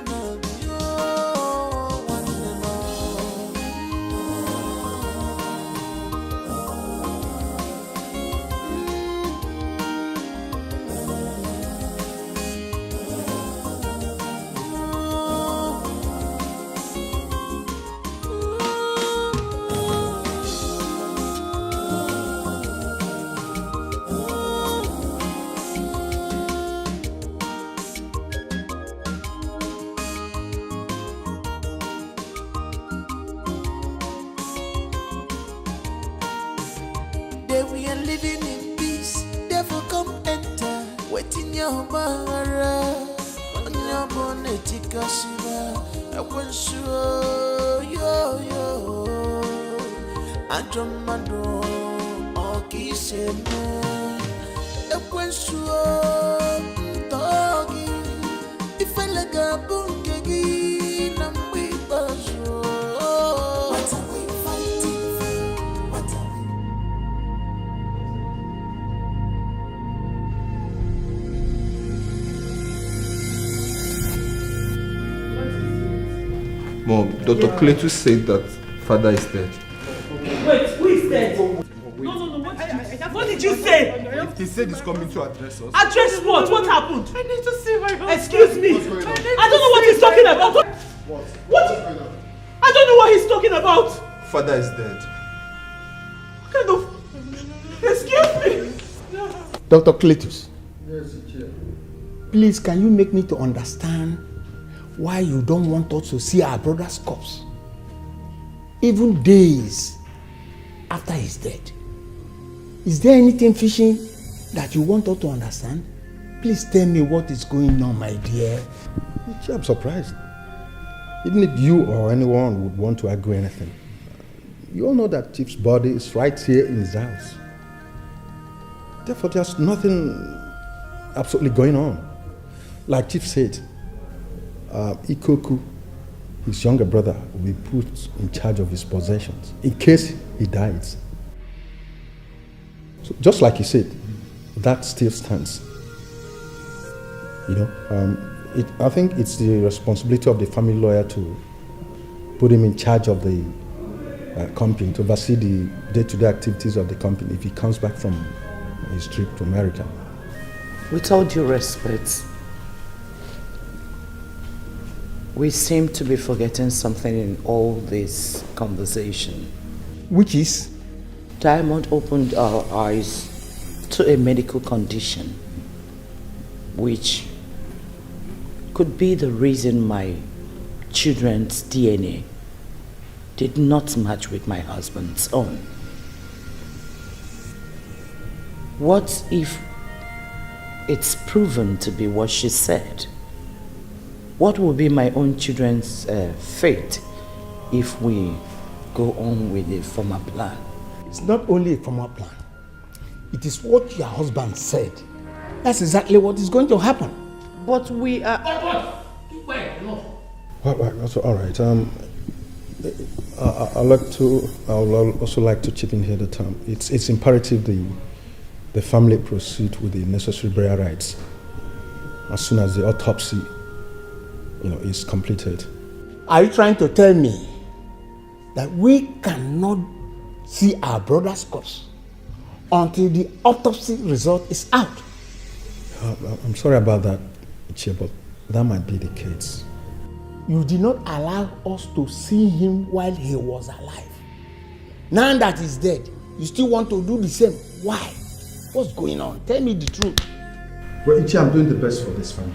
We are living in peace, therefore come enter. Waiting your bara, on your bonnet, Kasiba. I went so yo. Andromando, Oki Seme. I went so doggy. If I like a bunkegi, Nambi Bazo. What are we fighting for? What are we? Mom, Dr. Cletus said that father is dead. Wait, who is dead? No, what did you say? He said he's coming to address us. Address what? What happened? I need to see my husband. Excuse me. I don't know what he's talking about. What? I don't know what he's talking about. Father is dead. What kind of... Excuse me. Dr. Cletus, Yes, Chair. please can you make me to understand why you don't want us to see our brother's corpse even days after he's dead? Is there anything fishing that you want us to understand? Please tell me what is going on, my dear. I'm surprised. Even if you or anyone would want to argue anything, you all know that Chief's body is right here in his house. Therefore, there's nothing absolutely going on. Like Chief said, Ikoku, his younger brother, will be put in charge of his possessions in case he dies. So just like he said, that still stands. You know, I think it's the responsibility of the family lawyer to put him in charge of the company, to oversee the day-to-day activities of the company if he comes back from his trip to America. With all due respect, we seem to be forgetting something in all this conversation. Which is? Diamond opened our eyes to a medical condition which could be the reason my children's DNA did not match with my husband's own. What if it's proven to be what she said? What will be my own children's fate if we go on with the former plan? It's not only a former plan. It is what your husband said. That's exactly what is going to happen. But we are... Well, all right. I would also like to chip in here that it's imperative the family proceed with the necessary burial rites as soon as the autopsy, is completed. Are you trying to tell me that we cannot see our brother's corpse until the autopsy result is out? I'm sorry about that, Uche, but that might be the case. You did not allow us to see him while he was alive. Now that he's dead, you still want to do the same. Why? What's going on? Tell me the truth. Well, Uche, I'm doing the best for this family.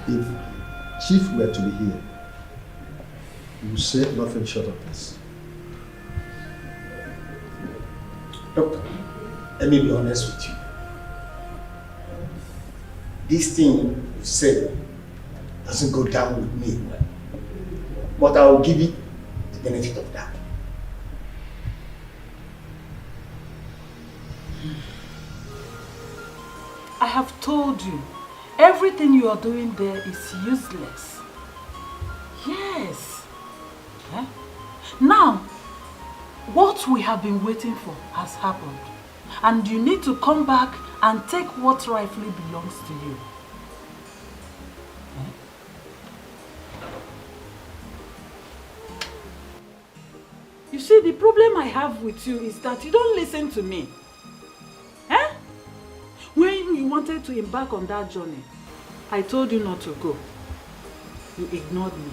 If Chief were to be here, you would say nothing short of this. Doctor, let me be honest with you. This thing you said doesn't go down with me. But I will give it the benefit of that. I have told you, everything you are doing there is useless. Yes. Eh? Now, what we have been waiting for has happened. And you need to come back and take what rightfully belongs to you. Eh? You see, the problem I have with you is that you don't listen to me. Eh? When you wanted to embark on that journey, I told you not to go. You ignored me.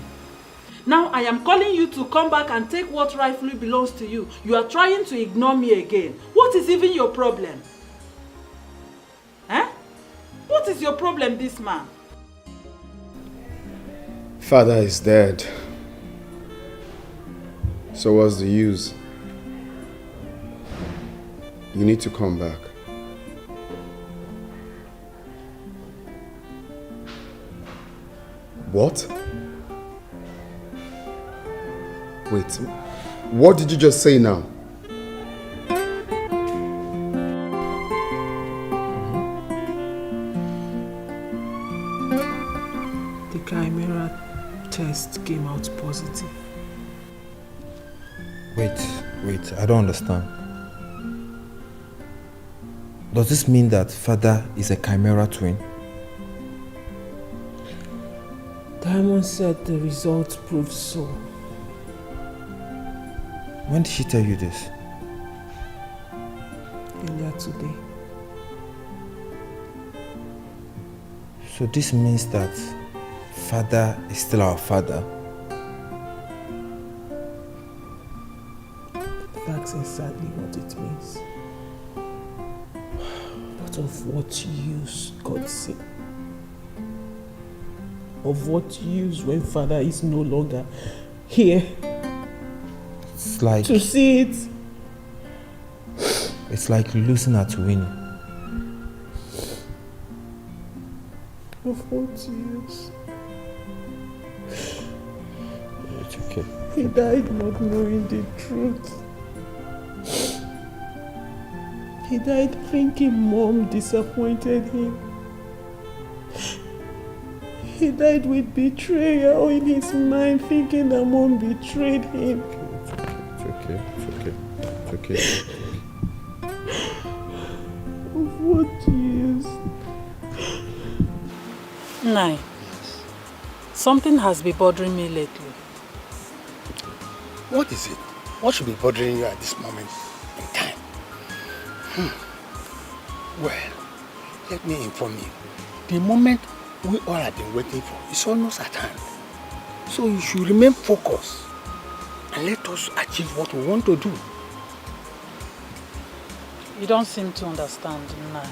Now I am calling you to come back and take what rightfully belongs to you. You are trying to ignore me again. What is even your problem? Eh? What is your problem, this man? Father is dead. So what's the use? You need to come back. What? Wait, what did you just say now? The chimera test came out positive. Wait, I don't understand. Does this mean that father is a chimera twin? Diamond said the results proved so. When did she tell you this? Earlier today. So this means that father is still our father? That's exactly what it means. But of what use, God sake? Of what use when father is no longer here? It's like... To see it. It's like losing at winning. Of what use? It's okay. He died not knowing the truth. He died thinking mom disappointed him. He died with betrayal in his mind, thinking that mom betrayed him. It's okay. Of what use? Nai, something has been bothering me lately. What is it? What should be bothering you at this moment in time? Well, let me inform you. The moment we all have been waiting for is almost at hand. So you should remain focused and let us achieve what we want to do. You don't seem to understand, Nai.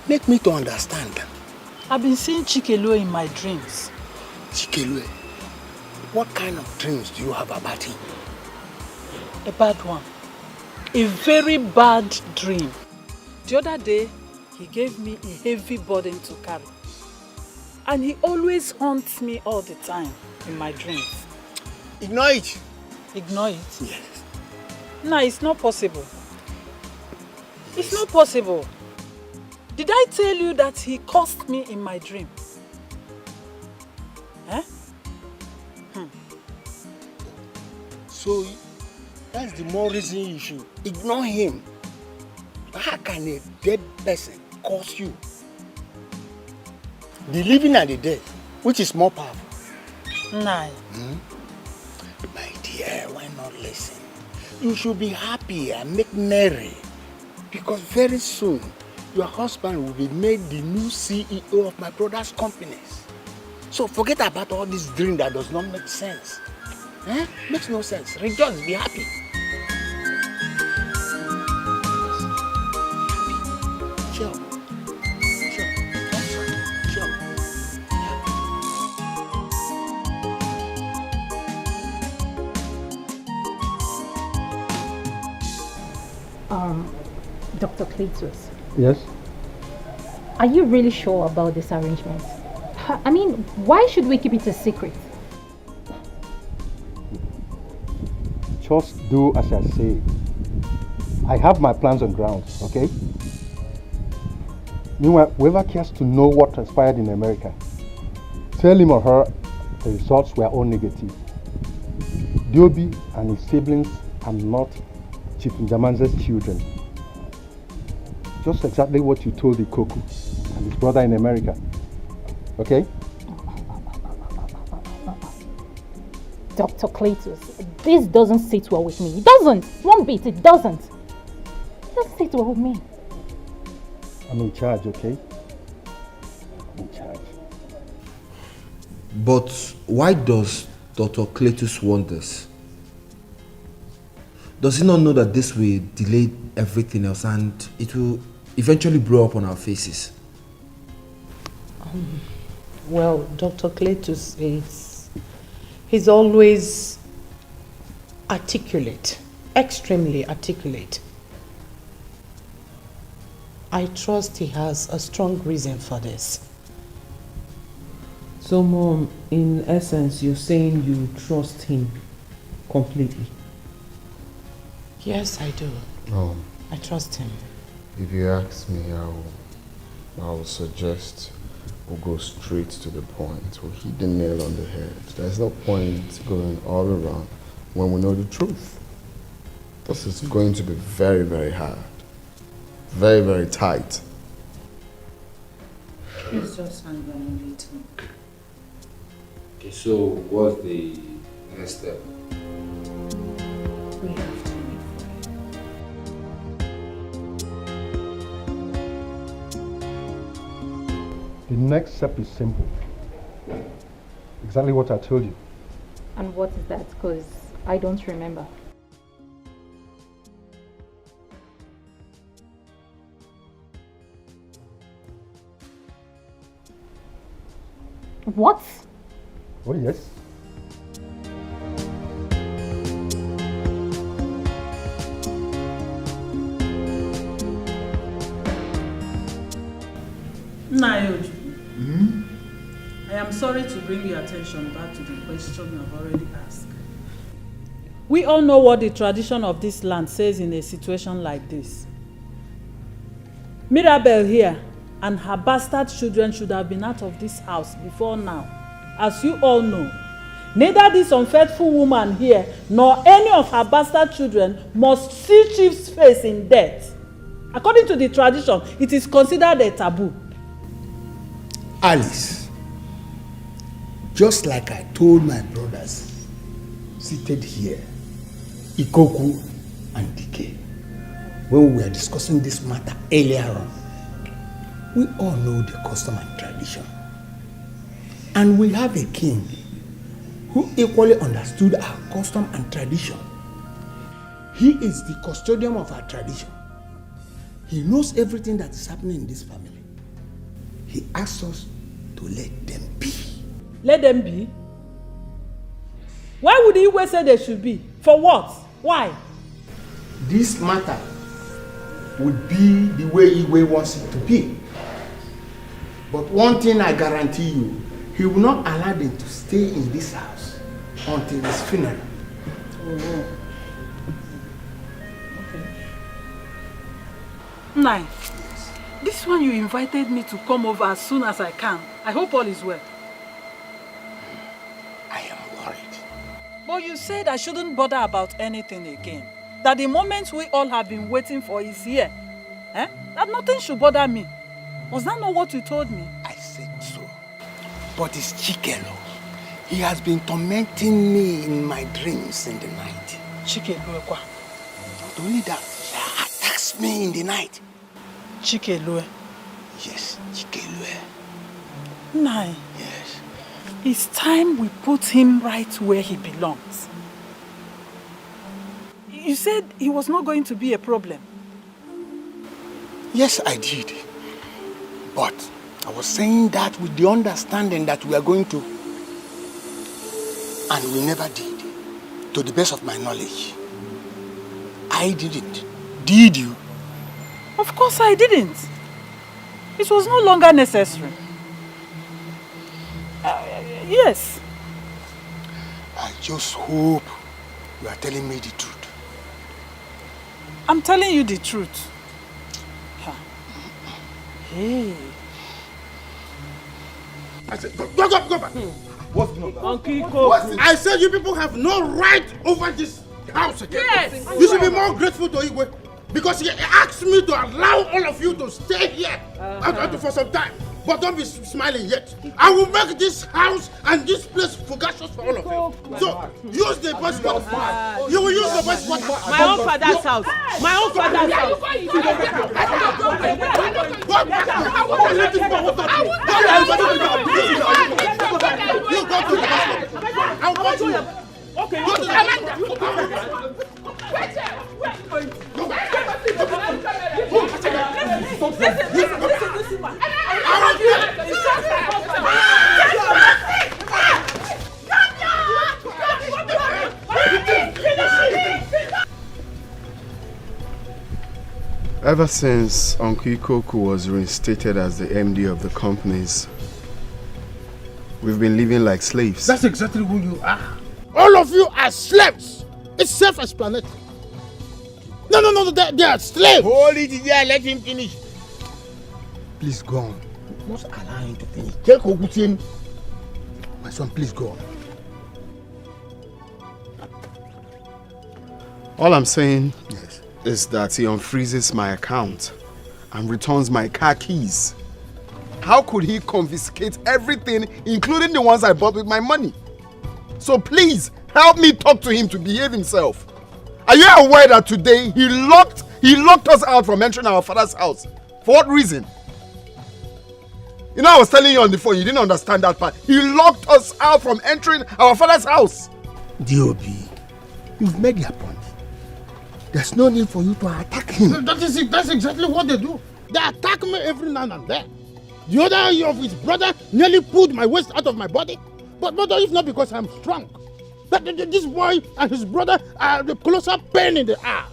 Make me to understand. I've been seeing Chikelu in my dreams. Chikelu? What kind of dreams do you have about him? A bad one. A very bad dream. The other day, he gave me a heavy burden to carry. And he always haunts me all the time in my dreams. Ignore it. Ignore it? Yes. No, it's not possible. It's not possible. Did I tell you that he cursed me in my dream? Eh? So that's the more reason you should ignore him. How can a dead person curse you? The living and the dead, which is more powerful? Nah. My dear, why not listen? You should be happy and make merry. Because very soon, your husband will be made the new CEO of my brother's companies. So forget about all this dream that does not make sense. Eh? Makes no sense. Rejoice, be happy. Sure. Dr. Cletus, Yes? are you really sure about this arrangement? I mean, why should we keep it a secret? Do as I say. I have my plans on ground, okay? Meanwhile, whoever cares to know what transpired in America, tell him or her the results were all negative. Diobi and his siblings are not Chief Njamanze's children. Just exactly what you told Ikoku and his brother in America. Okay? Dr. Cletus, this doesn't sit well with me. It doesn't. One bit, it doesn't. It doesn't sit well with me. I'm in charge, okay? I'm in charge. But why does Dr. Cletus want this? Does he not know that this will delay everything else and it will eventually blow up on our faces? Well, Dr. Cletus he's always articulate, extremely articulate. I trust he has a strong reason for this. So, Mom, in essence, you're saying you trust him completely? Yes, I do. Oh. I trust him. If you ask me, I will suggest we'll go straight to the point. We'll hit the nail on the head. There's no point going all around when we know the truth. This is going to be very, very hard. Very, very tight. Please just hang on a little. Okay, so what's the next step? We have to wait for The next step is simple. Exactly what I told you. And what is that? Because I don't remember. What? Oh, yes. Nayoju, I am sorry to bring your attention back to the question you have already asked. We all know what the tradition of this land says in a situation like this. Mirabel here and her bastard children should have been out of this house before now. As you all know, neither this unfaithful woman here nor any of her bastard children must see Chief's face in death. According to the tradition, it is considered a taboo. Alice, just like I told my brothers seated here, Ikoku and Dike, when we were discussing this matter earlier on, we all know the custom and tradition. And we have a king who equally understood our custom and tradition. He is the custodian of our tradition. He knows everything that is happening in this family. He asks us to let them be. Let them be? Why would Iwe say they should be? For what? Why? This matter would be the way Iwe wants it to be. But one thing I guarantee you, he will not allow them to stay in this house until his funeral. Oh. Okay. Nai, this one you invited me to come over as soon as I can. I hope all is well. I am worried. But you said I shouldn't bother about anything again. That the moment we all have been waiting for is here. That nothing should bother me. Was that not what you told me? I said so. But it's Chikelo. He has been tormenting me in my dreams in the night. Chikelo? Not only that, he attacks me in the night. Chikelo? Yes, Chikelo. Nai. Yes. It's time we put him right where he belongs. You said he was not going to be a problem. Yes, I did. But I was saying that with the understanding that we are going to. And we never did, to the best of my knowledge. I didn't. Did you? Of course I didn't. It was no longer necessary. Yes. I just hope you are telling me the truth. I'm telling you the truth. Hey. I said, go back. What's the number? I said you people have no right over this house again. Yes. You should be more grateful to Igwe because he asked me to allow all of you to stay here for some time. But don't be smiling yet. I will make this house and this place fugacious for all of you. So use the best quarter. You will use the best quarter. My own father's house. My own father's house. You go to the hospital. I'll go to you. Okay. Go to the hospital. Ever since Uncle Ikoku was reinstated as the MD of the companies, we've been living like slaves. That's exactly who you are. All of you are slaves. It's self-explanatory. No, they are slaves. Hold it there, let him finish. Please go on. You must allow him to finish. Take Ogutin. My son, please go on. All I'm saying is that he unfreezes my account and returns my car keys. How could he confiscate everything, including the ones I bought with my money? So please, help me talk to him to behave himself. Are you aware that today he locked us out from entering our father's house? For what reason? You know, I was telling you on the phone, you didn't understand that part. He locked us out from entering our father's house. D.O.B., you've made your point. There's no need for you to attack him. That's exactly what they do. They attack me every now and then. The other of his brother nearly pulled my waist out of my body. But if not because I'm strong. This boy and his brother are the closer pain in the ass.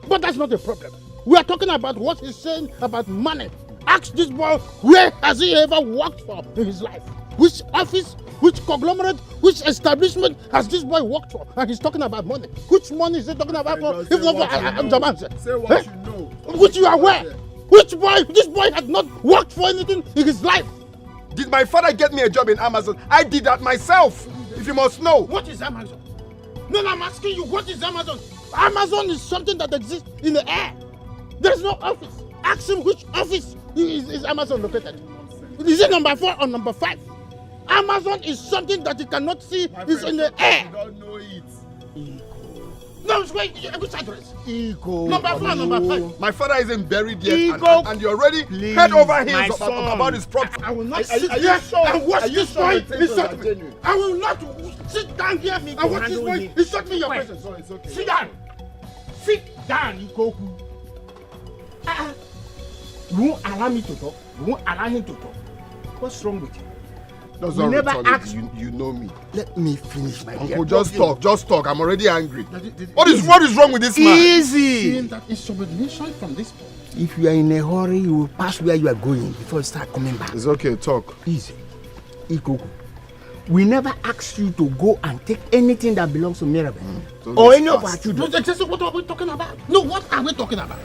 But that's not the problem. We are talking about what he's saying about money. Ask this boy, where has he ever worked for in his life? Which office, which conglomerate, which establishment has this boy worked for? And he's talking about money. Which money is he talking about for? If not for Jaman. Say what you know. Which you are aware. Which boy? This boy has not worked for anything in his life. Did my father get me a job in Amazon? I did that myself, if you must know. What is Amazon? No, I'm asking you, what is Amazon? Amazon is something that exists in the air. There's no office. Ask him which office is Amazon located. Is it number 4 or number 5? Amazon is something that you cannot see. It's in the air. You don't know it. No, wait, which address? Iko. Number 4 or number 5? My father isn't buried yet, Iko. and you're already Please, head over heels my son. about his property. I will not sit here and watch this boy insult me. I will not sit down here and watch this boy insult me in your presence. Sorry, it's okay. Sit down. Sit down, Ikoku. You won't allow me to talk. You won't allow him to talk. What's wrong with you? That's We not never retarded. asked. You know me. Let me finish my Uncle, just talk. I'm already angry. What is wrong with this man? Easy. Seeing that insubordination from this point. If you are in a hurry, you will pass where you are going before you start coming back. It's okay, talk. Easy. Ikoku, we never asked you to go and take anything that belongs to Mirabel or any of our children. What are we talking about? No, what are we talking about?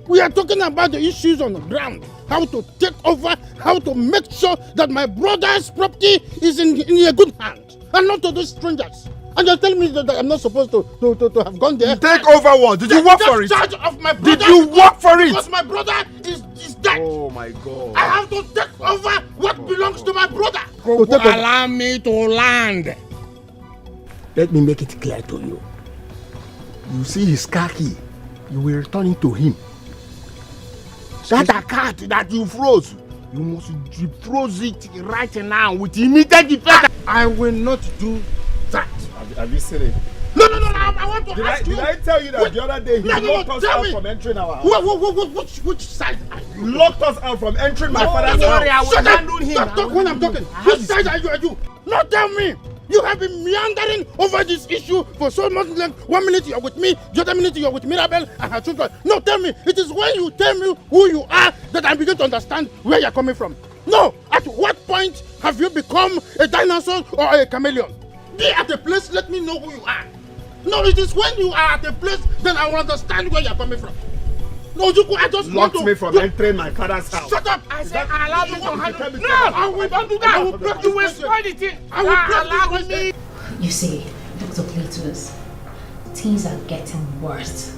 We are talking about the issues on the ground. How to take over, how to make sure that my brother's property is in a good hand and not to those strangers. And you're telling me that I'm not supposed to have gone there? Take over what? Did you work for it? Charge of my brother. Did you work for it? Because my brother is dead. Oh my God. I have to take over what belongs to my brother. Allow me to land. Let me make it clear to you. You see his car key, you will return it to him. That account that you froze, you must defroze it right now with immediate effect. I will not do that. Have you seen it? No, I want to ask you. Did I tell you that the other day he locked us out from entering our house? Which side are you? He locked us out from entering my father's house. Shut up! Talk when I'm talking. Which side are you? No, tell me. You have been meandering over this issue for so much length. 1 minute you're with me, the other minute you're with Mirabel and her children. No, tell me. It is when you tell me who you are that I begin to understand where you're coming from. No, at what point have you become a dinosaur or a chameleon? Be at a place, let me know who you are. No, it is when you are at a place, then I will understand where you are coming from. No, Juku, I just want to... me from entering my father's house. Shut up! I said, allow me to handle... No, I will not do that. I will break you with spoil the thing. I will break you. You see, Dr. Cletus, things are getting worse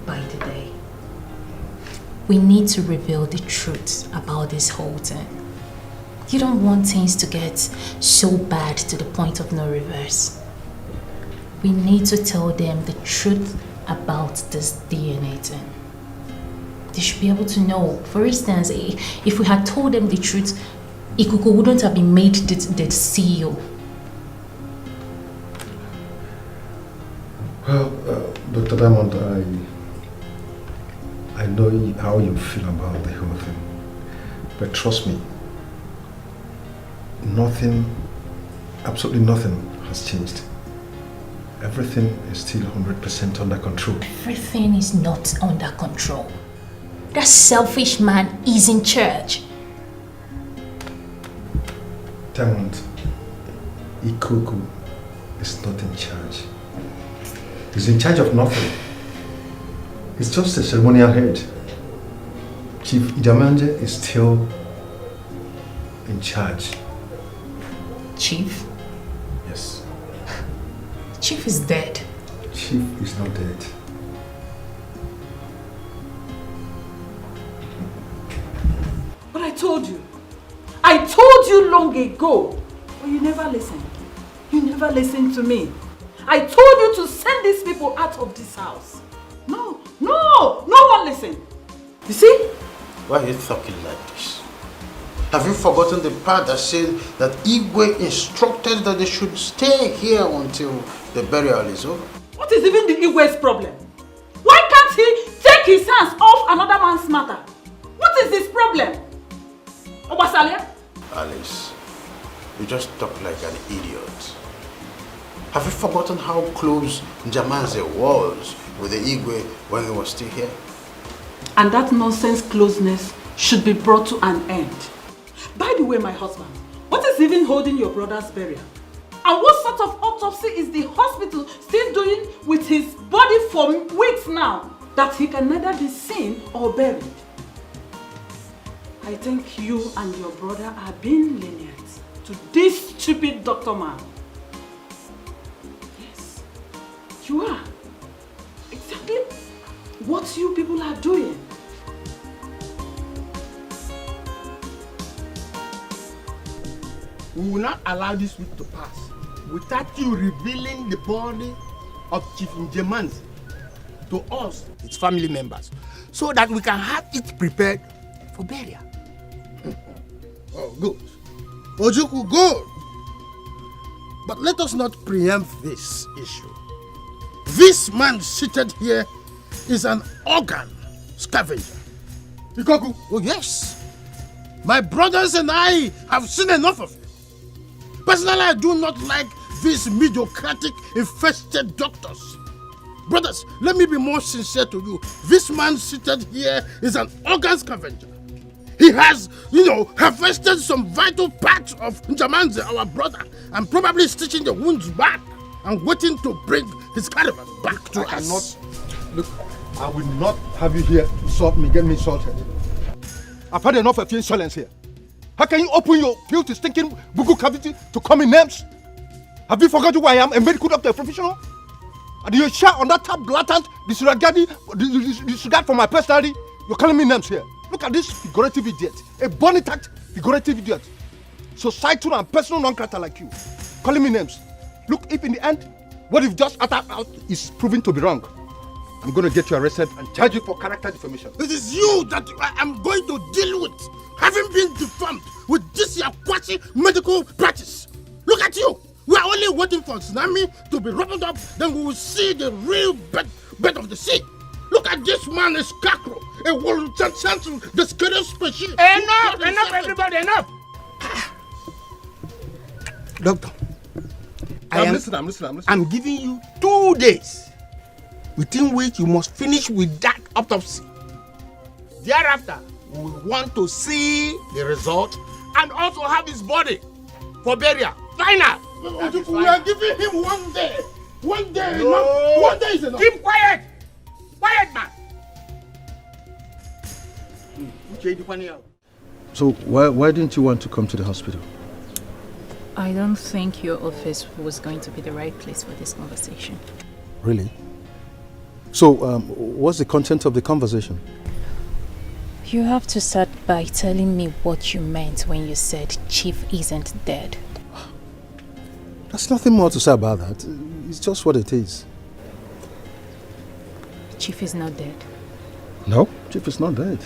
by the day. We need to reveal the truth about this whole thing. You don't want things to get so bad to the point of no reverse. We need to tell them the truth about this DNA thing. They should be able to know. For instance, if we had told them the truth, Ikuku wouldn't have been made the CEO. Well, Dr. Diamond, I know how you feel about the whole thing. But trust me, nothing, absolutely nothing has changed. Everything is still 100% under control. Everything is not under control. That selfish man is in charge. Diamond, Ikuku is not in charge. He's in charge of nothing. He's just a ceremonial head. Chief Ijamanje is still in charge. Chief? Yes. Chief is dead. Chief is not dead. But I told you long ago, but you never listened. You never listened to me. I told you to send these people out of this house. No one listened. You see? Why are you talking like this? Have you forgotten the part that said that Igwe instructed that they should stay here until the burial is over? What is even the Igwe's problem? Why can't he take his hands off another man's matter? What is his problem? Obasalia? Alice, you just talk like an idiot. Have you forgotten how close Njamanze was with the Igwe when he was still here? And that nonsense closeness should be brought to an end. By the way, my husband, what is even holding your brother's burial? And what sort of autopsy is the hospital still doing with his body for weeks now that he can neither be seen or buried? I think you and your brother are being lenient to this stupid doctor man. Yes, you are. Exactly what you people are doing. We will not allow this week to pass without you revealing the body of Chief Njemanzi to us, its family members, so that we can have it prepared for burial. Oh, good. Ojuku, good. But let us not preempt this issue. This man seated here is an organ scavenger. Ikoku? Oh, yes. My brothers and I have seen enough of it. Personally, I do not like these mediocratic, infested doctors. Brothers, let me be more sincere to you. This man seated here is an organ scavenger. He has, harvested some vital parts of Njamanze, our brother, and probably stitching the wounds back and waiting to bring his caravan back to us. Look, I will not have you here to insult me, get me insulted. I've had enough of your insolence here. How can you open your filthy, stinking bugu cavity to call me names? Have you forgotten who I am, a medical doctor, a professional? And you share on that blatant disregard for my personality? You're calling me names here. Look at this figurative idiot, a bonitact figurative idiot. Societal and personal non-character like you, calling me names. Look, if in the end, what you've just uttered out is proven to be wrong, I'm going to get you arrested and charge you for character defamation. It is you that I am going to deal with, having been deformed with this quasi-medical practice. Look at you. We are only waiting for tsunami to be rumbled up, then we will see the real bed of the sea. Look at this man, a scarecrow, a world central, the scariest species. Enough, everybody, enough. Doctor, I'm listening. I'm giving you 2 days, within which you must finish with that autopsy. Thereafter, we want to see the result and also have his body for burial. Final. We are giving him 1 day. One day No. enough. One day is enough. Keep quiet! Quiet, man! So why didn't you want to come to the hospital? I don't think your office was going to be the right place for this conversation. Really? So what's the content of the conversation? You have to start by telling me what you meant when you said Chief isn't dead. There's nothing more to say about that. It's just what it is. Chief is not dead. No, Chief is not dead.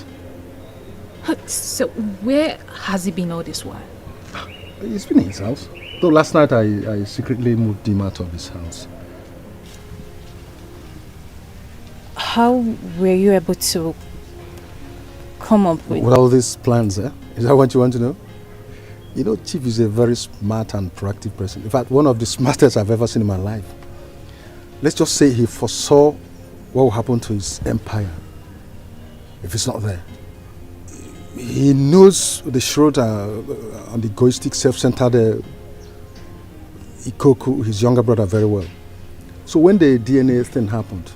So where has he been all this while? He's been in his house. Though last night I secretly moved him out of his house. How were you able to come up with all these plans, eh? Is that what you want to know? You know, Chief is a very smart and proactive person. In fact, one of the smartest I've ever seen in my life. Let's just say he foresaw what will happen to his empire if it's not there. He knows the shrewd and egoistic, self-centered Ikoku, his younger brother, very well. So when the DNA thing happened,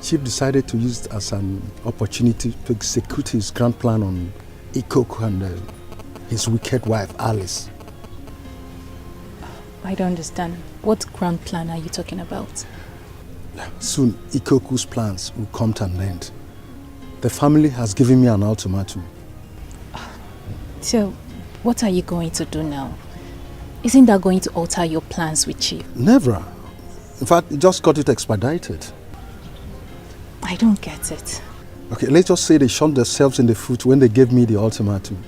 Chief decided to use it as an opportunity to execute his grand plan on Ikoku and his wicked wife, Alice. I don't understand. What grand plan are you talking about? Soon, Ikoku's plans will come to an end. The family has given me an ultimatum. So, what are you going to do now? Isn't that going to alter your plans with Chief? Never. In fact, it just got it expedited. I don't get it. Okay, let's just say they shot themselves in the foot when they gave me the ultimatum.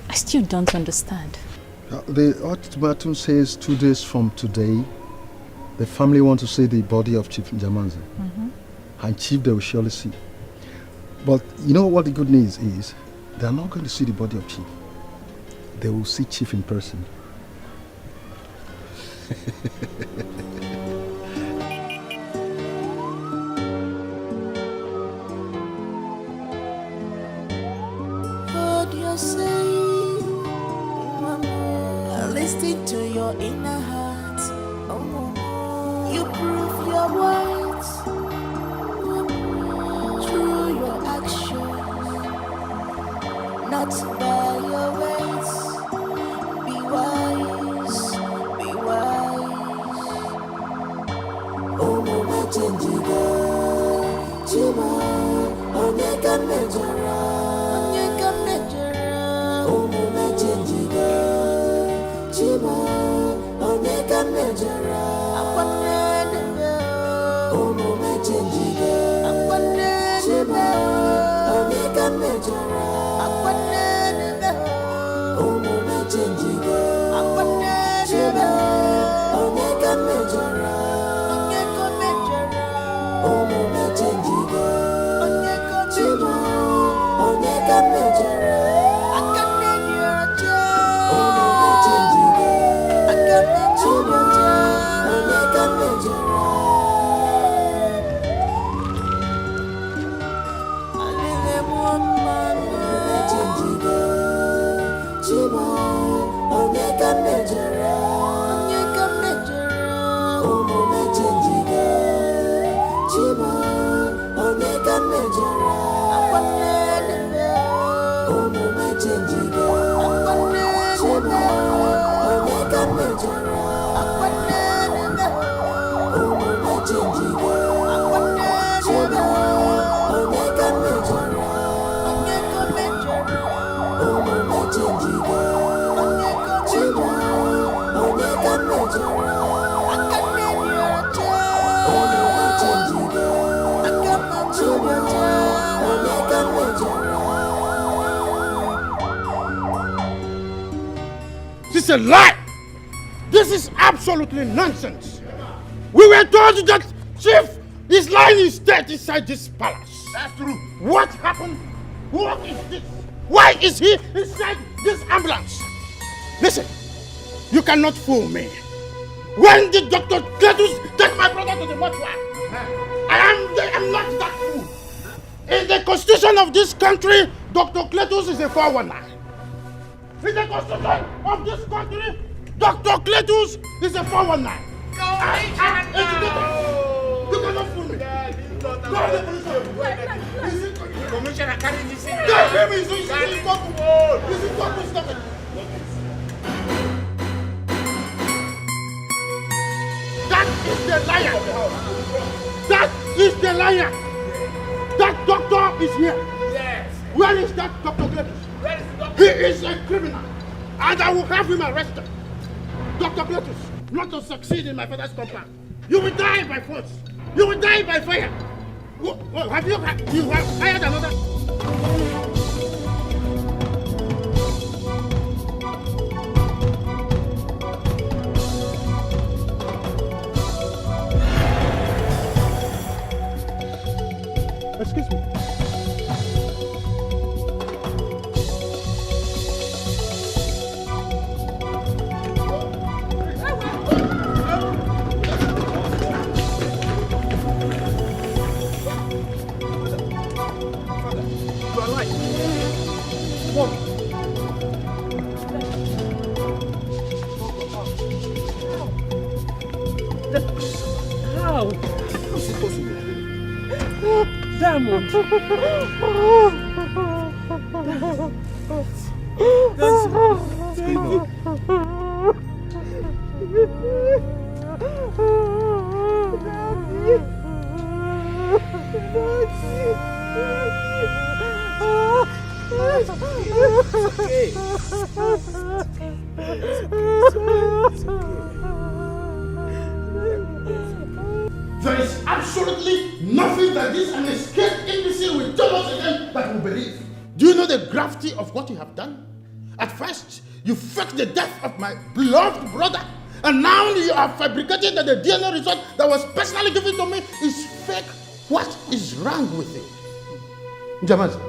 I still don't understand. The ultimatum says 2 days from today, the family want to see the body of Chief Njamanze. And Chief they will surely see. But you know what the good news is? They are not going to see the body of Chief. They will see Chief in person. What you're saying, listen to your inner heart. You prove your words through your actions, not by your words. Be wise, be wise. Oh, mama, changiga, chima, oneka mejara, oneka mejara. Oh, mama, changiga, chima, oneka mejara. Akwanene, oh, mama, changiga, akwanene, chima, oneka mejara. Akwanene, oh, mama, changiga, akwanene, chima, oneka mejara. Oneka mejara. Oh, mama, changiga, oneka chima, oneka mejara. Akanene, oh, mama, changiga, akane chima, oneka mejara. Alele mwana, mama, changiga, chima, oneka mejara. Oneka mejara. Oh, mama, changiga, chima, oneka mejara. Akwanene, oh, mama, changiga, akwanene, chima, oneka mejara. Akwanene, oh, mama, changiga, akwanene, chima, oneka mejara. Oneka mejara. Oh, mama, changiga, oneka chima, oneka mejara. Akanene, oh, mama, changiga, akama chima, oneka mejara. This is a lie! This is absolutely nonsense! We were told that Chief is lying in state inside this palace. That's true. What happened? What is this? Why is he inside this ambulance? Listen, you cannot fool me. When did Dr. Cletus take my brother to the mortuary? I am not that fool. In the constitution of this country, Dr. Cletus is a 419. In the constitution of this country, Dr. Cletus is a 419. You cannot fool me. Go to the police station. Commissioner, carry this in. That is the liar. That is the liar. That doctor is here. Yes. Where is that Dr. Cletus? Where is the doctor? He is a criminal. And I will have him arrested. Dr. Cletus, not to succeed in my father's compound. You will die by force. You will die by fire. Have you hired another? Excuse me. How? How's it possible? Diamond! There is absolutely nothing that this unescaped imbecile will tell us again that we believe. Do you know the gravity of what you have done? At first, you faked the death of my beloved brother, and now you are fabricating that the DNA result that was personally given to me is fake. What is wrong with you? Njamazi,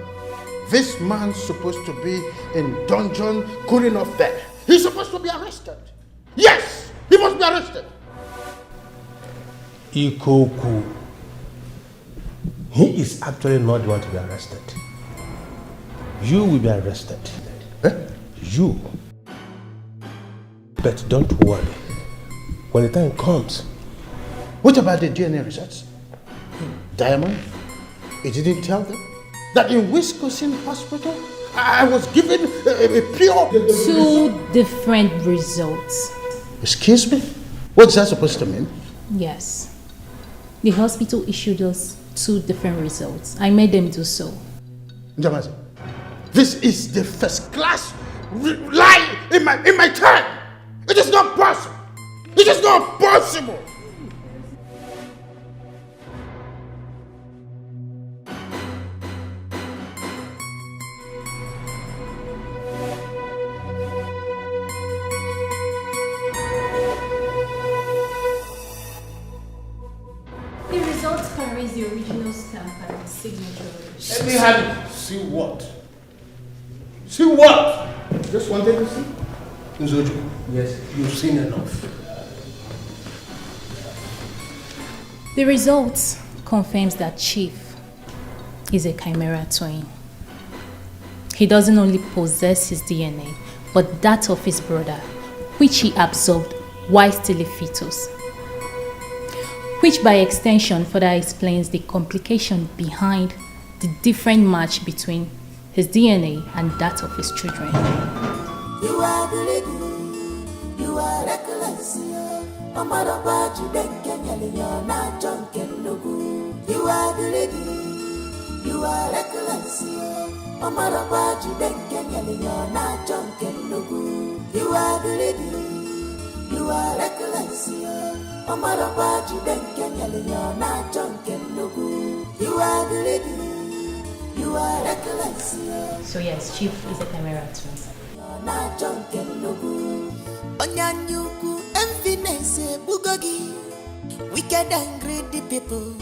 this man's supposed to be in dungeon cooling off there. He's supposed to be arrested. Yes, he must be arrested. Ikoku. He is actually not the one to be arrested. You will be arrested. You. But don't worry. When the time comes. What about the DNA results? Diamond, you didn't tell them that in Wisconsin Hospital I was given a pure... Two different results. Excuse me? What's that supposed to mean? Yes. The hospital issued us two different results. I made them do so. Njamazi, this is the first class lie in my time. It is not possible. It is not possible. The results carries the original stamp and signature. Let me have it. See what? See what? Just wanted to see. Nzojo. Yes, you've seen enough. The results confirms that Chief is a chimera twin. He doesn't only possess his DNA, but that of his brother, which he absorbed while still a fetus. Which by extension further explains the complication behind the different match between his DNA and that of his children. You are the lady, you are reckless. Amara you then can you're not drunk and no good. You are the lady, you are reckless. Amara you then can you're not drunk and no good. You are the lady, you are reckless. Amara you then can you're not drunk and no good. You are the lady, you are reckless. So yes, Chief is a chimera twin. Na junken nogu Onyanyuku emptiness bugogi wicked and greedy people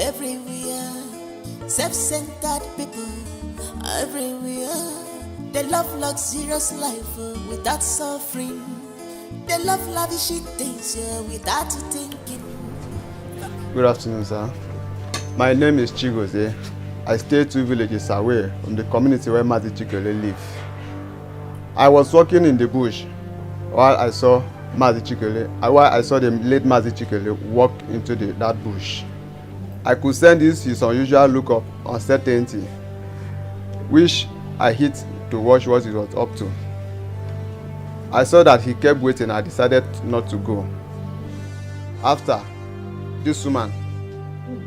everywhere, self-centered people everywhere. They love luxurious life without suffering. They love lavish things without thinking. Good afternoon, sir. My name is Chigozie. I stay 2 villages away from the community where Mati Chikele lives. I was walking in the bush while I saw the late Mazi Chikele walk into that bush. I could sense his unusual look of uncertainty, which I hit to watch what he was up to. I saw that he kept waiting. I decided not to go. After, this woman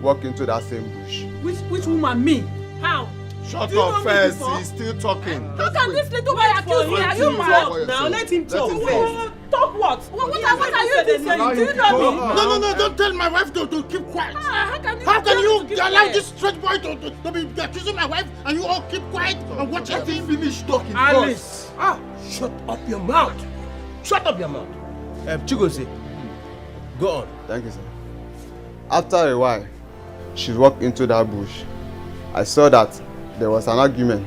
walked into that same bush. Which woman? Me? How? Shut up first, he's still talking. How can this little boy accuse me? Are you mad? Now let him talk first. Talk what? What are you saying? Do you know me? No, don't tell my wife to keep quiet. How can you allow this strange boy to be accusing my wife and you all keep quiet and watch him finish talking? Alice, shut up your mouth. Shut up your mouth. Chigozie, go on. Thank you, sir. After a while, she walked into that bush. I saw that there was an argument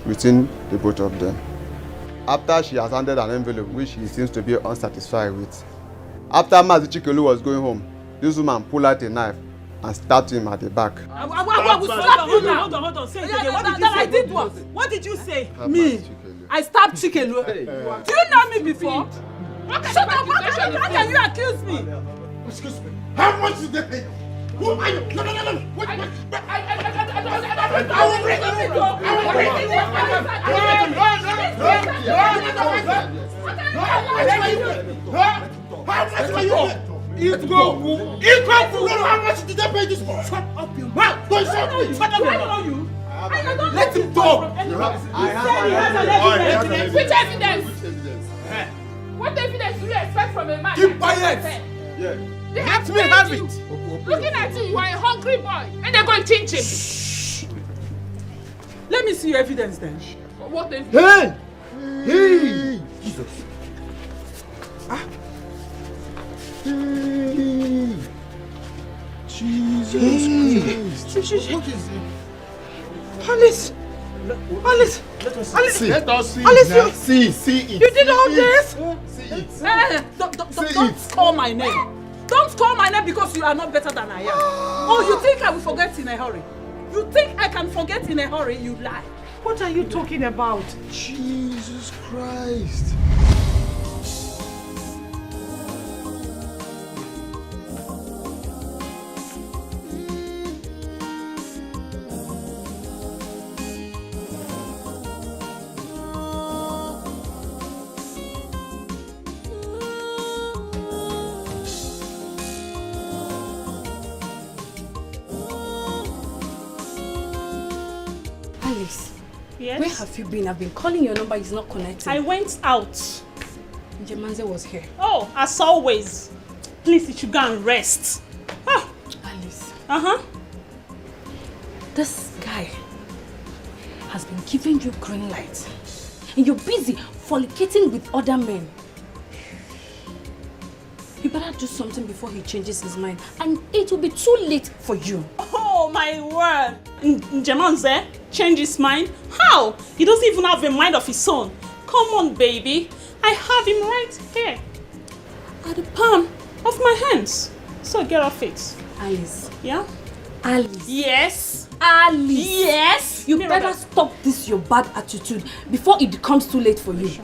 between the both of them. After she has handed an envelope which he seems to be unsatisfied with. After Mazi Chikelu was going home, this woman pulled out a knife and stabbed him at the back. I will slap you now. Hold on. Say it again. What did you say? I did what? What did you say? Me? I stabbed Chikelu. Do you know me before? Shut up! How can you accuse me? Excuse me. How much did they pay you? Who are you? No. Wait. I will bring you. How much were you? How much did they pay this for? Shut up your mouth. Don't shout me. Shut up your mouth. Let him talk. Which evidence? What evidence do you expect from a man? Keep quiet. They have Let me have it. Looking at you are a hungry boy, and they're going to teach him. Shh. Let me see your evidence then. What evidence? Hey! Jesus. Hey! Jesus Christ. What is it? Alice! Let us see. Alice, See it. You did all this? See it. Don't call my name. Don't call my name because you are not better than I am. Oh, you think I will forget in a hurry? You think I can forget in a hurry? You lie. What are you talking about? Jesus Christ. Yes? Where have you been? I've been calling your number, it's not connecting. I went out. Njemanze was here. Oh, as always. Please, you should go and rest. Ah. Alice. Uh-huh. This guy has been giving you green light. And you're busy fornicating with other men. You better do something before he changes his mind. And it will be too late for you. Oh, my word. Njemanze change his mind? How? He doesn't even have a mind of his own. Come on, baby. I have him right here. At the palm of my hands. So get off it. Alice. Yeah? Alice. Yes? Alice. Yes? You better stop this your bad attitude before it becomes too late for you.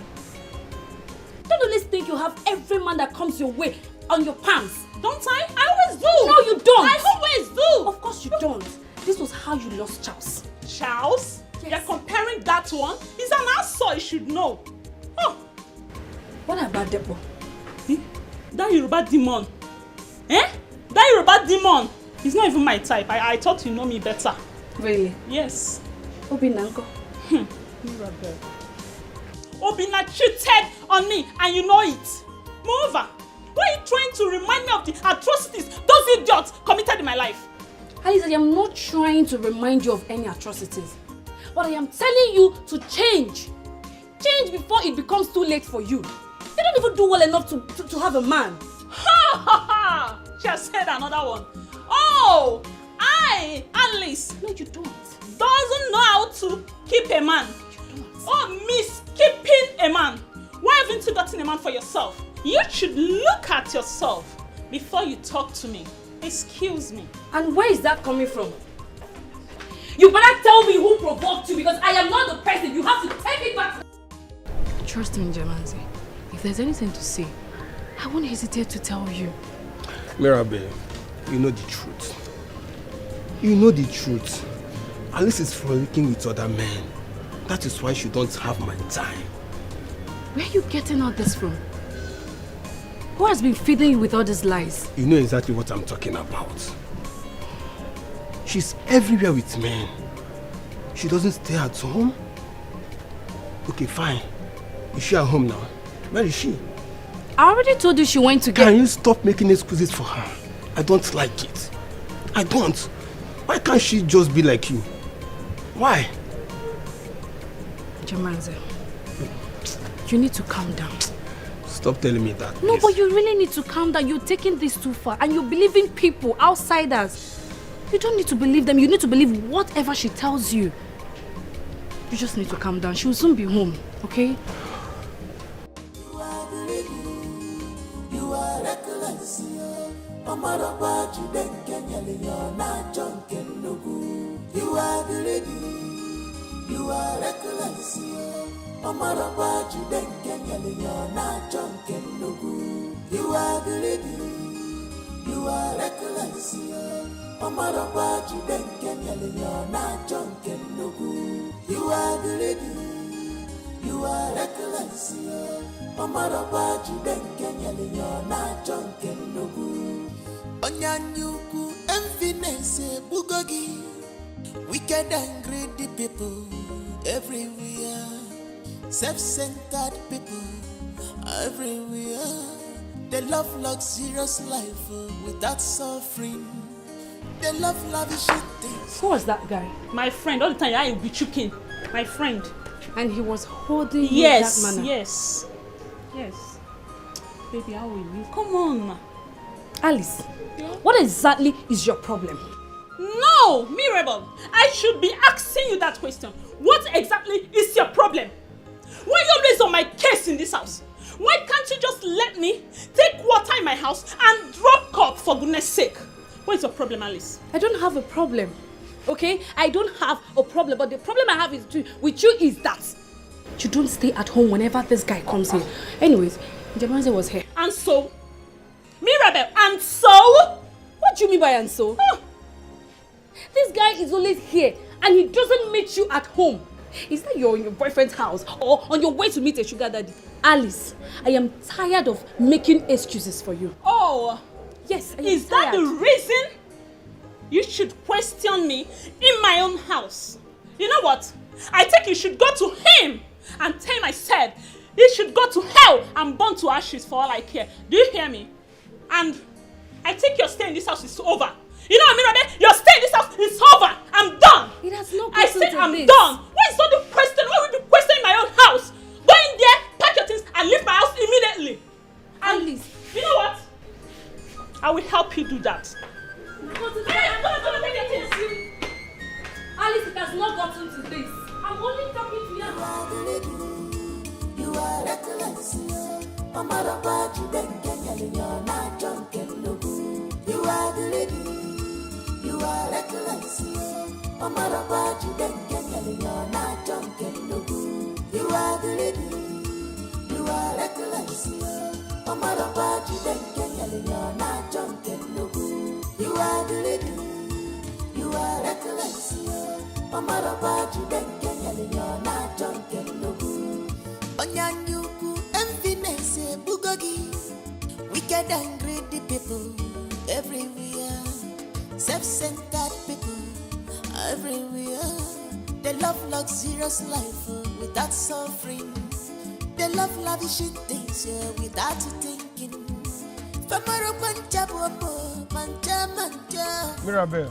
Don't always think you have every man that comes your way on your palms. Don't I? I always do. No, you don't. I always do. Of course you don't. This was how you lost Charles. Charles? Yes. You're comparing that one? He's an asshole, you should know. Oh. What about Depo? That Yoruba demon. Eh? That Yoruba demon. He's not even my type. I thought you know me better. Really? Yes. Obinanko. Obina cheated on me and you know it. Moreover, why are you trying to remind me of the atrocities those idiots committed in my life? Alice, I am not trying to remind you of any atrocities. But I am telling you to change. Change before it becomes too late for you. You don't even do well enough to have a man. Ha ha ha! She has said another one. Oh, Alice. No, you don't. Doesn't know how to keep a man. You don't. Oh, miss keeping a man. Why haven't you gotten a man for yourself? You should look at yourself before you talk to me. Excuse me. And where is that coming from? You better tell me who provoked you because I am not the person. You have to take it back. Trust me, Njemanze. If if there's anything to say, I won't hesitate to tell you. Mirabel, you know the truth. You know the truth. Alice is frolicking with other men. That is why she don't have my time. Where are you getting all this from? Who has been feeding you with all these lies? You know exactly what I'm talking about. She's everywhere with men. She doesn't stay at home. Okay, fine. Is she at home now? Where is she? I already told you she went to get... Can you stop making excuses for her? I don't like it. I don't. Why can't she just be like you? Why? Jamanze, you need to calm down. Stop telling me that. No, please. but you really need to calm down. You're taking this too far and you're believing people, outsiders. You don't need to believe them. You need to believe whatever she tells you. You just need to calm down. She will soon be home, okay? You are reckless. You are greedy. You are reckless. You are greedy. You are reckless. You are greedy. You are reckless. Onyanyuku envinese bugogi. Wicked and greedy people everywhere. Self-centered people everywhere. They love luxurious life without suffering. They love lavish things. Who was that guy? My friend. All the time I will be choking. My friend. And he was holding you Yes, that manner? yes. Yes. Baby, how will you? Come on. Alice, what exactly is your problem? No, Mirabel. I should be asking you that question. What exactly is your problem? Why are you always on my case in this house? Why can't you just let me take water in my house and drop cup for goodness sake? What is your problem, Alice? I don't have a problem, okay? I don't have a problem, but the problem I have with you is that you don't stay at home whenever this guy comes here. Anyways, Jamanze was here. And so? Mirabel, and so? What do you mean by and so? This guy is always here and he doesn't meet you at home. Is that you're in your boyfriend's house or on your way to meet a sugar daddy? Alice, I am tired of making excuses for you. Oh, yes, is that the reason you should question me in my own house? You know what? I think you should go to him and tell him I said he should go to hell and burn to ashes for all I care. Do you hear me? And I think your stay in this house is over. You know what, Mirabel? Your stay in this house is over. I'm done. It has no I question said to I'm this. done. Why is not the question? Why would you question in my own house? Go in there, pack your things, and leave my house immediately. And Alice, you know what? I will help you do that. Alice, it has not gotten to this. I'm only talking to you. You are reckless. You are greedy. You are reckless. You are greedy. You are reckless. You are greedy. You are reckless. Onyanyuku envinese bugogi. Wicked and greedy people everywhere. Self-centered people everywhere. They love luxurious life without suffering. They love lavish things without thinking. Mirabel,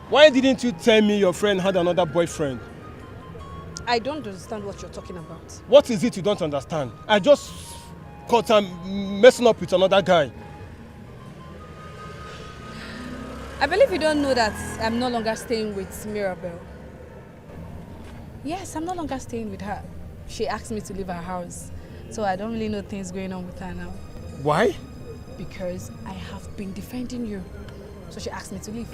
why didn't you tell me your friend had another boyfriend? I don't understand what you're talking about. What is it you don't understand? I just caught her messing up with another guy. I believe you don't know that I'm no longer staying with Mirabel. Yes, I'm no longer staying with her. She asked me to leave her house, so I don't really know things going on with her now. Why? Because I have been defending you, so she asked me to leave.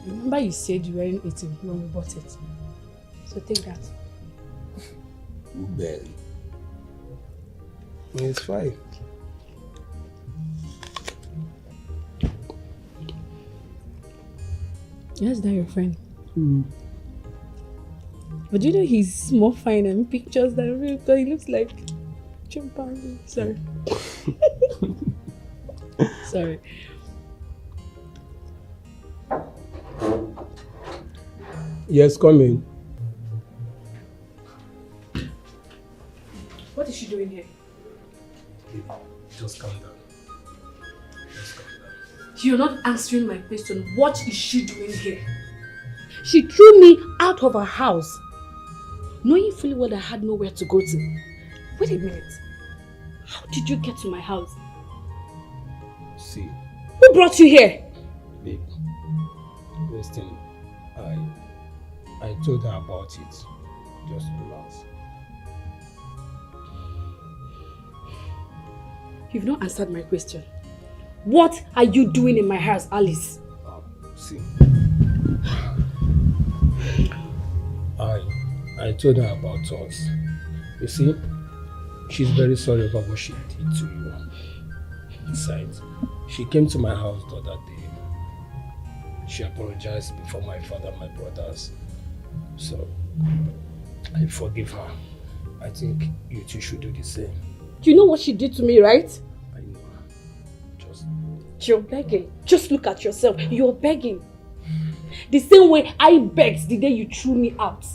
Remember you said you weren't eating when we bought it. So take that. Ben. It's fine. Yes, that your friend. But you know he's more fine in pictures than real because he looks like chimpanzee. Sorry. Sorry. Yes, come in. What is she doing here? Just calm down. You're not answering my question. What is she doing here? She threw me out of her house, knowing fully well I had nowhere to go to. Wait a minute. How did you get to my house? See. Who brought you here? Babe, listen, I told her about it. Just relax. You've not answered my question. What are you doing in my house, Alice? See. I told her about us. You see, she's very sorry about what she did to you. Besides, she came to my house the other day. She apologized before my father and my brothers. So, I forgive her. I think you two should do the same. Do you know what she did to me, right? I know. Just... You're begging. Just look at yourself. You're begging. The same way I begged the day you threw me out.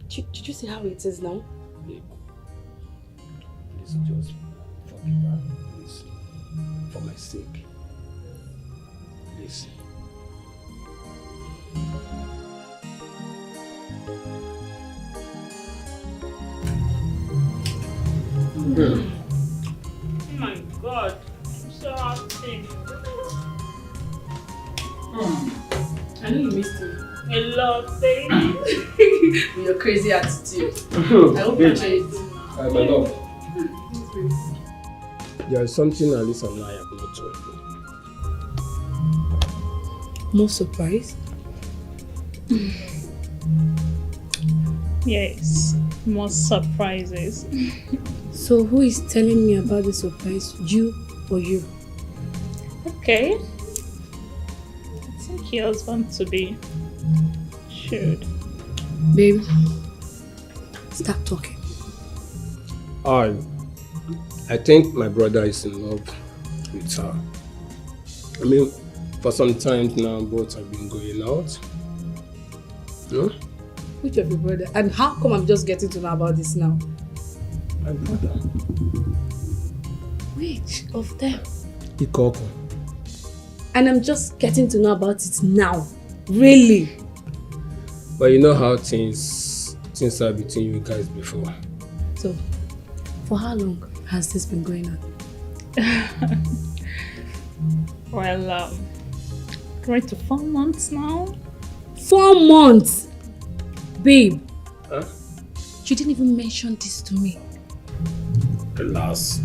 Did you see how it is now? Babe, please just forgive her, please. For my sake. Please. Oh my God, I'm so happy. I know you missed me. A lot, baby. With your crazy attitude. I hope you enjoy it. My love. There is something Alice and I have not told you. More surprise? Yes, more surprises. So who is telling me about the surprise? You or you? Okay. I think your husband to be should. Babe, start talking. I think my brother is in love with her. I mean, for some time now, both have been going out. No? Which of your brother? And how come I'm just getting to know about this now? My brother. Which of them? Ikoko. And I'm just getting to know about it now. Really? But you know how things are between you guys before. So, for how long has this been going on? Well, going to 4 months now. 4 months? Babe. Huh? You didn't even mention this to me. Alas,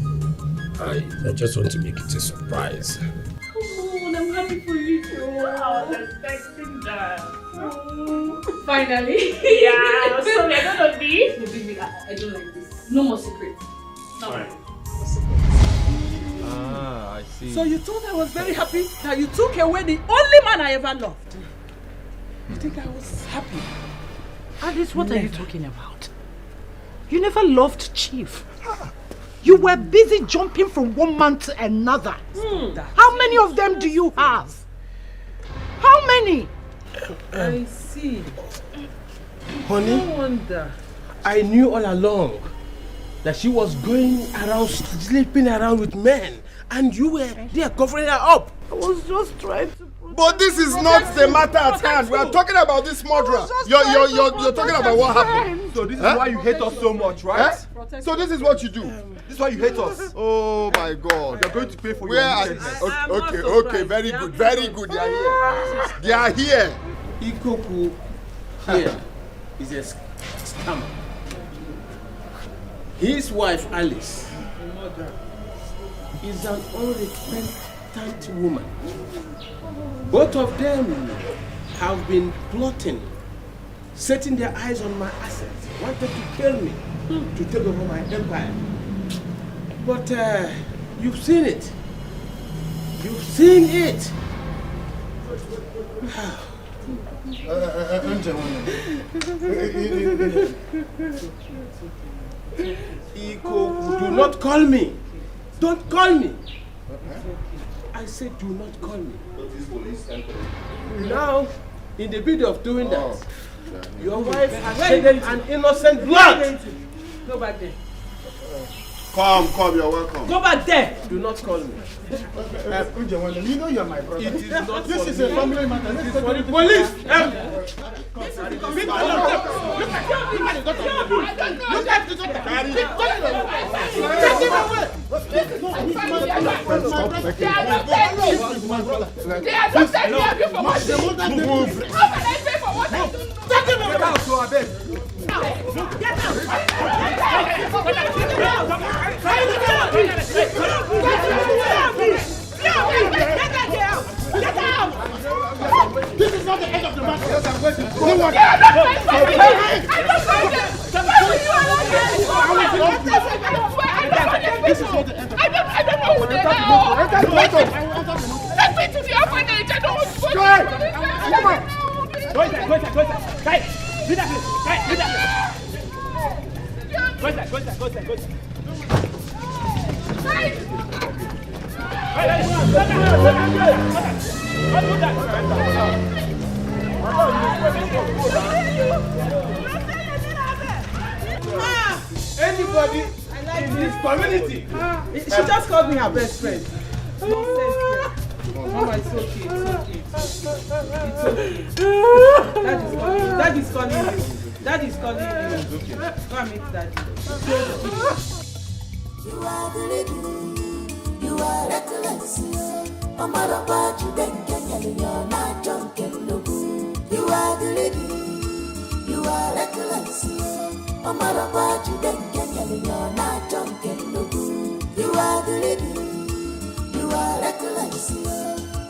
I just want to make it a surprise. Oh, I'm happy for you too. I was expecting that. Finally. Yeah, so we're gonna be. No, baby, I don't like this. No more secrets. No. Right. Ah, I see. So you thought I was very happy that you took away the only man I ever loved? You think I was happy? Alice, what are you talking about? You never loved Chief. You were busy jumping from one man to another. How many of them do you have? How many? I see. Honey, No wonder. I knew all along that she was going around, sleeping around with men, and you were there covering her up. I was just trying to... But this is not the matter at hand. We are talking about this murderer. You're talking about what happened. So this is why you hate us so much, right? So this is what you do. This is why you hate us. Oh my God. You're going to pay for Where your are wickedness. Okay, very good, very good. They are here. They are here. Ikoku here is a scammer. His wife Alice is an unrepentant woman. Both of them have been plotting, setting their eyes on my assets, wanted to kill me, to take over my empire. But you've seen it. You've seen it. Iko, do not call me. Don't call me. I said do not call me. Now, in the bid of doing that, your wife has shedded an innocent blood. Go back there. Come, you're welcome. Go back there. Do not call me. You know you're my brother. It is not This for is me. a family matter. It Let's is go for to the police. Look at the doctor. Take him away. This is my brother. They are not taking you for what you do. How can I pay for what I do? Take him away. Get out. This is not the end of the matter. Yes, I'm waiting. Don't worry. This is not the end of the matter. I don't know who they are. Take me to the orphanage. I don't want to go. Come on. Go inside. Guys, do that. Go inside. Anybody in this community? She just called me her best friend. Mama, it's okay. Dad is calling you. Go and meet Daddy. You are the lady, you are reckless. Omara Baji Denkenya, you're not drunk and no good. You are the lady, you are reckless. Omara Baji Denkenya, you're not drunk and no good. You are the lady, you are reckless.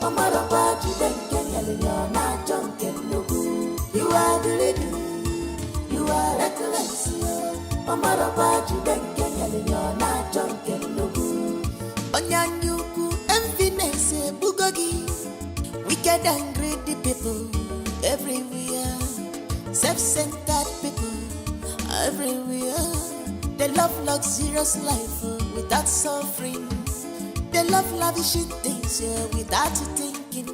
Omara Baji Denkenya, you're not drunk and no good. You are the lady, you are reckless. Omara Baji Denkenya, you're not drunk and no good. Onyanyuku, emptiness, bugogi. Wicked and greedy people everywhere. Self-centered people everywhere. They love luxurious life without suffering. They love lavishing things without thinking.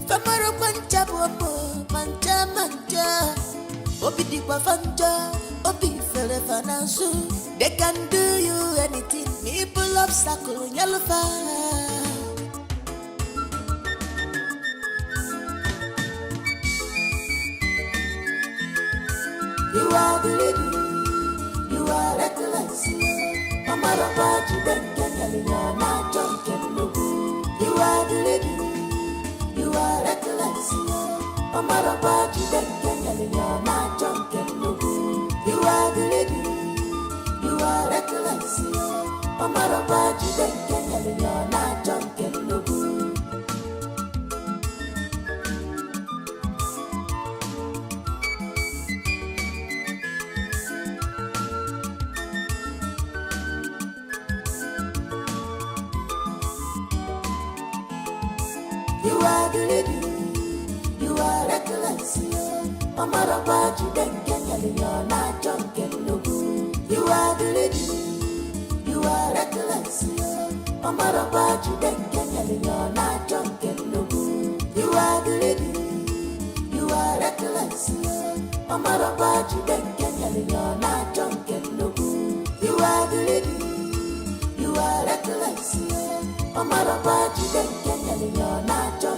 Famaro pancha bobo, pancha manja. Obi di kwafanja, obi fere finansu. They can do you anything. People obstacle yellow fire. You are the lady, you are reckless. Mama Rabaji Denkenya, you're not drunk and no good. You are the lady, you are reckless. Mama Rabaji Denkenya, you're not drunk and no good. You are the lady, you are reckless. Mama Rabaji Denkenya, you're not drunk and no good. You are the lady, you are reckless. Mama Rabaji Denkenya, you're not drunk and no good. You are the lady, you are reckless. Mama Rabaji Denkenya, you're not drunk and no good. You are the lady, you are reckless. Mama Rabaji Denkenya, you're not drunk and no good. You are the lady, you are reckless. Mama Rabaji Denkenya, you're not drunk.